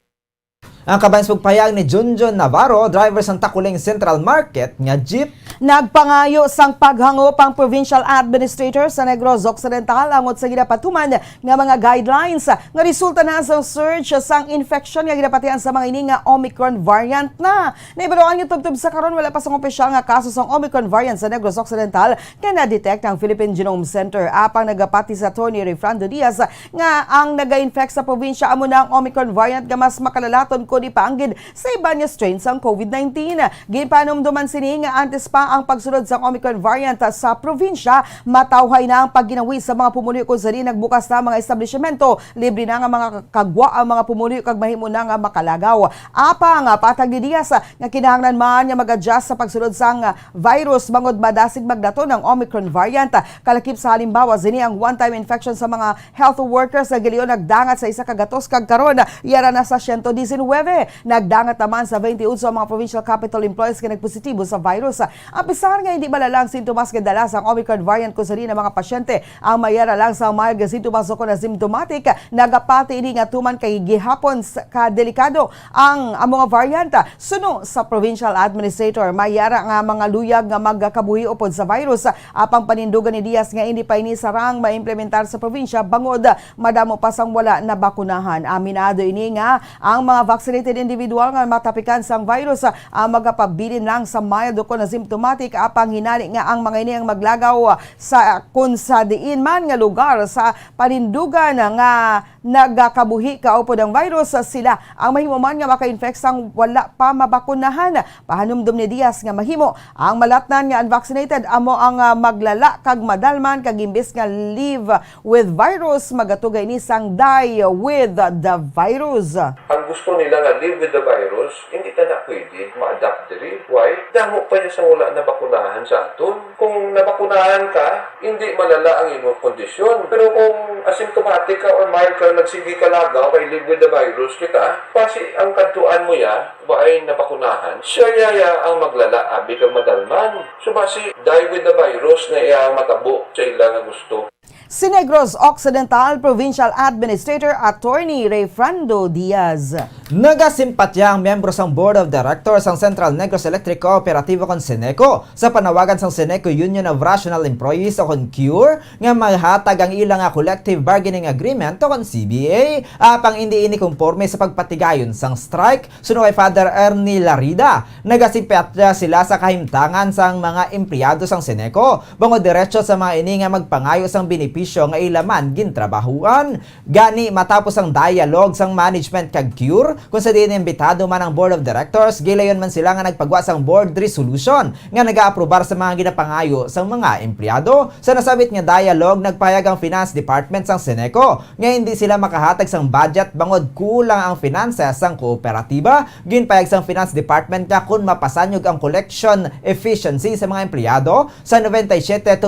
Ang kabayan pagpayag ni Junjun Navarro, driver sang Takuling Central Market nga jeep. Nagpangayo sang paghango pang Provincial Administrator sa Negros Occidental amot sa ginapatuman nga mga guidelines nga resulta na sa surge sang infection nga ginapatian sa mga ini nga Omicron variant na. Naibaluan nga tubtub sa karon wala pa sang opisyal nga kaso sang Omicron variant sa Negros Occidental nga na-detect ang Philippine Genome Center. Apang nagapati sa Attorney Refrando Diaz nga ang naga-infect sa probinsya amo na ang Omicron variant nga mas makalalaton ko di paanggid sa iba nga strains sang COVID-19. Ginpanumduman sini nga antes pa ang pagsulod sa Omicron variant sa probinsya, matawhay na ang pagginawi sa mga pumuliw kung sari nagbukas na mga establishmento, libre na nga mga kagwa ang mga pumuliw kag mahimo na nga makalagaw. Apang patag ni Diaz nga kinahanglan man nga mag-adjust sa pagsulod sang virus bangod madasig magdato ng Omicron variant. Kalakip sa halimbawa zini ang one-time infection sa mga health workers na giliyon nagdangat sa isa kagatos kag karon yara na sa 119. Nagdangat naman sa 28 sa mga provincial capital employees nga nagpositibo sa virus. Ang pisar nga hindi malalang sintomas nga dala sa Omicron variant kung sari na mga pasyente ang mayara lang sa mild nga sintomas o kung asymptomatic, nagapati ini nga tuman kay gihapon ka delikado ang mga variant. Suno sa provincial administrator, mayara nga mga luyag nga magkabuhi upod sa virus. Apang panindugan ni Diaz nga hindi pa ini sarang maimplementar sa probinsya bangod madamo pa sang wala na bakunahan. Aminado ini nga ang mga vaccinated individual nga matapikan sang virus magapabilin lang sa mild o kung asymptomatic, apang hinali nga ang mga ini ang maglagaw sa kung sa diin man nga lugar sa panindugan nga nagakabuhi kaupod ang virus, sila ang mahimo man nga maka-infect sang wala pa mabakunahan. Pahanumdum ni Diaz nga mahimo ang malatnan nga unvaccinated amo ang maglala kag madalman kag imbes nga live with virus magatugay ni sang die with the virus. Ang gusto nila nga live with the virus, hindi ta na pwede ma-adapt diri. Why? Damo pa niya sa wala na bakunahan sa aton. Kung nabakunahan ka, hindi malala ang imong kondisyon. Pero kung asymptomatic ka or mild ka, nagsigi ka lagaw kay live with the virus kita, pasi ang kadtuan mo ya, ba ay nabakunahan, siya yaya ang maglala, abi kang madalman. So basi, die with the virus na iya ang matabo sa ilang gusto. Si Negros Occidental Provincial Administrator Attorney Refrando Diaz. Nagasimpatya ang miyembro sang Board of Directors sang Central Negros Electric Cooperativo kon Seneco sa panawagan sang Seneco Union of Rational Employees o kon CURE nga maghatag ang ilang collective bargaining agreement o kon CBA apang hindi ini konforme sa pagpatigayon sang strike. Suno kay Father Ernie Larida, nagasimpatya sila sa kahimtangan sang mga empleyado sang Seneco bangod diretso sa mga ini nga magpangayo sang benepisyo nga ilaman gintrabahuan. Gani matapos ang dialogue sang management kag CURE kung sa din imbitado man ang Board of Directors, gilayon man sila nga nagpagwa sang board resolution nga nag-aaprobar sa mga ginapangayo sang mga empleyado. Sa nasabit nga dialogue, nagpayag ang Finance Department sang Seneco nga hindi sila makahatag sang budget bangod kulang ang finanses sang kooperatiba. Ginpayag sang Finance Department nga kung mapasanyog ang collection efficiency sa mga empleyado sa 97%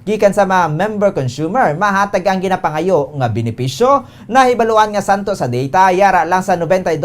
gikan sa sa mga member consumer mahatag ang ginapangayo nga benepisyo. Nahibaluan nga santo sa data yara lang sa 92%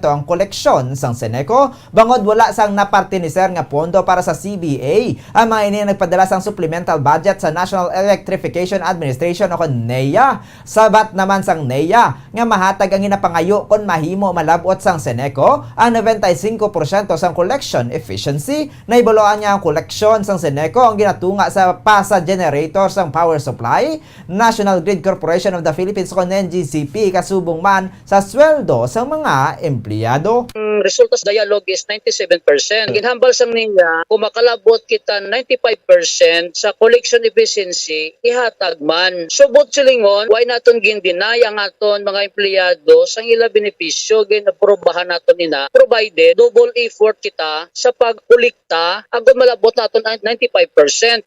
ang koleksyon sang Seneco bangod wala sang napartiniser nga pondo para sa CBA. Ang mga ini nagpadala sang supplemental budget sa National Electrification Administration o NEA. Sabat naman sang NEA nga mahatag ang ginapangayo kon mahimo malabot sang Seneco ang 95% sang collection efficiency. Nahibaluan niya ang koleksyon sang Seneco ang ginatunga sa pasa generator sang power supply, National Grid Corporation of the Philippines o NGCP kasubong man sa sweldo sang mga empleyado. Resulta sa dialogue is 97%. Ginhambal sang niya, kung makalabot kita 95% sa collection efficiency, ihatag man. Subot silingon, why naton gindinay ang aton mga empleyado sang ila benepisyo ginaprobahan naton nina, provided double effort kita sa pagkulikta agud malabot naton ang 95%.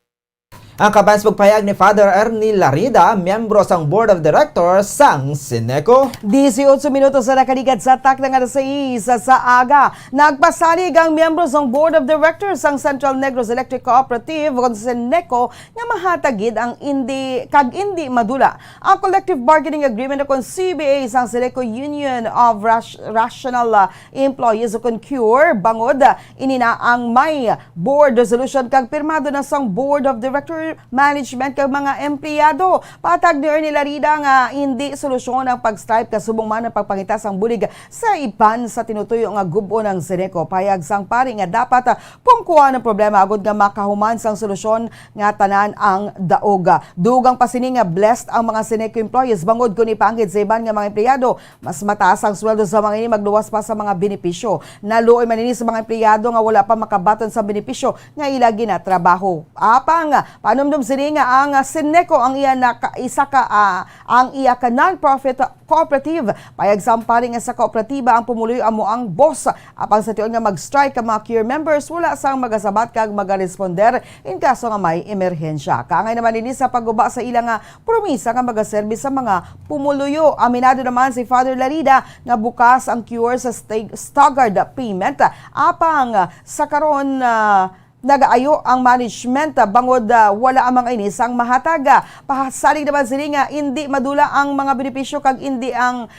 Ang kabans pagpayag ni Father Ernie Larida, miyembro sang Board of Directors sang Seneco. 18 minutos na nakalikat sa takdang alas 6 sa aga. Nagpasalig ang miyembro sang Board of Directors sang Central Negros Electric Cooperative o Seneco nga mahatagid ang indi madula ang collective bargaining agreement kon CBA sang Seneco Union of Rational Employees o CURE bangod inina ang may board resolution kag pirmado na sang Board of Directors management kag mga empleyado. Patag ni Ernie Larida nga hindi solusyon ang pag-strike kasubong man ang pagpangita sang bulig sa iban sa tinutuyo nga gubo ng Seneco. Payag sang pari nga dapat pungkuhan ang problema agud nga makahuman sang solusyon nga tanan ang daog. Dugang pasini nga blessed ang mga Seneco employees bangod kun ipanggid sa iban nga mga empleyado. Mas mataas ang sweldo sa mga ini magluwas pa sa mga benepisyo. Naluoy man ini sa mga empleyado nga wala pa makabaton sa benepisyo nga ila ginatrabaho. Apang panumdum sini nga ang Seneco ang iya ang iya ka non-profit cooperative. Payag sampari nga sa kooperatiba ang pumuloy amo ang boss. Apang sa tiyon nga mag-strike ang mga CURE members wala sang magasabat kag magaresponder in kaso nga may emerhensya. Kangay naman ini sa pagguba sa ilang promisa nga magaserbi sa mga pumuluyo. Aminado naman si Father Larida nga bukas ang CURE sa staggered payment. Apang sa karon nagaayo ang management bangod wala ang mga inisang mahataga. Pahasalig naman sila nga hindi madula ang mga benepisyo kag hindi ang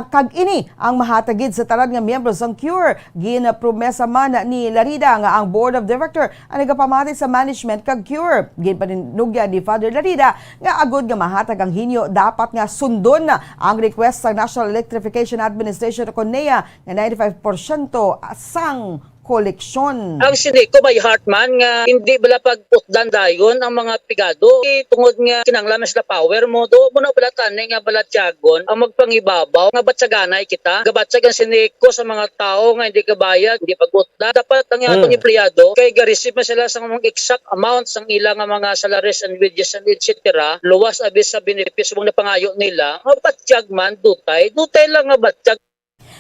kag ini ang mahatagid sa tanan nga miyembro sang CURE. Ginapromesa man ni Larida nga ang Board of Director ang nagapamati sa management kag CURE. Ginpanunugya ni Father Larida nga agud nga mahatag ang hinyo dapat nga sundon ang request sa National Electrification Administration o NEA nga 95% sang koleksyon. Ang Seneco may heartman nga hindi bala pagputdan dayon ang mga pigado. Tungod nga kinanglan sila power mo do mo na bala tanay nga bala tiyagon ang magpangibabaw nga batsaganay kita. Gabatsag ang Seneco sa mga tao nga hindi kabayad, hindi pagputdan. Dapat ang atong empleyado kay ga-receive man sila sa mga exact amounts ang ilang mga salaries and wages and etc. Luwas abis sa benepisyo mong napangayo nila. Batyag man dutay lang nga batyag.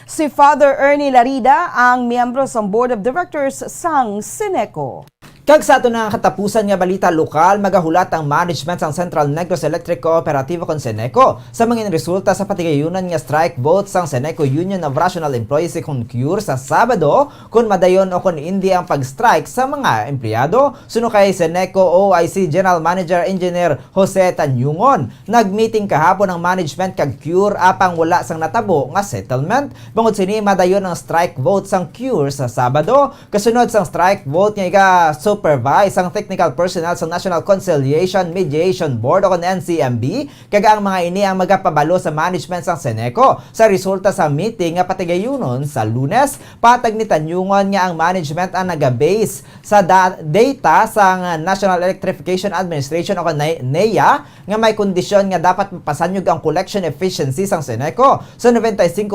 Si Father Ernie Larida ang miyembro sa Board of Directors sang Seneco. Kag sa ato na katapusan nga balita lokal, magahulat ang management sang Central Negros Electric Cooperative kon Seneco sa mga resulta sa patigayunan nga strike vote sang Seneco Union of Rational Employees kon CURE sa Sabado kun madayon o kun hindi ang pag-strike sa mga empleyado. Suno kay Seneco OIC General Manager Engineer Jose Tanyungon, nagmeeting kahapon ang management kag CURE apang wala sang natabo nga settlement. Bangod sini madayon ang strike vote sang CURE sa Sabado. Kasunod sang strike vote nga supervise ang technical personnel sa National Conciliation Mediation Board o NCMB kag ang mga ini ang magapabalo sa management sang Seneco sa resulta sa meeting nga patigayunon sa Lunes. Patag ni Tanyungon nga ang management ang naga-base sa data sang National Electrification Administration o NEA nga may kondisyon nga dapat mapasanyog ang collection efficiency sang Seneco sa 95%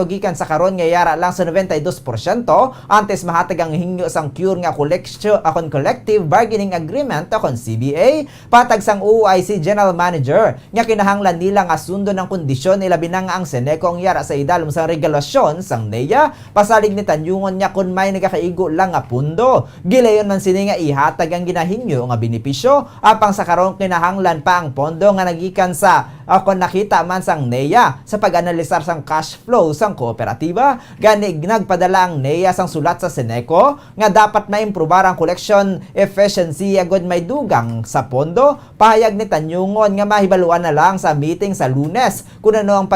gikan sa karon nga yara lang sa 92% antes mahatag ang hingyo sang CURE nga collection collective bargaining agreement kon CBA. Patag sang OIC General Manager nga kinahanglan nila nga sundon ang kondisyon nila binang ang Seneco ang yara sa idalom sang regulasyon sang NEA. Pasalig ni Tanyungon niya kun may nagakaigo lang nga pundo. Gilayon man sini nga ihatag ang ginahingyo nga benepisyo apang sa karon kinahanglan pa ang pondo nga nagikan sa Ako nakita man sang NEA sa pag-analisar sang cash flow sang kooperatiba, gani nagpadala ang NEA sang sulat sa Seneco nga dapat maimprobar ang collection efficiency agud may dugang sa pondo. Pahayag ni Tanyungon nga mahibaluan na lang sa meeting sa Lunes kung ano ang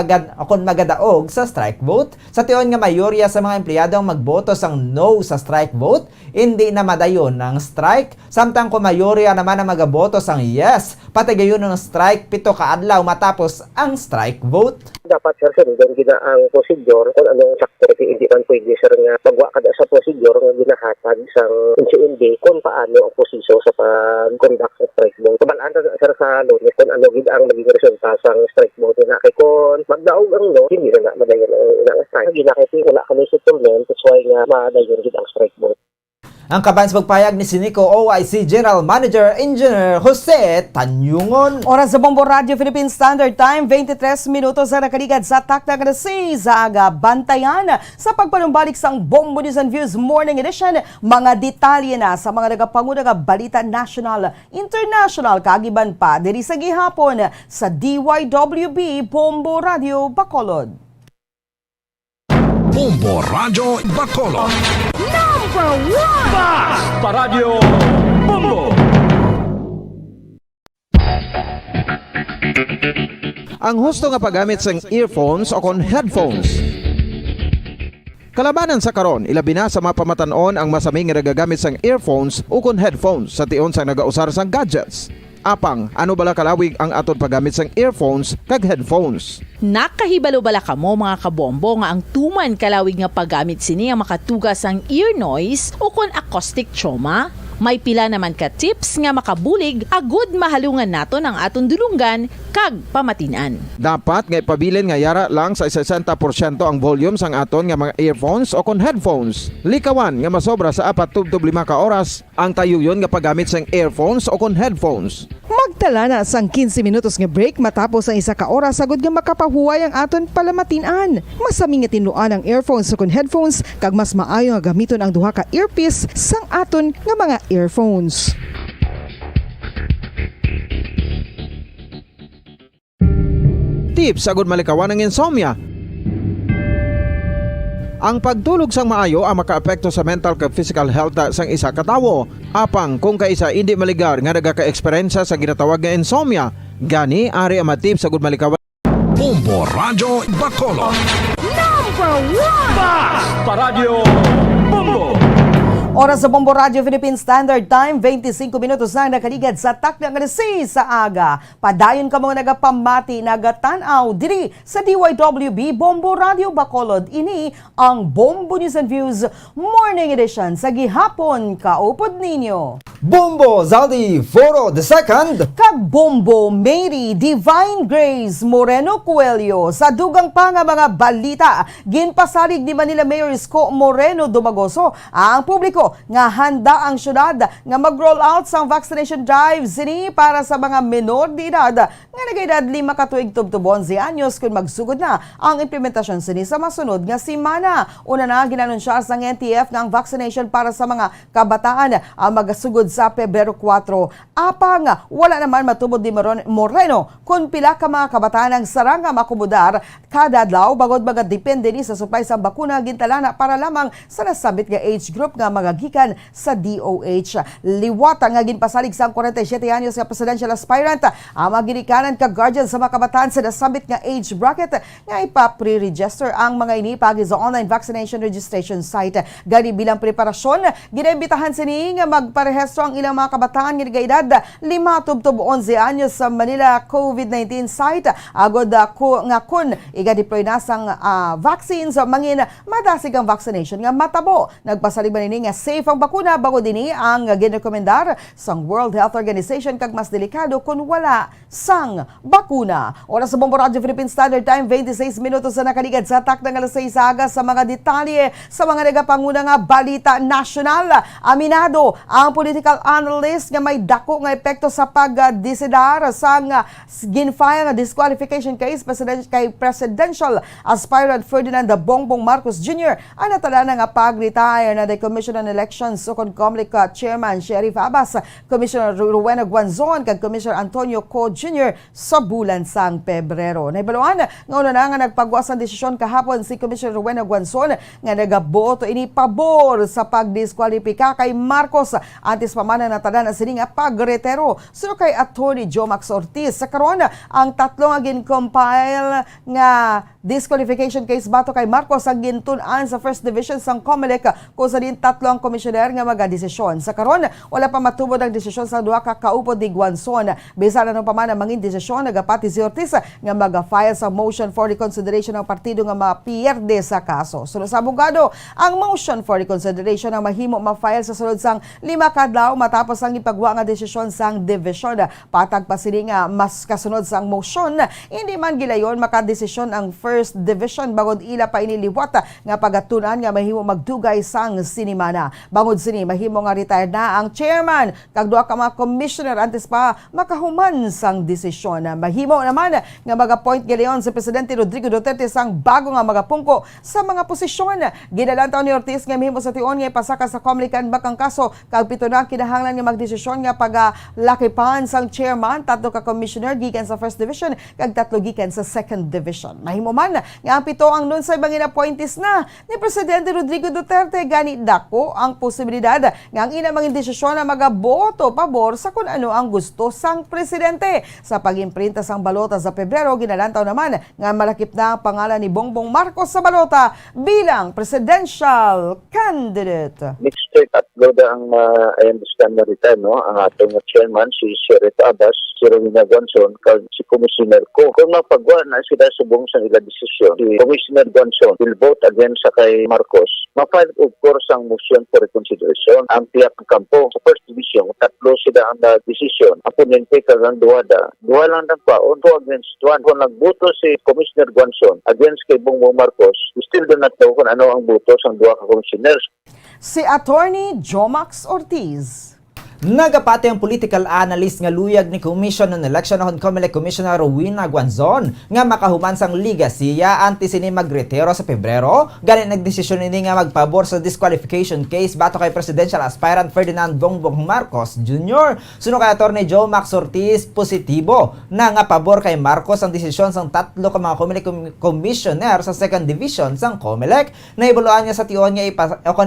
kung magadaog sa strike vote. Sa tion nga mayorya sa mga empleyado ang magboto sang no sa strike vote, hindi na madayon ang strike. Samtang kung mayorya naman ang magaboto sang yes, pati gayon ng strike 7 kaadlaw matapos ang strike vote. Dapat sir, sundan gina ang procedure kung anong sakto hindi man pwede sir nga magwa kada sa procedure nga ginahatag sang NCND kung paano ang proseso sa pag-conduct sa strike vote. Kabalaan na sir sa Lunes kung ano gid ang maging resulta sang strike vote na kay kung magdaog ang no, hindi na madayon ang strike. Ginakiti wala kami settlement, that's why nga madayon gid ang strike vote. Ang kaban sa pagpayag ni Sinico OIC General Manager Engineer Jose Tanyungon. Oras sa Bombo Radio Philippine Standard Time, 23 minutos na nakaligad sa takda ng 6 sa aga. Bantayan sa pagpanumbalik sang Bombo News and Views Morning Edition. Mga detalye na sa mga nagapangunang balita national, international, kagiban pa diri sa gihapon sa DYWB Bombo Radio Bacolod. Bombo Radio Bacolod. Number 1! Basta Radio Bombo! Ang husto nga paggamit sang earphones o kon headphones. Kalabanan sa karon, ilabi na sa mga pamatanon ang masaming nga nagagamit sang earphones o kon headphones sa tion sang nagausar sang gadgets. Apang, ano bala kalawig ang aton paggamit sang earphones kag headphones? Nakahibalo bala kamo mga kabombo nga ang tuman kalawig nga paggamit sini ang makatugas ang ear noise o kon acoustic trauma? May pila naman ka tips nga makabulig agud mahalungan naton ang aton dulunggan kag pamatinan. Dapat nga ipabilin nga yara lang sa 60% ang volume sang aton nga mga earphones o kon headphones. Likawan nga masobra sa 4-5 ka oras ang tayuyon nga paggamit sang earphones o kon headphones. Magtala na sang 15 minutos nga break matapos ang 1 ka oras sagud nga makapahuway ang aton palamatinan. Masami nga tinluan ang earphones o kon headphones kag mas maayo nga gamiton ang duha ka earpiece sang aton nga mga earphones. Tips sagud malikawan ang insomnia. Ang pagtulog sang maayo ang makaapekto sa mental kag physical health sang isa ka tawo. Apang kung kaisa hindi maligar nga nagaka-eksperyensya sa ginatawag nga insomnia, gani ari ang matip sagud malikawan. Bombo Radio Bacolod. Number 1! Basta Radio Bombo! Oras sa Bombo Radio Philippine Standard Time, 25 minutos na nakaligad sa takda ng 6 sa aga. Padayon ka mga nagapamati, nagatanaw diri sa DYWB Bombo Radio Bacolod. Ini ang Bombo News and Views Morning Edition sa gihapon kaupod ninyo. Bombo Zaldi Foro II kag Bombo Mary Divine Grace Moreno Coelho sa dugang pa nga mga balita. Ginpasalig ni Manila Mayor Isko Moreno Dumagoso ang publiko nga handa ang syudad nga mag-roll out sa vaccination drive sini para sa mga menor de edad nga nag-edad 5 katuig tubtub 11 anyos kung magsugod na ang implementasyon sini sa masunod nga simana. Una na ginanunsya sa NTF nga ang vaccination para sa mga kabataan ang magasugod sa Pebrero 4. Apang wala naman matubod ni Moreno kung pila ka mga kabataan ang sarang nga makumudar kada adlaw bagod mga depende ni sa supply sa bakuna gintalana para lamang sa nasabit nga age group nga mga gikan sa DOH. Liwata nga ginpasalig sa 47 anyos nga presidential aspirant ang mga ginikanan ka guardian sa mga kabataan sa nasabit nga age bracket nga ipa-pre-register ang mga inipagi sa online vaccination registration site. Gani bilang preparasyon, ginaimbitahan sini nga magparehistro ang ilang mga kabataan nga edad 5 tubtub 11 anyos sa Manila COVID-19 site agod nga kun iga-deploy na sang vaccines mangin madasig ang vaccination nga matabo. Nagpasalig ba nini nga safe ang bakuna bago dini ang ginekomendar sang World Health Organization kag mas delikado kung wala sang bakuna. Oras sa Bombo Radio Philippine Standard Time, 26 minutos na nakaligad sa takda ng 6 aga sa mga detalye sa mga nagapangunang balita nasyonal. Aminado ang politika political analyst nga may dako nga epekto sa pagdesidar sa ginfile nga disqualification case kay presidential aspirant Ferdinand Bongbong Marcos Jr. ang natala nga pag-retire na the Commission on Elections sukon COMELEC Chairman Sheriff Abbas, Commissioner Rowena Guanzon kag Commissioner Antonio Co Jr. sa bulan sang Pebrero. Naibaluan nga una na nga nagpagwas ang desisyon kahapon si Commissioner Rowena Guanzon nga nagaboto ini pabor sa pagdiskwalipika kay Marcos antes pa man na tanan sini nga pagretero. So kay Attorney Jomax Ortiz sa karon ang tatlo nga gin-compile nga disqualification case bato kay Marcos ang gintun-an sa First Division sang COMELEC kung sa din tatlo ang komisyoner nga magadesisyon. Sa karon wala pa matubod ang desisyon sa duha ka kaupod ni Guanzon. Bisan ano pa man ang mangin desisyon nagapati si Ortiz nga maga-file sa motion for reconsideration ng partido nga mapierde sa kaso. Sunod sa abogado, ang motion for reconsideration ang mahimo ma-file sa sulod sang 5 kadlaw matapos ang ipagwa nga desisyon sang division. Patag pa sini nga mas kasunod sang motion, hindi man gilayon makadesisyon ang First Division bagod ila pa iniliwat nga pagatunan nga mahimo magdugay sang sinimana. Bangod sini mahimo nga retired na ang chairman kag duha ka mga commissioner antes pa makahuman sang desisyon. Mahimo naman nga mag-appoint gilayon si Presidente Rodrigo Duterte sang bago nga magapungko sa mga posisyon. Ginalantaw ni Ortiz nga mahimo sa tion nga ipasaka sa COMELEC bakang kaso kag pito na kinahanglan nga magdesisyon nga paglakipan sang chairman, tatlo ka commissioner gikan sa First Division kag tatlo gikan sa Second Division. Mahimo man nga ang pito ang nunsay bangin appointees na ni Presidente Rodrigo Duterte gani dako ang posibilidad nga ang ina mangin desisyon na magaboto pabor sa kung ano ang gusto sang presidente. Sa pag-imprinta sang balota sa Pebrero, ginalantaw naman nga malakip na ang pangalan ni Bongbong Marcos sa balota bilang presidential candidate. Next week at Goda ang I understand na rita, no? Ang atong chairman si Sheriff Abbas, si Rowena Guanzon, kag si Commissioner Co. Kung mapagwa na sila subong sa ila desisyon, si Commissioner Guanzon will vote against sa kay Marcos. Ma-file of course ang motion for reconsideration. Ang tiyak ng kampo sa First Division, tatlo sila ang desisyon. Ang punente kag ang duwada. Duwa lang ng paon, 2 against 1. Kung nagboto si Commissioner Guanzon against kay Bongbong Marcos, still do not know kung ano ang boto sa duwa ka commissioners. Si Attorney Jomax Ortiz. Nagapati ang political analyst nga luyag ni Commission on Election on COMELEC Commissioner Rowena Guanzon nga makahuman sang ligasiya antes ini magretero sa Pebrero. Ganit nagdesisyon ini nga magpabor sa disqualification case bato kay presidential aspirant Ferdinand Bongbong Marcos Jr. Suno kay Attorney Jomax Ortiz, positibo na nga pabor kay Marcos ang desisyon sang tatlo ka mga COMELEC commissioner sa Second Division sang COMELEC. Naibuluan niya sa tion nga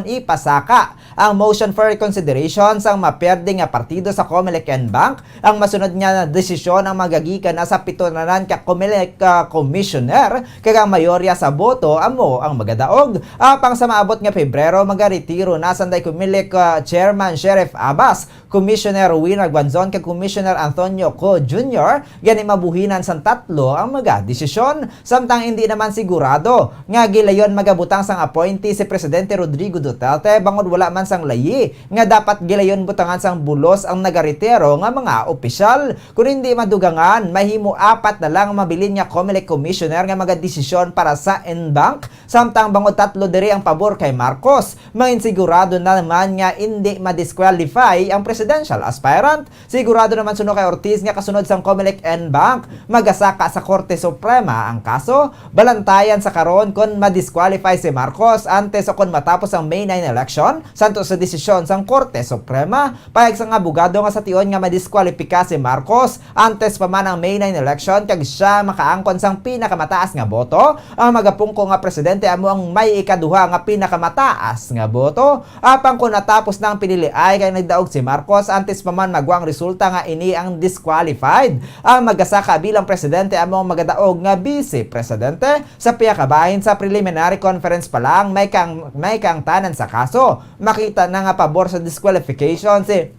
ipasaka ang motion for reconsideration sang maperde nga partido sa COMELEC and Bank. Ang masunod niya na desisyon ang magagikan na sa pitonanan ka COMELEC commissioner kag ang mayorya sa boto amo ang magadaog. Apang sa maabot nga Pebrero magaretiro na sanday COMELEC chairman Sheriff Abbas, Commissioner Rowena Guanzon kag Commissioner Antonio Co Jr. gani mabuhinan sang tatlo ang magadesisyon. Samtang hindi naman sigurado nga gilayon magabutang sang appointee si Presidente Rodrigo Duterte bangod wala man sang layi nga dapat gilayon butangan sang bulos ang nagaritero nga mga opisyal. Kung hindi madugangan, mahimo 4 na lang mabilin nga COMELEC commissioner nga magadesisyon para sa NBank. Samtang bangod 3 diri ang pabor kay Marcos. Mainsigurado na naman nga hindi ma-disqualify ang presidential aspirant. Sigurado naman suno kay Ortiz nga kasunod sang COMELEC NBank magasaka sa Korte Suprema ang kaso. Balantayan sa karon kung ma-disqualify si Marcos antes o kung matapos ang May 9 election santo sa desisyon sang Korte Suprema. Payag sang abogado nga sa tion nga madiskwalipika si Marcos antes pa man ang May 9 election kag siya makaangkon sang pinakamataas nga boto. Ang magapungko nga presidente amo ang may ikaduha nga pinakamataas nga boto. Apang kung natapos na ang piniliay kay nagdaog si Marcos antes pa man magwang resulta nga ini ang disqualified. Ang magasaka bilang presidente amo ang magadaog nga vice presidente. Sa piyakabahin sa preliminary conference pa lang may kang tanan sa kaso. Makita na nga pabor sa disqualification si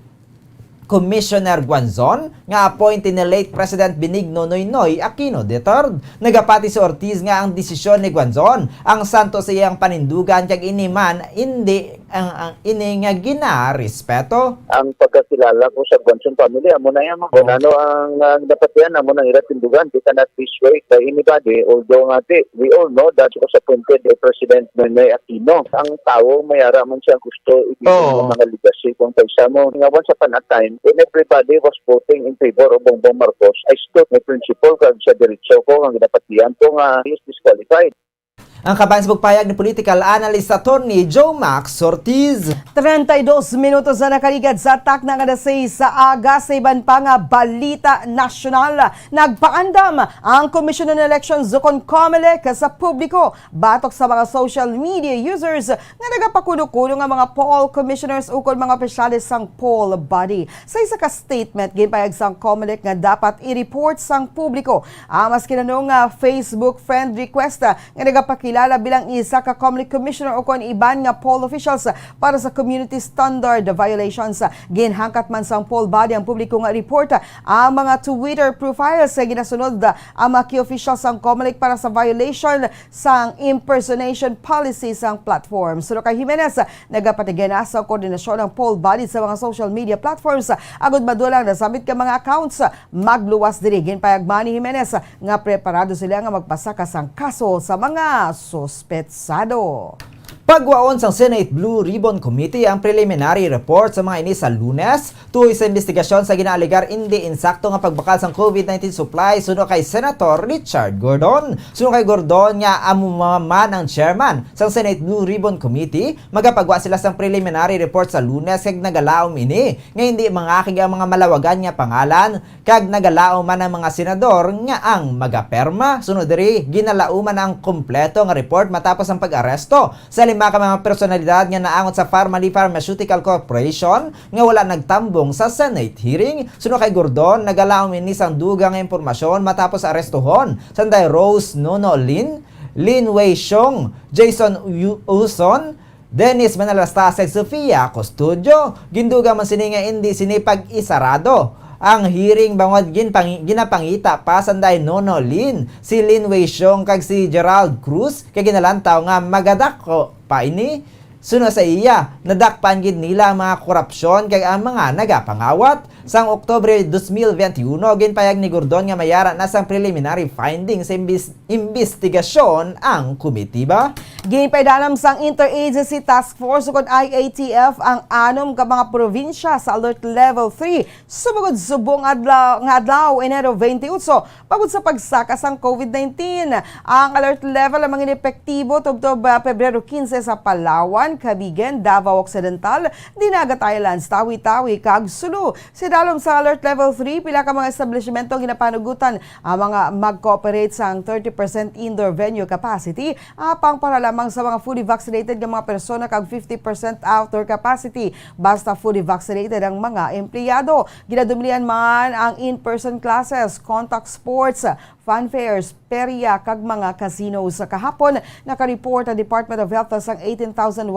Commissioner Guanzon nga appointee ni late President Benigno Noynoy Aquino III. Nagapati si Ortiz nga ang desisyon ni Guanzon ang santo sa iyang panindugan kag ini man hindi ini nga ginarespeto. Ang pagkakilala ko sa Gonson family, amo na yan. Kung ano ang dapat yan, amo nang iratindugan. They cannot be swayed by anybody. Although we all know that was appointed a President Noynoy Aquino. Ang tao, mayara man siya gusto ibigay ng mga legacy. Kung paisa mo, once upon a time, when everybody was voting in favor of Bongbong Marcos, I stood my principle kag sa diretso ko, ang dapat diyan ko nga he is disqualified. Ang kabayan sa pagpayag ni political analyst attorney Joe Max Ortiz. 32 minutos na nakaligad sa atak ng alas 6 sa aga sa iban pa nga balita nasyonal. Nagpaandam ang Commission on Elections ukon COMELEC sa publiko batok sa mga social media users nga nagapakulo-kulo nga mga poll commissioners ukon mga opisyalis sang poll body. Sa isa ka statement ginpayag sang COMELEC nga dapat i-report sang publiko ang mas kinanong Facebook friend request nga nagapakilala bilang isa ka COMELEC commissioner o kon iban nga poll officials para sa community standard violations. Ginhangkat man sang poll body ang publiko nga report ang mga Twitter profiles sa ginasunod ang mga key officials sang COMELEC para sa violation sang impersonation policy sang platform. Suno kay Jimenez, nagapatigyan na sa koordinasyon ng poll body sa mga social media platforms agud madulang nasamit ka mga accounts magluwas diri. Ginpayag man ni Jimenez nga preparado sila nga magpasaka sang kaso sa mga sospetsado. Pagwaon sang Senate Blue Ribbon Committee ang preliminary report sa mga ini sa Lunes tuoy sa investigasyon sa ginaaligar hindi insakto nga pagbakal sang COVID-19 supply suno kay Senator Richard Gordon. Suno kay Gordon nga amumaman ang chairman sang Senate Blue Ribbon Committee, magapagwa sila sang preliminary report sa Lunes kag nagalaom ini nga hindi mangakig ang mga malawagan nga pangalan kag nagalaom man ang mga senador nga ang magaperma. Sunod diri ginalauman ang kompleto nga report matapos ang pag-aresto sa lima ka mga personalidad nga naangot sa Pharmali Pharmaceutical Corporation nga wala nagtambong sa Senate hearing. Suno kay Gordon, nagalaom ini sang dugang impormasyon matapos arestuhon sanday Rose Nono Lin Wei Xiong, Jason Uson, Dennis Manalastaseg, Sofia Custodio. Ginduga man sini nga hindi sinipag isarado ang hearing bangod ginapangita pa sanday Nono Lin, si Lin Wei Xiong kag si Gerald Cruz kay ginalantaw nga magadako pa ini. Suno sa iya, nadakpan gid nila ang mga korupsyon kay ang mga nagapangawat. Sang Oktubre 2021, ginpayag ni Gordon nga mayara na sang preliminary findings sa investigasyon ang komitiba. Ginpaydanam sang Interagency Task Force ukon IATF ang anom ka mga probinsya sa Alert Level 3 sumugod subong adlaw Enero 28 pagod sa pagsaka sang COVID-19. Ang alert level ang mga epektibo tubtob Pebrero 15 sa Palawan, Cavite, Davao Occidental, Dinagat Islands, Tawi-Tawi, kag Sulu. Sidalom sa Alert Level 3, pila ka mga establishmento ginapanugutan ang mga mag-cooperate sang 30% indoor venue capacity apang para lamang sa mga fully vaccinated nga mga persona kag 50% outdoor capacity basta fully vaccinated ang mga empleyado. Ginadumilian man ang in-person classes, contact sports, fun fairs, perya kag mga casinos. Sa kahapon, nakareport ang Department of Health sang 18,191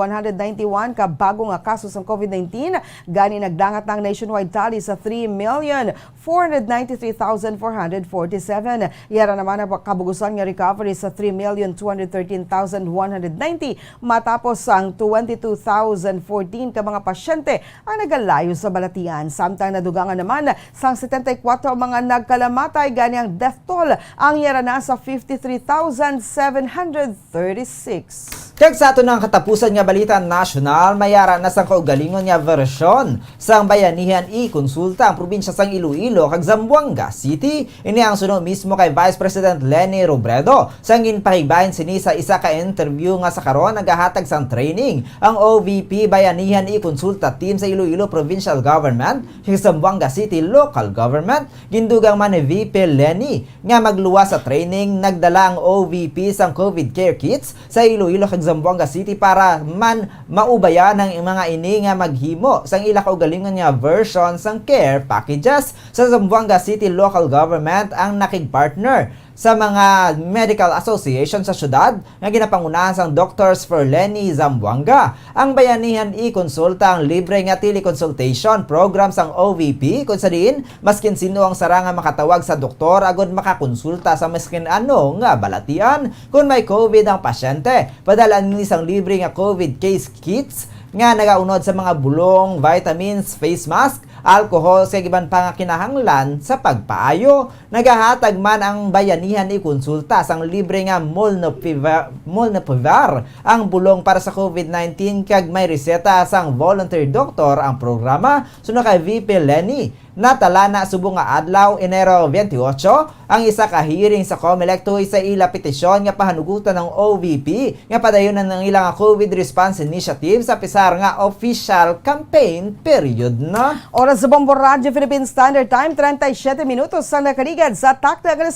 ka bagong kaso sa COVID-19. Gani nagdangat ng nationwide tally sa 3,493,447. Yara naman ang kabugusan nga recovery sa 3,213,190 matapos ang 22,014 ka mga pasyente ang nagalayo sa balatian. Samtang nadugangan naman sang 74 ang mga nagkalamatay. Gani ang death toll ang yara na sa 53,736. Kag sa ato ng katapusan nga balita nasyonal, mayara na sang kaugalingon nga versyon sang bayanihan i-konsulta ang probinsya sang Iloilo kag Zamboanga City. Ini ang sunod mismo kay Vice President Leni Robredo sang ginpakigbahin sini sa isa ka interview nga sa karon nagahatag sang training ang OVP Bayanihan i-konsulta team sa Iloilo Provincial Government kag Zamboanga City Local Government. Gindugang man ni VP Leni nga magluwas sa training, nagdala ang OVP sang COVID care kits sa Iloilo kag Zamboanga City para man maubayan ang mga ini nga maghimo sang ila kaugalingon nga version sang care packages. Sa Zamboanga City Local Government ang nakigpartner sa mga medical association sa syudad nga ginapangunahan sang Doctors for Leni Zamboanga. Ang bayanihan i-konsulta ang libre nga teleconsultation program sang OVP kung sa diin maskin sino ang saranga makatawag sa doktor agud makakonsulta sa maskin ano nga balatian. Kung may COVID ang pasyente, padala ni sang libre nga COVID case kits nga nagaunod sa mga bulong, vitamins, face mask, alcohol sa iban pa nga kinahanglan sa pagpaayo. Nagahatag man ang bayanihan ikonsulta sang libre nga Molnupiravir ang bulong para sa COVID-19 kag may reseta sang volunteer doctor ang programa. Suno kay VP Lenny natala na subong nga adlaw Enero 28 ang isa ka hearing sa COMELEC tungod sa ila petisyon nga pahanugutan ng OVP nga padayonan ng ilang COVID response initiative sa pisar nga official campaign period na. Oras sa Bombo Radio Philippine Standard Time, 37 minutos ang nakarigad sa takda ng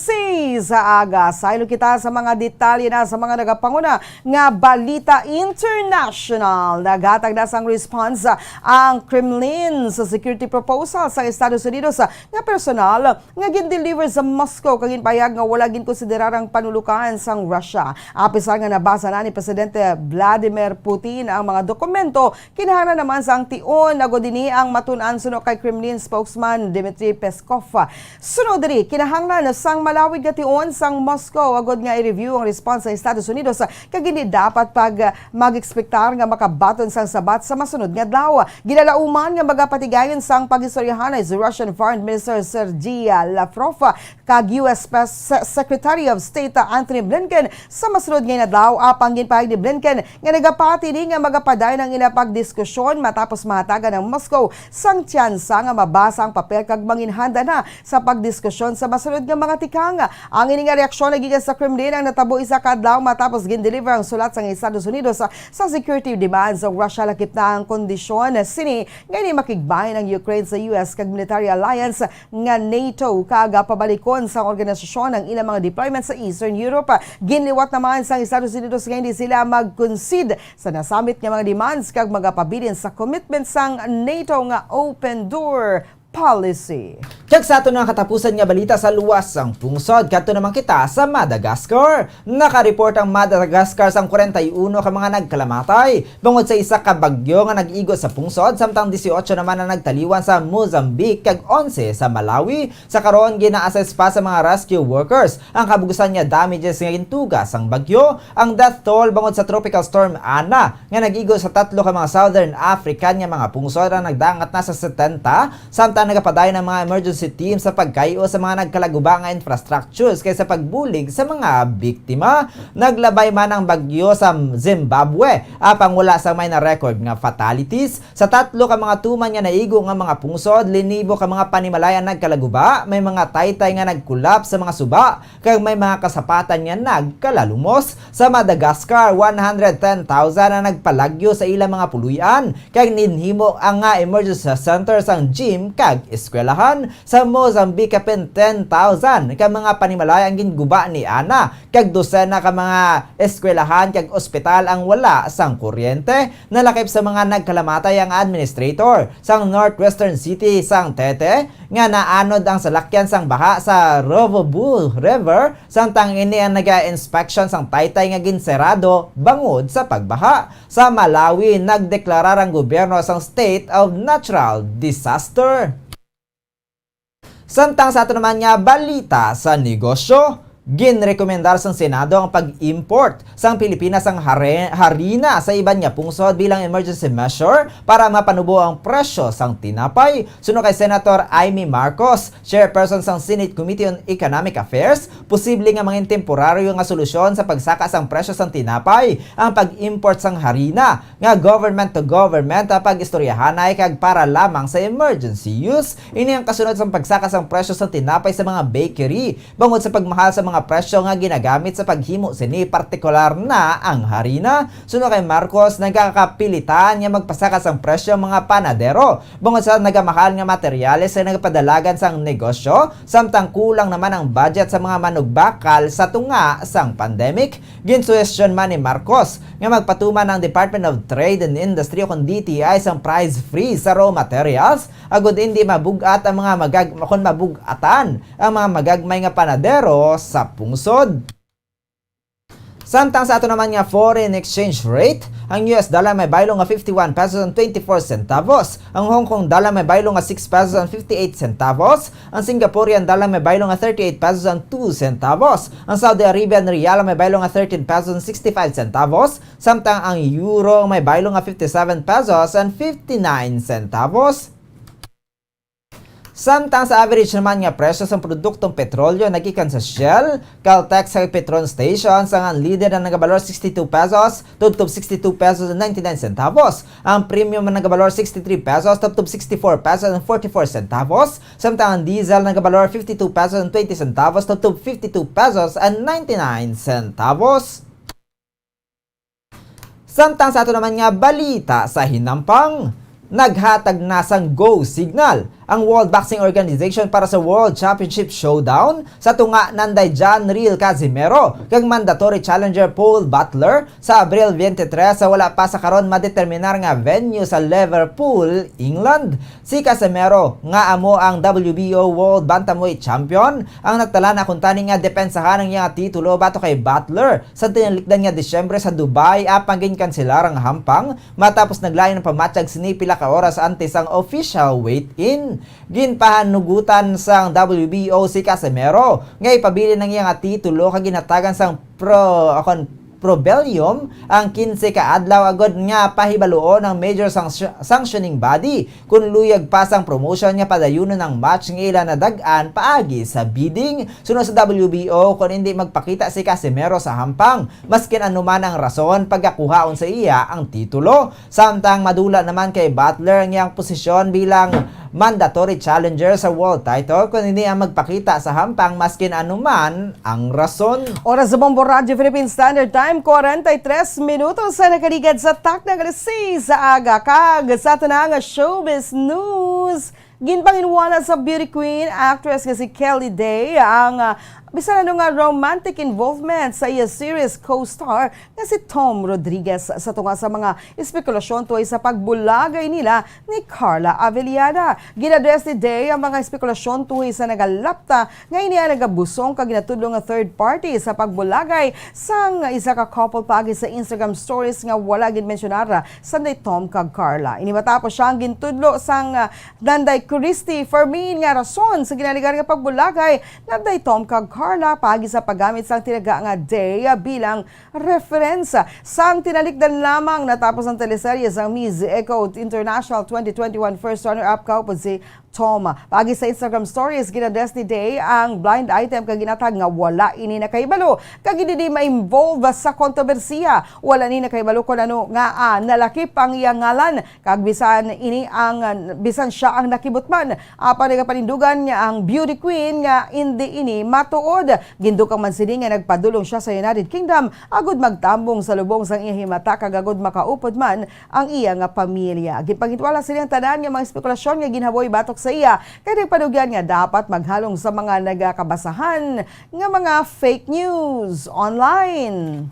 6 sa aga. Saylo kita sa mga detalye na sa mga nagapanguna nga balita international. Naghatag na sang response ang Kremlin sa security proposal sa Estados Unidos nga personal nga gin-deliver sa Moscow kagin payag nga wala ginkonsiderarang panulukan sang Russia. Apisar nga nabasa na ni Presidente Vladimir Putin ang mga dokumento, kinahanglan naman sang tion agod dinhi ang matun-an suno kay Kremlin spokesman Dmitry Peskov. Sunod diri kinahanglan sang malawig nga tion sang Moscow agod nga i-review ang response sa Estados Unidos kag hindi dapat pag mag-ekspektar nga makabaton sang sabat sa masunod nga adlaw. Ginalauman nga magapatigayon sang pagistoryahan ay Russian Foreign Minister Sergei Lavrov kag US Secretary of State Antony Blinken sa masunod nga adlaw. Apang ginpahayag ni Blinken nga nagapati ni nga magapadayon ang ilapag-diskusyon matapos mahatagan ng Moscow sang tsansa nga mabasa ang papel kag manginhanda na sa pagdiskusyon sa masunod nga mga tikang. Ang ini nga reaksyon nagikan sa Kremlin ang natabo isa ka adlaw matapos gin-deliver ang sulat sang Estados Unidos sa security demands ng Russia lakip na ang kondisyon sini nga ni makigbahin ang Ukraine sa US kag military alliance nga NATO kaga pabalikon sa organisasyon ng ilang mga deployments sa Eastern Europe. Ginliwat naman sa Estados Unidos nga hindi sila mag-concede sa nasamit nga mga demands kag magapabilin sa commitment sang NATO nga open door policy. Kag sa ato ng katapusan nga balita sa luwas ang pungsod, kadto naman kita sa Madagascar. Naka-report ang Madagascar sang 41 ka mga nagkalamatay bungod sa isa ka bagyo nga nag-igo sa pungsod, samtang 18 naman ang nagtaliwan sa Mozambique kag 11 sa Malawi. Sa karon gina-assess pa sa mga rescue workers ang kabugusan nga damages nga gintugas ang bagyo. Ang death toll bungod sa tropical storm Ana nga nag-igo sa 3 ka mga Southern African nga mga pungsod ang nagdangat na sa 70, samtang nagapadayon ng mga emergency team sa pagkayo sa mga nagkalaguba nga infrastructures kaysa pagbulig sa mga biktima. Naglabay man ang bagyo sa Zimbabwe apang wala sa may na-record nga fatalities. Sa 3 ka mga tuman nga naigo nga mga pungsod, linibo ka mga panimalayan nagkalaguba, may mga taytay nga nagkulap sa mga suba kag may mga kasapatan nga nagkalalumos. Sa Madagascar, 110,000 na nagpalagyo sa ilang mga puluyan kag ninhimo ang nga emergency center sang gym kag eskwelahan. Sa Mozambique, kapin 10,000 ka mga panimalay ang ginguba ni Ana kag dosena ka mga eskwelahan kag ospital ang wala sang kuryente. Nalakip sa mga nagkalamatay ang administrator sang Northwestern City sang Tete nga naanod ang salakyan sang baha sa Rovobu River, samtang ini ang naga-inspection sang taytay nga ginserado bangod sa pagbaha. Sa Malawi, nagdeklarar ang gobyerno sang state of natural disaster. Samtang sa ato naman nga balita sa negosyo, ginrekomendar sang Senado ang pag-import sang Pilipinas ang harina sa iban nga pungsod bilang emergency measure para mapanubo ang presyo sang tinapay. Suno kay Senator Amy Marcos, chairperson sang Senate Committee on Economic Affairs, posible nga mangin temporaryo nga solusyon sa pagsaka sang presyo sang tinapay ang pag-import sang harina nga government to government pag-istoryahanay kag para lamang sa emergency use. Ini ang kasunod sang pagsaka sang presyo sang tinapay sa mga bakery bangod sa pagmahal sa mga presyo nga ginagamit sa paghimo sini, partikular na ang harina. Suno kay Marcos, nagkakapilitan nga magpasaka sang presyo mga panadero bungod sa nagamahal nga materyales sa nagapadalagan sang negosyo, samtang kulang naman ang budget sa mga manugbakal sa tunga sang pandemic. Ginsuwestiyon man ni Marcos nga magpatuman ang Department of Trade and Industry o DTI sang price freeze sa raw materials agud hindi mabugat ang mga mabugatan ang mga magagmay nga panadero sa pungsod. Samtang sa ato naman nga foreign exchange rate, ang US dollar may baylo nga 51 pesos and 24 centavos, ang Hong Kong dollar may baylo nga 6 pesos and 58 centavos, ang Singaporean dollar may baylo nga 38 pesos and 2 centavos, ang Saudi Arabian rial may baylo nga 13 pesos and 65 centavos, samtang ang euro may baylo nga 57 pesos and 59 centavos. Samtang sa average naman nga presyo sa produktong petrolyo nagikan sa Shell, Caltex sa Petron Station sa ang leader na nagabalor 62 pesos, tubtob 62 pesos and 99 centavos. Ang premium na nagabalor 63 pesos, tubtob 64 pesos and 44 centavos. Samtang ang diesel nagabalor 52 pesos and 20 centavos, tubtob 52 pesos and 99 centavos. Samtang sa ato naman nga balita sa hinampang, naghatag na sang go signal ang World Boxing Organization para sa World Championship Showdown sa tunga nanday John Real Casimero kag mandatory challenger Paul Butler sa Abril 23 sa wala pa sa karon madeterminar nga venue sa Liverpool, England. Si Casimero nga amo ang WBO World Bantamweight Champion ang nagtala na kuntani nga depensahan ang iyang titulo bato kay Butler sa tinalikdan nga Disyembre sa Dubai apang ginkanselar ang hampang matapos naglayon ng pamatyag sini pila ka oras antes ang official weigh-in. Ginpahanugutan sang WBO si Casimero nga ipabili ng iyang titulo kag ginatagan sang Probellium ang 15 ka adlaw agod nga pahibaluon ng major sanctioning body kun luyag pa sang promotion nga padayunon ng match nga ila nadagan paagi sa bidding. Sunod sa WBO kung hindi magpakita si Casimero sa hampang maskin anuman ang rason pagkakuhaon sa iya ang titulo. Samtang madula naman kay Butler ang iyang posisyon bilang mandatory challenger sa world title kung hindi ang magpakita sa hampang maskin anuman ang rason. Oras sa Bombo Radio Philippine Standard Time, 43 minutos sa nakaligad sa takna alas 6 sa aga kag sa tanang showbiz news. Ginpanginwala sa beauty queen actress nga si Kelly Day ang bisan nga romantic involvement sa iya series co-star nga si Tom Rodriguez sa tunga sa mga espekulasyon tuway sa pagbulagay nila ni Carla Avellana. Ginadres ni Day ang mga espekulasyon tuway sa nagalapta nga iniya nagabusong kag ginatudlo nga third party sa pagbulagay sang isa ka couple paagi sa Instagram stories nga wala gid mensyonara sa Tom kag Carla. Ini matapos siyang gintudlo sang nanday Christy Fermin nga rason sa ginaligar nga pagbulagay nanday Tom kag Carla paagi sa paggamit sang tinaga nga Day bilang referensya sang tinalikdan lamang natapos ang teleserye sang Miss Echo International 2021 first runner-up couple si Tom. Paagi sa Instagram stories, ginadres ni Day ang blind item kag ginatag nga wala ini nakaibalo kag hindi ma-involve sa kontrobersiya. Wala ni nakaibalo kun ano nga nalakip ang iyang ngalan kag bisan ini ang bisan siya ang nakibutman. Apan nga panindugan niya ang beauty queen nga hindi ini matuod. Gindukang man sini nga nagpadulong siya sa United Kingdom agud magtambong sa lubong sang iyang himata kag agud makaupod man ang iya nga pamilya. Gipangitwala silang tanan nga mga spekulasyon nga ginhaboy batok sa iya kay nagpadugyan nga dapat maghalong sa mga nagakabasahan nga mga fake news online.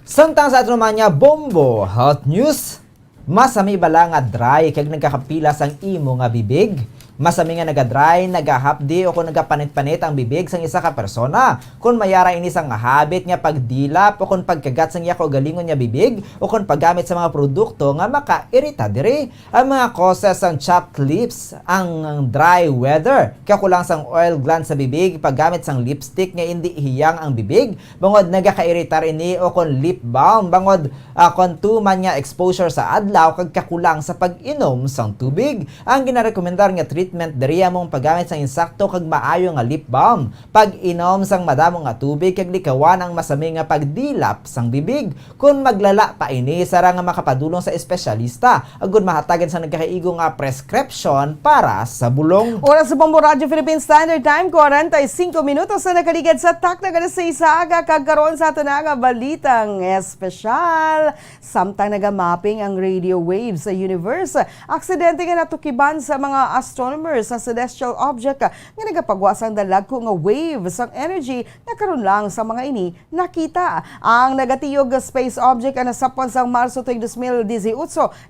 Samtang sa ato naman nga Bombo Hot News, masami bala nga dry kag nagkakapila sang imo nga bibig? Masami nga nagadry, nagahapdi o kung nagapanit-panit ang bibig sang isa ka persona. Kung mayara ini sang habit nga pagdilap o kung pagkagat sang iya ko galingon nga bibig o kung paggamit sa mga produkto nga maka-irita diri. Ang mga causes sang chapped lips, ang dry weather, kakulang sang oil gland sa bibig, paggamit sang lipstick nga hindi hiyang ang bibig, bangod nagaka-iritar ini o kung lip balm, bangod kung tuman nga exposure sa adlaw kag kakulang sa pag-inom sang tubig. Ang ginarekomendar nga treatment diriya mong paggamit sang insakto kag maayo nga lip balm, pag-inom sang madamo nga tubig kag likawan ang masami nga pagdilap sang bibig. Kung maglala pa ini sara nga makapadulong sa espesyalista agud mahatagan sa nagkakaigo nga prescription para sa bulong. Oras sa Bombo Radio Philippine Standard Time, 45 minutos na nakaligad sa takna nga sa isaga kag karon sa ato nga balitang espesyal. Samtang nagamapping ang radio waves sa universe, aksidente nga natukiban sa mga astronomers sa celestial object nga nagapagwasang dalagko nga wave sang energy na karon lang sa mga ini nakita. Ang nagatiyog space object na nasapon sang Marso tuig 2018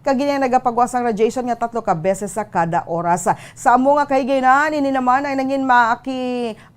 kag gini nagapagwasang radiation nga 3 ka beses sa kada oras. Sa amo nga kahigayonan ini naman ay nangin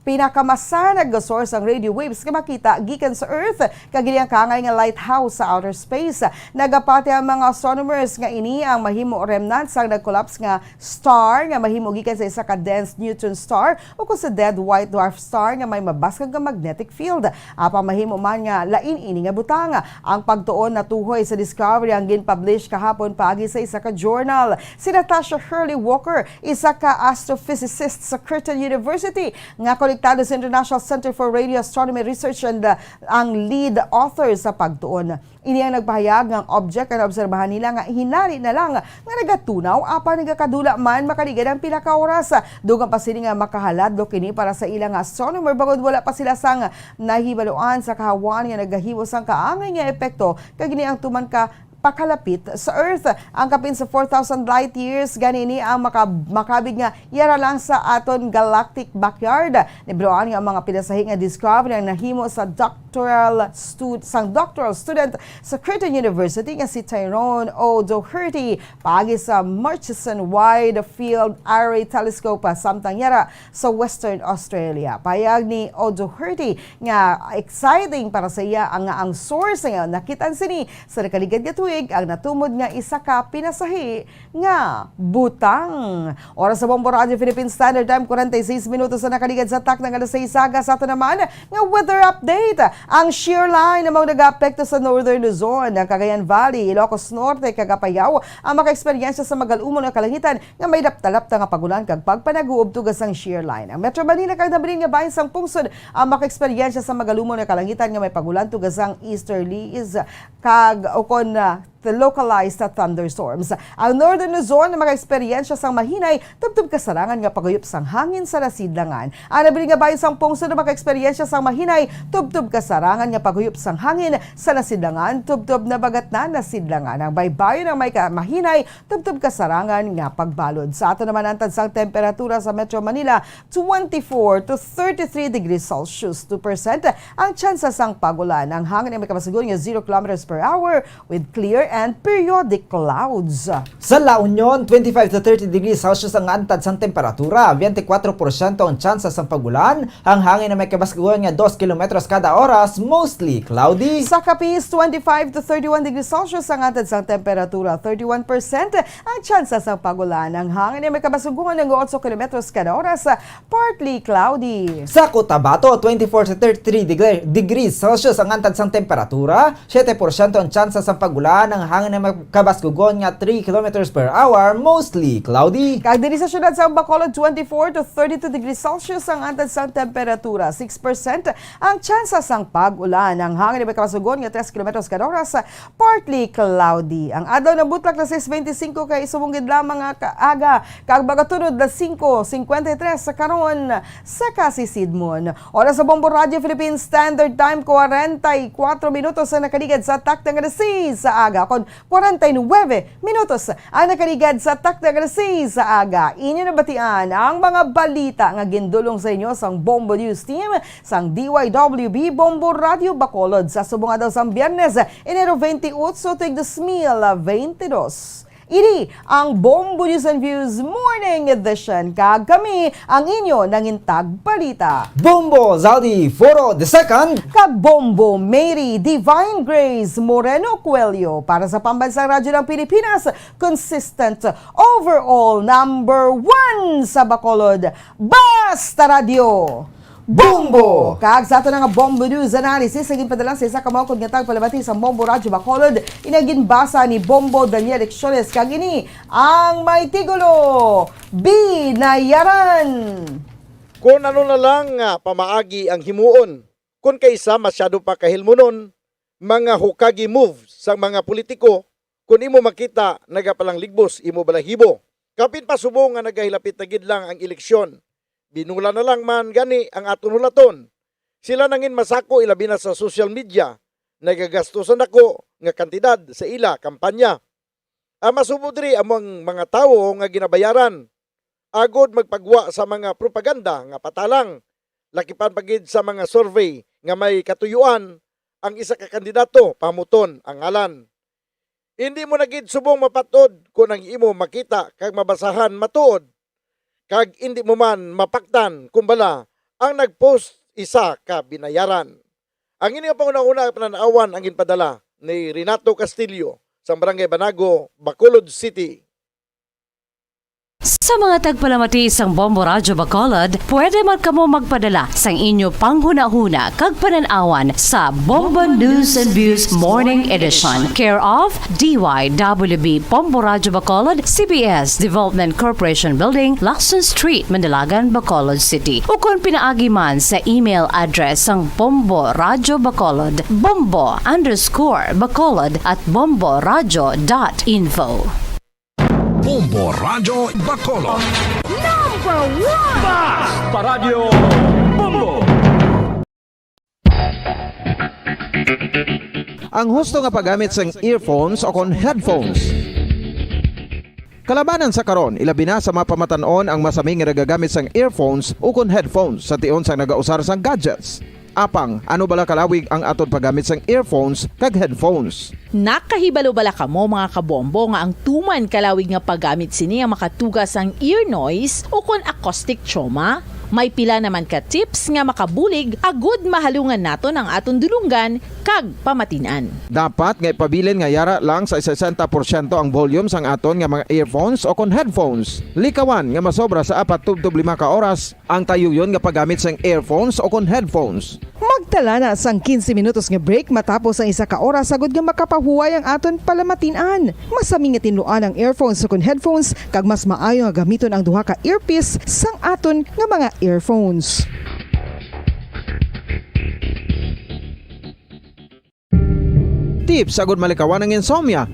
pinakamasanag nga source ang radio waves nga makita gikan sa Earth kag ang kaangay nga lighthouse sa outer space. Nagapati ang mga astronomers nga ini ang mahimo remnant sang nag-collapse nga star nga mahimo gikan sa isa ka dense neutron star o kung sa dead white dwarf star nga may mabaskag nga magnetic field. Apa mahimo man nga lain ini nga butang. Ang pagtuon na tuhoy sa discovery ang gin-publish kahapon paagi sa isa ka journal. Si Natasha Hurley Walker, isa ka astrophysicist sa Curtin University nga konektado sa International Center for Radio Astronomy Research and ang lead author sa pagtuon. Ini ang nagpahayag ng object na obserbahan nila nga hinari na lang nga nagatunaw apa nagakadula man makaligad ang pila ka oras. Dugang pa sila nga makahaladlo kini para sa ilang astronomer bagod wala pa sila sang nahibaluan sa kahawan nga nagahimos ang kaangay nga epekto kag ini ang tuman ka pakalapit sa Earth. Ang kapin sa 4,000 light years, ganini ang makabig nga yara lang sa aton galactic backyard. Nibroan nga ang mga pinasahi nga discovery ang nahimo sa doctoral student sa Curtin University nga si Tyrone O. Doherty paagi sa Murchison Wide Field Array Telescope samtang yara sa Western Australia. Payag ni O. Doherty nga exciting para sa iya ang source nga nakitaan sini sa nakaligad nga ang natumod nga isa ka pinasahi nga butang. Oras sa Bombo Radio Philippines Standard Time, 46 minutos na nakaligad sa tak ng alas 6 saga sa ito naman nga weather update. Ang shear line namang nag-apekto sa Northern Luzon, ang Cagayan Valley, Ilocos Norte, Cagapayaw, ang maka-eksperyensya sa magalumon nga kalangitan nga may daptalap nga pagulan kag pagpanaguob tugas ang shear line. Ang Metro Manila kag nabilin nga bahin sang pungsod ang maka-eksperyensya sa magalumon nga kalangitan nga may pagulan tugas ang easterlies kag ukon the localized thunderstorms. Ang Northern Luzon na maka-eksperyensya sang mahinay, tubtub kasarangan nga paguyop sang hangin sa nasidlangan. Ang nabiling nga bayan sang pungsod na maka-eksperyensya sang mahinay, tubtub kasarangan nga paguyop sang hangin sa nasidlangan, tubtub na bagat na nasidlangan. Ang baybayon ng may mahinay, tubtub kasarangan nga pagbalod. Sa ato naman ang tansang temperatura sa Metro Manila, 24 to 33 degrees Celsius, 2% ang tsansa sang pagulan. Ang hangin ay may kapasigur nga 0 kilometers per hour with clear and periodic clouds. Sa La Union, 25 to 30 degrees Celsius ang antad sang temperatura, 24% ang tsansa sang pagulan, ang hangin na may kabaskuhan nga 2 kilometros kada oras, mostly cloudy. Sa Capiz, 25 to 31 degrees Celsius ang antad sang temperatura, 31% ang tsansa sang pagulan, ang hangin na may kabaskuhan ng 8 kilometros kada oras, partly cloudy. Sa Cotabato, 24 to 33 degrees Celsius ang antad sang temperatura, 7% ang tsansa sang pagulan, ang hangin na makabaskugon nga 3 kilometers per hour, mostly cloudy. Kag diri sa syudad sa Bacolod, 24 to 32 degrees Celsius ang antad sang temperatura, 6% ang tsansa sang pag-ulan. Ang hangin na makabaskugon nga 3 kilometers kada oras, partly cloudy. Ang adlaw na butlak na 6:25 kay sumungid lamang nga kaaga, kag bagatunod na 5:53 sa karon sa Kasisidmon. Oras sa Bombo Radio Philippines Standard Time, 44 minutos na nakaligad sa tak ng alas 6 sa aga. Kon 49 minutos ang nakaligad sa tak ng alas 6 sa aga. Inyo nabatian ang mga balita nga gindulong sa inyo sang Bombo News Team sang DYWB Bombo Radio Bacolod sa subong adlaw sang Biyernes, Enero 28, tig 2022. Ini ang Bombo News and Views Morning Edition. Kag kami ang inyo nangintag balita. Bombo Zaldi Foro II. Kag Bombo Mary Divine Grace Moreno Coelho para sa Pambansang Radyo ng Pilipinas. Consistent overall number 1 sa Bacolod. Basta Radio! Bombo! Kag sa ato nga Bombo News Analysis, naging padalang sa isa kamawkod nga tagpalabati sa Bombo Radyo Bacolod, inagin basa ni Bombo Daniel Lecciones. Kag ini ang may tigulo, binayaran! Kung ano na lang pamaagi ang himuon, kung kaysa masyado pa kahilmunon, mga hukagi move sa mga politiko, kung imo makita nagapalang ligbos, imo balahibo. Kapin pa subong nga nagahilapit na gid lang ang eleksyon. Binula na lang man gani ang aton hulaton. Sila nangin masako ilabi na sa social media. Nagagastusan ako nga kantidad sa ila kampanya. Masubod ri among mga tawo nga ginabayaran. Agod magpagwa sa mga propaganda nga patalang. Lakipan pagid sa mga survey nga may katuyuan ang isa ka kandidato pamuton ang ngalan. Hindi mo nagid subong mapatod kung ang imo makita kag mabasahan matuod. Kag hindi mo man mapaktan kumbala ang nagpost isa ka binayaran. Ang inyong pangunang-una pananawan ang ginpadala ni Renato Castillo sa Barangay Banago, Bacolod City. Sa mga tagpalamati sang Bombo Radyo Bacolod, pwede man kamo magpadala sang inyo panghuna-huna kag pananawan sa Bombo News and Views Morning Edition. Care of DYWB Bombo Radyo Bacolod, CBS Development Corporation Building, Lacson Street, Mandalagan, Bacolod City. O kung pinaagi man sa email address sang Bombo Radyo Bacolod, bombo_bacolod@bomboradyo.info. Bombo Radyo Bacolod. Number 1! Bas Paradyo Bombo! Ang husto nga paggamit sang earphones o kon headphones. Kalabanan sa karon, ilabi na sa mapamatanon ang masami nga nagagamit sang earphones o kon headphones sa tion sang nagausar sang gadgets. Apang, ano bala kalawig ang aton paggamit sang earphones kag headphones? Nakahibalo bala kamo mga kabombo nga ang tuman kalawig nga paggamit sini ang makatugas ang ear noise o kon acoustic trauma? May pila naman ka tips nga makabulig agud mahalungan naton ang aton dulunggan kag pamatinan. Dapat nga ipabilin nga yara lang sa 60% ang volume sang aton nga mga earphones o kon headphones. Likawan nga masobra sa 4 to 5 ka oras ang tayuyon nga paggamit sang earphones o kon headphones. Magtala na sang 15 minutos nga break matapos ang 1 ka oras sagud nga makapahuway ang aton palamatinan. Masami nga tinluan ang earphones o kon headphones kag mas maayo nga gamiton ang duha ka earpiece sang aton nga mga earphones. Tips sagud malikawan ang insomnia.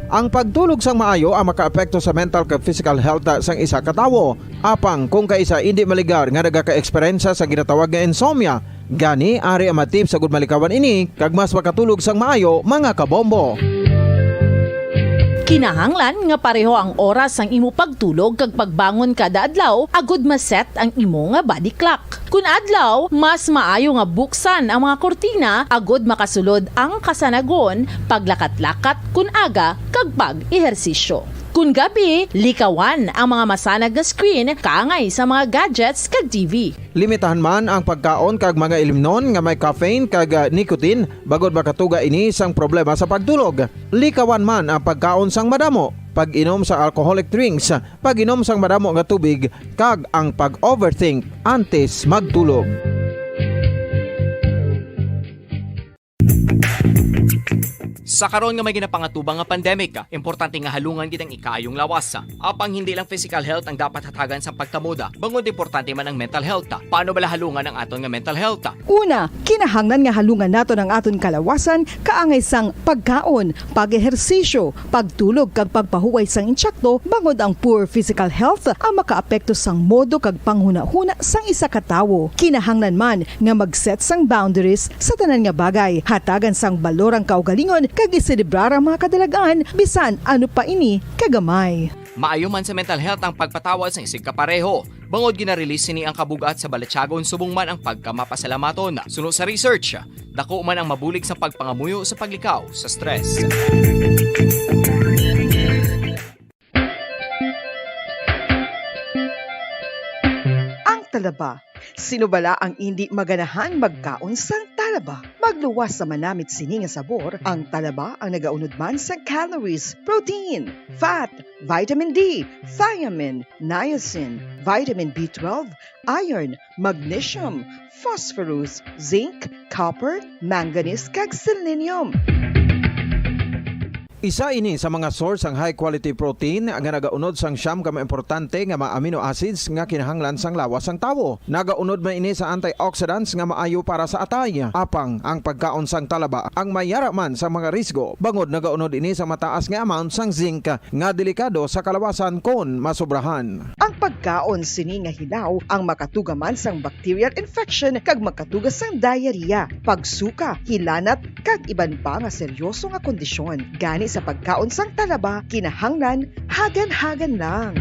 Ang pagtulog sang maayo ang makaapekto sa mental kag physical health sang isa ka tawo. Apang kung kaisa hindi maligar nga nagaka-eksperyensya sa ginatawag nga insomnia, gani ari ang matip sagud malikawan ini kag mas makatulog sang maayo mga kabombo. Kinahanglan nga pareho ang oras ang imo pagtulog kag pagbangon kada adlaw agud maset ang imo nga body clock. Kun adlaw, mas maayo nga buksan ang mga kortina agud makasulod ang kasanagon, paglakat-lakat kun aga kag pag-ehersisyo. Kun gabi, likawan ang mga masanag na screen kaangay sa mga gadgets kag TV. Limitahan man ang pagkaon kag mga ilimnon nga may caffeine kag nicotine bagod makatuga ini sang problema sa pagtulog. Likawan man ang pagkaon sang madamo, pag-inom sa alcoholic drinks, pag-inom sang madamo nga tubig kag ang pag-overthink antes magtulog. Sa karon nga may ginapangatubang nga pandemic, importante nga halungan gitang ikaayong lawas. Apang hindi lang physical health ang dapat hatagan sa pagkamuda, bangod importante man ang mental health. Paano bala halungan ang aton nga mental health? Una, kinahanglan nga halungan naton ang aton kalawasan kaangay sang pagkaon, pag-ehersisyo, pagtulog kag pagpahuway sang insyakto bangod ang poor physical health ang makaapekto sang modo kag panghuna-huna sang isa ka tawo. Kinahanglan man nga mag-set sang boundaries sa tanan nga bagay, hatagan sang balorang kaugalingon kag iselebrar ang mga kadalagaan bisan ano pa ini kagamay. Maayo man sa mental health ang pagpatawad sa isig kapareho. Bangod ginarelease ni ang kabugat sa Balatyagon subong man ang pagkamapasalamaton. Suno sa research, dako man ang mabulig sa pagpangamuyo sa paglikaw sa stress. Ang talaba. Sino bala ang hindi maganahan magkaon sang talaba? Magluwas sa manamit sini nga sabor, ang talaba ang nagaunod man sa calories, protein, fat, vitamin D, thiamine, niacin, vitamin B12, iron, magnesium, phosphorus, zinc, copper, manganese kag selenium. Isa ini sa mga source ang high quality protein nga nagaunod sang siyam ka importante nga mga amino acids nga kinahanglan sang lawas sang tawo. Nagaunod man ini sa antioxidants nga maayo para sa atay. Apang ang pagkaon sang talaba ang mayara man sa mga risgo. Bangod nagaunod ini sa mataas nga amount sang zinc nga delikado sa kalawasan kon masobrahan. Ang pagkaon sini nga hilaw ang makatugaman sang bacterial infection kag makatugas sang diarrhea, pagsuka, hilanat kag iban pa nga seryoso nga kondisyon. Gani sa pagkaon sang talaba, kinahanglan hagan-hagan lang.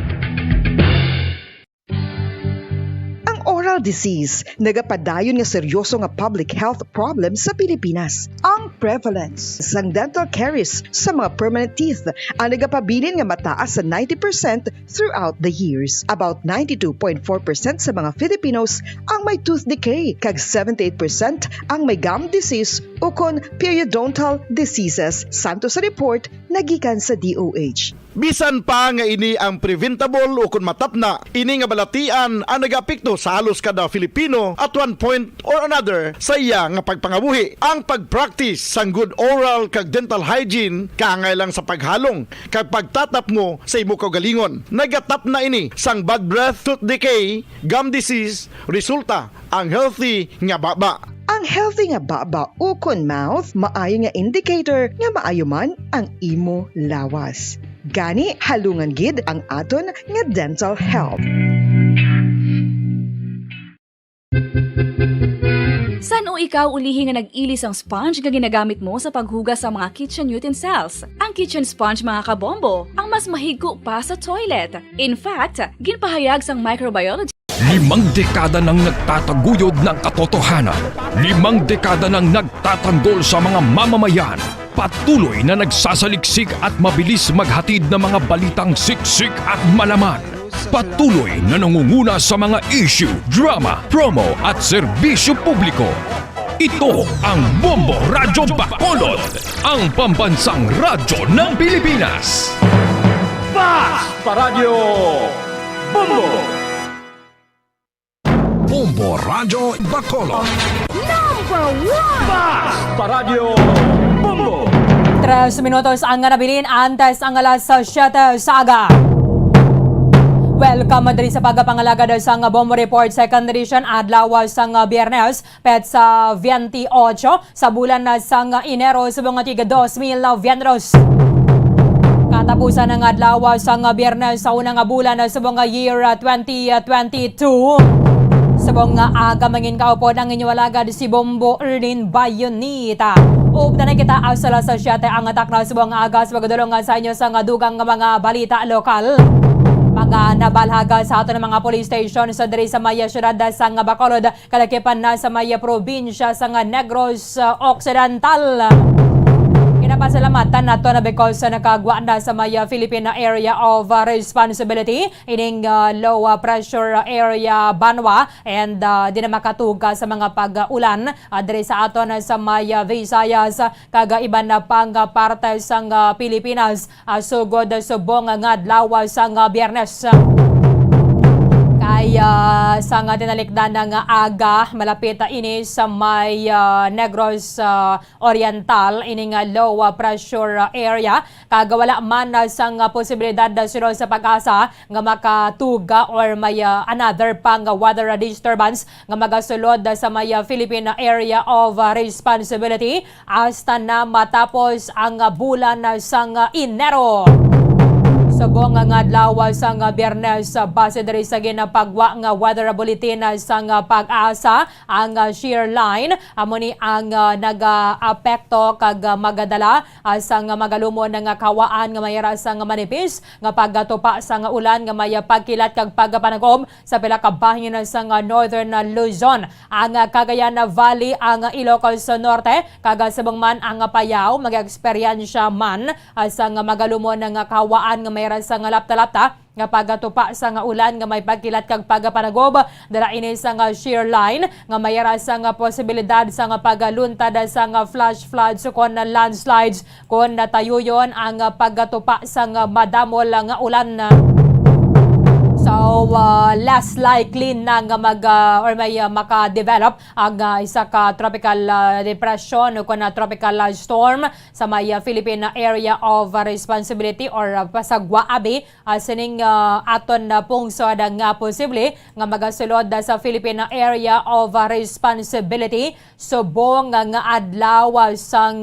Ang oral dental disease nagapadayon nga seryoso nga public health problem sa Pilipinas. Ang prevalence sang dental caries sa mga permanent teeth ang nagapabilin nga mataas sa 90% throughout the years. About 92.4% sa mga Filipinos ang may tooth decay, kag 78% ang may gum disease o kon periodontal diseases, santo sa report nagikan sa DOH. Bisan pa nga ini ang preventable o kung matapna, ini nga balatian ang nagapekto sa halos kada Filipino at one point or another sa iya nga pagpangabuhi. Ang pag-practice sang good oral kag dental hygiene kaangay lang sa paghalong kag pagtatap mo sa imo kaugalingon. Nagatap na ini sang bad breath, tooth decay, gum disease, resulta ang healthy nga baba. Ang healthy nga baba o kon mouth maayo nga indicator nga maayo man ang imo lawas. Gani halungan gid ang aton nga dental health. San o ikaw ulihi nga nag-ilis ang sponge nga ginagamit mo sa paghugas sa mga kitchen utensils? Ang kitchen sponge mga kabombo, ang mas mahigko pa sa toilet. In fact, ginpahayag sang microbiology 5 dekada nang nagtataguyod ng katotohanan. 5 dekada nang nagtatanggol sa mga mamamayan. Patuloy na nagsasaliksik at mabilis maghatid ng mga balitang siksik at malaman. Patuloy na nangunguna sa mga issue, drama, promo at serbisyo publiko. Ito ang Bombo Radyo Bacolod, ang pambansang radyo ng Pilipinas. Fast Paradyo Bombo! Bombo Radyo Bacolod. Number 1! Fast Paradyo Bombo! 3 minutos ang nabilin antes ang alas 7 sa aga. Welcome diri sa pagpangalaga sa Bombo Report Second Edition adlaw sa Biyernes pet sa 28 sa bulan sa Enero sa mga tiga 2022. Katapusan ng adlaw sa Biyernes sa unang bulan sa mga year 2022. Sa mga aga mangin kaupod ang inyong alagad si Bombo Erlin Bayonita. Upda na kita asala sa 7 ang atak na sa mga aga sa pagdulong sa inyo sa dugang mga balita lokal. Mga nabalhaga sa ato ng mga police station sa diri sa Maya Syudad sa Bacolod, kalakipan na sa Maya Probinsya sa Negros Occidental. Kinapasalamatan nato na because nakagwa na sa Maya Philippine Area of Responsibility ining low pressure area Banwa and di na makatuga sa mga pag-ulan diri sa ato na sa Maya Visayas kagaiban na pang parte sa Pilipinas sugod subong nga adlaw sa Biyernes. Kaya sa nga tinalikdan ng aga, malapit ini sa may Negros Oriental, ining low pressure area. Kagawala man sa posibilidad na sunod sa pag-asa nga makatuga or may another pang weather disturbance nga magasulod sa may Philippine Area of Responsibility hasta na matapos ang bulan sa Enero. Subong nga adlaw sa Biyernes base diri sa ginapagwa nga weather bulletin sa pag-asa ang shear line amo ni ang nag-apekto kag magadala sa magalumon nga kawaan nga mayara sa manipis nga pagtupa sa ulan nga may pagkilat kag pagpanagom sa pila ka bahin sa northern Luzon. Ang Cagayan Valley, ang Ilocos Norte kag subong man ang Payao mag-eksperyensya man sa magalumon nga kawaan nga mayara sa lapta-lapta nga pagatupa sa ulan nga may pagkilat kag pagpanagob dala ini sa shear line nga mayara sa posibilidad sa pagaluntad sa flash floods kon landslides kon natayuyon ang pagatupa sa madamol nga ulan. So, less likely na nga may maka-develop ang isa ka tropical depression o kuna tropical storm sa may Philippine Area of Responsibility or pasagwa abi sining aton na pungsod nga posible nga magasulod sa Philippine Area of Responsibility subong nga adlaw sang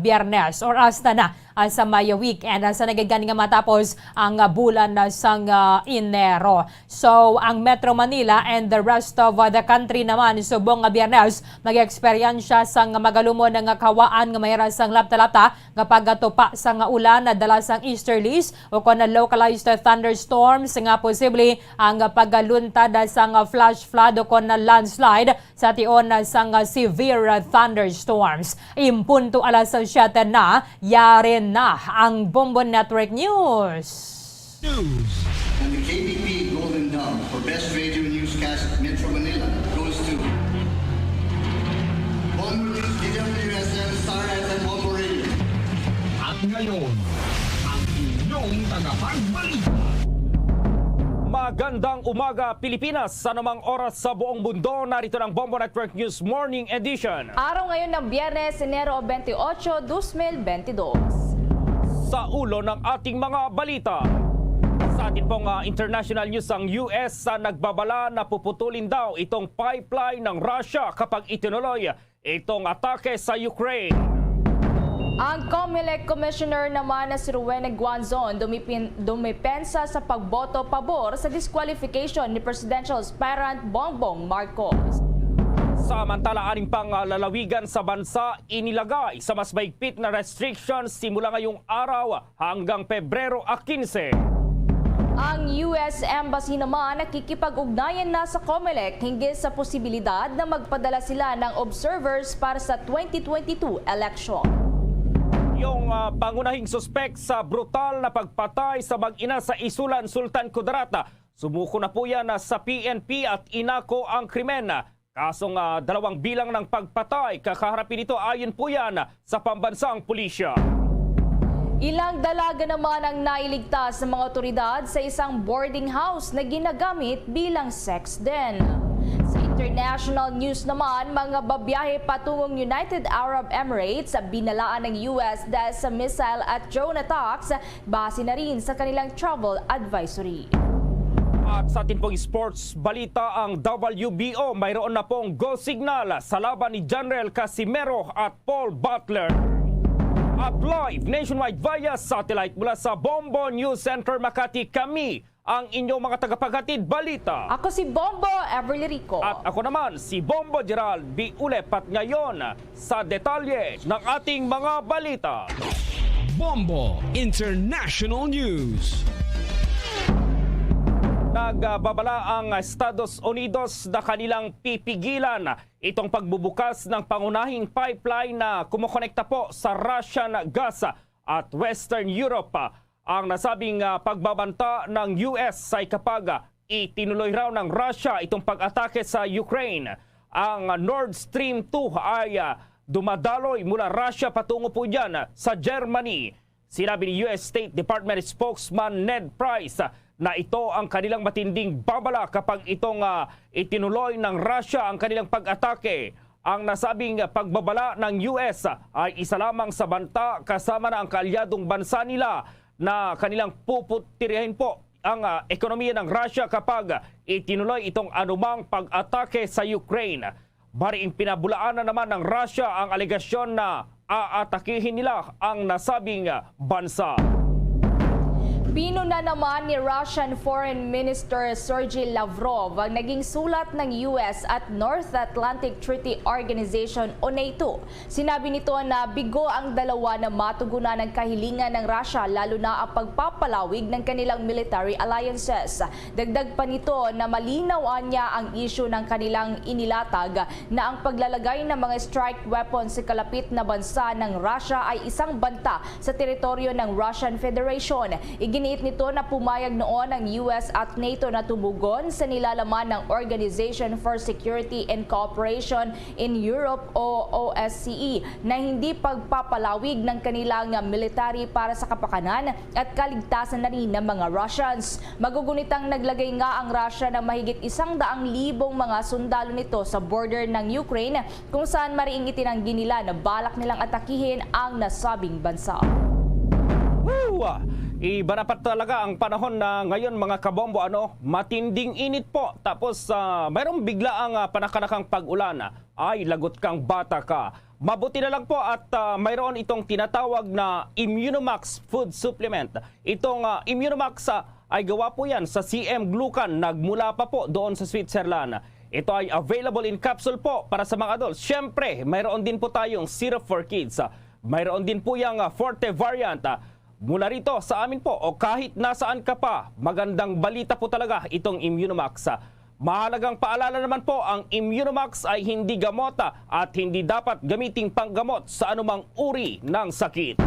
Biyernes or hasta na sa may weekend sa nagagani nga matapos ang bulan sang Enero. So ang Metro Manila and the rest of the country naman subong nga Biyernes mag-eksperyensya sang magalumo nga kawaan nga mayra sang lapta-lapta nga pagatupa sang ulan na dala sang easterlies o kon localized thunderstorms nga posible ang paggaluntad sang flash flood o kon landslide sa tion sang severe thunderstorms. Impunto alas 7 na, yari na ang Bombo Network News. And the KBP Golden Dome for Best Radio Newscast Metro Manila goes to Bombo News, DWSM, Star FM, Bombo Radio. At ngayon, ang inyong tagapagbalita. Magandang umaga Pilipinas, sa namang oras sa buong mundo, narito ng Bombo Network News Morning Edition. Araw ngayon ng Biyernes, Enero 28, 2022. Sa ulo ng ating mga balita. Sa atin pong international news, ang US nagbabala na puputulin daw itong pipeline ng Russia kapag itinuloy itong atake sa Ukraine. Ang COMELEC Commissioner naman na si Rowena Guanzon dumipensa sa pagboto pabor sa disqualification ni Presidential Aspirant Bongbong Marcos. Samantala, aning pang lalawigan sa bansa inilagay sa mas mahigpit na restrictions simula ngayong araw hanggang Pebrero 15. Ang US Embassy naman nakikipag-ugnayan na sa COMELEC hinggil sa posibilidad na magpadala sila ng observers para sa 2022 election. Yung pangunahing suspek sa brutal na pagpatay sa mag-ina sa Isulan, Sultan Kudarat, sumuko na po yan sa PNP at inako ang krimen. Kasong 2 bilang ng pagpatay, kakaharapin ito ayon po yan sa pambansang pulisya. Ilang dalaga naman ang nailigtas ng mga otoridad sa isang boarding house na ginagamit bilang sex den. Sa international news naman, mga babiyahe patungong United Arab Emirates binalaan ng US dahil sa missile at drone attacks, base na rin sa kanilang travel advisory. At sa atin pong sports balita, ang WBO mayroon na pong go signal sa laban ni General Casimero at Paul Butler. At live nationwide via satellite mula sa Bombo News Center Makati, kami ang inyong mga tagapaghatid balita. Ako si Bombo Everly Rico. At ako naman si Bombo Gerald B. Ulepat ngayon sa detalye ng ating mga balita. Bombo International News. Nagbabala ang Estados Unidos na kanilang pipigilan itong pagbubukas ng pangunahing pipeline na kumukonekta po sa Russian gas at Western Europe. Ang nasabing pagbabanta ng US ay kapag itinuloy raw ng Russia itong pag-atake sa Ukraine. Ang Nord Stream 2 ay dumadaloy mula Russia patungo po dyan sa Germany. Sinabi ni US State Department spokesman Ned Price na ito ang kanilang matinding babala kapag itong itinuloy ng Russia ang kanilang pag-atake. Ang nasabing pagbabala ng US ay isa lamang sa banta kasama na ang kaalyadong bansa nila na kanilang puputirihin po ang ekonomiya ng Russia kapag itinuloy itong anumang pag-atake sa Ukraine. Bariing pinabulaan na naman ng Russia ang alegasyon na aatakihin nila ang nasabing bansa. Pinuna naman ni Russian Foreign Minister Sergey Lavrov ang naging sulat ng US at North Atlantic Treaty Organization o NATO. Sinabi nito na bigo ang dalawa na matugunan ng kahilingan ng Russia lalo na ang pagpapalawig ng kanilang military alliances. Dagdag pa nito na malinawan niya ang isyu ng kanilang inilatag na ang paglalagay ng mga strike weapons sa kalapit na bansa ng Russia ay isang banta sa teritoryo ng Russian Federation. Iginiit nito na pumayag noon ang US at NATO na tumugon sa nilalaman ng Organization for Security and Cooperation in Europe o OSCE na hindi pagpapalawig ng kanilang military para sa kapakanan at kaligtasan na rin ng mga Russians. Magugunitang naglagay nga ang Russia ng mahigit 100,000 mga sundalo nito sa border ng Ukraine kung saan mariing itinanggi nila na balak nilang atakihin ang nasabing bansa. Woo! Iba na pa talaga ang panahon na ngayon mga kabombo, matinding init po. Tapos mayroong bigla ang panakanakang pag-ulan. Ay, lagot kang bata ka. Mabuti na lang po at mayroon itong tinatawag na Immunomax food supplement. Itong Immunomax ay gawa po yan sa CM Glucan. Nagmula pa po doon sa Switzerland. Ito ay available in capsule po para sa mga adults. Siyempre, mayroon din po tayong syrup for kids. Mayroon din po yung Forte variant. Mula rito sa amin po o kahit nasaan ka pa, magandang balita po talaga itong Immunomax. Mahalagang paalala naman po, ang Immunomax ay hindi gamot at hindi dapat gamiting panggamot sa anumang uri ng sakit.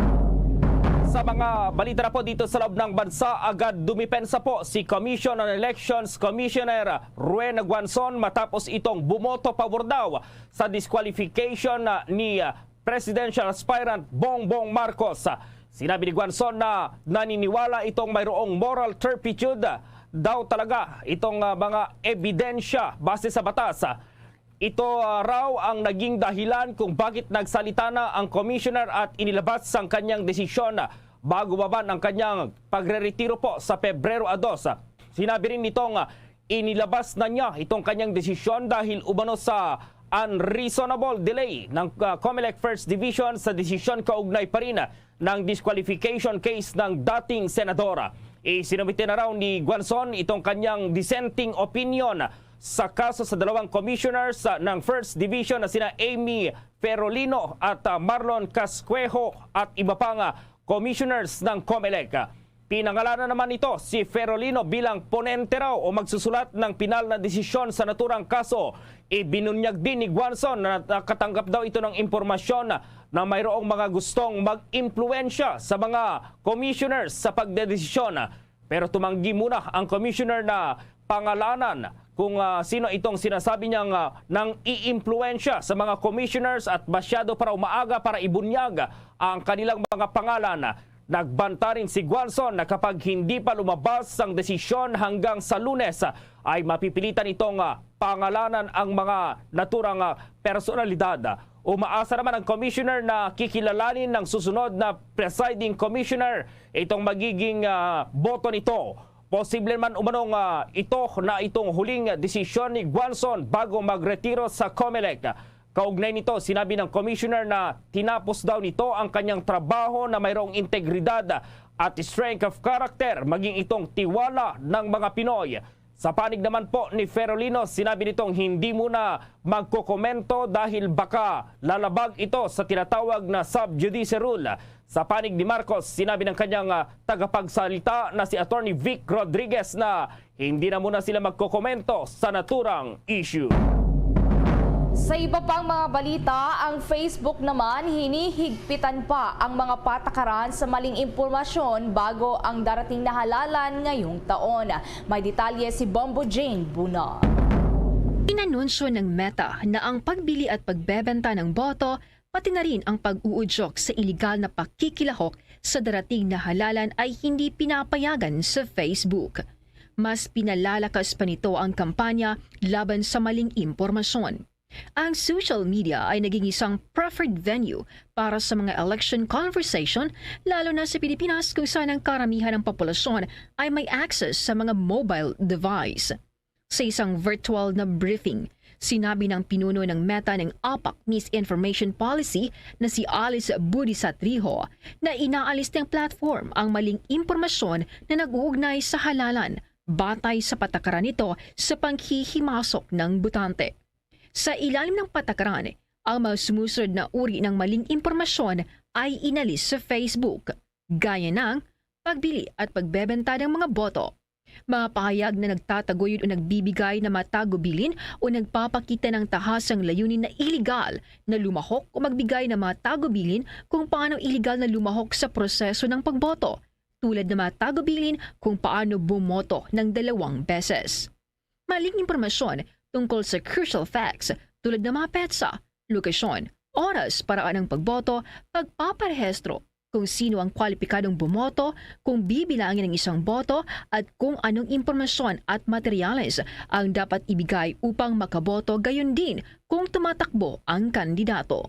Sa mga balita na po dito sa loob ng bansa, agad dumipensa po si Commission on Elections Commissioner Ruen Guanzon matapos itong bumoto pabor daw sa disqualification ni Presidential Aspirant Bongbong Marcos. Sinabi ni Guanzon na naniniwala itong mayroong moral turpitude daw talaga itong mga ebidensya base sa batas. Ito raw ang naging dahilan kung bakit nagsalita na ang commissioner at inilabas ang kanyang desisyon bago baban ang kanyang pagre-retiro po sa Pebrero 2. Sinabi rin nitong inilabas na niya itong kanyang desisyon dahil umano sa unreasonable delay ng COMELEC First Division sa desisyon kaugnay pa rin ng disqualification case ng dating senadora. Isinumite na raw ni Guanzon itong kanyang dissenting opinion sa kaso sa dalawang commissioners ng First Division na sina Amy Ferolino at Marlon Casquejo at iba pang commissioners ng COMELEC. Pinangalanan naman ito si Ferolino bilang ponente raw o magsusulat ng pinal na desisyon sa naturang kaso. Ibinunyag din ni Guanzon na nakatanggap daw ito ng impormasyon na mayroong mga gustong mag-impluensya sa mga commissioners sa pagdedesisyon. Pero tumanggi muna ang commissioner na pangalanan kung sino itong sinasabi niyang nang i-impluensya sa mga commissioners at masyado para umaaga para ibunyag ang kanilang mga pangalan. Nagbanta rin si Guanzon na kapag hindi pa lumabas ang desisyon hanggang sa Lunes ay mapipilitan itong pangalanan ang mga naturang personalidad. Umaasa naman ang commissioner na kikilalanin ng susunod na presiding commissioner itong magiging boto nito. Posible man umanong itong huling desisyon ni Guanzon bago magretiro sa COMELEC. Kaugnay nito, sinabi ng commissioner na tinapos daw nito ang kanyang trabaho na mayroong integridad at strength of character, maging itong tiwala ng mga Pinoy. Sa panig naman po ni Ferolino, sinabi nitong hindi muna magkokomento dahil baka lalabag ito sa tinatawag na sub judice rule. Sa panig ni Marcos, sinabi ng kanyang tagapagsalita na si Attorney Vic Rodriguez na hindi na muna sila magkokomento sa naturang issue. Sa iba pang mga balita, ang Facebook naman hinihigpitan pa ang mga patakaran sa maling impormasyon bago ang darating na halalan ngayong taon. May detalye si Bombo Jane Buna. Inanunsyo ng Meta na ang pagbili at pagbebenta ng boto, pati na rin ang pag-uudyok sa iligal na pakikilahok sa darating na halalan ay hindi pinapayagan sa Facebook. Mas pinalalakas pa nito ang kampanya laban sa maling impormasyon. Ang social media ay naging isang preferred venue para sa mga election conversation, lalo na sa Pilipinas kung saan ang karamihan ng populasyon ay may access sa mga mobile device. Sa isang virtual na briefing, sinabi ng pinuno ng Meta ng APAC Misinformation Policy na si Alice Budisatrijo na inaalis ng platform ang maling impormasyon na nag-uugnay sa halalan batay sa patakaran nito sa panghihimasok ng botante. Sa ilalim ng patakaran, ang mga sumusunod na uri ng maling impormasyon ay inalis sa Facebook, gaya ng pagbili at pagbebenta ng mga boto. Mga pahayag na nagtataguyod o nagbibigay na matagubilin o nagpapakita ng tahasang layunin na iligal na lumahok o magbigay ng mga tagubilin kung paano iligal na lumahok sa proseso ng pagboto, tulad ng mga tagubilin kung paano bumoto ng 2 beses. Maling impormasyon tungkol sa crucial facts tulad ng mga petsa, lokasyon, oras, paraan ng pagboto, pagpaparehistro, kung sino ang kwalipikadong bumoto, kung bibilangin ng isang boto, at kung anong impormasyon at materyales ang dapat ibigay upang makaboto, gayon din kung tumatakbo ang kandidato.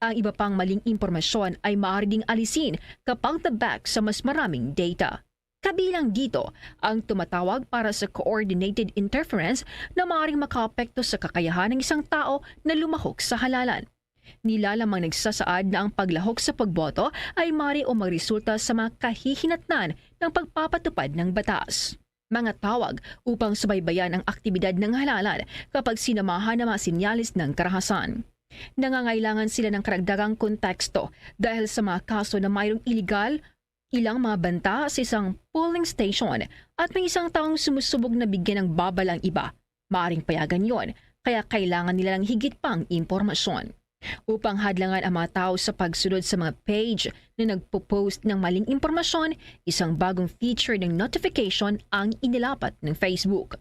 Ang iba pang maling impormasyon ay maaari ding alisin kapag tabak sa mas maraming data. Kabilang dito ang tumatawag para sa coordinated interference na maaaring makaapekto sa kakayahan ng isang tao na lumahok sa halalan. Nilalamang nagsasaad na ang paglahok sa pagboto ay maaari o magresulta sa mga kahihinatnan ng pagpapatupad ng batas. Mga tawag upang subaybayan ang aktibidad ng halalan kapag sinamahan ng mga sinyalis ng karahasan. Nangangailangan sila ng karagdagang konteksto dahil sa mga kaso na mayroong illegal, ilang mga banta sa isang polling station at may isang taong sumusubog na bigyan ng babalang iba. Maaring payagan yon, kaya kailangan nila ng higit pang impormasyon. Upang hadlangan ang mga tao sa pagsunod sa mga page na nagpo-post ng maling impormasyon, isang bagong feature ng notification ang inilapat ng Facebook.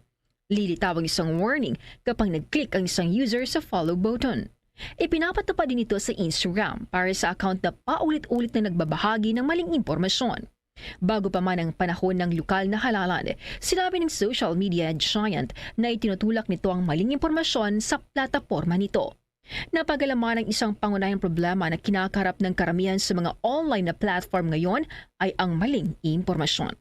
Lilitaw ang isang warning kapag nag-click ang isang user sa follow button. Ipinapatupad din ito sa Instagram para sa account na paulit-ulit na nagbabahagi ng maling impormasyon. Bago pa man ang panahon ng lokal na halalan, sinabi ng social media giant na itinutulak nito ang maling impormasyon sa plataporma nito. Napagalaman ng isang pangunahing problema na kinakarap ng karamihan sa mga online na platform ngayon ay ang maling impormasyon.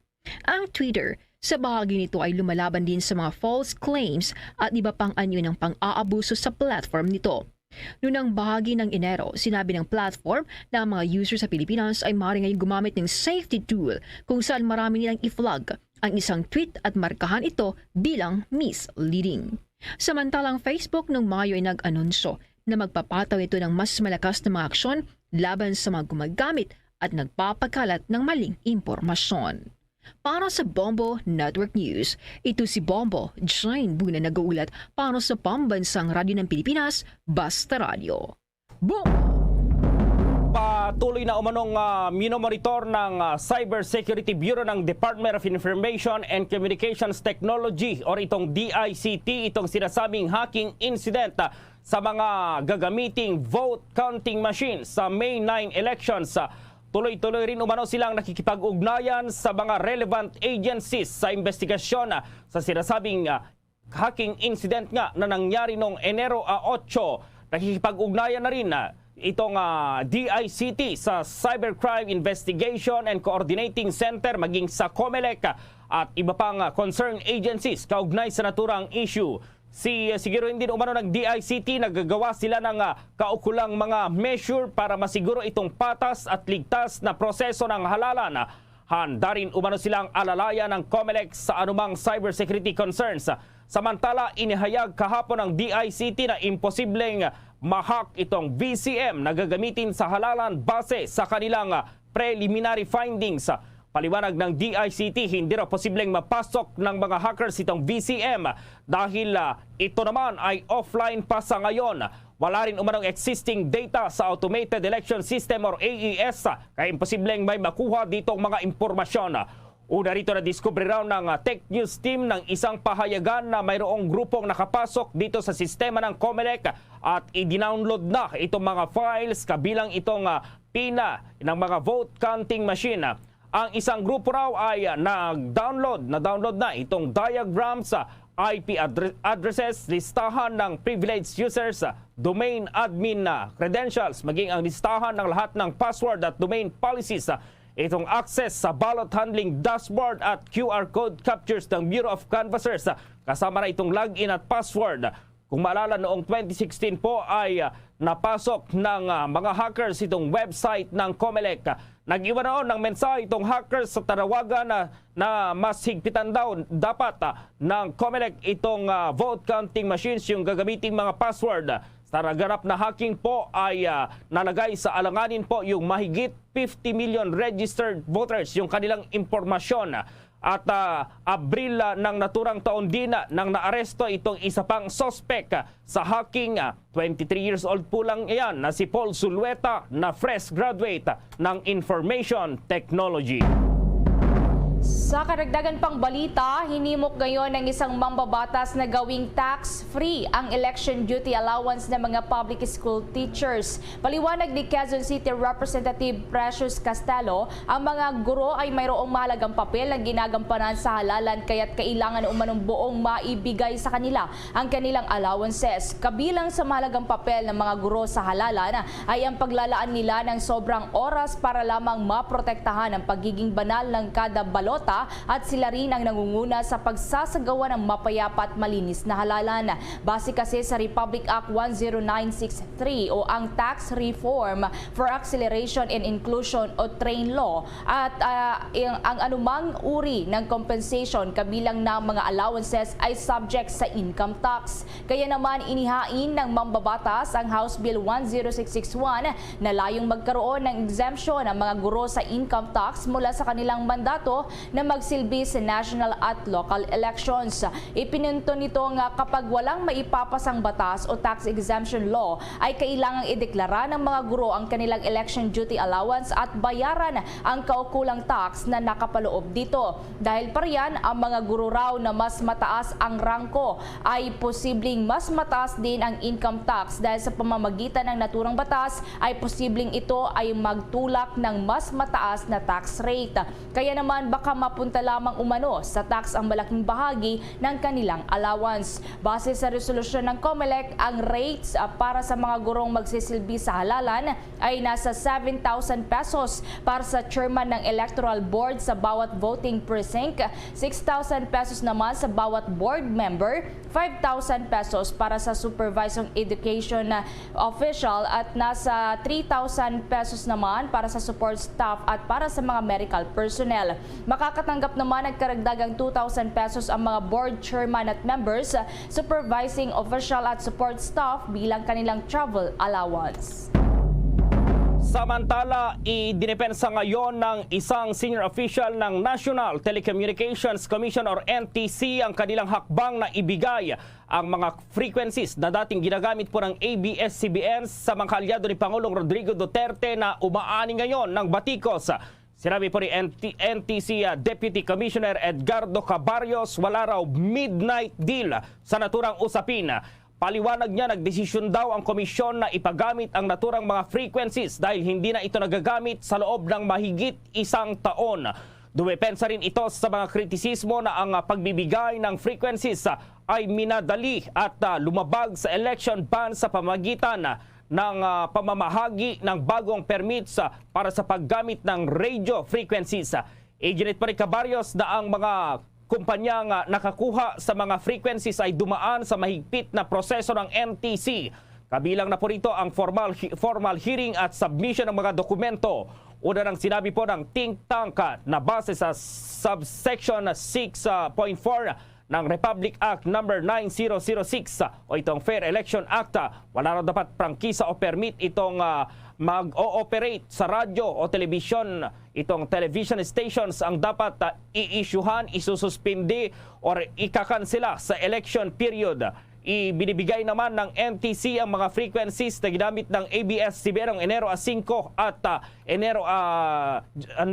Ang Twitter, sa bahagi nito ay lumalaban din sa mga false claims at iba pang anyo ng pang-aabuso sa platform nito. Noong bahagi ng Enero, sinabi ng platform na ang mga user sa Pilipinas ay maaaring ngayon gumamit ng safety tool kung saan marami nilang i-flag ang isang tweet at markahan ito bilang misleading. Samantalang Facebook noong Mayo ay nag-anunsyo na magpapataw ito ng mas malakas na mga aksyon laban sa mga gumagamit at nagpapakalat ng maling impormasyon. Para sa Bombo Network News, ito si Bombo Jane Buna nag-uulat para sa Pambansang Radyo ng Pilipinas, Basta Radio. Boom! Patuloy na umanong minomonitor ng Cybersecurity Bureau ng Department of Information and Communications Technology o itong DICT itong sinasabing hacking incident sa mga gagamiting vote counting machines sa May 9 elections. Tuloy-tuloy rin umano silang nakikipag-ugnayan sa mga relevant agencies sa investigasyon sa sinasabing hacking incident nga na nangyari noong Enero 8. Nakikipag-ugnayan na rin itong DICT sa Cybercrime Investigation and Coordinating Center maging sa COMELEC at iba pang concerned agencies kaugnay sa naturang issue. Siguro hindi umano ng DICT naggagawa sila ng kaukulang mga measure para masiguro itong patas at ligtas na proseso ng halalan. Handa rin umano silang alalayan ng COMELEC sa anumang cybersecurity concerns. Samantala, inihayag kahapon ng DICT na imposibleng ma-hack itong VCM na gagamitin sa halalan base sa kanilang preliminary findings. Paliwanag ng DICT, hindi raw posibleng mapasok ng mga hackers itong VCM dahil ito naman ay offline pa sa ngayon. Wala rin umanong existing data sa Automated Election System or AES kaya imposibleng may makuha ditong mga impormasyon. Una rito na diskubre raw ng Tech News team ng isang pahayagan na mayroong grupong nakapasok dito sa sistema ng COMELEC at i-download na itong mga files kabilang itong pina ng mga vote counting machine. Ang isang grupo raw ay na-download na itong diagrams, IP addresses, listahan ng privileged users, domain admin credentials, maging ang listahan ng lahat ng password at domain policies, itong access sa ballot handling dashboard at QR code captures ng Bureau of Canvassers, kasama na itong login at password. Kung maalala, noong 2016 po ay napasok ng mga hackers itong website ng COMELEC. Nag-iwan noon ng mensahe itong hackers sa tanawagan na mas higpitan daw dapat ng COMELEC itong vote counting machines yung gagamiting mga password. Sa naganap na hacking po ay nalagay sa alanganin po yung mahigit 50 million registered voters yung kanilang impormasyon. At Abril ng naturang taon din nang naaresto itong isa pang suspect sa hacking. 23 years old po lang iyan na si Paul Zulueta na fresh graduate ng Information Technology. Sa karagdagan pang balita, hinimok ngayon ng isang mambabatas na gawing tax-free ang election duty allowance ng mga public school teachers. Paliwanag ni Quezon City Representative Precious Castelo, ang mga guro ay mayroong mahalagang papel na ginagampanan sa halalan kaya't kailangan umanong buong maibigay sa kanila ang kanilang allowances. Kabilang sa mahalagang papel ng mga guro sa halalan ay ang paglalaan nila ng sobrang oras para lamang maprotektahan ang pagiging banal ng kada balota at sila rin ang nangunguna sa pagsasagawa ng mapayapa at malinis na halalan. Base kasi sa Republic Act 10963 o ang Tax Reform for Acceleration and Inclusion o TRAIN Law at ang anumang uri ng compensation kabilang ng mga allowances ay subject sa income tax. Kaya naman inihain ng mambabatas ang House Bill 10661 na layong magkaroon ng exemption ang mga guro sa income tax mula sa kanilang mandato na magsilbi sa national at local elections. Ipinunto nito nga kapag walang maipapasang batas o tax exemption law ay kailangang ideklara ng mga guro ang kanilang election duty allowance at bayaran ang kaukulang tax na nakapaloob dito. Dahil pa riyan, ang mga guro raw na mas mataas ang rangko ay posibleng mas mataas din ang income tax dahil sa pamamagitan ng naturang batas ay posibleng ito ay magtulak ng mas mataas na tax rate. Kaya naman baka mapunta lamang umano sa tax ang malaking bahagi ng kanilang allowance. Base sa resolusyon ng COMELEC, ang rates para sa mga gurong magsisilbi sa halalan ay nasa 7,000 pesos para sa chairman ng electoral board sa bawat voting precinct, 6,000 pesos naman sa bawat board member, 5,000 pesos para sa supervising education official at nasa 3,000 pesos naman para sa support staff at para sa mga medical personnel. Makakatanggap naman ng karagdagang 2,000 pesos ang mga board chairman at members, supervising official at support staff bilang kanilang travel allowance. Samantala, idinepensa ngayon ng isang senior official ng National Telecommunications Commission or NTC ang kanilang hakbang na ibigay ang mga frequencies na dating ginagamit po ng ABS-CBN sa mga kalyado ni Pangulong Rodrigo Duterte na umaani ngayon ng batikos. Sinabi po ni NTC Deputy Commissioner Edgardo Cabarrios, wala raw midnight deal sa naturang usapin. Paliwanag niya, nagdesisyon daw ang komisyon na ipagamit ang naturang mga frequencies dahil hindi na ito nagagamit sa loob ng mahigit isang taon. Dumepensa rin ito sa mga kritisismo na ang pagbibigay ng frequencies ay minadali at lumabag sa election ban sa pamagitan ng pamamahagi ng bagong permits para sa paggamit ng radio frequencies. Iginit pa ni Cabarrios na ang mga kumpanyang nakakuha sa mga frequencies ay dumaan sa mahigpit na proseso ng NTC. Kabilang na po rito ang formal hearing at submission ng mga dokumento. Una nang sinabi po ng think tank na base sa subsection 6.4 ng Republic Act No. 9006 o itong Fair Election Act, wala raw dapat prangkisa o permit itong mag-ooperate sa radyo o television. Itong television stations ang dapat i-issuehan, isususpindi or ikakansela sa election period. Ibinibigay naman ng NTC ang mga frequencies na ginamit ng ABS-CBN noong Enero 5 at Enero 9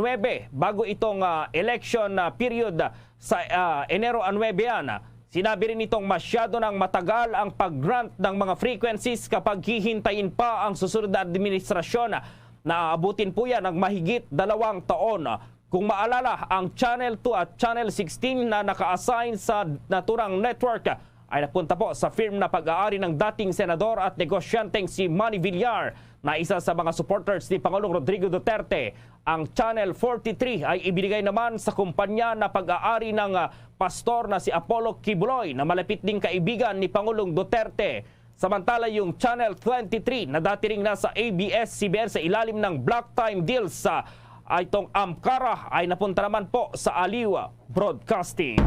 bago itong election period sa Enero 9 yan. Sinabi rin itong masyado nang matagal ang pag-grant ng mga frequencies kapag hihintayin pa ang susunod na administrasyon. Naaabutin po yan ng mahigit 2 taon. Kung maalala, ang Channel 2 at Channel 16 na naka-assign sa naturang network ay napunta po sa firm na pag-aari ng dating senador at negosyanteng si Manny Villar na isa sa mga supporters ni Pangulong Rodrigo Duterte. Ang Channel 43 ay ibinigay naman sa kumpanya na pag-aari ng pastor na si Apollo Kibuloy na malapit ding kaibigan ni Pangulong Duterte. Samantala yung Channel 23 na dati ring nasa ABS-CBN sa ilalim ng block time deals sa itong Amcara ay napunta naman po sa Aliw Broadcasting.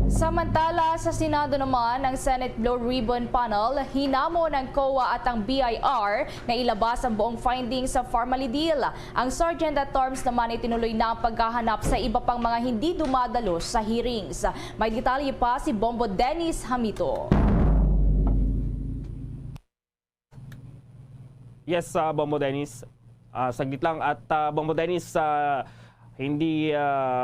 Samantala, sa Senado naman, ang Senate Blue Ribbon Panel hinamo ng COA at ang BIR na ilabas ang buong findings sa Formally Deal. Ang Sergeant at Arms naman itinuloy na ang paghahanap sa iba pang mga hindi dumadalo sa hearings. May detalye pa si Bombo Dennis Hamito. Yes, Bombo Dennis. Saglit lang at Bombo Dennis, hindi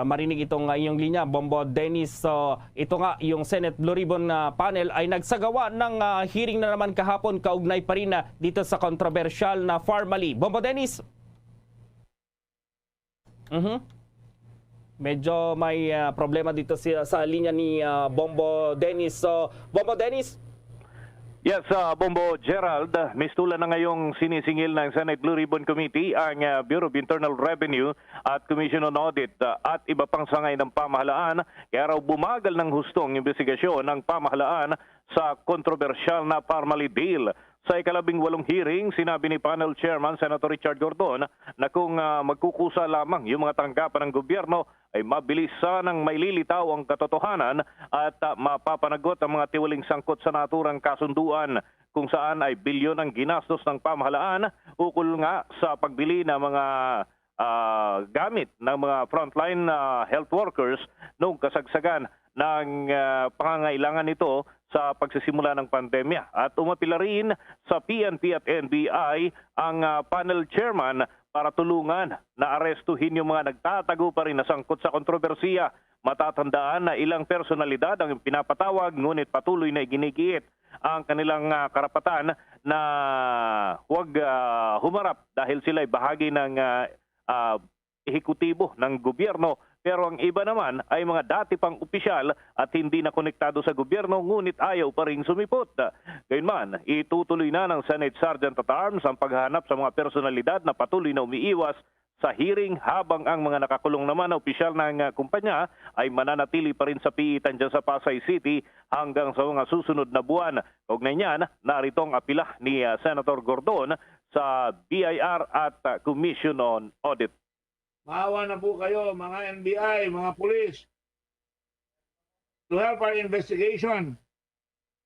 marinig itong iyong linya, Bombo Dennis. So, ito nga, yung Senate Blue Ribbon panel ay nagsagawa ng hearing na naman kahapon, kaugnay pa rin dito sa kontrobersyal na Pharmally. Bombo Dennis. Medyo may problema dito sa linya ni Bombo Dennis. So, Bombo Dennis. Yes, Bombo Gerald, mistula na ngayong sinisingil ng Senate Blue Ribbon Committee ang Bureau of Internal Revenue at Commission on Audit at iba pang sangay ng pamahalaan. Kaya raw bumagal ng hustong investigasyon ng pamahalaan sa kontrobersyal na Pharmally Bill. Sa ika-18 hearing, sinabi ni panel chairman Senator Richard Gordon na kung magkukusa lamang yung mga tanggapan ng gobyerno ay mabilis sanang maililitaw ang katotohanan at mapapanagot ang mga tiwaling sangkot sa naturang kasunduan kung saan ay bilyon ang ginastos ng pamahalaan ukol nga sa pagbili ng mga gamit ng mga frontline health workers noong kasagsagan ng pangangailangan nito sa pagsisimula ng pandemya. At umapila rin sa PNP at NBI ang panel chairman para tulungan na arestuhin yung mga nagtatago pa rin na sangkot sa kontrobersiya. Matatandaan na ilang personalidad ang pinapatawag ngunit patuloy na iginigiit ang kanilang karapatan na huwag humarap dahil sila ay bahagi ng ehekutibo ng gobyerno. Pero ang iba naman ay mga dati pang opisyal at hindi na konektado sa gobyerno ngunit ayaw pa rin sumipot. Gayunman, itutuloy na ng Senate Sergeant at Arms ang paghahanap sa mga personalidad na patuloy na umiiwas sa hearing habang ang mga nakakulong naman na opisyal ng kumpanya ay mananatili pa rin sa piitan dyan sa Pasay City hanggang sa mga susunod na buwan. Kaugnay niyan, narito ang apila ni Senator Gordon sa BIR at Commission on Audit. Maawa na po kayo, mga NBI, mga pulis, to help our investigation.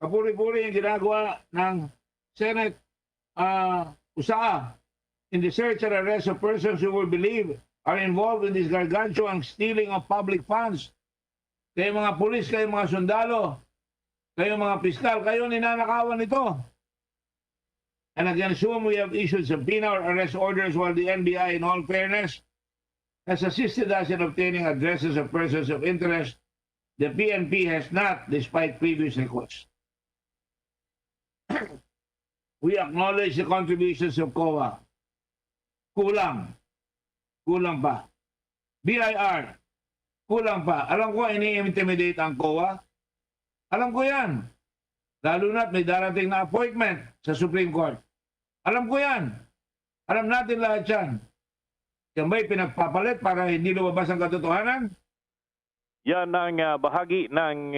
Kapuri-puri yung ginagawa ng Senate USAA in the search and arrest of persons who will believe are involved in this gargantuan stealing of public funds. Kayo mga pulis, kayo mga sundalo, kayo mga piskal, kayo ninanakawan ito. And against whom we have issued subpoena or arrest orders while the NBI, in all fairness, has assisted us in obtaining addresses of persons of interest, the PNP has not, despite previous requests. We acknowledge the contributions of COA. Kulang. Kulang pa. BIR. Kulang pa. Alam ko, ini-intimidate ang COA. Alam ko yan. Lalo na't may darating na appointment sa Supreme Court. Alam ko yan. Alam natin lahat yan. Yan ba'y pinagpapalit para hindi lumabas ang katotohanan? Yan ang bahagi ng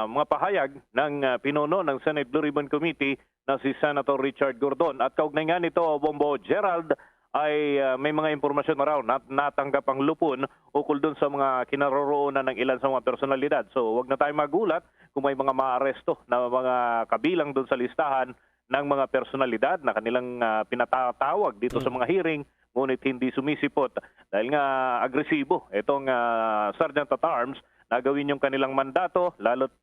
mga pahayag ng pinuno ng Senate Blue Ribbon Committee na si Senator Richard Gordon. At kaugnay nga nito, Bombo Gerald, ay may mga impormasyon na raw natanggap ang lupon ukol dun sa mga kinaroroonan ng ilan sa mga personalidad. So wag na tayo magulat kung may mga maaresto na mga kabilang dun sa listahan ng mga personalidad na kanilang pinatatawag dito sa mga hearing, ngunit hindi sumisipot dahil nga agresibo itong Sergeant at Arms na gawin yung kanilang mandato lalo't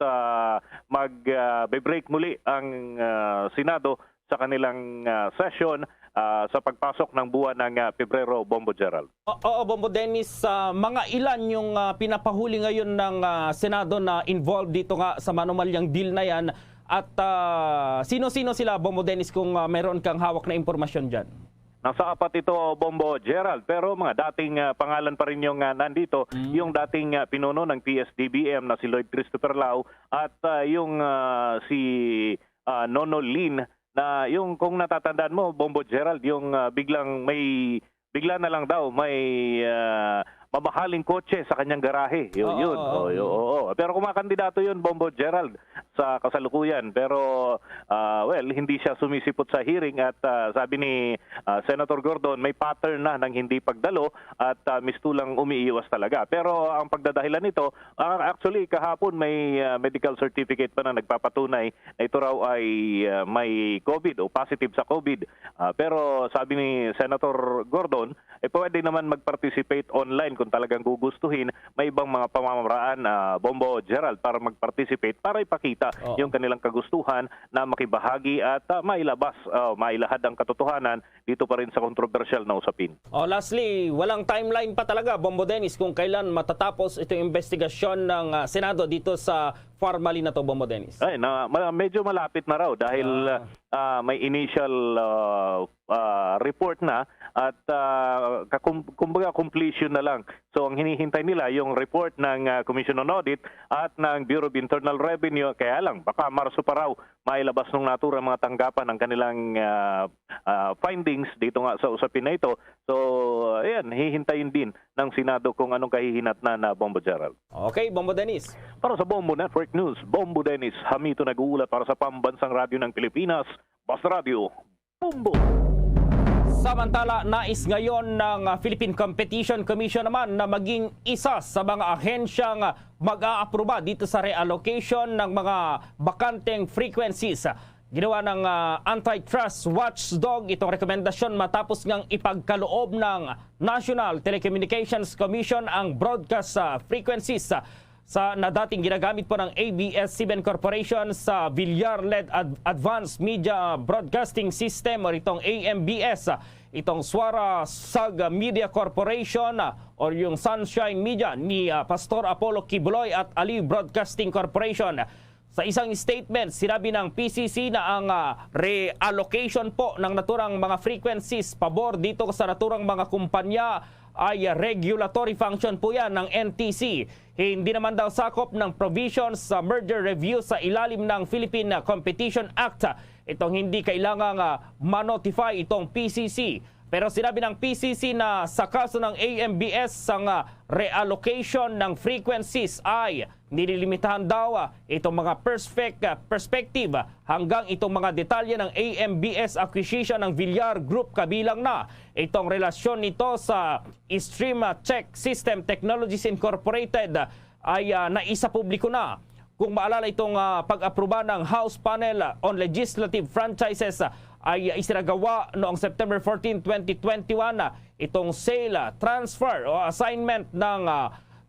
mag-break muli ang Senado sa kanilang session sa pagpasok ng buwan ng Pebrero, Bombo Gerald. Oo, Bombo Dennis, mga ilan yung pinapahuli ngayon ng Senado na involved dito nga sa manumalyang deal na yan at sino-sino sila, Bombo Dennis, kung meron kang hawak na impormasyon dyan? Nasa apat ito, Bombo Gerald, pero mga dating pangalan pa rin yung nandito, yung dating pinuno ng PSDBM na si Lloyd Christopher Lau at yung si Nono Lin na yung kung natatandaan mo, Bombo Gerald, yung bigla na lang daw may mamahaling kotse sa kanyang garahe. Yun. Pero kumakandidato yun, Bombo Gerald, sa kasalukuyan. Pero, hindi siya sumisipot sa hearing at sabi ni Senator Gordon, may pattern na ng hindi pagdalo at mistulang umiiwas talaga. Pero ang pagdadahilan nito, actually kahapon may medical certificate pa na nagpapatunay na ito raw ay may COVID o positive sa COVID. Pero sabi ni Senator Gordon, pwede naman mag-participate online kung talagang gugustuhin. May ibang mga pamamaraan, Bombo Gerald, para mag-participate para ipakita yung kanilang kagustuhan na makibahagi at mailahad ang katotohanan dito pa rin sa kontrobersyal na usapin. Lastly, walang timeline pa talaga, Bombo Dennis, kung kailan matatapos itong investigasyon ng Senado dito sa formally na to, Bombo Dennis. Medyo malapit na raw dahil may initial report na at kumbaga completion na lang. So ang hinihintay nila yung report ng Commission on Audit at ng Bureau of Internal Revenue. Kaya lang, baka Marso pa raw mailabas ng naturang mga tanggapan ng kanilang findings dito nga sa usapin na ito. So ayan, hihintayin din ng Senado kung anong kahihinatnan na Bombo Gerald. Okay, Bombo Dennis. Para sa Bombo Network News, Bombo Dennis, Hamito nag-uulat para sa Pambansang Radyo ng Pilipinas, Basta Radio, Bombo! Samantala, nais ngayon ng Philippine Competition Commission naman na maging isa sa mga ahensyang mag-aaproba dito sa reallocation ng mga bakanteng frequencies. Ginawa ng Antitrust Watchdog itong rekomendasyon matapos ngang ipagkaloob ng National Telecommunications Commission ang broadcast frequencies na dating ginagamit po ng ABS-CBN Corporation sa Villar-led Advanced Media Broadcasting System o itong AMBS, itong Suara Sag Media Corporation o yung Sunshine Media ni Pastor Apollo Kibuloy at Ali Broadcasting Corporation. Sa isang statement, sinabi ng PCC na ang reallocation po ng naturang mga frequencies pabor dito sa naturang mga kumpanya ay regulatory function po yan ng NTC. Hindi naman daw sakop ng provisions sa merger review sa ilalim ng Philippine Competition Act. Itong hindi kailangang ma-notify itong PCC. Pero sinabi ng PCC na sa kaso ng AMBS ang reallocation ng frequencies ay nililimitahan daw itong mga perspective hanggang itong mga detalye ng AMBS acquisition ng Villar Group, kabilang na itong relasyon nito sa Stream Check System Technologies Incorporated ay naisapubliko na. Kung maalala, itong pag-aproba ng House Panel on Legislative Franchises ay isinagawa noong September 14, 2021 itong sale, transfer o assignment ng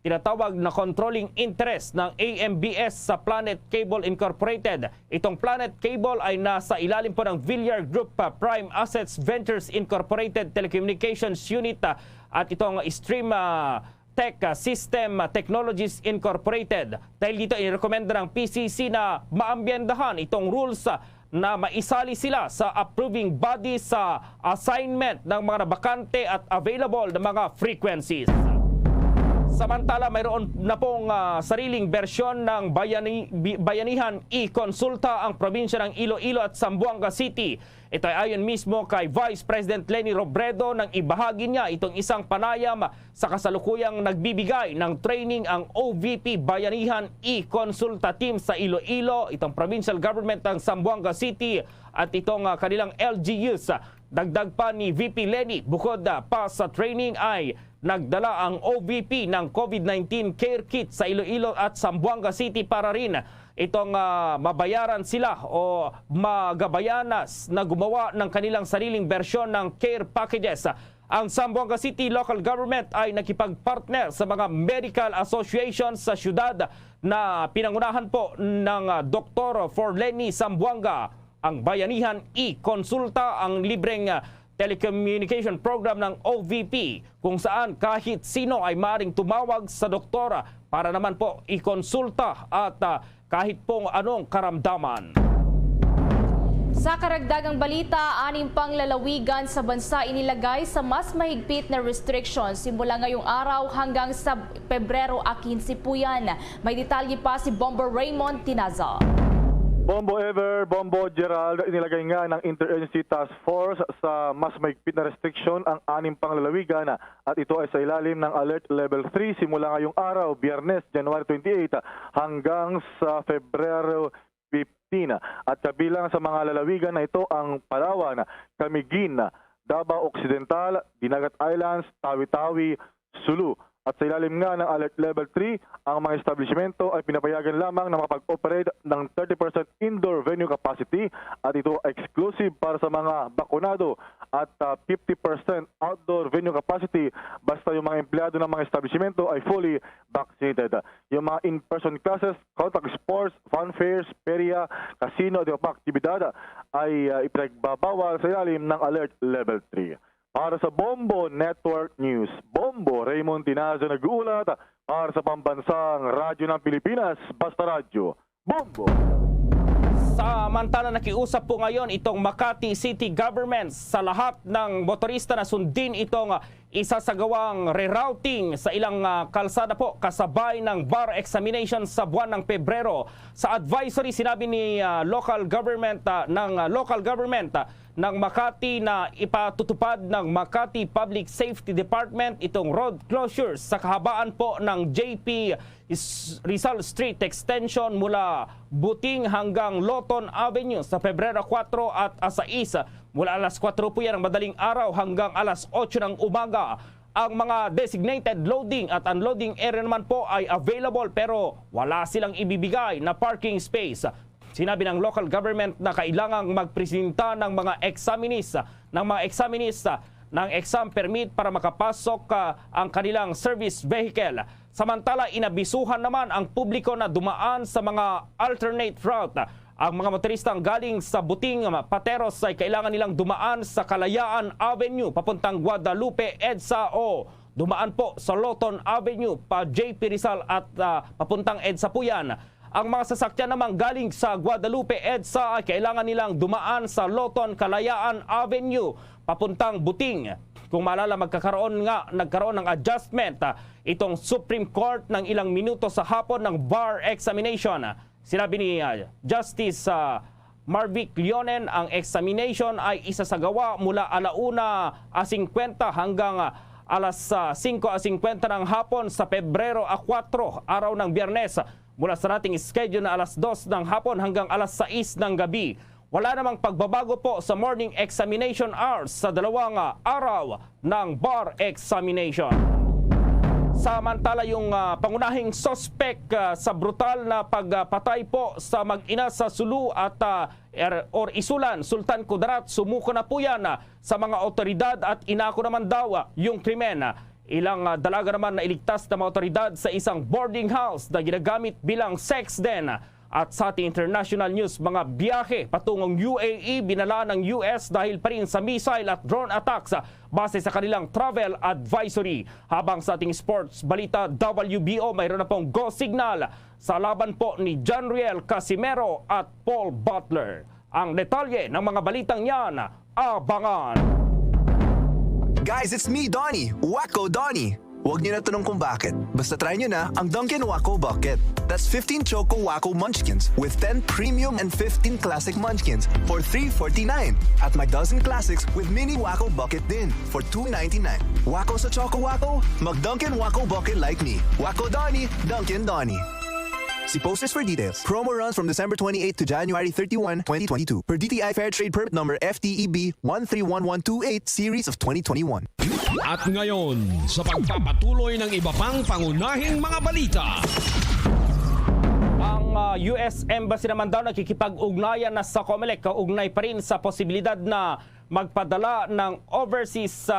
tinatawag na controlling interest ng AMBS sa Planet Cable Incorporated. Itong Planet Cable ay nasa ilalim po ng Villar Group Prime Assets Ventures Incorporated Telecommunications Unit at itong Stream Tech System Technologies Incorporated. Dahil dito, inirekomenda ng PCC na maambiendahan itong rules na maisali sila sa approving body sa assignment ng mga bakante at available na mga frequencies. Samantala, mayroon na pong sariling bersyon ng Bayanihan i-konsulta ang probinsya ng Iloilo at Zamboanga City. Ito ay ayon mismo kay Vice President Leni Robredo nang ibahagi niya itong isang panayam sa kasalukuyang nagbibigay ng training ang OVP Bayanihan i-konsulta team sa Iloilo, itong provincial government ng Zamboanga City at itong kanilang LGUs. Dagdag pa ni VP Leni, bukod pa sa training ay nagdala ang OVP ng COVID-19 care kit sa Iloilo at Zamboanga City para rin itong mabayaran sila o magabayanas na gumawa ng kanilang sariling bersyon ng care packages. Ang Zamboanga City Local Government ay nakipagpartner sa mga medical associations sa syudad na pinangunahan po ng Dr. Forleni Zamboanga. Ang Bayanihan i-konsulta ang libreng telecommunication program ng OVP kung saan kahit sino ay maaaring tumawag sa doktora para naman po i-konsulta at kahit pong anong karamdaman. Sa karagdagang balita, 6 pang lalawigan sa bansa inilagay sa mas mahigpit na restrictions simula ngayong araw hanggang sa Pebrero 15 po yan. May detalye pa si Bomber Raymond Tinaza. Bombo Ever, Bombo Gerald, inilagay nga ng Interagency Task Force sa mas mahigpit na restriction ang 6 pang lalawigan at ito ay sa ilalim ng Alert Level 3 simula ngayong araw, Biyernes, January 28 hanggang sa Febrero 15. At kabilang sa mga lalawigan na ito ang Palawan, Camiguin, Davao Occidental, Dinagat Islands, Tawi-Tawi, Sulu, At sa ilalim nga ng Alert Level 3, ang mga establishmento ay pinapayagan lamang na makapag-operate ng 30% indoor venue capacity at ito exclusive para sa mga bakunado at 50% outdoor venue capacity basta yung mga empleyado ng mga establishmento ay fully vaccinated. Yung mga in-person classes, contact sports, fun fairs, perya, casino at iba pa aktibidad ay ipinagbabawal sa ilalim ng Alert Level 3. Para sa Bombo Network News, Bombo Raymond Tinazo nag-uulat para sa pambansang radyo ng Pilipinas, Basta Radyo, Bombo! Samantala nakiusap po ngayon itong Makati City Government sa lahat ng motorista na sundin itong isasagawang rerouting sa ilang kalsada po kasabay ng bar examination sa buwan ng Pebrero. Sa advisory sinabi ni local government ng Makati na ipatutupad ng Makati Public Safety Department itong road closures sa kahabaan po ng JP Rizal Street Extension mula Buting hanggang Loton Avenue sa Pebrero 4 at 6. Mula alas 4 po yan ng madaling araw hanggang alas 8 ng umaga. Ang mga designated loading at unloading area naman po ay available pero wala silang ibibigay na parking space. Sinabi ng local government na kailangang magpresenta ng mga examinees ng exam permit para makapasok ang kanilang service vehicle. Samantala, inabisuhan naman ang publiko na dumaan sa mga alternate route. Ang mga motoristang galing sa Buting, Pateros ay kailangan nilang dumaan sa Kalayaan Avenue papuntang Guadalupe, EDSA o dumaan po sa Loton Avenue pa JP Rizal at papuntang EDSA po yan. Ang mga sasakyan naman galing sa Guadalupe, EDSA ay kailangan nilang dumaan sa Loton, Kalayaan Avenue papuntang Buting. Kung maalala, nagkaroon ng adjustment itong Supreme Court ng ilang minuto sa hapon ng bar examination. Sinabi ni Justice Marvic Leonen, ang examination ay isasagawa mula 1:50 hanggang alas 5:50 ng hapon sa Pebrero 4, araw ng Biyernes, mula sa nating schedule na alas 2 ng hapon hanggang alas 6 ng gabi. Wala namang pagbabago po sa morning examination hours sa dalawang araw ng bar examination. Samantala, yung pangunahing suspect sa brutal na pagpatay po sa mag-ina sa Sulu at Isulan, Sultan Kudarat, sumuko na po yan sa mga otoridad at inako naman daw yung krimen. Ilang dalaga naman na iligtas ng mga otoridad sa isang boarding house na ginagamit bilang sex den. At sa ating international news, mga biyahe patungong UAE binala ng US dahil pa rin sa missile at drone attacks base sa kanilang travel advisory. Habang sa ating sports balita, WBO mayroon na pong go signal sa laban po ni Janriel Casimero at Paul Butler. Ang detalye ng mga balitang yan, abangan! Guys, it's me, Donnie. Wacko Donnie. Huwag niyo na tanong kung bakit. Basta try niyo na ang Dunkin' Wacko Bucket. That's 15 Choco Wacko Munchkins with 10 Premium and 15 Classic Munchkins for $3.49. At may dozen Classics with Mini Wacko Bucket din for $2.99. Wacko sa Choco Wacko? Mag-Dunkin' Wacko Bucket like me. Wacko Donnie, Dunkin' Donnie. See posters for details. Promo runs from December 28 to January 31, 2022. Per DTI Fair Trade Permit Number FTEB 131128 Series of 2021. At ngayon, sa pagpapatuloy ng iba pang pangunahing mga balita. Ang US Embassy naman daw nakikipag-ugnayan na sa COMELEC kaugnay pa rin sa posibilidad na magpadala ng overseas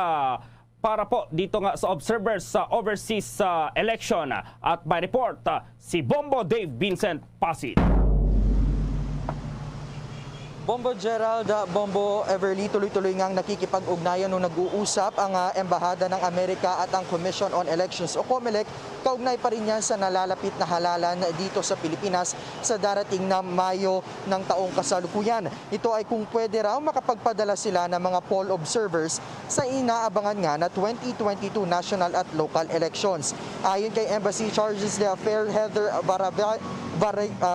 para po dito nga sa observers sa overseas election. At by report, si Bombo Dave Vincent Pasit. Bombo Gerald, Bombo Everly, tuloy-tuloy ngang nakikipag-ugnayan nung nag-uusap ang Embahada ng Amerika at ang Commission on Elections o COMELEC. Kaugnay pa rin yan sa nalalapit na halalan dito sa Pilipinas sa darating na Mayo ng taong kasalukuyan. Ito ay kung pwede raw makapagpadala sila ng mga poll observers sa inaabangan nga na 2022 national at local elections. Ayon kay Embassy Charges d'Affaires Heather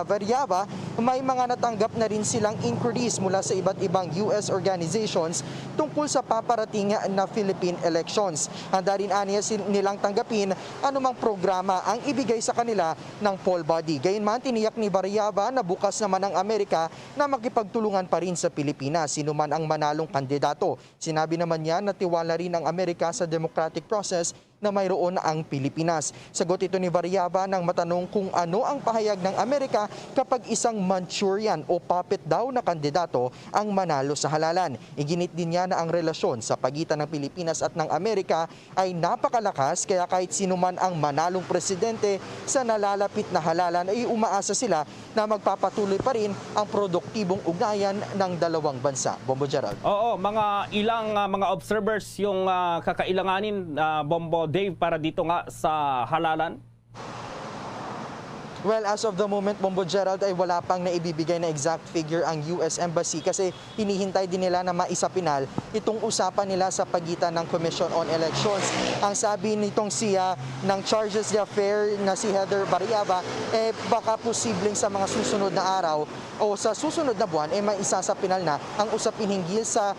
Variaba, may mga natanggap na rin silang inquiries mula sa iba't ibang US organizations tungkol sa paparating na Philippine elections. Handa rin aniya nilang tanggapin anumang programa ang ibigay sa kanila ng poll body. Gayunman, tiniyak ni Variaba na bukas naman ang Amerika na makipagtulungan pa rin sa Pilipinas, sino man ang manalong kandidato. Sinabi naman niya na tiwala rin ang Amerika sa democratic process na mayroon ang Pilipinas. Sagot ito ni Variaba nang matanong kung ano ang pahayag ng Amerika kapag isang Manchurian o puppet daw na kandidato ang manalo sa halalan. Iginit din niya na ang relasyon sa pagitan ng Pilipinas at ng Amerika ay napakalakas, kaya kahit sino man ang manalong presidente sa nalalapit na halalan ay umaasa sila na magpapatuloy pa rin ang produktibong ugnayan ng dalawang bansa. Bombo Gerald. Oo, mga ilang mga observers yung kakailanganin, Bombo Dave, para dito nga sa halalan? Well, as of the moment, Bombo Gerald, ay wala pang naibibigay na exact figure ang US Embassy kasi hinihintay din nila na maisapinal itong usapan nila sa pagitan ng Commission on Elections. Ang sabi nitong siya ng Charges d'Affaires na si Heather Variaba, baka posibleng sa mga susunod na araw o sa susunod na buwan may isasapinal na ang usapin hinggil sa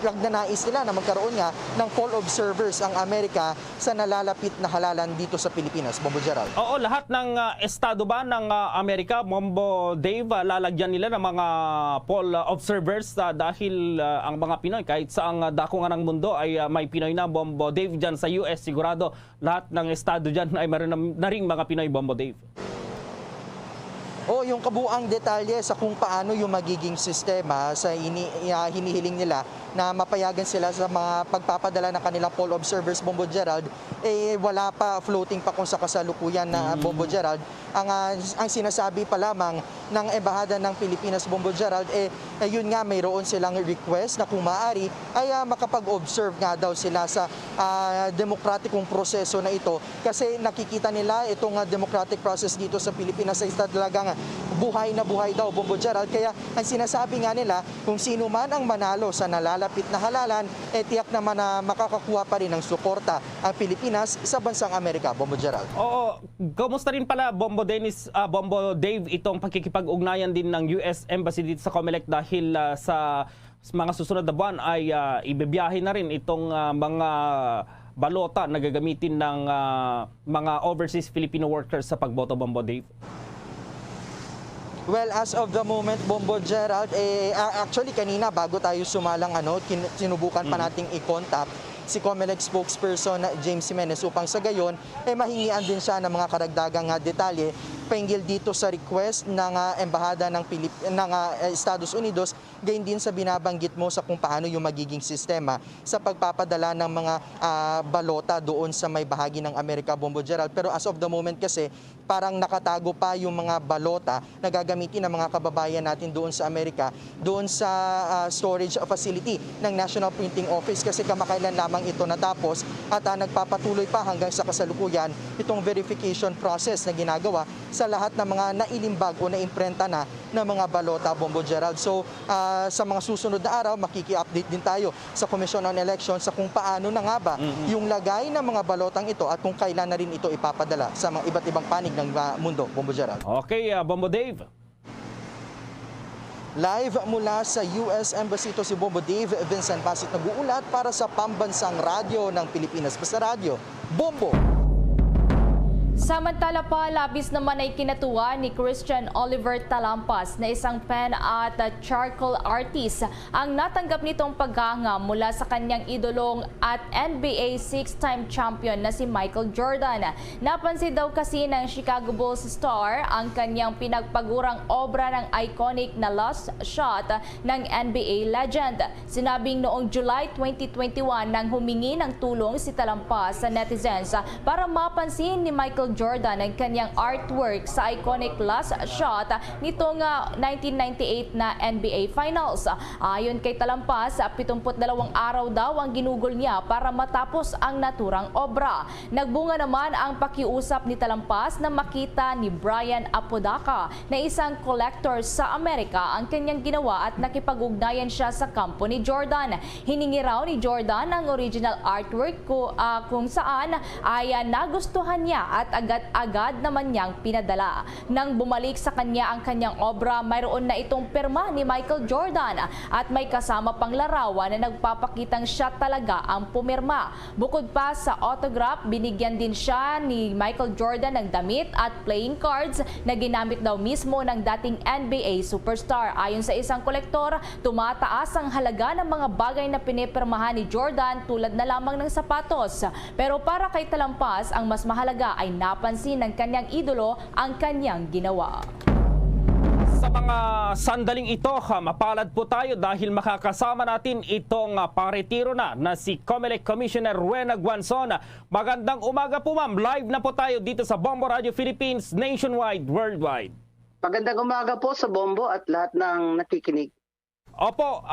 nagnanais nila na magkaroon nga ng poll observers ang Amerika sa nalalapit na halalan dito sa Pilipinas. Bombo Gerald. Oo, lahat ng estado ba ng Amerika, Bombo Dave, lalagyan nila ng mga poll observers dahil ang mga Pinoy, kahit saang dako nga ng mundo ay may Pinoy na, Bombo Dave, dyan sa US, sigurado lahat ng estado dyan ay meron na rin mga Pinoy, Bombo Dave. O yung kabuang detalye sa kung paano yung magiging sistema sa hinihiling nila na mapayagan sila sa mga pagpapadala ng kanilang poll observers, Bombo Gerald, wala pa, floating pa kung sa kasalukuyan na Bombo Gerald. Ang sinasabi pa lamang ng Embahada ng Pilipinas, Bombo Gerald, yun nga, mayroon silang request na kung maaari ay makapag-observe nga daw sila sa demokratikong proseso na ito kasi nakikita nila itong democratic process dito sa Pilipinas ay talagang buhay na buhay daw, Bombo Gerald. Kaya ang sinasabi nga nila, kung sino man ang manalo sa nalalapit na halalan, tiyak naman na makakakuha pa rin ng suporta ang Pilipinas sa bansang Amerika, Bombo Gerald. Oo, kamusta rin pala, Bombo Dave, itong pagkikipag-ugnayan din ng US Embassy dito sa COMELEC dahil sa mga susunod na buwan ay ibibiyahe na rin itong mga balota na gagamitin ng mga overseas Filipino workers sa pagboto, Bombo Dave? Well, as of the moment, Bombo Gerald, actually kanina bago tayo sumalang sinubukan pa nating i-contact si COMELEC spokesperson James Jimenez upang sa gayon mahingian din siya ng mga karagdagang detalye pahinggil dito sa request ng Embahada ng Estados Unidos, gayon din sa binabanggit mo sa kung paano yung magiging sistema sa pagpapadala ng mga balota doon sa may bahagi ng Amerika, Bombo Gerald. Pero as of the moment kasi parang nakatago pa yung mga balota na gagamitin ng mga kababayan natin doon sa Amerika, doon sa storage facility ng National Printing Office kasi kamakailan lamang ito natapos at nagpapatuloy pa hanggang sa kasalukuyan itong verification process na ginagawa sa lahat ng mga nailimbag o naimprenta na ng mga balota, Bombo Gerald. So sa mga susunod na araw, makiki-update din tayo sa Commission on Elections sa kung paano na nga ba yung lagay ng mga balotang ito at kung kailan na rin ito ipapadala sa mga iba't ibang panig ng mundo, Bombo Gerald. Okay, Bombo Dave. Live mula sa US Embassy, ito si Bombo Dave Vincent Basit nag-uulat para sa Pambansang Radyo ng Pilipinas. Basta Radyo, Bombo! Samantala pa, labis naman ay kinatuwa ni Christian Oliver Talampas na isang pen at charcoal artist ang natanggap nitong paghanga mula sa kanyang idolong at NBA 6-time champion na si Michael Jordan. Napansin daw kasi ng Chicago Bulls star ang kanyang pinagpagurang obra ng iconic na last shot ng NBA legend. Sinabing noong July 2021 nang humingi ng tulong si Talampas sa netizens para mapansin ni Michael Jordan ang kanyang artwork sa iconic last shot nitong 1998 na NBA Finals. Ayon kay Talampas, 72 araw daw ang ginugol niya para matapos ang naturang obra. Nagbunga naman ang pakiusap ni Talampas na makita ni Brian Apodaca na isang collector sa Amerika ang kanyang ginawa at nakipag-ugnayan siya sa kampo ni Jordan. Hiningi raw ni Jordan ang original artwork kung saan ay nagustuhan niya at agad naman niyang pinadala. Nang bumalik sa kanya ang kanyang obra, mayroon na itong pirma ni Michael Jordan at may kasama pang larawan na nagpapakitang siya talaga ang pumirma. Bukod pa sa autograph, binigyan din siya ni Michael Jordan ng damit at playing cards na ginamit daw mismo ng dating NBA superstar. Ayon sa isang kolektor, tumataas ang halaga ng mga bagay na pinipirmahan ni Jordan tulad na lamang ng sapatos. Pero para kay Talampas, ang mas mahalaga ay napansin ng kanyang idolo ang kanyang ginawa. Sa mga sandaling ito, mapalad po tayo dahil makakasama natin itong paretiro na si COMELEC Commissioner Rowena Guanzon. Magandang umaga po ma'am, live na po tayo dito sa Bombo Radio Philippines, nationwide, worldwide. Magandang umaga po sa Bombo at lahat ng nakikinig. Opo,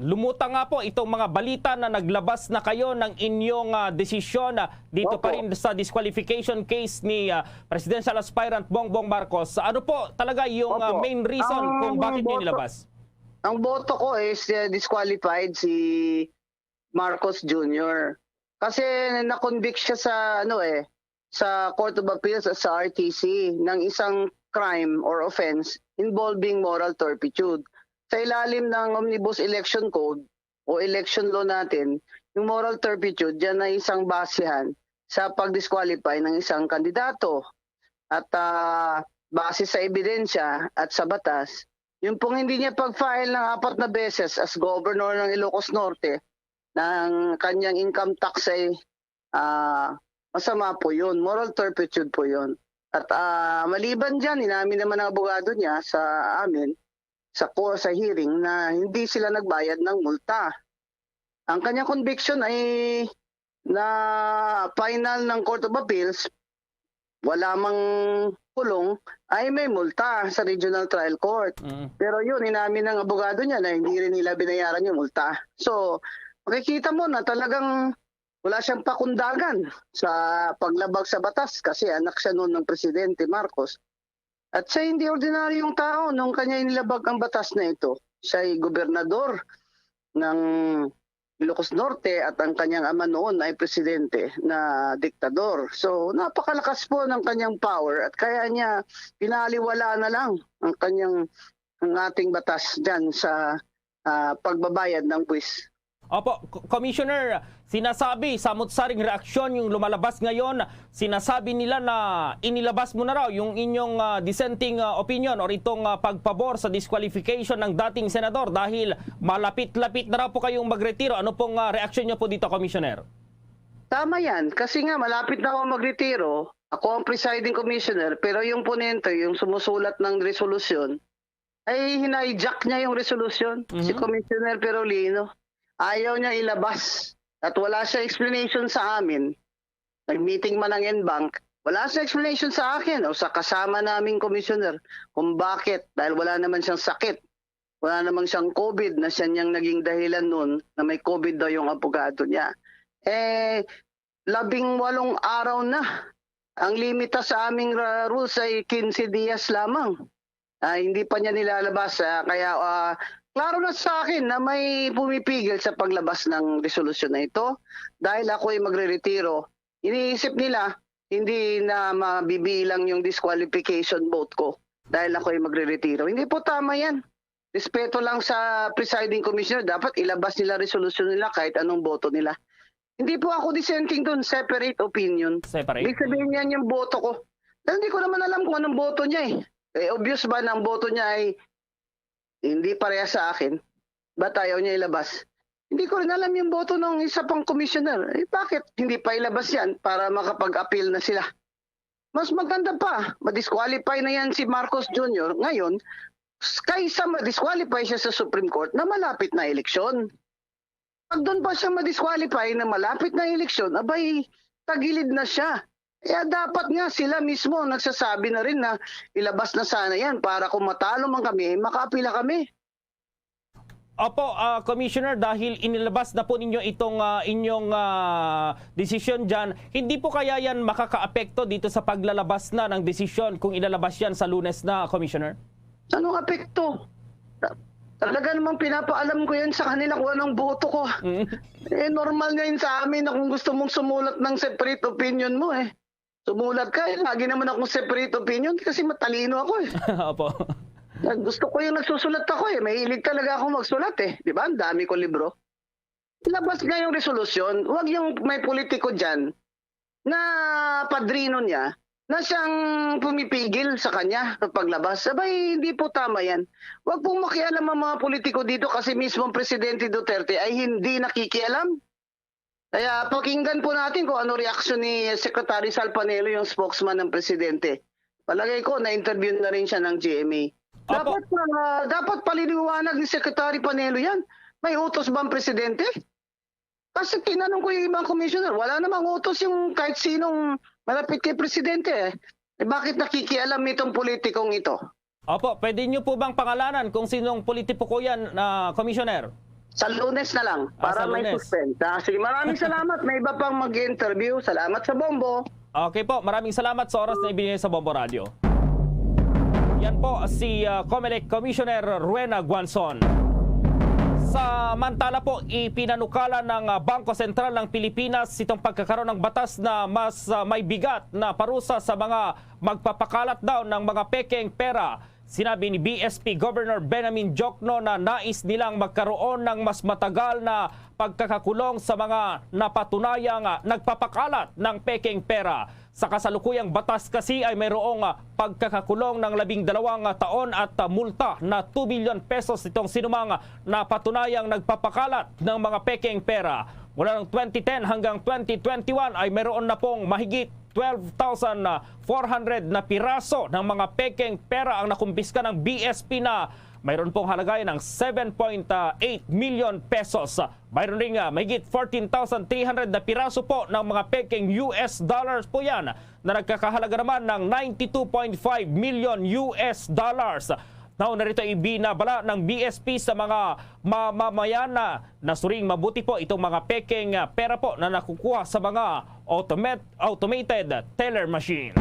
lumutang nga po itong mga balita na naglabas na kayo ng inyong desisyon dito pa rin sa disqualification case ni Presidential Aspirant Bongbong Marcos. Ano po talaga yung main reason kung bakit niyo nilabas? Ang boto ko is disqualified si Marcos Jr. Kasi na-convict siya sa sa Court of Appeals at sa RTC ng isang crime or offense involving moral turpitude. Sa ilalim ng Omnibus Election Code o election law natin, yung moral turpitude, yan ay isang basehan sa pag-disqualify ng isang kandidato. At base sa ebidensya at sa batas, yung pong hindi niya pag-file ng 4 na beses as governor ng Ilocos Norte ng kanyang income tax ay masama po yun. Moral turpitude po yun. At maliban dyan, inamin naman ng abogado niya sa amin, sa hearing na hindi sila nagbayad ng multa. Ang kanyang conviction ay na final ng Court of Appeals, wala mang kulong, ay may multa sa Regional Trial Court. Pero yun, inamin ng abogado niya na hindi rin nila binayaran yung multa. So, makikita mo na talagang wala siyang pakundagan sa paglabag sa batas kasi anak siya noon ng Presidente Marcos. At siya hindi ordinaryong tao nung kanya inilabag ang batas na ito. Siya ay gobernador ng Ilocos Norte at ang kanyang ama noon ay presidente na diktador. So napakalakas po ng kanyang power at kaya niya pinaliwala na lang ang ating batas dyan sa pagbabayad ng buwis. Opo, Commissioner, sinasabi, samot-saring reaksyon yung lumalabas ngayon, sinasabi nila na inilabas mo na raw yung inyong dissenting opinion or itong pagpabor sa disqualification ng dating senador dahil malapit-lapit na raw po kayong magretiro. Ano pong reaksyon niyo po dito, Commissioner? Tama yan, kasi nga malapit na ako magretiro, ako ang presiding commissioner, pero yung ponente, yung sumusulat ng resolusyon, ay hinijack niya yung resolusyon, si Commissioner Perolino. Ayaw niya ilabas at wala siya explanation sa amin. Nag-meeting man ng NBank, wala siya explanation sa akin o sa kasama naming commissioner kung bakit. Dahil wala naman siyang sakit. Wala naman siyang COVID na siya niyang naging dahilan nun na may COVID daw yung abogado niya. 18 araw na. Ang limita sa aming rules ay 15 days lamang. Hindi pa niya nilalabas. Kaya klaro na sa akin na may pumipigil sa paglabas ng resolusyon na ito dahil ako ay magre-retiro. Iniisip nila hindi na mabibilang yung disqualification vote ko dahil ako ay magre-retiro. Hindi po tama yan. Respeto lang sa presiding commissioner, dapat ilabas nila resolusyon nila kahit anong boto nila. Hindi po ako dissenting doon, separate opinion. Ibig sabihin yan yung boto ko. Dahil hindi ko naman alam kung anong boto niya obvious ba na ang boto niya ay hindi pareha sa akin? Ba't ayaw niya ilabas? Hindi ko rin alam yung boto ng isa pang commissioner. Bakit hindi pa ilabas yan para makapag-appeal na sila? Mas maganda pa, ma-disqualify na yan si Marcos Jr. ngayon, kaysa ma-disqualify siya sa Supreme Court na malapit na eleksyon. Pag doon pa siya ma-disqualify na malapit na eleksyon, abay, tagilid na siya. Kaya dapat nga sila mismo nagsasabi na rin na ilabas na sana yan para kung matalo man kami, makaapila kami. Opo, Commissioner, dahil inilabas na po ninyo itong inyong desisyon dyan, hindi po kaya yan makaka-apekto dito sa paglalabas na ng desisyon kung ilalabas yan sa Lunes na, Commissioner? Anong apekto? Talaga namang pinapaalam ko yan sa kanila kung anong boto ko. Normal na yun sa amin na kung gusto mong sumulat ng separate opinion mo Sumulat ka, lagi naman akong separate opinion kasi matalino ako eh. Opo. Gusto ko yung nagsusulat ako eh. Mahilig talaga ako magsulat eh. Di ba? Ang dami ko libro. Labas nga yung resolusyon. Huwag yung may politiko dyan na padrino niya na siyang pumipigil sa kanya sa paglabas. Sabay, hindi po tama yan. Huwag pong makialam ang mga politiko dito kasi mismo ang Presidente Duterte ay hindi nakikialam. Kaya pakinggan po natin kung ano reaksyon ni Secretary Sal Panelo, yung spokesman ng Presidente. Palagay ko, na-interview na rin siya ng GMA. Dapat paliliwanag ni Secretary Panelo yan. May utos ba ang Presidente? Kasi tinanong ko yung ibang commissioner, wala namang utos yung kahit sinong malapit kay Presidente. Bakit nakikialam itong politikong ito? Opo, pwede nyo po bang pangalanan kung sinong politiko ko yan, Commissioner? Sa Lunes na lang, para sa may Lunes. suspense. Sige, maraming salamat. May iba pang mag-interview. Salamat sa Bombo. Okay po, maraming salamat sa oras na ibinigay sa Bombo Radio. Yan po si COMELEC Commissioner Ruena Guanzon. Samantala po, ipinanukala ng Bangko Sentral ng Pilipinas itong pagkakaroon ng batas na mas may bigat na parusa sa mga magpapakalat daw ng mga pekeng pera. Sinabi ni BSP Governor Benjamin Diokno na nais nilang magkaroon ng mas matagal na pagkakakulong sa mga napatunayang nagpapakalat ng pekeng pera. Sa kasalukuyang batas kasi ay mayroong pagkakakulong ng 12 taon at multa na 2 billion pesos itong sinumang napatunayang nagpapakalat ng mga pekeng pera. Mula ng 2010 hanggang 2021 ay mayroon na pong mahigit 12,400 na piraso ng mga pekeng pera ang nakumpiska ng BSP na mayroon pong halagayan ng 7.8 million pesos. Mayroon rin mahigit 14,300 na piraso po ng mga pekeng US dollars po yan na nagkakahalaga naman ng 92.5 million US dollars. Nauna rito ibinabala ng BSP sa mga mamamayan na nasuring mabuti po itong mga pekeng pera po na nakukuha sa mga automated teller machines.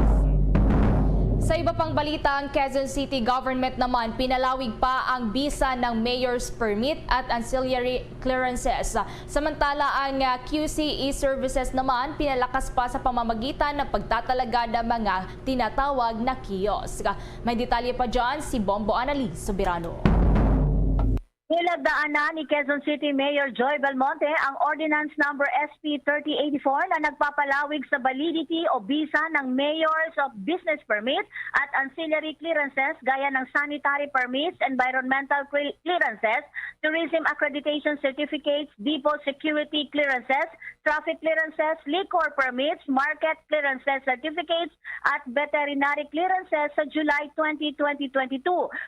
Sa iba pang balita, ang Quezon City Government naman pinalawig pa ang bisa ng Mayor's Permit at Ancillary Clearances. Samantala, ang QC e-Services naman pinalakas pa sa pamamagitan ng pagtatalaga ng mga tinatawag na kiosk. May detalye pa dyan si Bombo Annalise Soberano. Nilagdaanan ni Quezon City Mayor Joy Belmonte ang Ordinance Number SP 3084 na nagpapalawig sa validity o bisa ng Mayors of Business Permit at Ancillary Clearances gaya ng Sanitary Permits, Environmental Clearances, Tourism Accreditation Certificates, Depot Security Clearances, Traffic Clearances, Liquor Permits, Market Clearances Certificates at Veterinary Clearances sa July 20, 2022.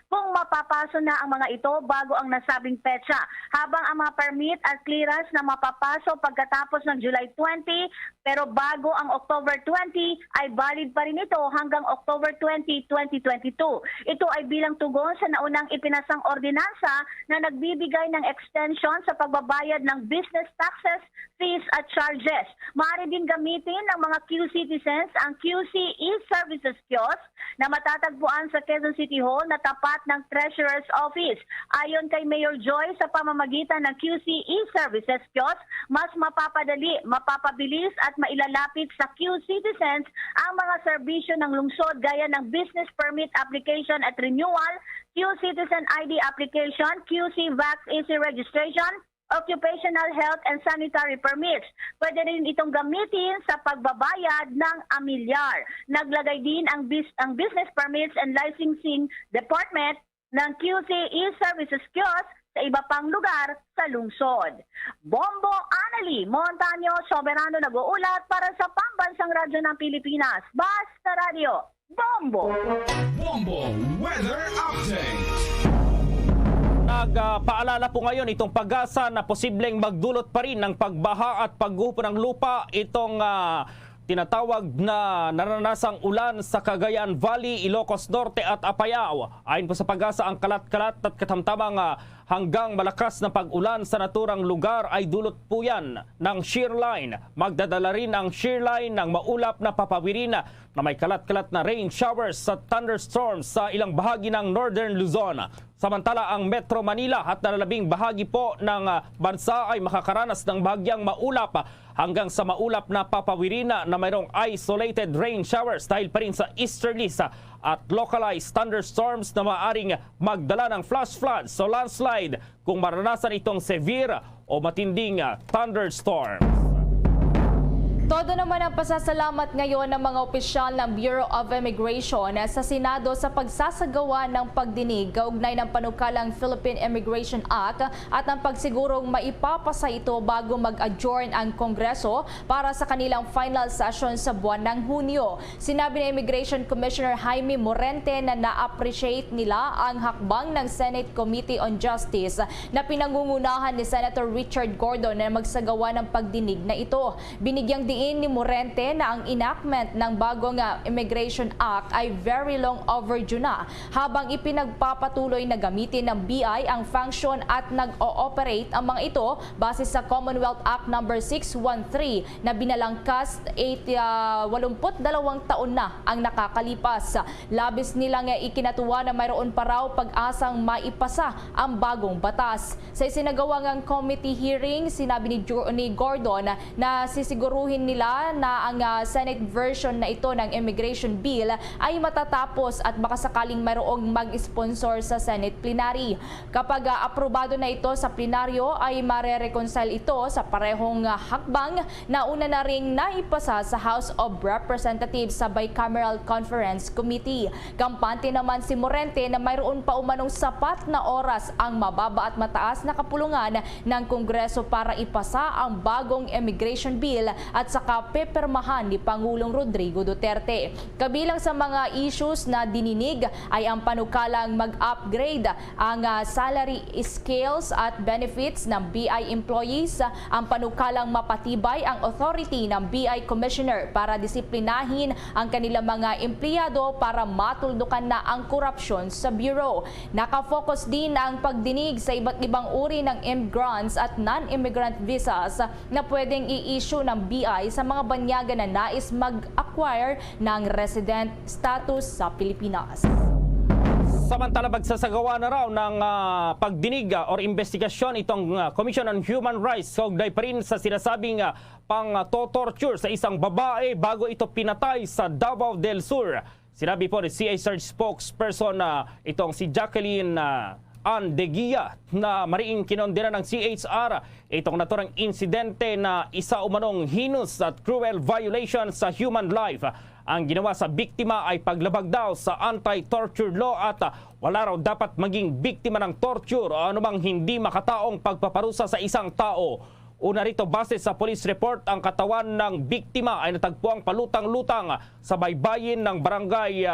Kung mapapaso na ang mga ito bago ang nasabing petsa, habang ang mga permit at clearance na mapapaso pagkatapos ng July 20 pero bago ang October 20 ay valid pa rin ito hanggang October 20, 2022. Ito ay bilang tugon sa naunang ipinasang ordinansa na nagbibigay ng extension sa pagbabayad ng business taxes, fees at charges. Maaari din gamitin ng mga Q-Citizens ang QC e-Services Kiosk na matatagpuan sa Quezon City Hall na tapat ng Treasurer's Office. Ayon kay Mayor Joy, sa pamamagitan ng QC e-Services Kiosk, mas mapapadali, mapapabilis at mailalapit sa Q-Citizens ang mga serbisyo ng lungsod gaya ng business permit application at renewal, Q-Citizen ID application, QC Vax Easy Registration, occupational health and sanitary permits. Pwede rin itong gamitin sa pagbabayad ng amilyar. Naglagay din ang Business Permits and Licensing Department ng QC e-Services Kiosk sa iba pang lugar sa lungsod. Bombo Annalise Montaño Soberano nag-uulat para sa Pambansang Radyo ng Pilipinas. Basta Radio, Bombo! Bombo Weather Update! Nagpaalala po ngayon itong Pag-asa na posibleng magdulot pa rin ng pagbaha at pagguho ng lupa itong tinatawag na naranasang ulan sa Cagayan Valley, Ilocos Norte at Apayao. Ayon po sa Pag-asa, ang kalat-kalat at katamtamang hanggang malakas na pag-ulan sa naturang lugar ay dulot po yan ng shear line. Magdadala rin ang shear line ng maulap na papawirin na may kalat-kalat na rain showers sa thunderstorms sa ilang bahagi ng Northern Luzon. Samantala, ang Metro Manila at nalalabing bahagi po ng bansa ay makakaranas ng bahagyang maulap hanggang sa maulap na papawirina na mayroong isolated rain showers dahil pa rin sa easterlies at localized thunderstorms na maaaring magdala ng flash floods o landslide kung maranasan itong severe o matinding thunderstorm. Todo naman ang pasasalamat ngayon ng mga opisyal ng Bureau of Immigration sa Senado sa pagsasagawa ng pagdinig kaugnay ng panukalang Philippine Immigration Act at ang pagsigurong maipapasa ito bago mag-adjourn ang Kongreso para sa kanilang final session sa buwan ng Hunyo. Sinabi ng Immigration Commissioner Jaime Morente na na-appreciate nila ang hakbang ng Senate Committee on Justice na pinangungunahan ni Senator Richard Gordon na magsagawa ng pagdinig na ito. Binigyang diin ni Morente na ang enactment ng bagong Immigration Act ay very long overdue na habang ipinagpapatuloy na gamitin ng BI ang function at nag-ooperate ang mga ito base sa Commonwealth Act No. 613 na binalangkas 82 taon na ang nakakalipas. Labis nilang ikinatuwa na mayroon pa raw pag-asang maipasa ang bagong batas. Sa isinagawang committee hearing, sinabi ni Gordon na sisiguruhin nila na ang Senate version na ito ng immigration bill ay matatapos at baka sakaling mayroong mag-sponsor sa Senate plenary. Kapag aprobado na ito sa plenaryo ay mare-reconcile ito sa parehong hakbang na una na ring naipasa sa House of Representatives sa Bicameral Conference Committee. Kampante naman si Morente na mayroon pa umanong sapat na oras ang mababa at mataas na kapulungan ng Kongreso para ipasa ang bagong immigration bill at saka pepirmahan ni Pangulong Rodrigo Duterte. Kabilang sa mga issues na dininig ay ang panukalang mag-upgrade ang salary scales at benefits ng BI employees, ang panukalang mapatibay ang authority ng BI Commissioner para disiplinahin ang kanilang mga empleyado para matuldukan na ang korupsyon sa Bureau. Nakafocus din ang pagdinig sa iba't ibang uri ng immigrants at non-immigrant visas na pwedeng i-issue ng BI sa mga banyaga na nais mag-acquire ng resident status sa Pilipinas. Samantala, magsasagawa na raw ng pagdinig or investigasyon itong Commission on Human Rights kaugnay pa rin sa sinasabing pang-torture sa isang babae bago ito pinatay sa Davao del Sur. Sinabi po ni CHR spokesperson itong si Jacqueline Andegia na mariing kinondena ng CHR itong naturang insidente na isa umanong heinous at cruel violation sa human life. Ang ginawa sa biktima ay paglabag daw sa anti-torture law at wala raw dapat maging biktima ng torture o anumang hindi makataong pagpaparusa sa isang tao. Una rito, base sa police report, ang katawan ng biktima ay natagpuang palutang-lutang sa baybayin ng barangay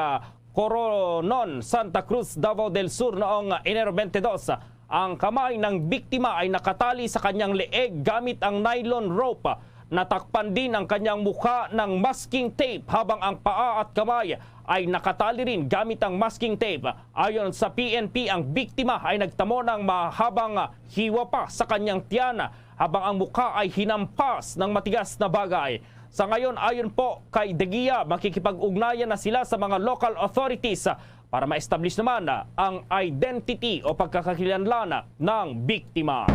Coronon, Santa Cruz, Davao del Sur noong Enero 22. Ang kamay ng biktima ay nakatali sa kanyang leeg gamit ang nylon rope. Natakpan din ang kanyang mukha ng masking tape habang ang paa at kamay ay nakatali rin gamit ang masking tape. Ayon sa PNP, ang biktima ay nagtamo ng mahabang hiwa pa sa kanyang tiyan habang ang mukha ay hinampas ng matigas na bagay. Sa ngayon, ayon po kay Degia, makikipag-ugnayan na sila sa mga local authorities para ma-establish naman ang identity o pagkakakilanlan ng biktima.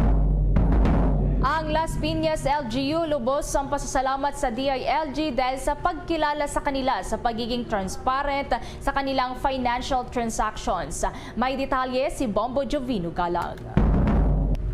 Ang Las Piñas LGU lubos ang pasasalamat sa DILG dahil sa pagkilala sa kanila sa pagiging transparent sa kanilang financial transactions. May detalye si Bombo Jovino Galang.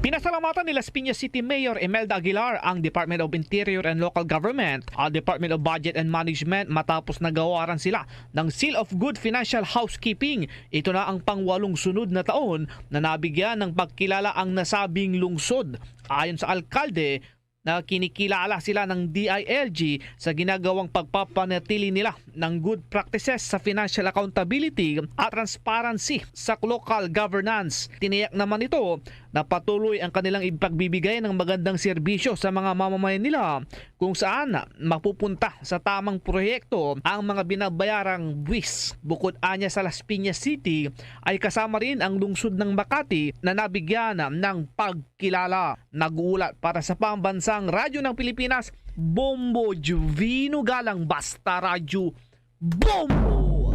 Pinasalamatan ni Las Piñas City Mayor Imelda Aguilar ang Department of Interior and Local Government at Department of Budget and Management matapos nagawaran sila ng Seal of Good Financial Housekeeping. Ito na ang pang-8 sunod na taon na nabigyan ng pagkilala ang nasabing lungsod. Ayon sa alkalde, na kinikilala sila ng DILG sa ginagawang pagpapanatili nila ng good practices sa financial accountability at transparency sa local governance. Tiniyak naman ito na patuloy ang kanilang ipagbibigay ng magandang serbisyo sa mga mamamayan nila kung saan mapupunta sa tamang proyekto ang mga binabayarang buwis. Bukod anya sa Las Piñas City ay kasama rin ang lungsod ng Makati na nabigyan ng pagkilala. Nag-uulat para sa Pambansang Radyo ng Pilipinas, Bombo Jovino Galang, Basta Radyo, Bombo!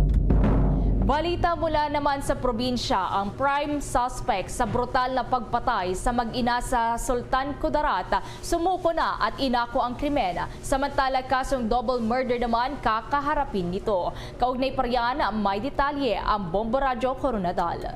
Balita mula naman sa probinsya, ang prime suspect sa brutal na pagpatay sa mag-ina sa Sultan Kudarat sumuko na at inako ang krimen. Samantala kasong double murder naman kakaharapin nito. Kaugnay pa riyan, may detalye ang Bombo Radyo Coronadal.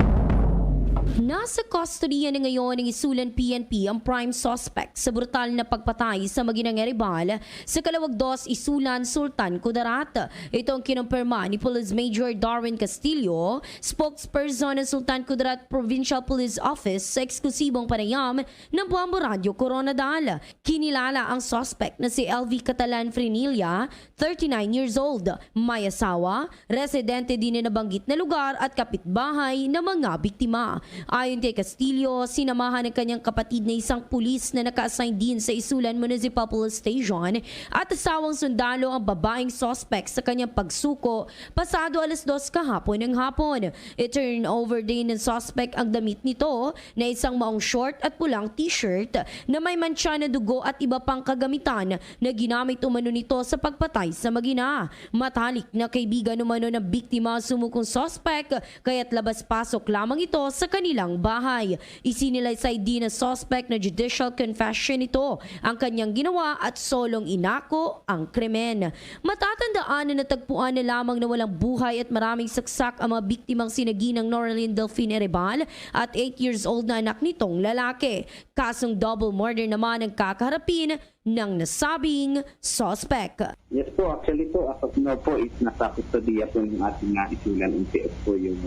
Nasa kustodiya na ngayon ng Isulan PNP ang prime suspect sa brutal na pagpatay sa maginang ribal sa Kalawag 2 Isulan, Sultan Kudarat. Ito ang kinumpirma ni Police Major Darwin Castillo, spokesperson ng Sultan Kudarat Provincial Police Office sa eksklusibong panayam ng Bombo Radyo Coronadal. Kinilala ang suspect na si LV Catalan Frenilla, 39 years old, may asawa, residente din na nabanggit na lugar at kapitbahay ng mga biktima. Ayon kay Castillo, sinamahan ng kanyang kapatid na isang pulis na naka-assign din sa Isulan Municipal Police Station at asawang sundalo ang babaeng suspect sa kanyang pagsuko pasado 2:00 kahapon ng hapon. I-turn over din ng suspect ang damit nito na isang maong short at pulang t-shirt na may mantsa na dugo at iba pang kagamitan na ginamit umano nito sa pagpatay sa magina. Matalik na kaibigan umano ng biktima sumukong suspect kaya't labas-pasok lamang ito sa kanilang bahay. Isinilaysay din ng suspect na judicial confession ito ang kanyang ginawa at solong inako ang krimen. Matatandaan na natagpuan na lamang na walang buhay at maraming saksak ang mga biktimang sinaginang Noraline Delphine Erebal at 8 years old na anak nitong lalaki. Kasong double murder naman ang kakaharapin ng nasabing suspect. Yes po, actually po, as of now po is nasa kustodiya po ng ating Isulan MPS po yung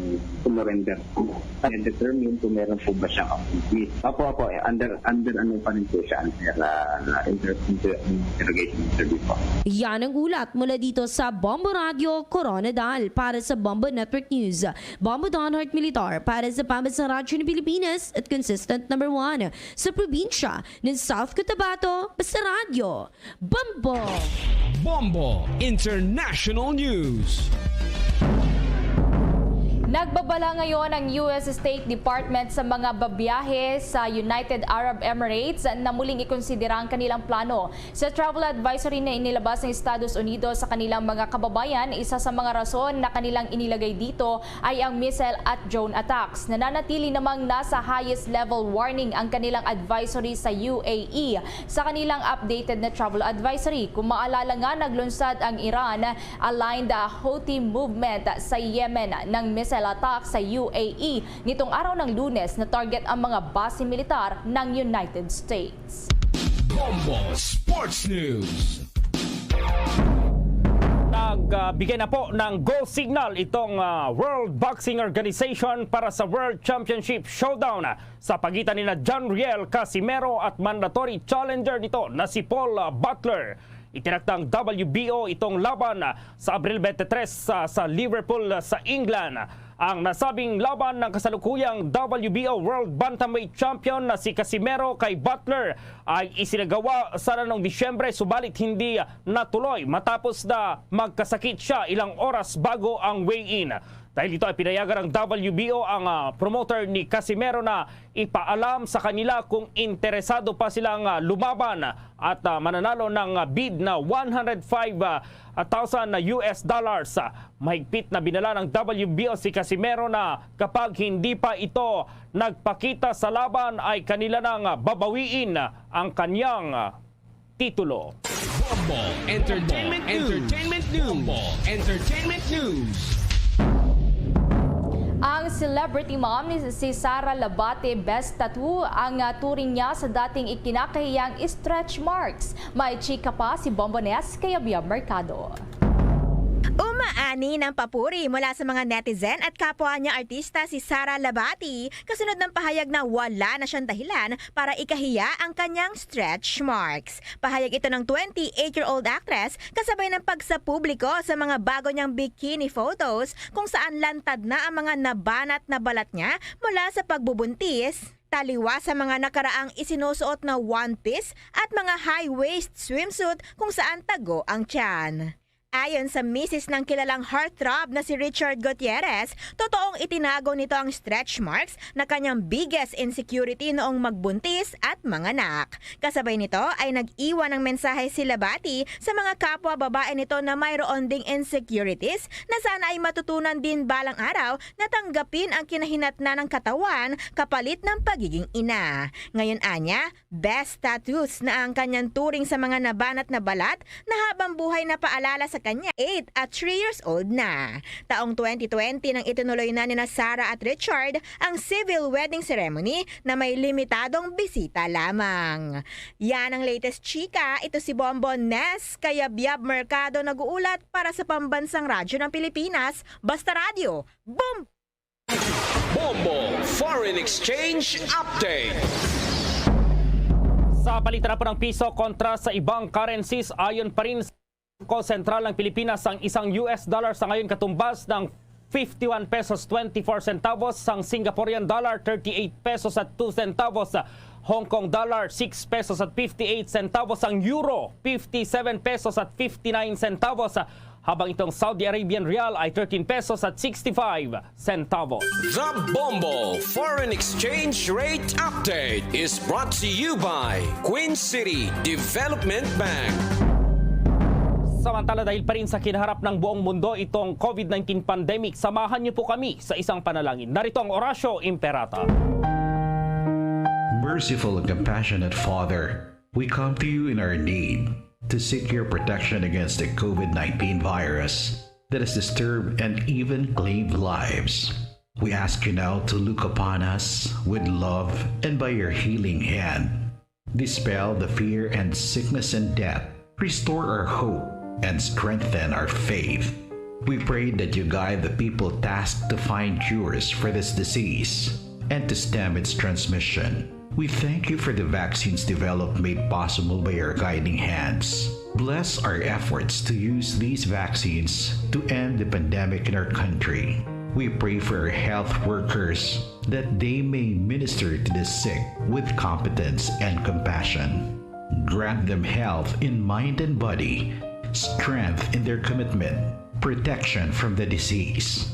sumurrender. Kaya determine kung meron po ba siyang accomplice. Opo, under ano pa rin po siya, under interrogation interview po. Yan ang ulat mula dito sa Bombo Radio Coronadal para sa Bombo Network News. Bombo Don Heart Militar para sa Pambansang Radyo ng Pilipinas at consistent number 1 sa probinsya ng South Cotabato, basta radyo. Bombo! Bombo International News. Nagbabala ngayon ang US State Department sa mga babiyahe sa United Arab Emirates na muling ikonsidera ang kanilang plano. Sa travel advisory na inilabas ng Estados Unidos sa kanilang mga kababayan, isa sa mga rason na kanilang inilagay dito ay ang missile at drone attacks. Nananatili namang nasa highest level warning ang kanilang advisory sa UAE sa kanilang updated na travel advisory. Kung maalala nga, naglunsad ang Iran aligned Houthi movement sa Yemen ng missile attack sa UAE nitong araw ng Lunes na target ang mga base militar ng United States. Bombo Sports News. Nagbigay na po ng go signal itong World Boxing Organization para sa World Championship Showdown sa pagitan nina John Riel Casimero at mandatory challenger nito na si Paul Butler. Itinaktang WBO itong laban sa Abril 23 sa Liverpool sa England. Ang nasabing laban ng kasalukuyang WBO World Bantamweight Champion na si Casimero kay Butler ay isinagawa sana noong Disyembre subalit hindi natuloy matapos na magkasakit siya ilang oras bago ang weigh-in. Dahil ito ay pinayagan ng WBO ang promoter ni Casimero na ipaalam sa kanila kung interesado pa silang lumaban at mananalo ng bid na $105,000 US. Mahigpit na binala ng WBO si Casimero na kapag hindi pa ito nagpakita sa laban ay kanila nang babawiin ang kanyang titulo. Bombo Entertainment News. Bombo Entertainment News. Ang celebrity mom ni si Sara Labate Best Tattoo ang turing niya sa dating ikinakahiyang stretch marks. May chika pa si Bombones kay Abia Mercado. Umaani ng papuri mula sa mga netizen at kapwa niya artista si Sara Labate kasunod ng pahayag na wala na siyang dahilan para ikahiya ang kanyang stretch marks. Pahayag ito ng 28-year-old actress kasabay ng pagsapubliko sa mga bago niyang bikini photos kung saan lantad na ang mga nabanat na balat niya mula sa pagbubuntis, taliwa sa mga nakaraang isinusuot na one piece at mga high-waist swimsuit kung saan tago ang tiyan. Ayon sa misis ng kilalang heartthrob na si Richard Gutierrez, totoong itinago nito ang stretch marks na kanyang biggest insecurity noong magbuntis at manganak. Kasabay nito ay nag-iwan ng mensahe si Labati sa mga kapwa babae nito na mayroon ding insecurities na sana ay matutunan din balang araw na tanggapin ang kinahinatnan ng katawan kapalit ng pagiging ina. Ngayon anya, best tattoos na ang kanyang turing sa mga nabanat na balat na habang buhay na paalala sa kanya 8 at 3 years old na. Taong 2020 nang itinuloy na ni Sarah at Richard ang civil wedding ceremony na may limitadong bisita lamang. Yan ang latest chika. Ito si Bombo Nes, kaya Biab Mercado nag-uulat para sa Pambansang Radyo ng Pilipinas, Basta Radio. Boom! Bombo Foreign Exchange Update. Sa palitan po ng piso kontra sa ibang currencies, ayon pa rin sa Bangko Sentral ng Pilipinas, ang isang US dollar sa ngayon katumbas ng 51 pesos 24 centavos, ang Singaporean dollar 38 pesos at 2 centavos, Hong Kong dollar 6 pesos at 58 centavos, ang euro 57 pesos at 59 centavos, habang itong Saudi Arabian Rial ay 13 pesos at 65 centavos. The Bombo Foreign Exchange Rate Update is brought to you by Queen City Development Bank. Samantala, dahil pa rin sa kinaharap ng buong mundo itong COVID-19 pandemic, samahan niyo po kami sa isang panalangin. Narito ang Orasio Imperata. Merciful and compassionate Father, we come to you in our need to seek your protection against the COVID-19 virus that has disturbed and even claimed lives. We ask you now to look upon us with love and by your healing hand. Dispel the fear and sickness and death. Restore our hope and strengthen our faith. We pray that you guide the people tasked to find cures for this disease and to stem its transmission. We thank you for the vaccines developed made possible by your guiding hands. Bless our efforts to use these vaccines to end the pandemic in our country. We pray for our health workers that they may minister to the sick with competence and compassion. Grant them health in mind and body, strength in their commitment, protection from the disease.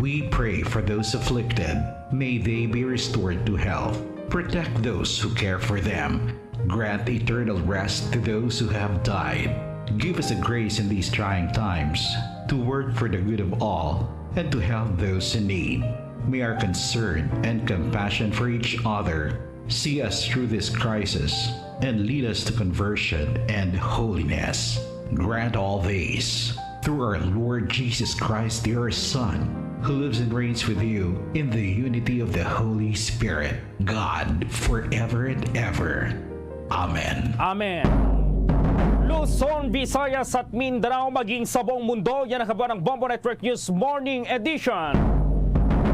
We pray for those afflicted. May they be restored to health. Protect those who care for them. Grant eternal rest to those who have died. Give us a grace in these trying times to work for the good of all and to help those in need. May our concern and compassion for each other see us through this crisis and lead us to conversion and holiness. Grant all these through our Lord Jesus Christ, your Son, who lives and reigns with you in the unity of the Holy Spirit, God, forever and ever. Amen. Amen. Luzon, Visayas at Mindanao maging sa buong mundo, yan ang kabuuan ng Bombo Network News Morning Edition.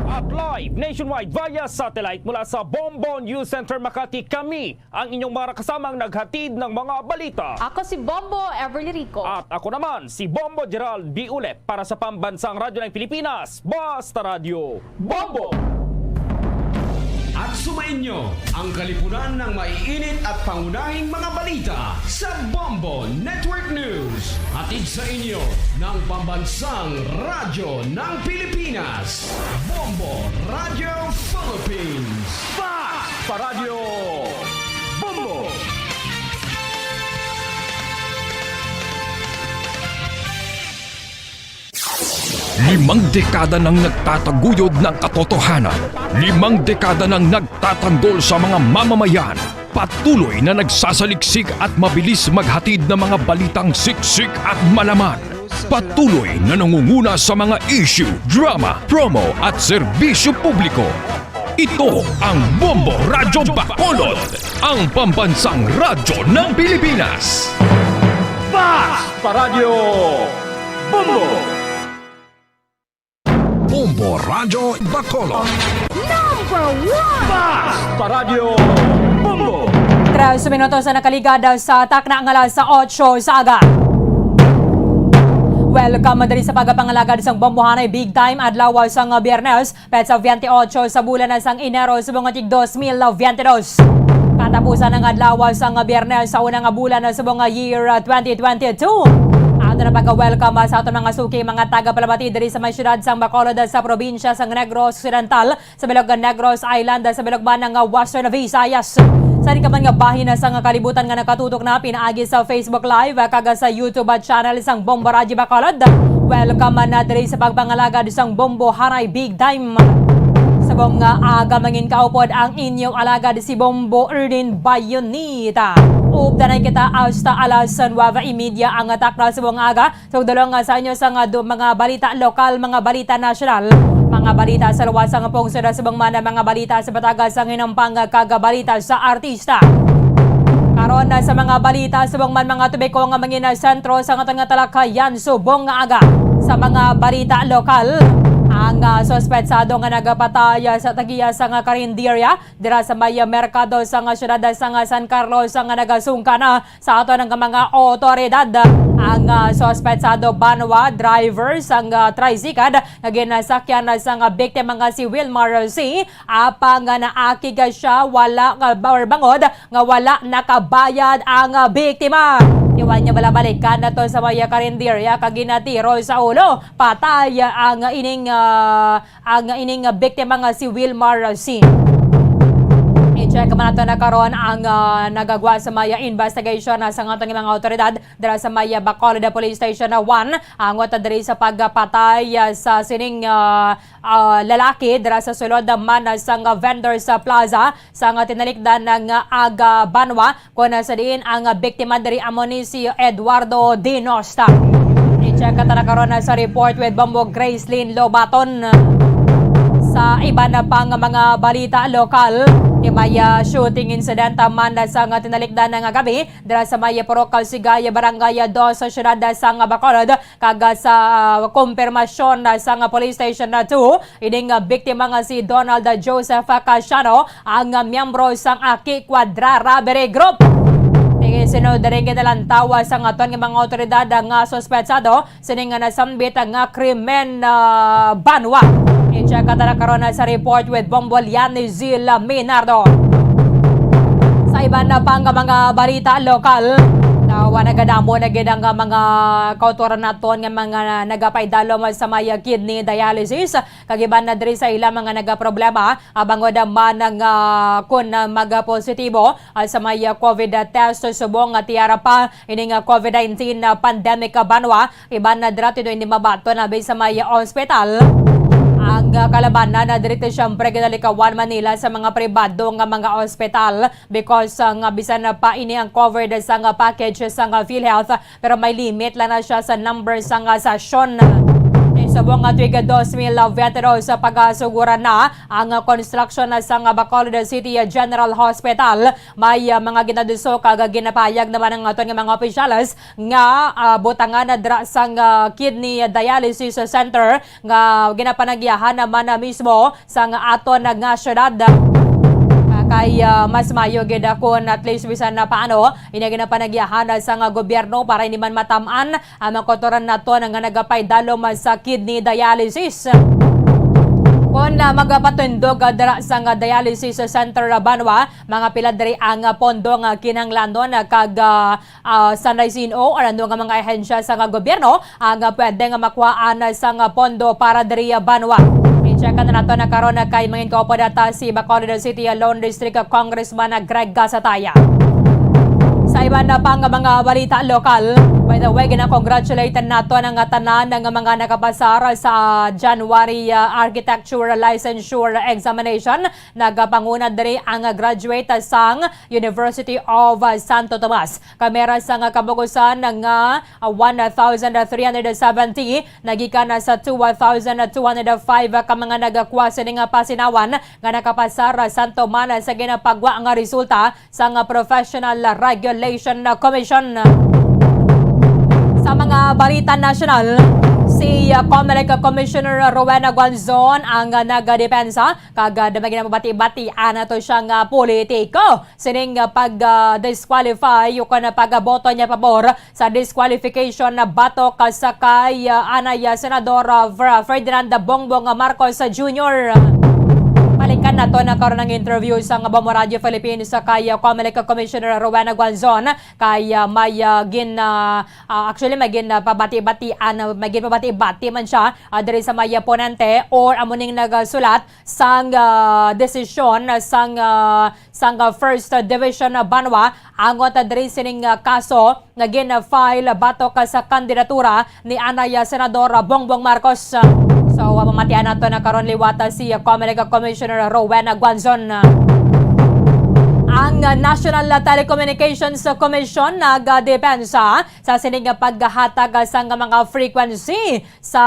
At live nationwide via satellite mula sa Bombo News Center Makati, kami ang inyong mga kasamang naghatid ng mga balita. Ako si Bombo Everly Rico. At ako naman si Bombo Gerald B. Ulep para sa Pambansang Radyo ng Pilipinas, Basta Radio Bombo! At sumainyo ang kalipunan ng maiinit at pangunahing mga balita sa Bombo Network News. Hatid sa inyo ng Pambansang Radyo ng Pilipinas, Bombo Radio Philippines. Basta Radio Bombo! Limang dekada nang nagtataguyod ng katotohanan. 5 dekada nang nagtatanggol sa mga mamamayan. Patuloy na nagsasaliksik at mabilis maghatid ng mga balitang siksik at malaman. Patuloy na nangunguna sa mga issue, drama, promo at serbisyo publiko. Ito ang Bombo Radyo Bacolod, ang pambansang radyo ng Pilipinas. Basta Radio Bombo! Bombo Radyo Bacolod. Number 1! Basta Radio Bombo! 3 minutos na nakaligada sa takna ang alas sa 8 sa aga. Welcome madali sa pagpangalagad sang bombohanay big time adlaw sang Biyernes, petsa 28 sa bulan na sang Enero sa mga 2022. Katapusan ng adlaw sang Biyernes sa unang bulan na sa mga year 2022. Ato na pag-welcome sa ato mga suki, mga taga-Palamati diri sa may syudad sang Bacolod sa probinsya sang Negros Occidental, sa bilog ng Negros Island, sa bilog ba ng Western Visayas. Sa di ka man nga bahin na sang kalibutan nga nakatutok na pinaagi sa Facebook Live kaga sa YouTube channel sang Bombo Radyo Bacolod. Welcome na diri sa pagpangalagad sang Bombo Haray Big Time. Sabong aga mangin kaupod ang inyong alagad si Bombo Erdin Bayonita. Updanan kita hasta alas 9:30 ang takna sa buong aga. So dalawang sa inyo sa mga balita lokal, mga balita nasyonal, mga balita sa luwas ang pungsod sa buong mana, mga balita sa Batagas ang inampang kagabalita sa artista. Karon na sa mga balita sa buong man, mga tubiko nga mangin sentro sa nga talakayan subong aga sa mga balita lokal. Ang sospetsado nga nagapatay sa tagiya sa nga karinderya dira sa may merkado sa nga syudad sa nga San Carlos nga nagasungka na sa ato ng mga otoridad. Ang sospetsado banwa driver sa tricycle nga ginasakyan sa nga biktima nga si Wilmar C. Apang nga naakig siya wala bangod nga wala nakabayad ang biktima. Iwan niya balabalikan na to sa may karinderya kaginatiro sa ulo. Patay ang ining biktima nga si Wilmar C. I-check man nato na karon ang nagagwa sa maya investigation sa atong mga otoridad dira sa maya Bacolod Police Station 1 ang wata diri sa pagpatay sa sining lalaki dira sa sulod man sa vendor sa plaza sa tinalikdan ng Aga Banwa kun sa diin ang biktima diri amo ni si Eduardo Dinosta. I-check na karon sa report with Bombo Gracelyn Lobaton. Sa iba na pang mga balita lokal, may shooting incident man sa tinalikdan ng gabi dira sa may Porokal Sigaya Barangay 2 sa syudad sa Bacolod kaga sa kumpirmasyon sa police station 2 ining biktima nga si Donald Joseph Casiano ang miyembro sang Aki Quadra Robbery Group. Sinod rin kinalantawa sa aton ng mga otoridad nga sospetsado sining nga nasambit nga krimen banwa. I-check na karon sa report with Bombo Lianizil Minardo. Sa iba na pang mga balita lokal, nagadamo na gid ang mga kautoran naton nga mga nagapaydalo sa may kidney dialysis kagiban na diri sa ilang mga nagaproblema bangod man nga kun magapositibo sa may COVID test subong tiara pa ining COVID-19 pandemic banwa iban na dira tidto hindi mabato na sa may hospital. Ang kalabanan na dirito siyempre ginalikawan Manila sa mga pribado nga mga ospital because nga bisan na pa ini ang covered sa nga package sa nga PhilHealth pero may limit lang na siya sa number sa nga session. Sa buong tuiga 2,000 veterans sa pag-asugura na ang construction sa nga Bacolod City General Hospital. May mga ginaduso kag ginapayag naman ang aton nga mga opisyales nga butangan na dra sa kidney dialysis center nga ginapanagyahan naman na mismo sa nga aton nga syudad. Kay mas mayo gid ako at least bisan na paano ginapanagiyahan sa nga gobyerno para hindi man matamaan ang mga kotoran nato nga nagapaydalo sa kidney dialysis. Kung magapatundog dira sa nga dialysis center Banwa, mga pila diri ang pondo nga kinahanglanon kag Sunday Sino or ano nga mga ahensya sa nga gobyerno ang pwede nga makuhaan sa nga pondo para diri Banwa. I-check na nato na karon kay mangin kaupo data si Bacolod City Lone District Congressman Greg Gasataya. Sa iba na pang mga balita lokal, by the way, gina-congratulate nato ng tanan ng mga nakapasar sa January Architecture Licensure Examination. Nagapanguna diri ang graduate sang University of Santo Tomas. Kamera sa kabugusan ng 1,370, nagikan sa 2,205 ka mga nagakwasa ng pasinawan nga nakapasar Santo Man sa ginapagwa nga resulta sa Professional Regulation Commission. Sa mga balita nasyonal, si COMELEC Commissioner Rowena Guanzon ang nagadepensa kag damay mabati-batian nato siyang politiko sining pag-disqualify o kana pagboto niya pabor sa disqualification na batok sa kay Anay Senador Ferdinand Bongbong Marcos Jr. Balikan na to nagkaroon ng interview sa Bombo Radio Philippines sa kay Comelec Commissioner Rowena Guanzon kay may actually may pabati-batian may pabati-bati man siya diri sa may ponente or amuning nagsulat sang desisyon sang First Division Banwa angot diri sining kaso nga gin-file batok sa kandidatura ni Anay Senador Bongbong Marcos. So, mamatian nato na karon liwata si Comelec Commissioner Rowena Guanzon. Ang National Telecommunications Commission nagdepensa sa sining paghatag sa mga frequency sa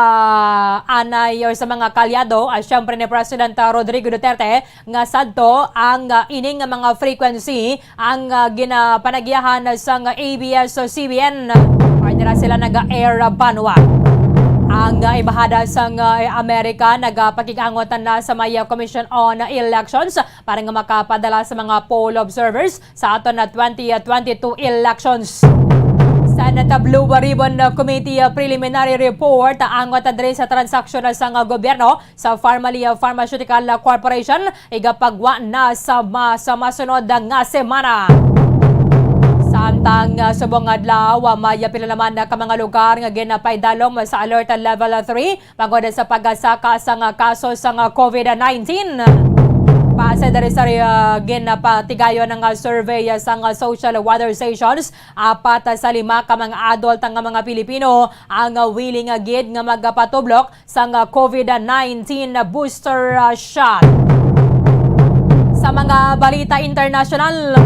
anay or sa mga kalyado syempre ni President Rodrigo Duterte nga sadto ang ining mga frequency ang ginapanagyahan sa ABS-CBN or nila sila nag-air Banwa. Ang embahada sa Amerika nagpakikangotan na sa may Commission on Elections para nga makapadala sa mga poll observers sa aton na 2022 elections. Senate Blue Ribbon Committee Preliminary Report angot diri sa transaksyon sa gobyerno sa Pharmalia Pharmaceutical Corporation igapagwa na sa masunod nga semana. Samtang subong adlaw may pinalaman na ka mga lugar nga ginapaydalom sa alert level 3 pagod sa pagasaka sa kaso sa COVID-19. Pasa diri sa ginapatigayon ng survey sa social weather stations, 4 sa 5 ka mga adult nga mga Pilipino ang willing gid nga magpatublok sa COVID-19 booster shot. Sa mga balita international,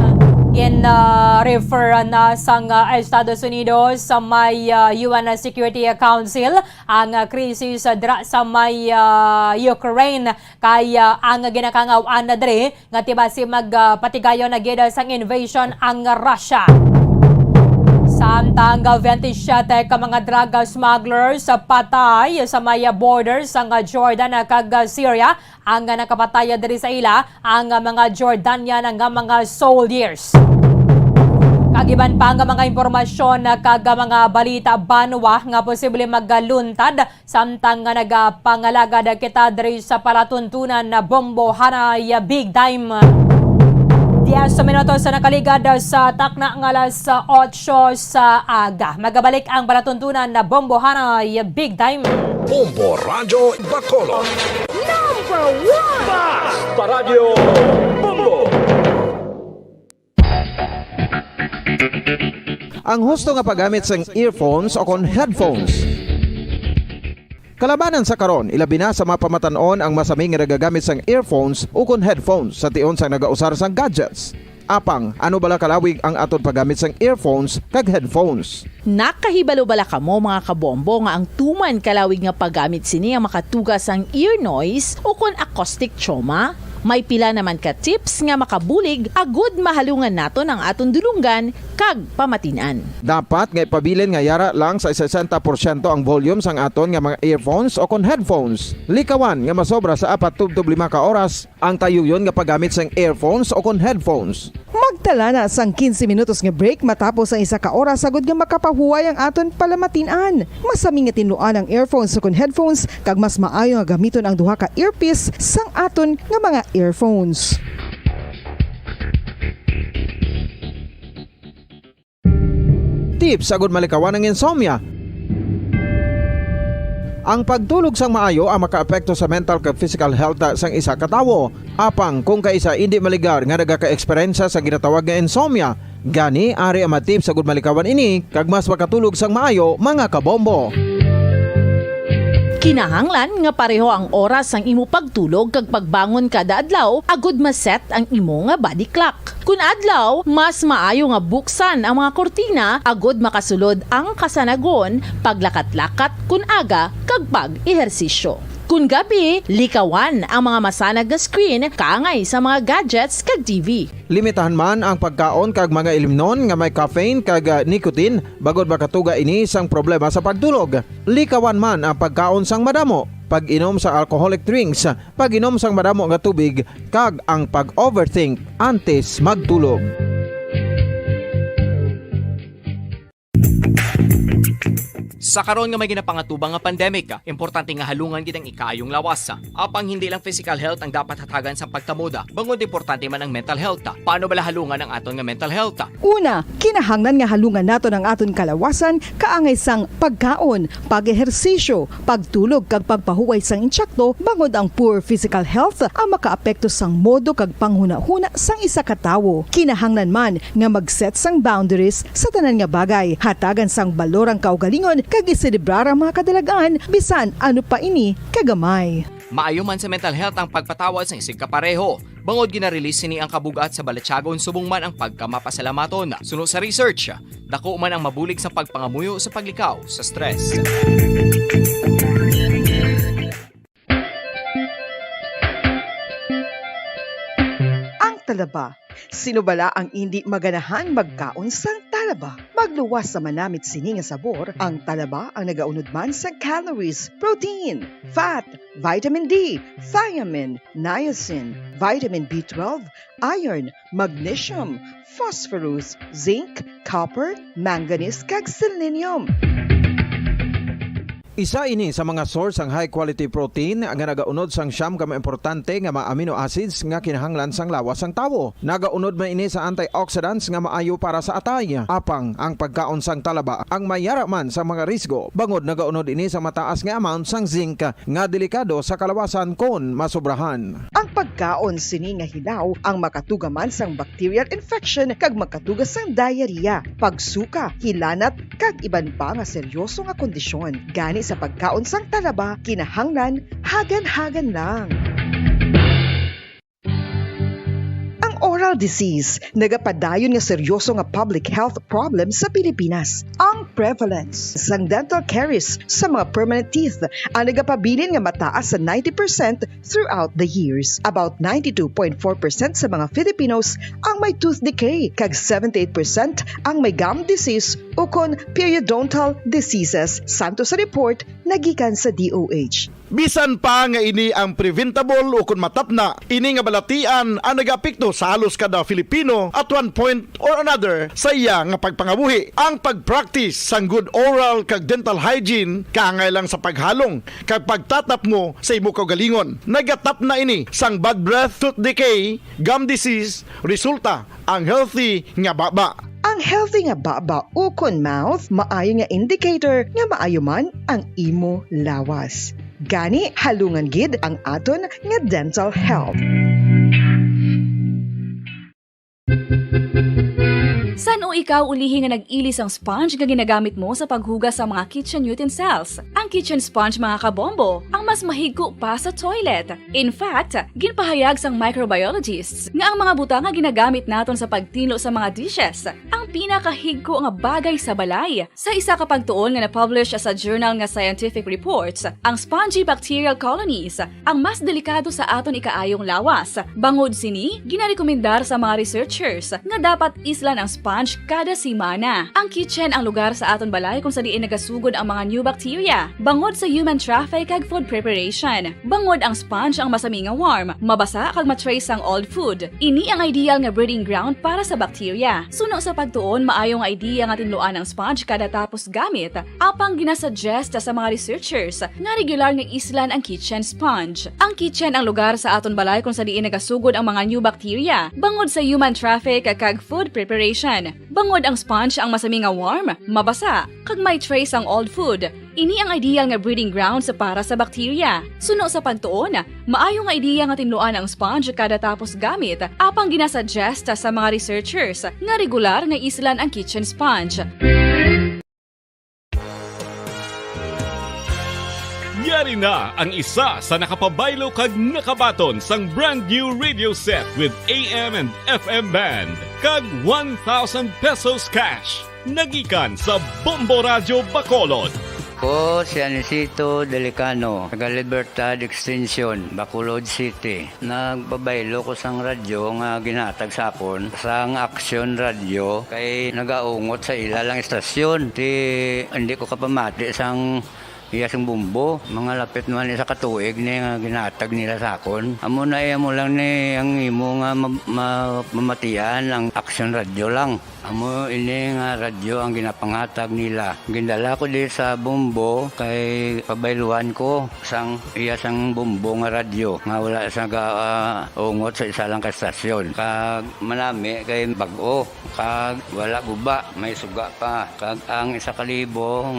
refer na sa Estados Unidos sa may UN Security Council ang krisis dra sa may Ukraine kaya ang ginakangawan na diri nga tibasi magpatigayon na gid sang invasion ang Russia. Samtang 27 ka mga drug smugglers patay sa may border sa Jordan kag Syria ang nakapatay diri sa ila ang mga Jordanian nga mga soldiers. Kagiban pa nga mga impormasyon kag mga balita Banwa nga posible magluntad samtang nga nagapangalagad kita diri sa palatuntunan na Bombo Hanay Big Time. 10 minutos sa nakaligad sa takna ng alas 8 sa aga. Magabalik ang palatuntunan na Bombo Hanay Big Time. Bombo Radio Bacolod. Number 1! Basta Radio Bombo! Ang husto nga paggamit sang earphones o kon headphones. Kalabanan sa karon, ilabi na sa mapamatanon ang masami nga nagagamit sang earphones o kon headphones sa tion sang nagausar sang gadgets. Apang, ano bala kalawig ang aton paggamit sang earphones kag headphones? Nakahibalo bala kamo mga kabombo nga ang tuman kalawig nga paggamit sini ang makatugas ang ear noise o kon acoustic trauma? May pila naman ka tips nga makabulig agud mahalungan naton ang aton dulunggan kag pamatinan. Dapat nga ipabilin nga yara lang sa 60% ang volume sang aton nga mga earphones o kon headphones. Likawan nga masobra sa 4-5 ka oras ang tayuyon nga paggamit sang earphones o kon headphones. Magtala na sang 15 minutos nga break matapos ang 1 ka oras agud nga makapahuway ang aton palamatinan. Masami nga tinuan ang earphones o kon headphones kag mas maayo nga gamiton ang duha ka earpiece sang aton nga mga earphones. Tips agud malikawan ang insomnia. Ang pagtulog sang maayo ang makaapekto sa mental kag physical health sang isa ka tawo. Apang kung kaisa hindi maligar nga nagaka-eksperyensya sa ginatawag nga insomnia, gani ari ang tips agud malikawan ini kag mas makatulog sang maayo mga kabombo. Kinahanglan nga pareho ang oras ang imo pagtulog kag pagbangon kada adlaw agud maset ang imo nga body clock. Kun adlaw, mas maayo nga buksan ang mga kortina agud makasulod ang kasanagon, paglakat-lakat kun aga kag pag-ehersisyo. Kun gabi, likawan ang mga masanag nga screen kaangay sa mga gadgets kag TV. Limitahan man ang pagkaon kag mga ilimnon nga may caffeine kag nicotine bagod makatuga ini sang problema sa pagtulog. Likawan man ang pagkaon sang madamo, pag-inom sa alcoholic drinks, pag-inom sang madamo nga tubig kag ang pag-overthink antes magtulog. Sa karon nga may ginapangatubang nga pandemic, importante nga halungan gid ang ikaayong lawas. Apang hindi lang physical health ang dapat hatagan sa pagtamuda, bangod importante man ang mental health. Paano bala halungan ang aton nga mental health? Una, kinahanglan nga halungan nato ang aton kalawasan kaangay sang pagkaon, pag-ehersisyo, pagtulog kag pagpahuway sang insyakto bangod ang poor physical health ang makaapekto sang modo kag panghuna-huna sang isa ka tawo. Kinahanglan man nga mag-set sang boundaries sa tanan nga bagay, hatagan sang balorang kaugalingon kag iselebrar ang mga kadalagaan bisan ano pa ini kagamay. Maayo man sa mental health ang pagpatawad sa isig kapareho. Bangod ginarelease ni ang kabugat sa Balatyagon subong man ang pagkamapasalamaton. Suno sa research, dako man ang mabulig sa pagpangamuyo sa paglikaw sa stress. Ang talaba. Sino bala ang hindi maganahan magkaon sang talaba? Magluwas sa manamit sini nga sabor, ang talaba ang nagaunod man sa calories, protein, fat, vitamin D, thiamine, niacin, vitamin B12, iron, magnesium, phosphorus, zinc, copper, manganese kag selenium. Isa ini sa mga source ang high quality protein nga nagaunod sang siyam ka importante nga mga amino acids nga kinahanglan sang lawas sang tawo. Nagaunod man ini sa antioxidants nga maayo para sa atay. Apang ang pagkaon sang talaba ang mayara man sa mga risgo. Bangod nagaunod ini sa mataas nga amount sang zinc nga delikado sa kalawasan kon masobrahan. Ang pagkaon sini nga hilaw ang makatugaman sang bacterial infection kag makatuga sang diarrhea, pagsuka, hilanat kag iban pa nga seryoso nga kondisyon. Gani sa pagkaon sang talaba, kinahanglan hagan-hagan lang. Oral disease, nagapadayon nga seryoso nga public health problem sa Pilipinas. Ang prevalence sang dental caries sa mga permanent teeth ang nagapabilin nga mataas sa 90% throughout the years. About 92.4% sa mga Filipinos ang may tooth decay, kag 78% ang may gum disease o kon periodontal diseases, santo sa report nagikan sa DOH. Bisan pa nga ini ang preventable o kung matapna, ini nga balatian ang nag-apekto sa halos kada Filipino at one point or another sa iya nga pagpangabuhi. Ang pag-practice sang good oral kag dental hygiene kaangay lang sa paghalong kag pagtatap mo sa imo kaugalingon. Nagatap na ini sang bad breath, tooth decay, gum disease, resulta ang healthy nga baba. Ang healthy nga baba o kon mouth maayo nga indicator nga maayo man ang imo lawas. Gani halungan gid ang aton nga dental health. San o ikaw ulihi nga nag-ilis ang sponge nga ginagamit mo sa paghugas sa mga kitchen utensils? Ang kitchen sponge mga kabombo ang mas mahigko pa sa toilet. In fact, ginpahayag sang microbiologists nga ang mga butang nga ginagamit naton sa pagtilo sa mga dishes ang pinakahigko nga bagay sa balay. Sa isa ka pagtuon nga na-publish sa journal nga Scientific Reports, ang spongy bacterial colonies ang mas delikado sa aton ikaayong lawas. Bangod sini, ginarekomendar sa mga researchers nga dapat islan ang sponge kada simana. Ang kitchen ang lugar sa aton balay kung sa diin nagasugod ang mga new bacteria. Bangod sa human traffic kag food preparation. Bangod ang sponge ang masami nga warm, mabasa kag matrace ang old food. Ini ang ideal nga breeding ground para sa bacteria. Suno sa pagtuon, maayong idea nga tinluan ang sponge kada tapos gamit. Apang ginasuggest sa mga researchers nga regular nga islan ang kitchen sponge. Ang kitchen ang lugar sa aton balay kung sa diin nagasugod ang mga new bacteria. Bangod sa human traffic kag food preparation. Bangod ang sponge ang masami nga warm, mabasa, kag may trace ang old food. Ini ang ideal nga breeding ground sa para sa bacteria. Suno sa pagtuon, maayo nga ideya nga tinluan ang sponge kada tapos gamit, apang ginasuggest sa mga researchers nga regular nga islan ang kitchen sponge. Yari na ang isa sa nakapabaylo kag nakabaton sang brand new radio set with AM and FM band kag 1,000 pesos cash. Nagikan sa Bombo Radio Bacolod. Ko si Anisito Delicano, taga Libertad Extension, Bacolod City. Nagbabaylo ko sang radyo nga ginatag sapon sang Action Radio kay nagaungot sa ilalang estasyon. Hindi ko kapamati sang iyasang bumbo. Mga lapit naman sa katuig ni nga ginatag nila sa akon. Amo na mo lang ni ang imo nga mamatian ang action radio lang. Amo ini nga radyo ang ginapangatag nila. Gindala ko di sa bumbo kay pabayluan ko sang iyasang bumbo nga radyo nga wala sa ungot sa isa lang ka stasyon. Kag manami kay bag-o kag wala guba may suga pa. Kag ang 1,000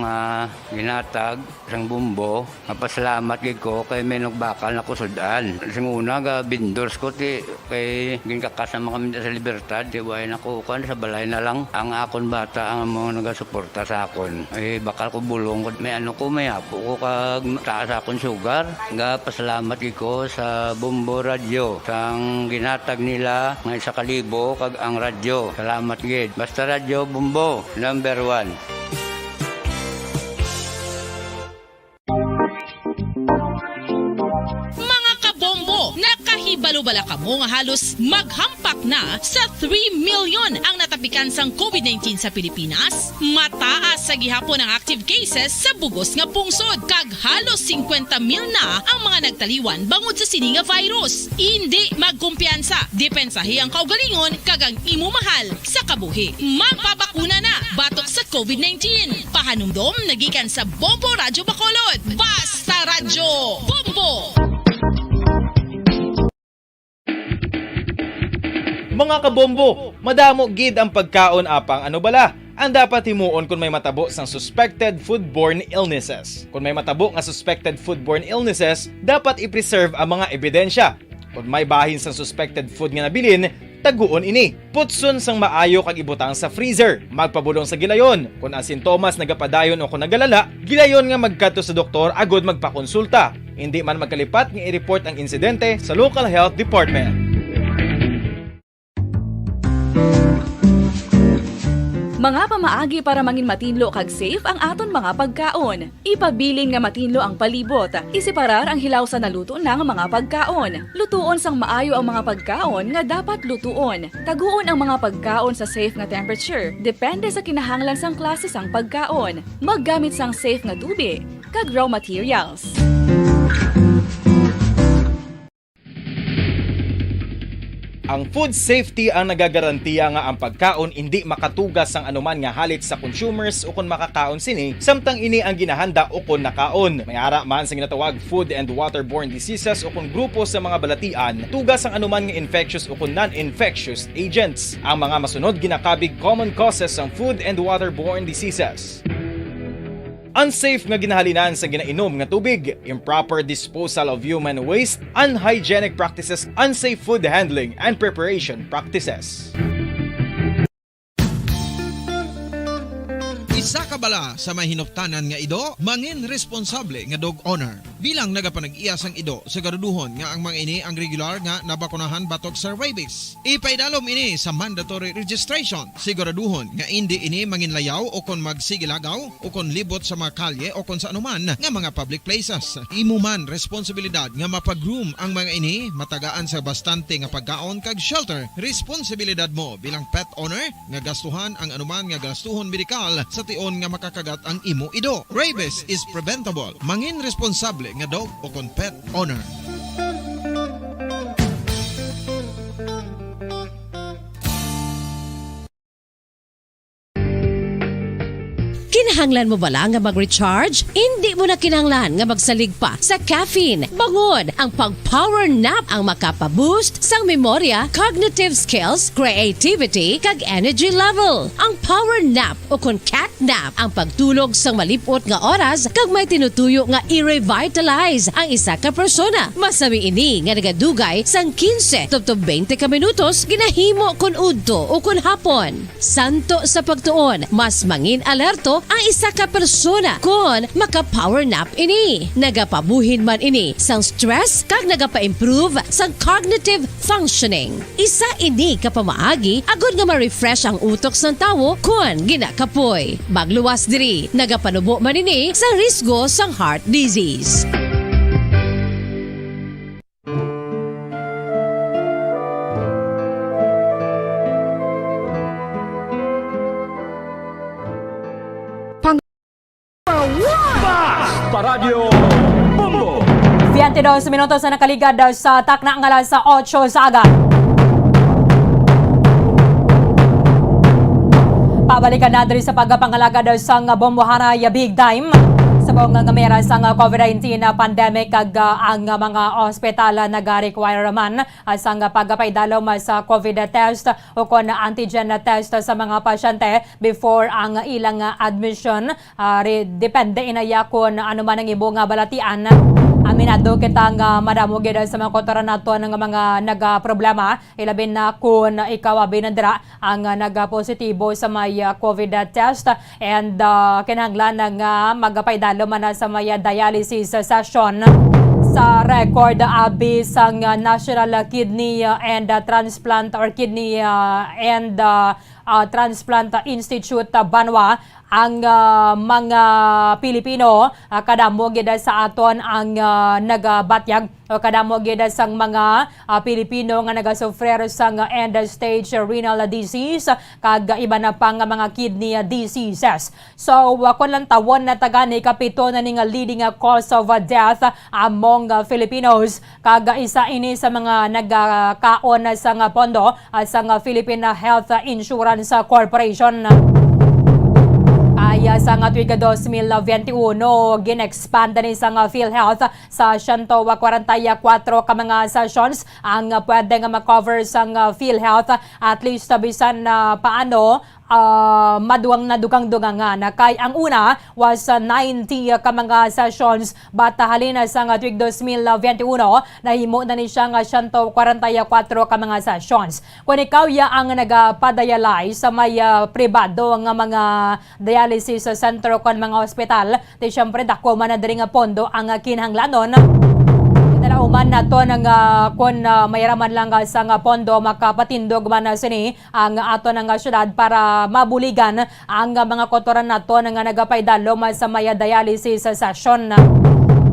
nga ginatag sang bumbo mapasalamat gid ko kay may nagbakal na kusudan. Sing una ga vendors ko ti kay ginkakasama kami sa Libertad di way nakukuan sa balay na lang ang akon bata ang mga nagasuporta sa akon. Bakal ko bulong may may apo ko kag taas akon sugar. Nga pasalamat ko sa Bumbo Radio sang ginatag nila nga 1,000 kag ang radyo. Salamat gid. Basta Radio Bumbo number 1. Nakahibalo-bala ka mo nga halos maghampak na sa 3 million ang natapikan sang COVID-19 sa Pilipinas. Mataas sa gihapon ang active cases sa bugos nga pungsod. Kag halos 50,000 na ang mga nagtaliwan bangod sa sini nga virus. Hindi magkumpiyansa. Depensahi ang kaugalingon kag ang imo mahal sa kabuhi. Magpabakuna na batok sa COVID-19. Pahanumdom nagikan sa Bombo Radyo Bacolod. Basta Radyo Bombo! Mga kabombo, madamo gid ang pagkaon apang ano bala. Ang dapat himuon kung may matabo sang suspected foodborne illnesses. Kung may matabo nga suspected foodborne illnesses, dapat i-preserve ang mga ebidensya. Kung may bahin sang suspected food nga nabilin, taguon ini. Putson sang maayo kag ibutang sa freezer. Magpabulong sa gilayon. Kung ang sintomas nagapadayon o kung nagalala, gilayon nga magkadto sa doktor agud magpakonsulta. Hindi man magkalipat nga i-report ang insidente sa local health department. Mga pamaagi para mangin matinlo kag safe ang aton mga pagkaon. Ipabilin nga matinlo ang palibot. Isiparar ang hilaw sa naluto ng mga pagkaon. Lutuon sang maayo ang mga pagkaon nga dapat lutuon. Taguon ang mga pagkaon sa safe nga temperature. Depende sa kinahanglan sang klase sang pagkaon. Maggamit sang safe nga tubig kag raw materials. Ang food safety ang nagagarantiya nga ang pagkaon hindi makatugas sang anuman nga halit sa consumers o kung makakaon sini, samtang ini ang ginahanda o kung nakaon. May ara man sa ginatawag food and waterborne diseases o kung grupo sa mga balatian, tugas ang anuman nga infectious o kung non-infectious agents. Ang mga masunod ginakabig common causes ng food and waterborne diseases. Unsafe nga ginahalinan sa ginainom nga tubig, improper disposal of human waste, unhygienic practices, unsafe food handling, and preparation practices. Isa ka bala sa may hinuptanan nga ido, mangin responsable nga dog owner. Bilang nagapanag-iyas ang ido, siguraduhon nga ang mga ini ang regular nga nabakunahan batok sa rabies. Ipaidalom ini sa mandatory registration. Siguraduhon nga hindi ini manginlayaw o kon magsigilagaw o kon libot sa mga kalye o kon sa anuman nga mga public places. Imo man responsibilidad nga mapag-groom ang mga ini, matagaan sa bastante nga pagkaon kag shelter. Responsibilidad mo bilang pet owner nga gastuhan ang anuman nga gastuhon medikal sa tion nga makakagat ang imo ido. Rabies is preventable. Mangin responsable nga dog o kon pet owner. Kinahanglan mo bala nga mag-recharge? Hindi mo na kinahanglan nga magsalig pa sa caffeine. Bangod ang pag-power nap ang makapaboost sang memorya, cognitive skills, creativity, kag energy level. Ang power nap o kon cat nap ang pagtulog sang malipot nga oras kag may tinutuyo nga i-revitalize ang isa ka persona. Masami ini nga nagadugay sang 15 to 20 ka minutos ginahimo kun udto o kun hapon. Santo sa pagtuon, mas mangin alerto ang isa ka persona kung maka-power nap ini. Nagapabuhin man ini sang stress kag nagapa-improve sang cognitive functioning. Isa ini kapamaagi agud nga ma-refresh ang utok sang tawo kung ginakapoy. Magluwas diri, nagapanubo man ini sa risgo sang heart disease. 22 minutos na nakaligad sa takna ng alas 8 sa aga. Pabalikan na diri sa pagpangalaga sa bombohana ya big time sa buong ngamera sa COVID-19 pandemic kag ang mga ospital nag-require man sa pagpaidalo sa COVID test o kon antigen test sa mga pasyente before ang ilang admission. Depende inaya kung ano man ang ibong balatian. Aminado kitang madamo gid sa mga kotoran nato ng mga nagproblema ilabin na kung ikaw binandra ang nagpositibo sa may COVID test and kinahanglan nga magpaidalo man sa may dialysis session sa record abi sang National Kidney and Transplant or Kidney and Transplant Institute Banwa ang mga Pilipino kadamo gid sa aton ang nagabatyag o kadamo gid sang mga Pilipino nga nagasufrer sang end stage renal disease kag iba na pang mga kidney diseases. So kun lang tawon na tagani kapito na ning leading cause of death among Filipinos kag isa ini sa mga nagkaon sang pondo sang Philippine Health Insurance Corporation. Ay sa tuig 2021 gin-expand ni sa PhilHealth sa 144 ka mga sessions ang pwede nga ma-cover sa PhilHealth at least bisan paano maduwang na dugang-dugangan. Kay ang una was 90 ka mga sessions but halina sa tuig 2021 nahimo na ni siya nga 144 ka mga sessions. Kung ikaw ya ang nagapadialyze sa may pribado nga mga dialysis center kon mga ospital, di syempre dako man na diri nga pondo ang kinahanglanon. Uman nato ng kung mayraman lang sa pondo makapatindog man sini ang ato ng syudad para mabuligan ang mga kotoran nato nga nagapaydalo sa maya dialysis session.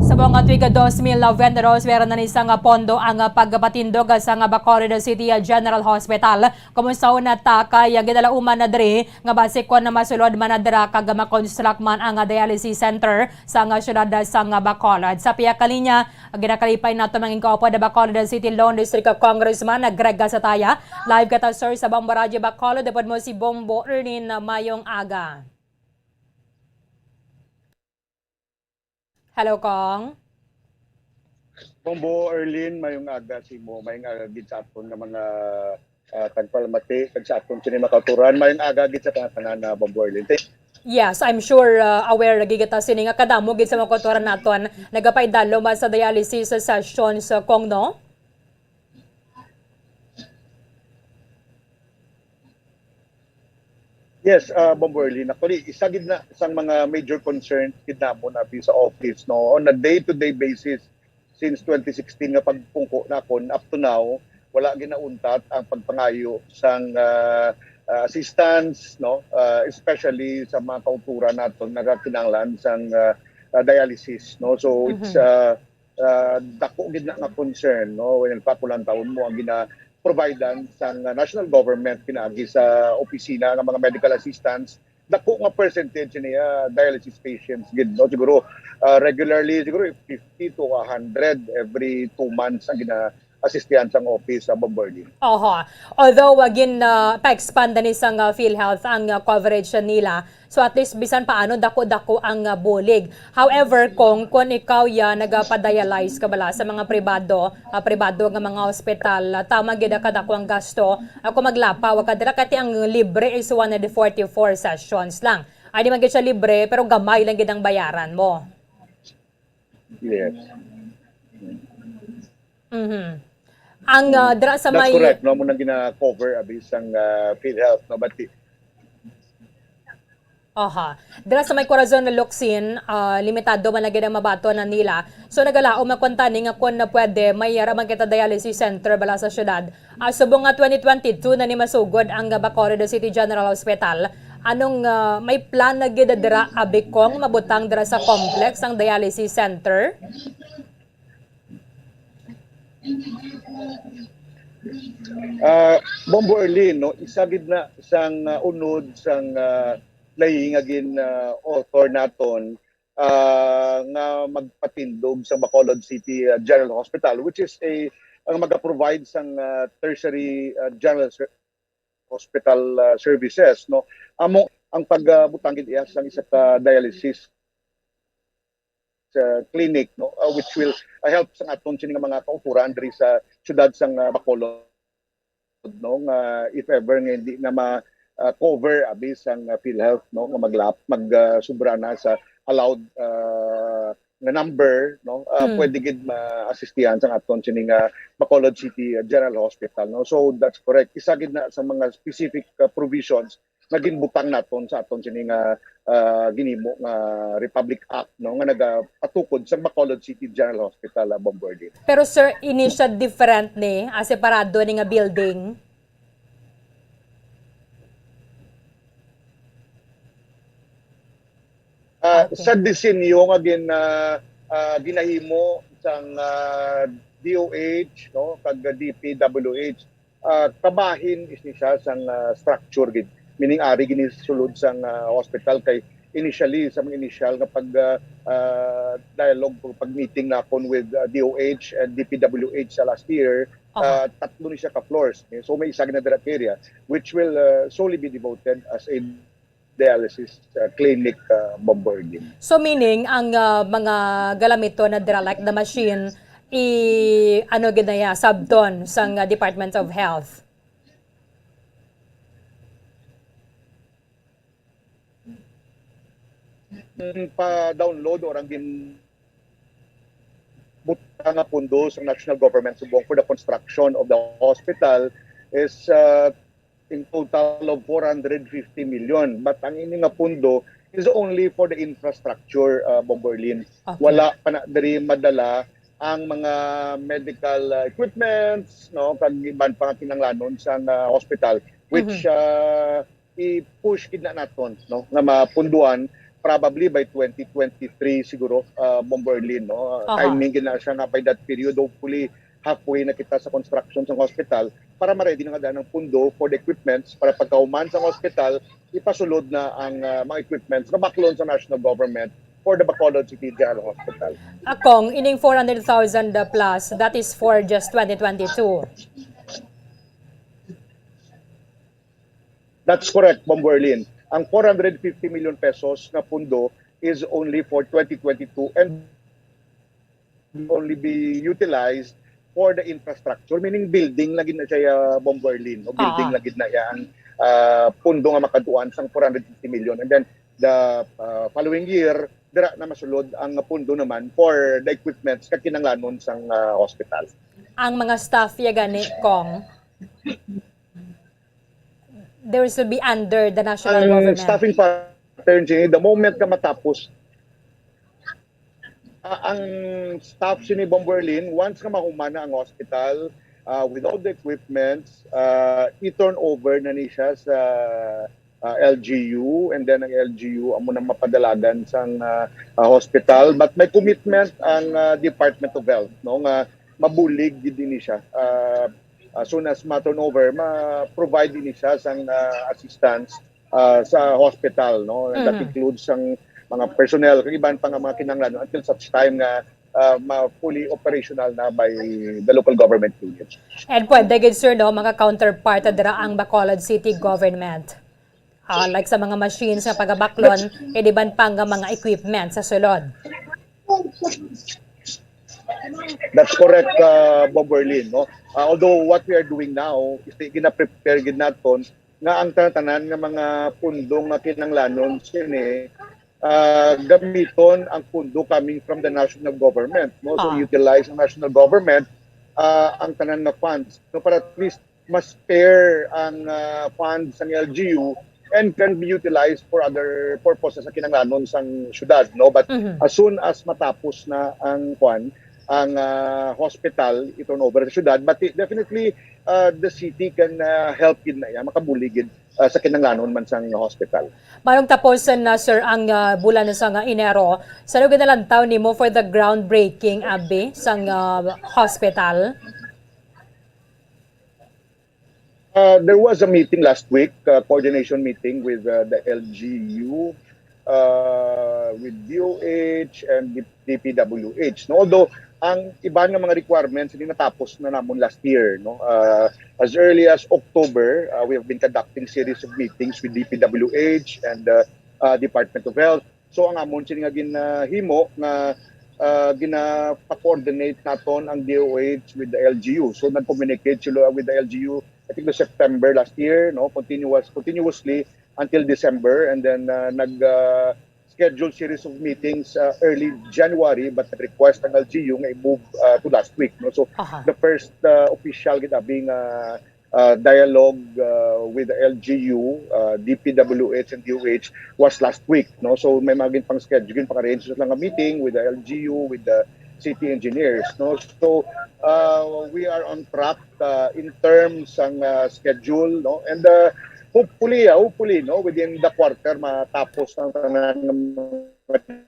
Sa buong tuig 2022, meron na isang pondo ang pagpatindog sa Bacolod City General Hospital. Kumusta na kay gidalauman na diri nga base ko na masulod man na dira kag ma-construct man ang dialysis center sa syudad sa Bacolod. Sa piya kalinya ginakalipay nato mga kaupo da Bacolod City Lone District Congressman Greg Gasataya. Live kata sir sa Bombo Radio Bacolod dapat mo si Bombo Ernin mayong aga. Hello, Kong. Bombo, Erlin, mayong aga si mo, mayong aga gid sa aton nga mga tagpalamati, kag sa aton kini makaturan, mayong aga gid sa tanan na Bombo, Erlin. Yes, I'm sure aware gigita sini nga kadamo gid sa mga kotoran naton nagapaydalo man sa dialysis sessions Kong no? Yes, Bomberly, actually, isa gid na sang mga major concerns gid namo na sa office no on a day-to-day basis since 2016 nga pagpungko nakon up to now wala ginauntat ang pagpangayo sang assistance no especially sa mga kauturan naton nagakinahanglan sang dialysis no so it's dako gid na nga concern no when papulang taon mo ang providan sang national government pinaagi sa opisina ng mga medical assistants dako nga percentage niya dialysis patients gid no siguro regularly siguro 50 to 100 every 2 months ang gina-assistihan sang office sa Bomberly. Although again pa-expand ni sang PhilHealth ang coverage nila. So at least bisan paano dako-dako ang bulig. However, kung ikaw ya nagapa-dialyze ka bala sa mga pribado nga mga ospital, tama gid ka dako ang gasto. Ako maglapaw ka dira kati ang libre is 144 sessions lang. Ay di man gid siya libre pero gamay lang gid ang bayaran mo. Yes. Ang dira sa That's may correct no mo nang gina-cover abis ang PhilHealth no but Dira sa may Corazon na Locsin, limitado man lagi ang mabato na nila. So nagalaom makuntani nga kung na pwede may raman kita dialysis center bala sa syudad. Subong nga 2022 na ni masugod ang Bacolod City General Hospital. Anong may plan na gid dira abikong mabutang dira sa complex ang dialysis center? Bombo Erlin, no, isa gid na sang unod sang laying agin author naton nga magpatindog sa Bacolod City General Hospital, which is ang mag-provide sang tertiary general hospital services, no. Amo ang pagbutang gid iya sang isa ka dialysis clinic, no, which will help sa aton sining mga kauturan diri sa syudad sang Bacolod, no, nga if ever nga hindi na ma-cover abis ang PhilHealth, no, nga magsubra na sa allowed nga number, no, pwede gid ma-assistihan sa aton sining Bacolod City General Hospital, no. So that's correct, isa gid na sa mga specific provisions na ginbutang naton sa aton sining ginimo nga Republic Act, no, nga nagapatukod sa Bacolod City General Hospital, Bomboarding. Pero sir, ini siya different ni, separado ni nga building. Sa disenyo nga ginahimo sang DOH, no, kag DPWH, kabahin is ni siya sang structure gid, meaning ari gini sulod sang hospital kay initially sa mga initial nga dialogue pag meeting napon with DOH and DPWH sa last year, tatlo ni siya ka floors, okay? So may isa na direct area which will solely be devoted as a dialysis clinic, Bomboarding. So meaning ang mga galamito na dira like the machine ano ginaya subdon sang Department of Health. Pa-download or ang butang nga pundo sa national government subong for the construction of the hospital is in total of 450 million. But ang ini nga pundo is only for the infrastructure, Bomboarding. Okay. Wala pa na diri madala ang mga medical equipments, no, kag iban pa kinanglanon sa hospital, which i-push gid na naton, no, nga mapunduan probably by 2023 siguro, Bomboarding, no. Timing gid na siya nga by that period, hopefully halfway na kita sa construction sa hospital para ma-ready na nga ng pundo for the equipments para pagkauman sa hospital, ipasulod na ang mga equipments na baklon sa national government for the Bacolod City General Hospital. Akong, ining 400,000 plus, that is for just 2022. That's correct, Bomboarding. Ang 450 million pesos na pundo is only for 2022 and only be utilized for the infrastructure, meaning building lagi na siya, Bomboarding, o building lagi na yan pundo nga makaduan sang 450 million, and then the following year dira na masulod ang pundo naman for the equipments kakinanglanon sang hospital. Ang mga staff ya gani kong there will be under the national government. Staffing pattern the moment ka matapos ang staff sini Bomboarding, once ka mahumana ang hospital with all the equipments, i-turn over na ni siya sa LGU, and then ang LGU amo nang mapadalagan sang hospital, but may commitment ang Department of Health, no, nga mabulig din ni siya as soon as ma-turn over, ma-provide din siya sang assistance sa hospital, no, and that includes ang mga personnel, kag iban pa nga mga kinanglan until such time nga fully operational na by the local government units. And pwede gid sir, no, mga counterpart dira ang Bacolod City government. Like sa mga machines na pagabaklon, ediban pa nga mga equipment sa sulod. That's correct, Bomboarding, no. Although what we are doing now is gina-prepare gid naton nga ang tanan nga mga pundo nga kinanglanon sini gamiton ang pundo coming from the national government, no. So utilize ang national government ang tanan nga funds, no, para at least mas spare ang funds ng LGU and can be utilized for other purposes sa kinanglanon sang syudad, no. But as soon as matapos na ang hospital iturn over sa syudad, but definitely the city can help in na makabuligid sa kinanglanon man sang hospital. Manong taposan na sir ang bulan sa Enero, sa lugar na lang taon nimo for the groundbreaking abi sang hospital? There was a meeting last week, coordination meeting with the LGU with DOH and DPWH. No? Although ang iba ng mga requirements hindi natapos na namon last year. No? As early as October, we have been conducting series of meetings with DPWH and Department of Health. So ang amon sila nga ginahimo na gina-coordinate naton ang DOH with the LGU. So nag-communicate sila with the LGU I think no September last year, no, continuously until December, and then schedule series of meetings early January, but the request ng LGU nga i-move to last week, no. So the first official being dialogue with the LGU, DPWH and DOH was last week, no. So may maging pang schedule, pang-arrange lang nga meeting with the LGU, with the city engineers, no. So we are on track in terms ng schedule, no, and hopefully no, within the quarter matapos ng tanan ng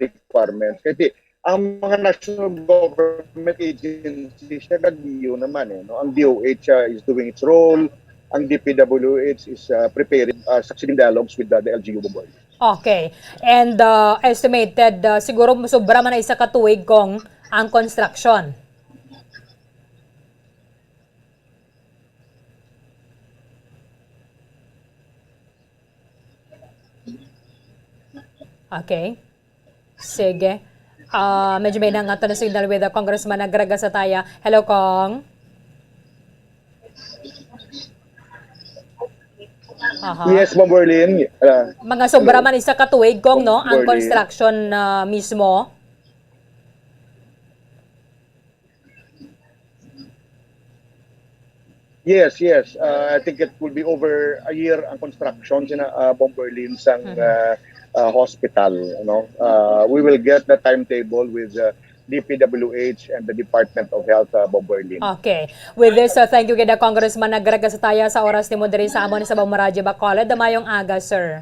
requirements. Kasi ang mga national government agencies nag-iyo naman no. Ang DOH is doing its role, ang DPWH is preparing succeeding dialogues with the LGU board. Okay. And estimated siguro sobra man na isa ka tuig kung ang construction. Okay. Sige. Medyo may nangato na signal with the Congressman Nagraga Sataya. Hello, Kong. Yes, Ma'am Berlin. Mga sobra man isa ka tuig kong, no? Ang construction mismo. Yes. I think it will be over a year ang construction sa Bomberlin sang hospital. No? We will get the timetable with DPWH and the Department of Health, Bomberlin. Okay. With this, thank you kay Congressman Nagraga Sataya sa oras ni mo diri sa amon sa Bamaradyo Bacolod. Damayong aga, sir.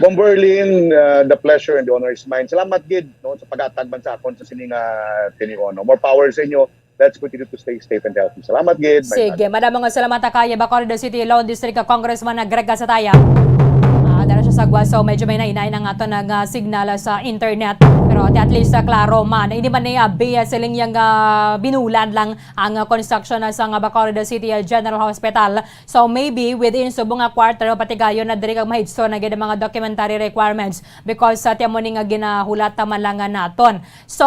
Bomberlin, the pleasure and the honor is mine. Salamat gid no sa pag-atag sa akon sa sining tiniono. More power sa inyo. Let's continue to stay safe and healthy. Salamat gid. Sige, madamong salamat kay Bacolod City Law District Congressman Nagraga Sataya. Dala siya sa Guaso, medyo may nainay na nga ito ng signal sa internet. Pero at least klaro man, hindi man niya siling yung binulan lang ang construction sa Bacolod City General Hospital. So maybe within subong quarter o patigayon na diri kang mahitso na gid mga documentary requirements because tiyan mo ni nga ginahulat man lang naton. So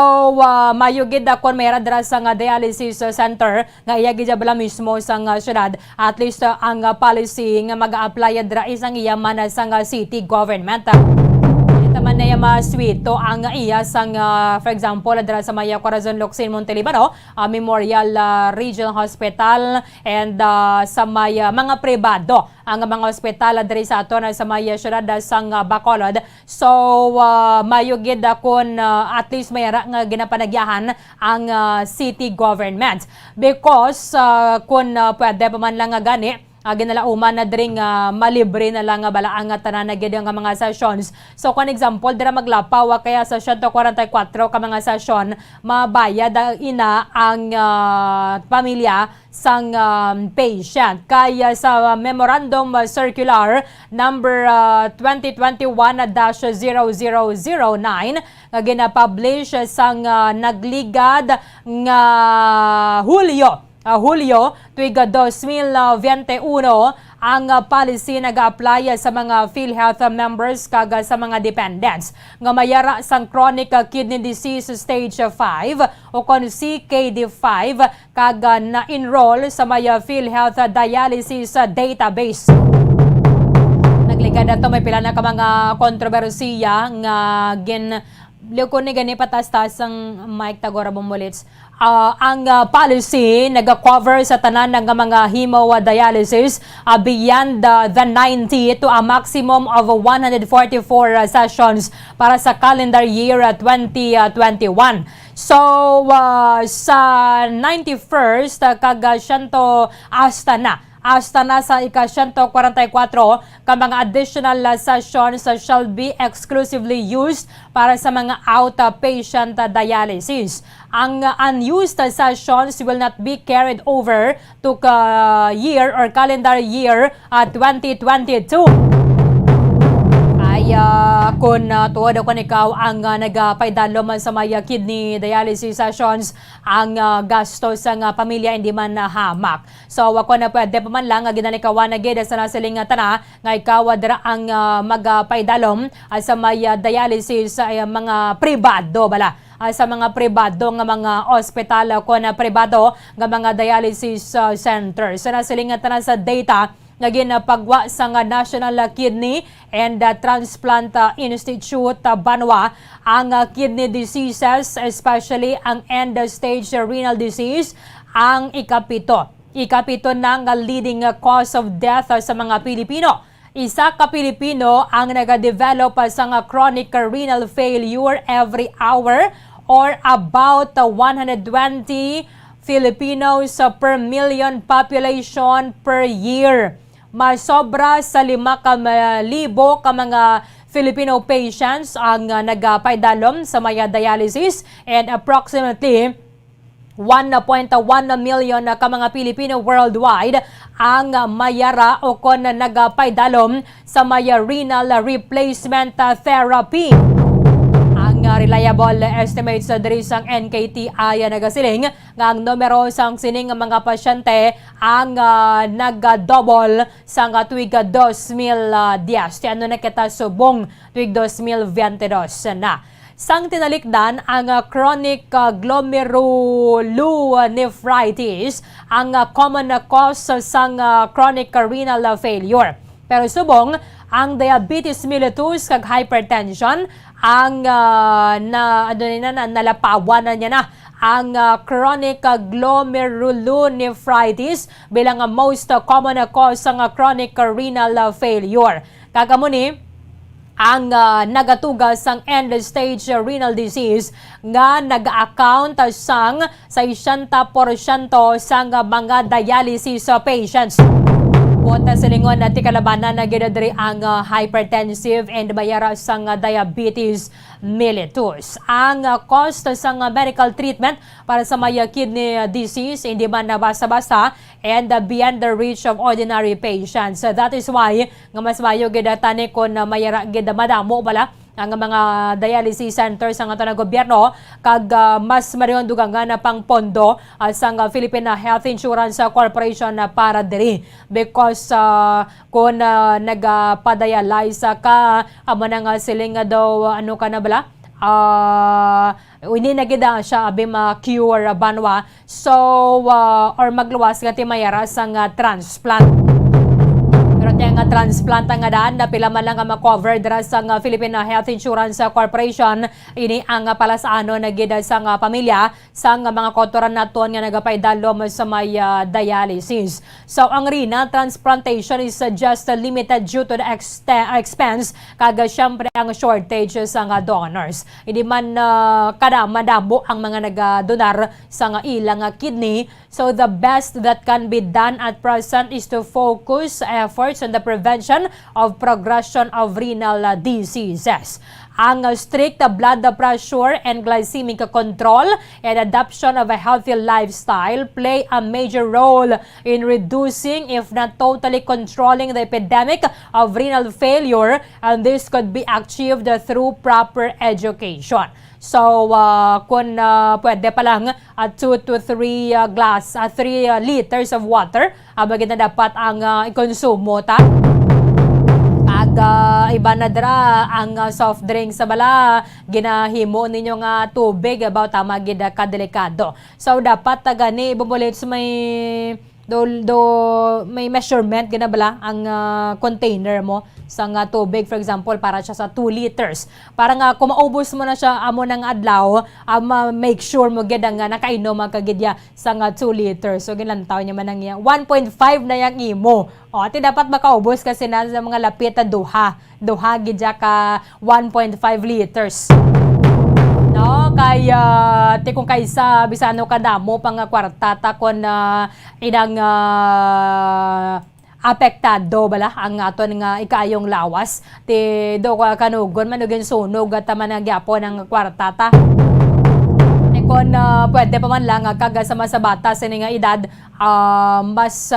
mayugid akon may radra sa dialysis center nga iya gid bala mismo sa syudad. At least ang policy nga mag-a-apply dra isang iyaman sa city government. Ito man na yung maswito ang iya sang, for example, dara sa Maya Corazon Locsin Montelibano, Memorial Regional Hospital and sa Maya mga pribado ang mga ospital diri sa ato na sa Maya syudad sang Bacolod. So mayugid akon at least mayara nga ginapanagyahan ang city government because kung pwede pa man lang nga gani ginalauman na dring malibre na lang balaang tanan na ang mga sessions. So kung example, dira maglapaw kaya sa 144 ka mga session, mabayad ina ang pamilya sang patient. Kaya sa Memorandum Circular number 2021-0009 nga ginapublish sang nagligad nga Hulyo tuig 2021 ang policy nag-apply sa mga PhilHealth members kaga sa mga dependents nga mayara sang chronic kidney disease stage 5 o kon CKD5 kaga na-enroll sa mga PhilHealth dialysis database. Nagligad ato may pila na ka mga kontrobersiya nga Loko ni gani patas-tas ang Mike Tagora Bumulits. Ang policy nag-cover sa tanan ng mga hemodialysis beyond the 90 to a maximum of 144 sessions para sa calendar year 2021. So sa 91st kaga syanto hasta na hasta na sa ika-144 ka mga additional sessions shall be exclusively used para sa mga outpatient dialysis. Ang unused sessions will not be carried over to year or calendar year 2022. Kung tuod ako ikaw ang nagpaidalo man sa may kidney dialysis sessions, ang gasto sa pamilya hindi man hamak. So ako na pwede pa man lang ginanikawan na gid sa nasiling tana nga ikaw dira ang magpaidalom sa may dialysis sa mga pribado bala. Sa mga pribado nga mga ospital ko na pribado nga mga dialysis centers. So nasiling tana sa data nga ginapagwa sa National Kidney and Transplant Institute Banwa ang kidney diseases, especially ang end-stage renal disease, ang ikapito. Ikapito ng leading cause of death sa mga Pilipino. Isa ka Pilipino ang nag-develop sa chronic renal failure every hour or about 120 Filipinos per million population per year. Masobra sa 5,000 ka mga Filipino patients ang nagpaidalom sa maya dialysis and approximately 1.1 million ka mga Pilipino worldwide ang mayara o kon nagpaidalom sa maya renal replacement therapy. Ang reliable estimates sa diri sang NKTI nagasiling nga ang numero sang sining mga pasyente ang nag-double sa tuig 2010. Ano na kita subong tuig 2022 na. Sang tinalikdan ang chronic glomerulonephritis ang common cause sang chronic renal failure. Pero subong ang diabetes mellitus kag hypertension ang nalapawan na niya na ang chronic glomerulonephritis bilang most common cause ng chronic renal failure. Kagamuni ang nagatugas sang end-stage renal disease nga nag-account sang 60% sang mga dialysis patients. Buta sa lingon na tikalabanan na ginadiri ang hypertensive and mayara sang diabetes mellitus. Ang cost sang medical treatment para sa may kidney disease hindi man na basta-basta and beyond the reach of ordinary patients. So that is why nga mas mayo gidatani kon mayara gid madamo bala ang mga dialysis centers ang ato gobyerno kag mas mariyon dugangan na pang pondo sang Philippine Health Insurance Corporation para diri because kung nagpa-dialyze ka amo na nga siling daw ano ka na bala hindi na gida siya abi ma-cure banwa so or magluwas nga timayara sang transplant. Pero nga transplant nga daan na pila man lang nga ma-cover dira sa Philippine Health Insurance Corporation ini ang palasano na gida sa pamilya sa mga kotoran naton nga nagapaidalom sa may dialysis. So ang renal transplantation is just limited due to the expense kag syempre ang shortage sa donors. Hindi man kada madamo ang mga nagadonar sa ilang kidney. So the best that can be done at present is to focus efforts on the prevention of progression of renal diseases. Ang strict blood pressure and glycemic control and adoption of a healthy lifestyle play a major role in reducing, if not totally controlling, the epidemic of renal failure, and this could be achieved through proper education. So, kung pwede pa lang 2 to 3 liters of water, bagay na dapat ang ikonsumo ta. Iba na dira ang soft drink sa bala, ginahimo ninyo nga tubig, about tama gid kadelikado. So, dapat gani bumulit sa may may measurement ginabala ang container mo sa tubig, for example, para siya sa 2 liters. Para nga kung maubos mo na siya amo ng adlaw, make sure mo gid nga nakainom kagidya sa 2 liters. So ginlantaw niya man ang 1.5 na yang imo. O ati dapat makaubos kasi na sa mga lapit duha gidya ka 1.5 liters. No, kay ti kung kaysa bisano kadamo pang kwartata kon inang apektado bala ang aton nga ikayong lawas ti do kanugon manugin sunog at man gyapon ang kwartata. Kon pwede pa man lang kagasama sa bata sa nga edad mas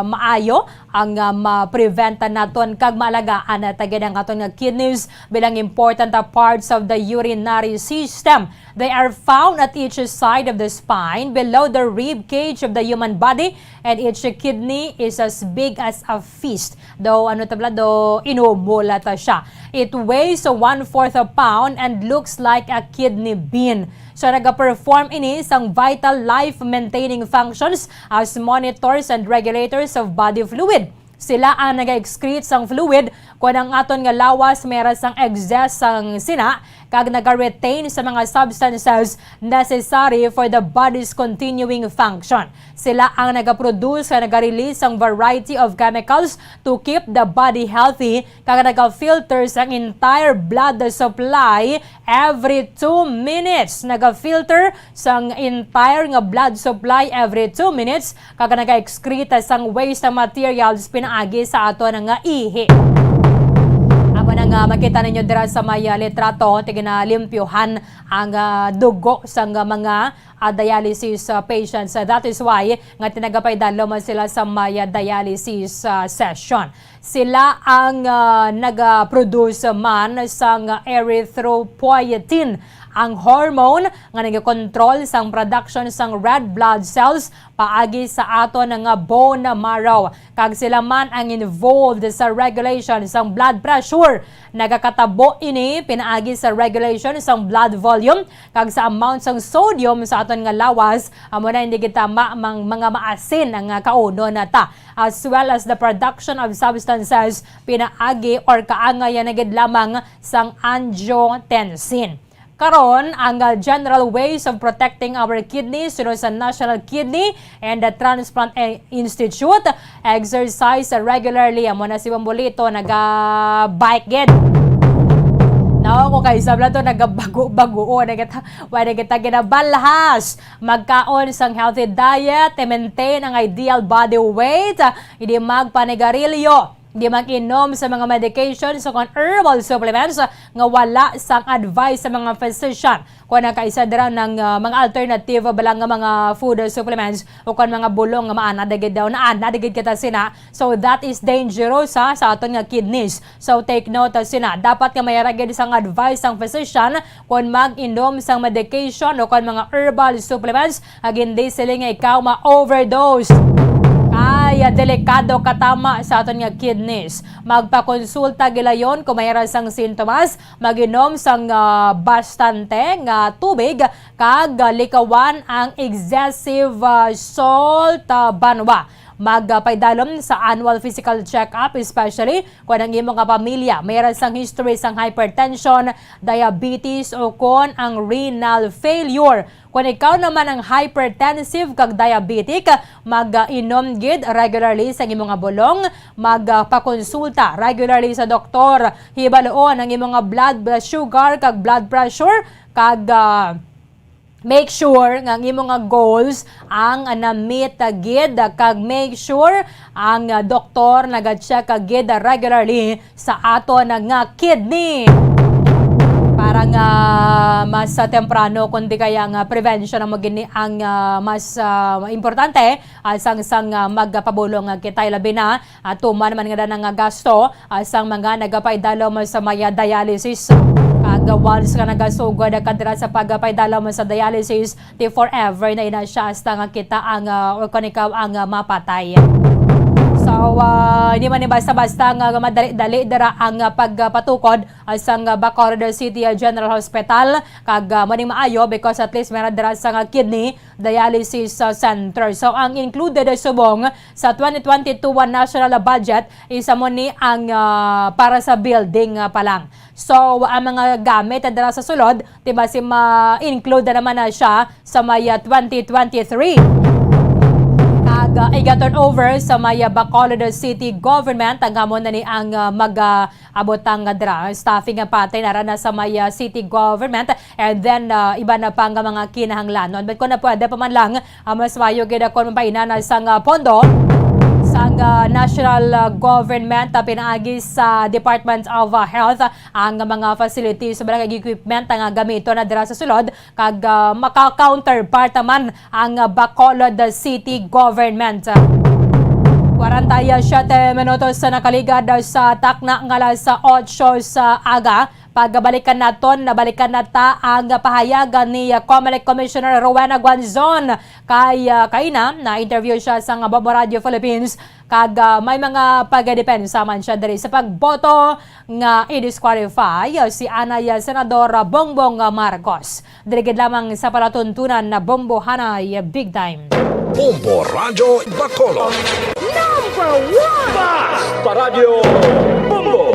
maayo ang ma-preventa naton kag maalagaan at ang aton nga kidneys bilang important parts of the urinary system. They are found at each side of the spine below the rib cage of the human body, and each kidney is as big as a fist. Though inumula ta siya. It weighs 1/4 a pound and looks like a kidney bean. So nag-perform ini sang vital life-maintaining functions as monitors and regulators of body fluid. Sila ang nag-excrete sang fluid kung ang aton nga lawas meron sang excess sang sina kag nag-retain sa mga substances necessary for the body's continuing function. Sila ang nag-produce kag nag-release ang variety of chemicals to keep the body healthy kag nag-filter sang entire blood supply every 2 minutes. Nag-filter sang entire nga blood supply every 2 minutes kag nag-excrete sang waste materials pinaagi sa ato nga ihi. Amo nang makita ninyo dira sa may litrato, limpyuhan ang dugo sa mga dialysis patients. That is why nga tinagapay dalo man sila sa may dialysis session. Sila ang nag-produce man sang erythropoietin, ang hormone nga nag-control sang production sang red blood cells paagi sa ato nga bone marrow. Kag sila man ang involved sa regulation sang blood pressure. Nagakatabo ini pinaagi sa regulation sang blood volume kag sa amount sang sodium sa aton nga lawas. Amo na hindi kita mga maasin ang kauno nata, as well as the production of substances pinaagi or kaangayan na gid lamang sang angiotensin. Karon, ang general ways of protecting our kidneys sa National Kidney and Transplant Institute, exercise regularly. Amo na si Bambolito naga-bike gid. No, kung kayo sabla to nagabago-bago, wala kita ginabalhas. Magkaon sang healthy diet, maintain ang ideal body weight, hindi magpanigarilyo. Di mag-inom sa mga medications o herbal supplements nga wala sang advice sa mga physician. Kung nakaisa dira ng mga alternative balang nga mga food supplements o kung mga bulong nga maanadagid daw na anadagid kita sina. So that is dangerous sa aton nga kidneys. So take note sina. Dapat nga mayaragid sang advice sang physician kung mag-inom sang medication o kung mga herbal supplements agin di sila nga ikaw ma-overdose. Ay, delikado katama sa aton nga kidneys. Magpakonsulta gilayon kung mayroon sang sintomas, mag-inom sang bastante nga tubig kag likawan ang excessive salt banwa. Magpaidalom sa annual physical check-up, especially kung ang imong pamilya mayroon sang history sang hypertension, diabetes o kung ang renal failure. Kung ikaw naman ang hypertensive kag diabetic, mag-inom gid regularly sa imong bulong, magpakonsulta regularly sa doktor, hibaloon ang imong blood sugar kag blood pressure kag make sure nga ang imong goals ang na-meet gid kag make sure ang doktor naga-check gid regularly sa ato nga kidney. Para nga mas temprano kundi kaya nga prevention ang magini ang mas importante sang magpabulong kita labi na tuman man nga nang gasto sang mga nagapaydalo sa maya dialysis. Once ka nagasugod kadra sa pagpaydalo sa dialysis, ti forever na ina siya hasta nga kita ang or kung ikaw ang mapatay. So, hindi man basta-basta nga madali-dali dara ang pagpatukod sa Bacolod City General Hospital kag maning maayo because at least meron dara sa kidney dialysis center. So, ang included subong sa 2022 national budget isa mo ni ang para sa building pa lang. So, ang mga gamit dara sa sulod, diba si ma-include naman na siya sa may 2023. Igaton over sa may Bacolod City Government ang hamon na ni ang mag-abot ang staffing patay na sa may City Government and then iba na pang mga kinahanglanon. But kung na pwede pa man lang mas mayo gid kon mapainan sang pondo sang national government pinaagi sa Department of Health ang mga facilities sa mga equipment nga gamito na dira sa sulod kag maka-counterpart man ang Bacolod City Government. 47 minutos na nakaligad sa takna ng alas 8 sa aga. Pagbalikan naton, nabalikan nata ang pahayagan ni COMELEC Commissioner Rowena Guanzon kay na interview siya sa Bombo Radio Philippines kag may mga pagdepensa man siya diri sa pagboto nga i-disqualify si Anay Senador Bongbong Marcos. Dirigid lamang sa palatuntunan na Bombo Hanay Big Time. Bombo Radio Bacolod. Number 1! Basta Radio Bombo!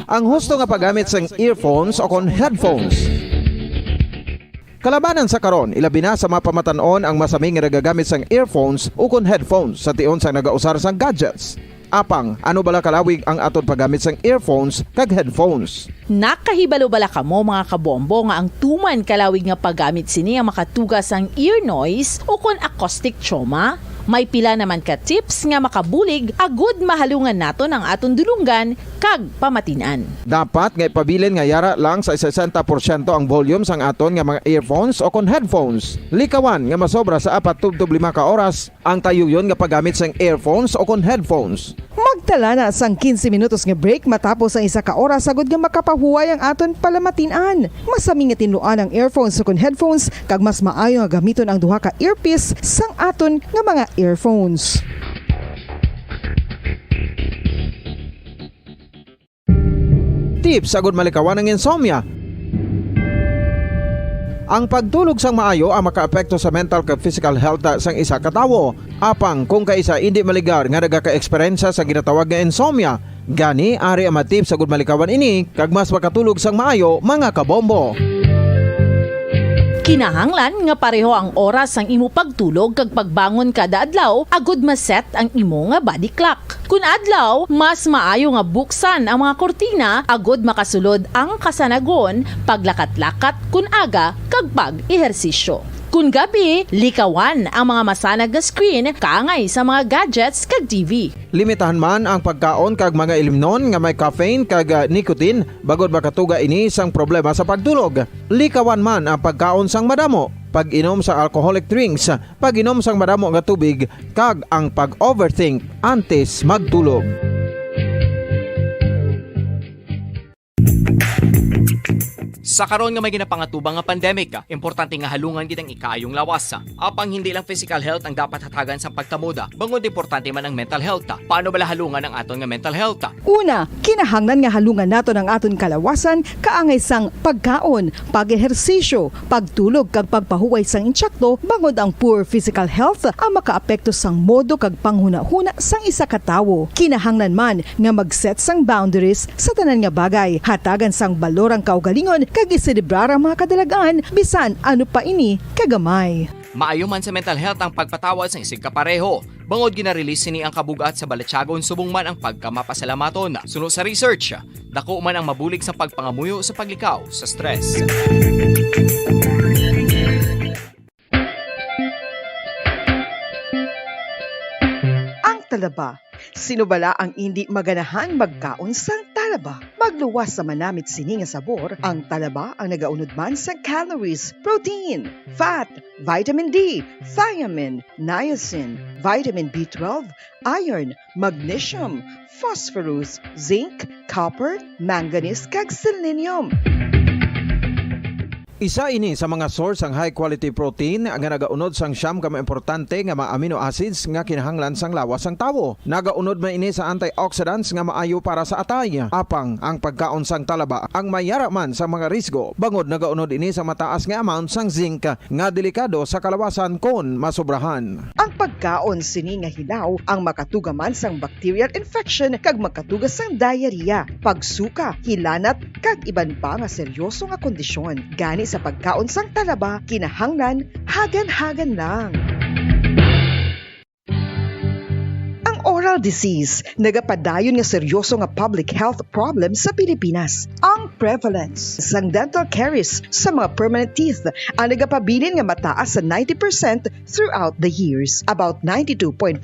Ang husto nga paggamit sang earphones o kon headphones. Kalabanan sa karon, ilabi na sa mapamatanon ang masaming nga nagagamit sang earphones o kon headphones sa tion sang nagausar sang gadgets. Apang, ano bala kalawig ang aton paggamit sang earphones kag headphones? Nakahibalo bala kamo mga kabombo nga ang tuman kalawig nga paggamit sini ang makatugas ang ear noise o kon acoustic trauma? May pila naman ka tips nga makabulig agud mahalungan naton ang aton dulunggan kag pamatinan. Dapat nga ipabilin nga yara lang sa 60% ang volume sang aton nga mga earphones o kon headphones. Likawan nga masobra sa 4 to 5 ka oras ang tayuyon nga paggamit sang earphones o kon headphones. Magtala na sang 15 minutos nga break matapos ang 1 ka oras sagud nga makapahuway ang aton palamatinan. Masami nga tinluan ang earphones o kon headphones kag mas maayo nga gamiton ang duha ka earpiece sang aton nga mga earphones. Tips sagud malikawan ang insomnia. Ang pagtulog sang maayo ang makaapekto sa mental kag physical health sang isa ka tawo. Apang kung kaisa hindi maligar nga nagaka-eksperyensya sa ginatawag nga insomnia, gani ari ang matip sagud malikawan ini kag mas makatulog sang maayo mga kabombo. Kinahanglan nga pareho ang oras ang imo pagtulog kag pagbangon kada adlaw agud maset ang imo nga body clock. Kun adlaw, mas maayo nga buksan ang mga kortina agud makasulod ang kasanagon, paglakat-lakat kun aga kag pag-ehersisyo. Kun gabi, likawan ang mga masanag nga screen kaangay sa mga gadgets kag TV. Limitahan man ang pagkaon kag mga ilimnon nga may caffeine kag nicotine bagod makatuga ini sang problema sa pagtulog. Likawan man ang pagkaon sang madamo, pag-inom sa alcoholic drinks, pag-inom sang madamo nga tubig kag ang pag-overthink antes magtulog. Sa karon nga may ginapangatubang nga pandemic, importante nga halungan gid ang ikaayong lawas. Apang hindi lang physical health ang dapat hatagan sa pagtamuda, bangod importante man ang mental health. Paano bala halungan ang aton nga mental health? Una, kinahanglan nga halungan naton ang aton kalawasan kaangay sang pagkaon, pag-ehersisyo, pagtulog kag pagpahuway sang insyakto bangod ang poor physical health ang makaapekto sang modo kag panghuna-huna sang isa ka tawo. Kinahanglan man nga mag-set sang boundaries sa tanan nga bagay, hatagan sang balorang kaugalingon kag iselebrar ang mga kadalagan bisan ano pa ini kagamay. Maayo man sa mental health ang pagpatawad sa isig kapareho. Bangod ginarelease ni ang kabugat sa Balachagon subong man ang pagkamapasalamaton. Suno sa research, dako man ang mabulig sa pagpangamuyo sa paglikaw sa stress. Ang talaba. Sino bala ang hindi maganahan magkaon sang talaba? Magluwas sa manamit sini nga sabor, ang talaba ang nagaunod man sa calories, protein, fat, vitamin D, thiamine, niacin, vitamin B12, iron, magnesium, phosphorus, zinc, copper, manganese kag selenium. Isa ini sa mga source ang high quality protein nga nagaunod sang siyam ka importante nga mga amino acids nga kinahanglan sang lawas sang tawo. Nagaunod man ini sa antioxidants nga maayo para sa atay. Apang ang pagkaon sang talaba ang mayara man sa mga risgo. Bangod nagaunod ini sa mataas nga amount sang zinc nga delikado sa kalawasan kon masobrahan. Ang pagkaon sini nga hilaw ang makatugaman sang bacterial infection kag makatugas sang diarrhea, pagsuka, hilanat kag iban pa nga seryoso nga kondisyon. Gani kini sa pagkaon sang talaba kinahanglan hagan-hagan lang. Oral disease, nagapadayon nga seryoso nga public health problem sa Pilipinas. Ang prevalence sang dental caries sa mga permanent teeth ang nagapabilin nga mataas sa 90% throughout the years. About 92.4%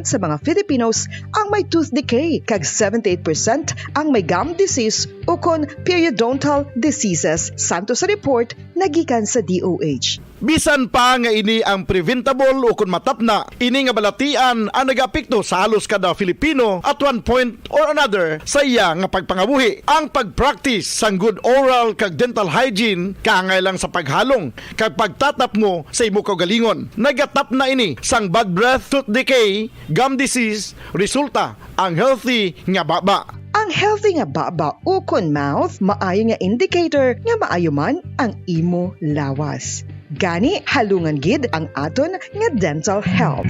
sa mga Filipinos ang may tooth decay, kag 78% ang may gum disease o kon periodontal diseases, santo sa report nagikan sa DOH. Bisan pa nga ini ang preventable o kung matapna, ini nga balatian ang nagapikto sa halos kada Filipino at one point or another sa iya nga pagpangabuhi. Ang pagpractice sang good oral kag dental hygiene kaangay lang sa paghalong kag pagtatap mo sa imo kaugalingon. Nagatap na ini sang bad breath, tooth decay, gum disease, resulta ang healthy nga baba. Ang healthy nga baba o kon mouth maayo nga indicator nga maayo man ang imo lawas. Gani halungan gid ang aton nga dental health.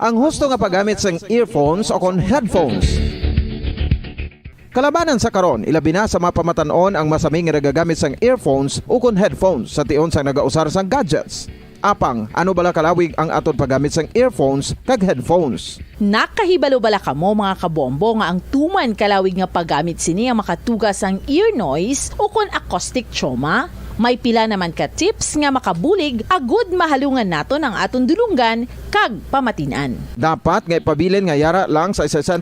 Ang husto nga paggamit sang earphones o kon headphones. Kalabanan sa karon, ilabi na sa mapamatanon ang masaming nga nagagamit sang earphones o kon headphones sa tion sang nagausar sang gadgets. Apang, ano bala kalawig ang aton paggamit sang earphones kag headphones? Nakahibalo bala kamo mga kabombo nga ang tuman kalawig nga paggamit sini ang makatugas ang ear noise o kon acoustic trauma? May pila naman ka tips nga makabulig agud mahalungan naton ang aton dulunggan kag pamatinan. Dapat nga ipabilin nga yara lang sa 60%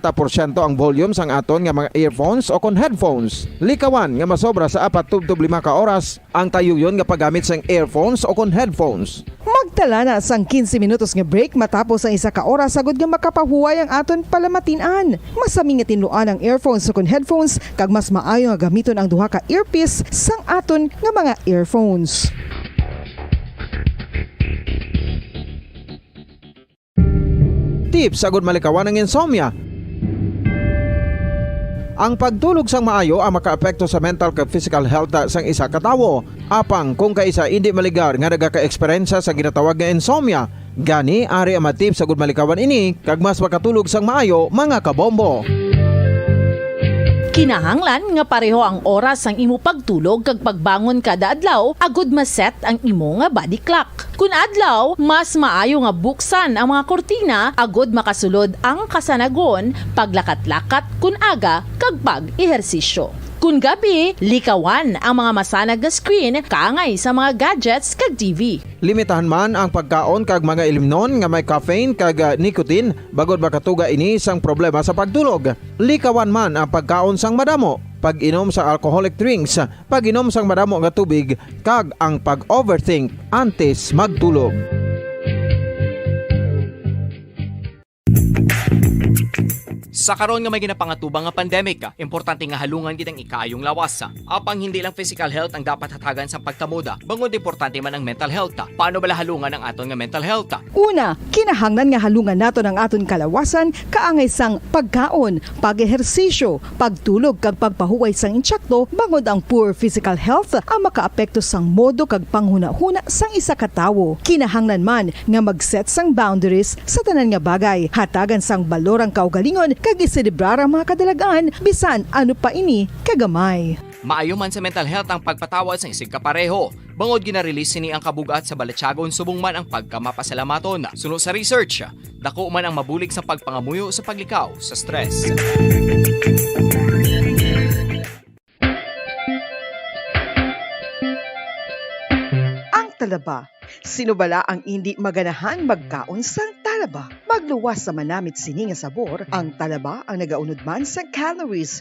ang volume sang aton nga mga earphones o kon headphones. Likawan nga masobra sa 4-5 ka oras ang tayuyon nga paggamit sang earphones o kon headphones. Magtala na sang 15 minutos nga break matapos ang 1 ka oras sagod nga makapahuway ang aton palamatinan. Masami nga tinuan ang earphones o kon headphones kag mas maayo nga gamiton ang duha ka earpiece sang aton nga mga earphones. Tips sagud malikawan ang insomnia. Ang pagtulog sang maayo ang makaapekto sa mental kag physical health sang isa ka tawo. Apang kung kaisa hindi maligar nga nagaka-eksperyensya sa ginatawag nga insomnia, gani ari ang matip sagud malikawan ini kag mas makatulog sang maayo mga kabombo. Kinahanglan nga pareho ang oras ang imo pagtulog kag pagbangon kada adlaw agud maset ang imo nga body clock. Kun adlaw, mas maayo nga buksan ang mga kortina agud makasulod ang kasanagon, paglakat-lakat kun aga kag pag-ehersisyo. Kun gabi, likawan ang mga masanag nga screen kaangay sa mga gadgets kag TV. Limitahan man ang pagkaon kag mga ilimnon nga may caffeine kag nicotine bagod makatuga ini sang problema sa pagtulog. Likawan man ang pagkaon sang madamo, pag-inom sa alcoholic drinks, pag-inom sang madamo nga tubig kag ang pag-overthink antes magtulog. Sa karon nga may ginapangatubang nga pandemic, importante nga halungan gid ang ikayong lawas. Apang hindi lang physical health ang dapat hatagan sa pagtamuda, bangod importante man ang mental health. Paano bala halungan ang aton nga mental health? Una, kinahanglan nga halungan naton ang aton kalawasan kaangay sang pagkaon, pag-ehersisyo, pagtulog kag pagpahuway sang insyakto bangod ang poor physical health ang makaapekto sang modo kag panghuna-huna sang isa ka tawo. Kinahanglan man nga mag-set sang boundaries sa tanan nga bagay, hatagan sang balorang kaugalingon kag iselebrar ang mga kadalagaan bisan ano pa ini kagamay. Maayo man sa mental health ang pagpatawad sa isig kapareho. Bangod ginarelease ni ang kabugat sa Balachagon subong man ang pagkamapasalamaton. Suno sa research, dako man ang mabulig sa pagpangamuyo sa paglikaw sa stress. Ang talaba. Sino bala ang hindi maganahan magkaon sang talaba? Magluwas sa manamit sini nga sabor, ang talaba ang nagaunod man sa calories,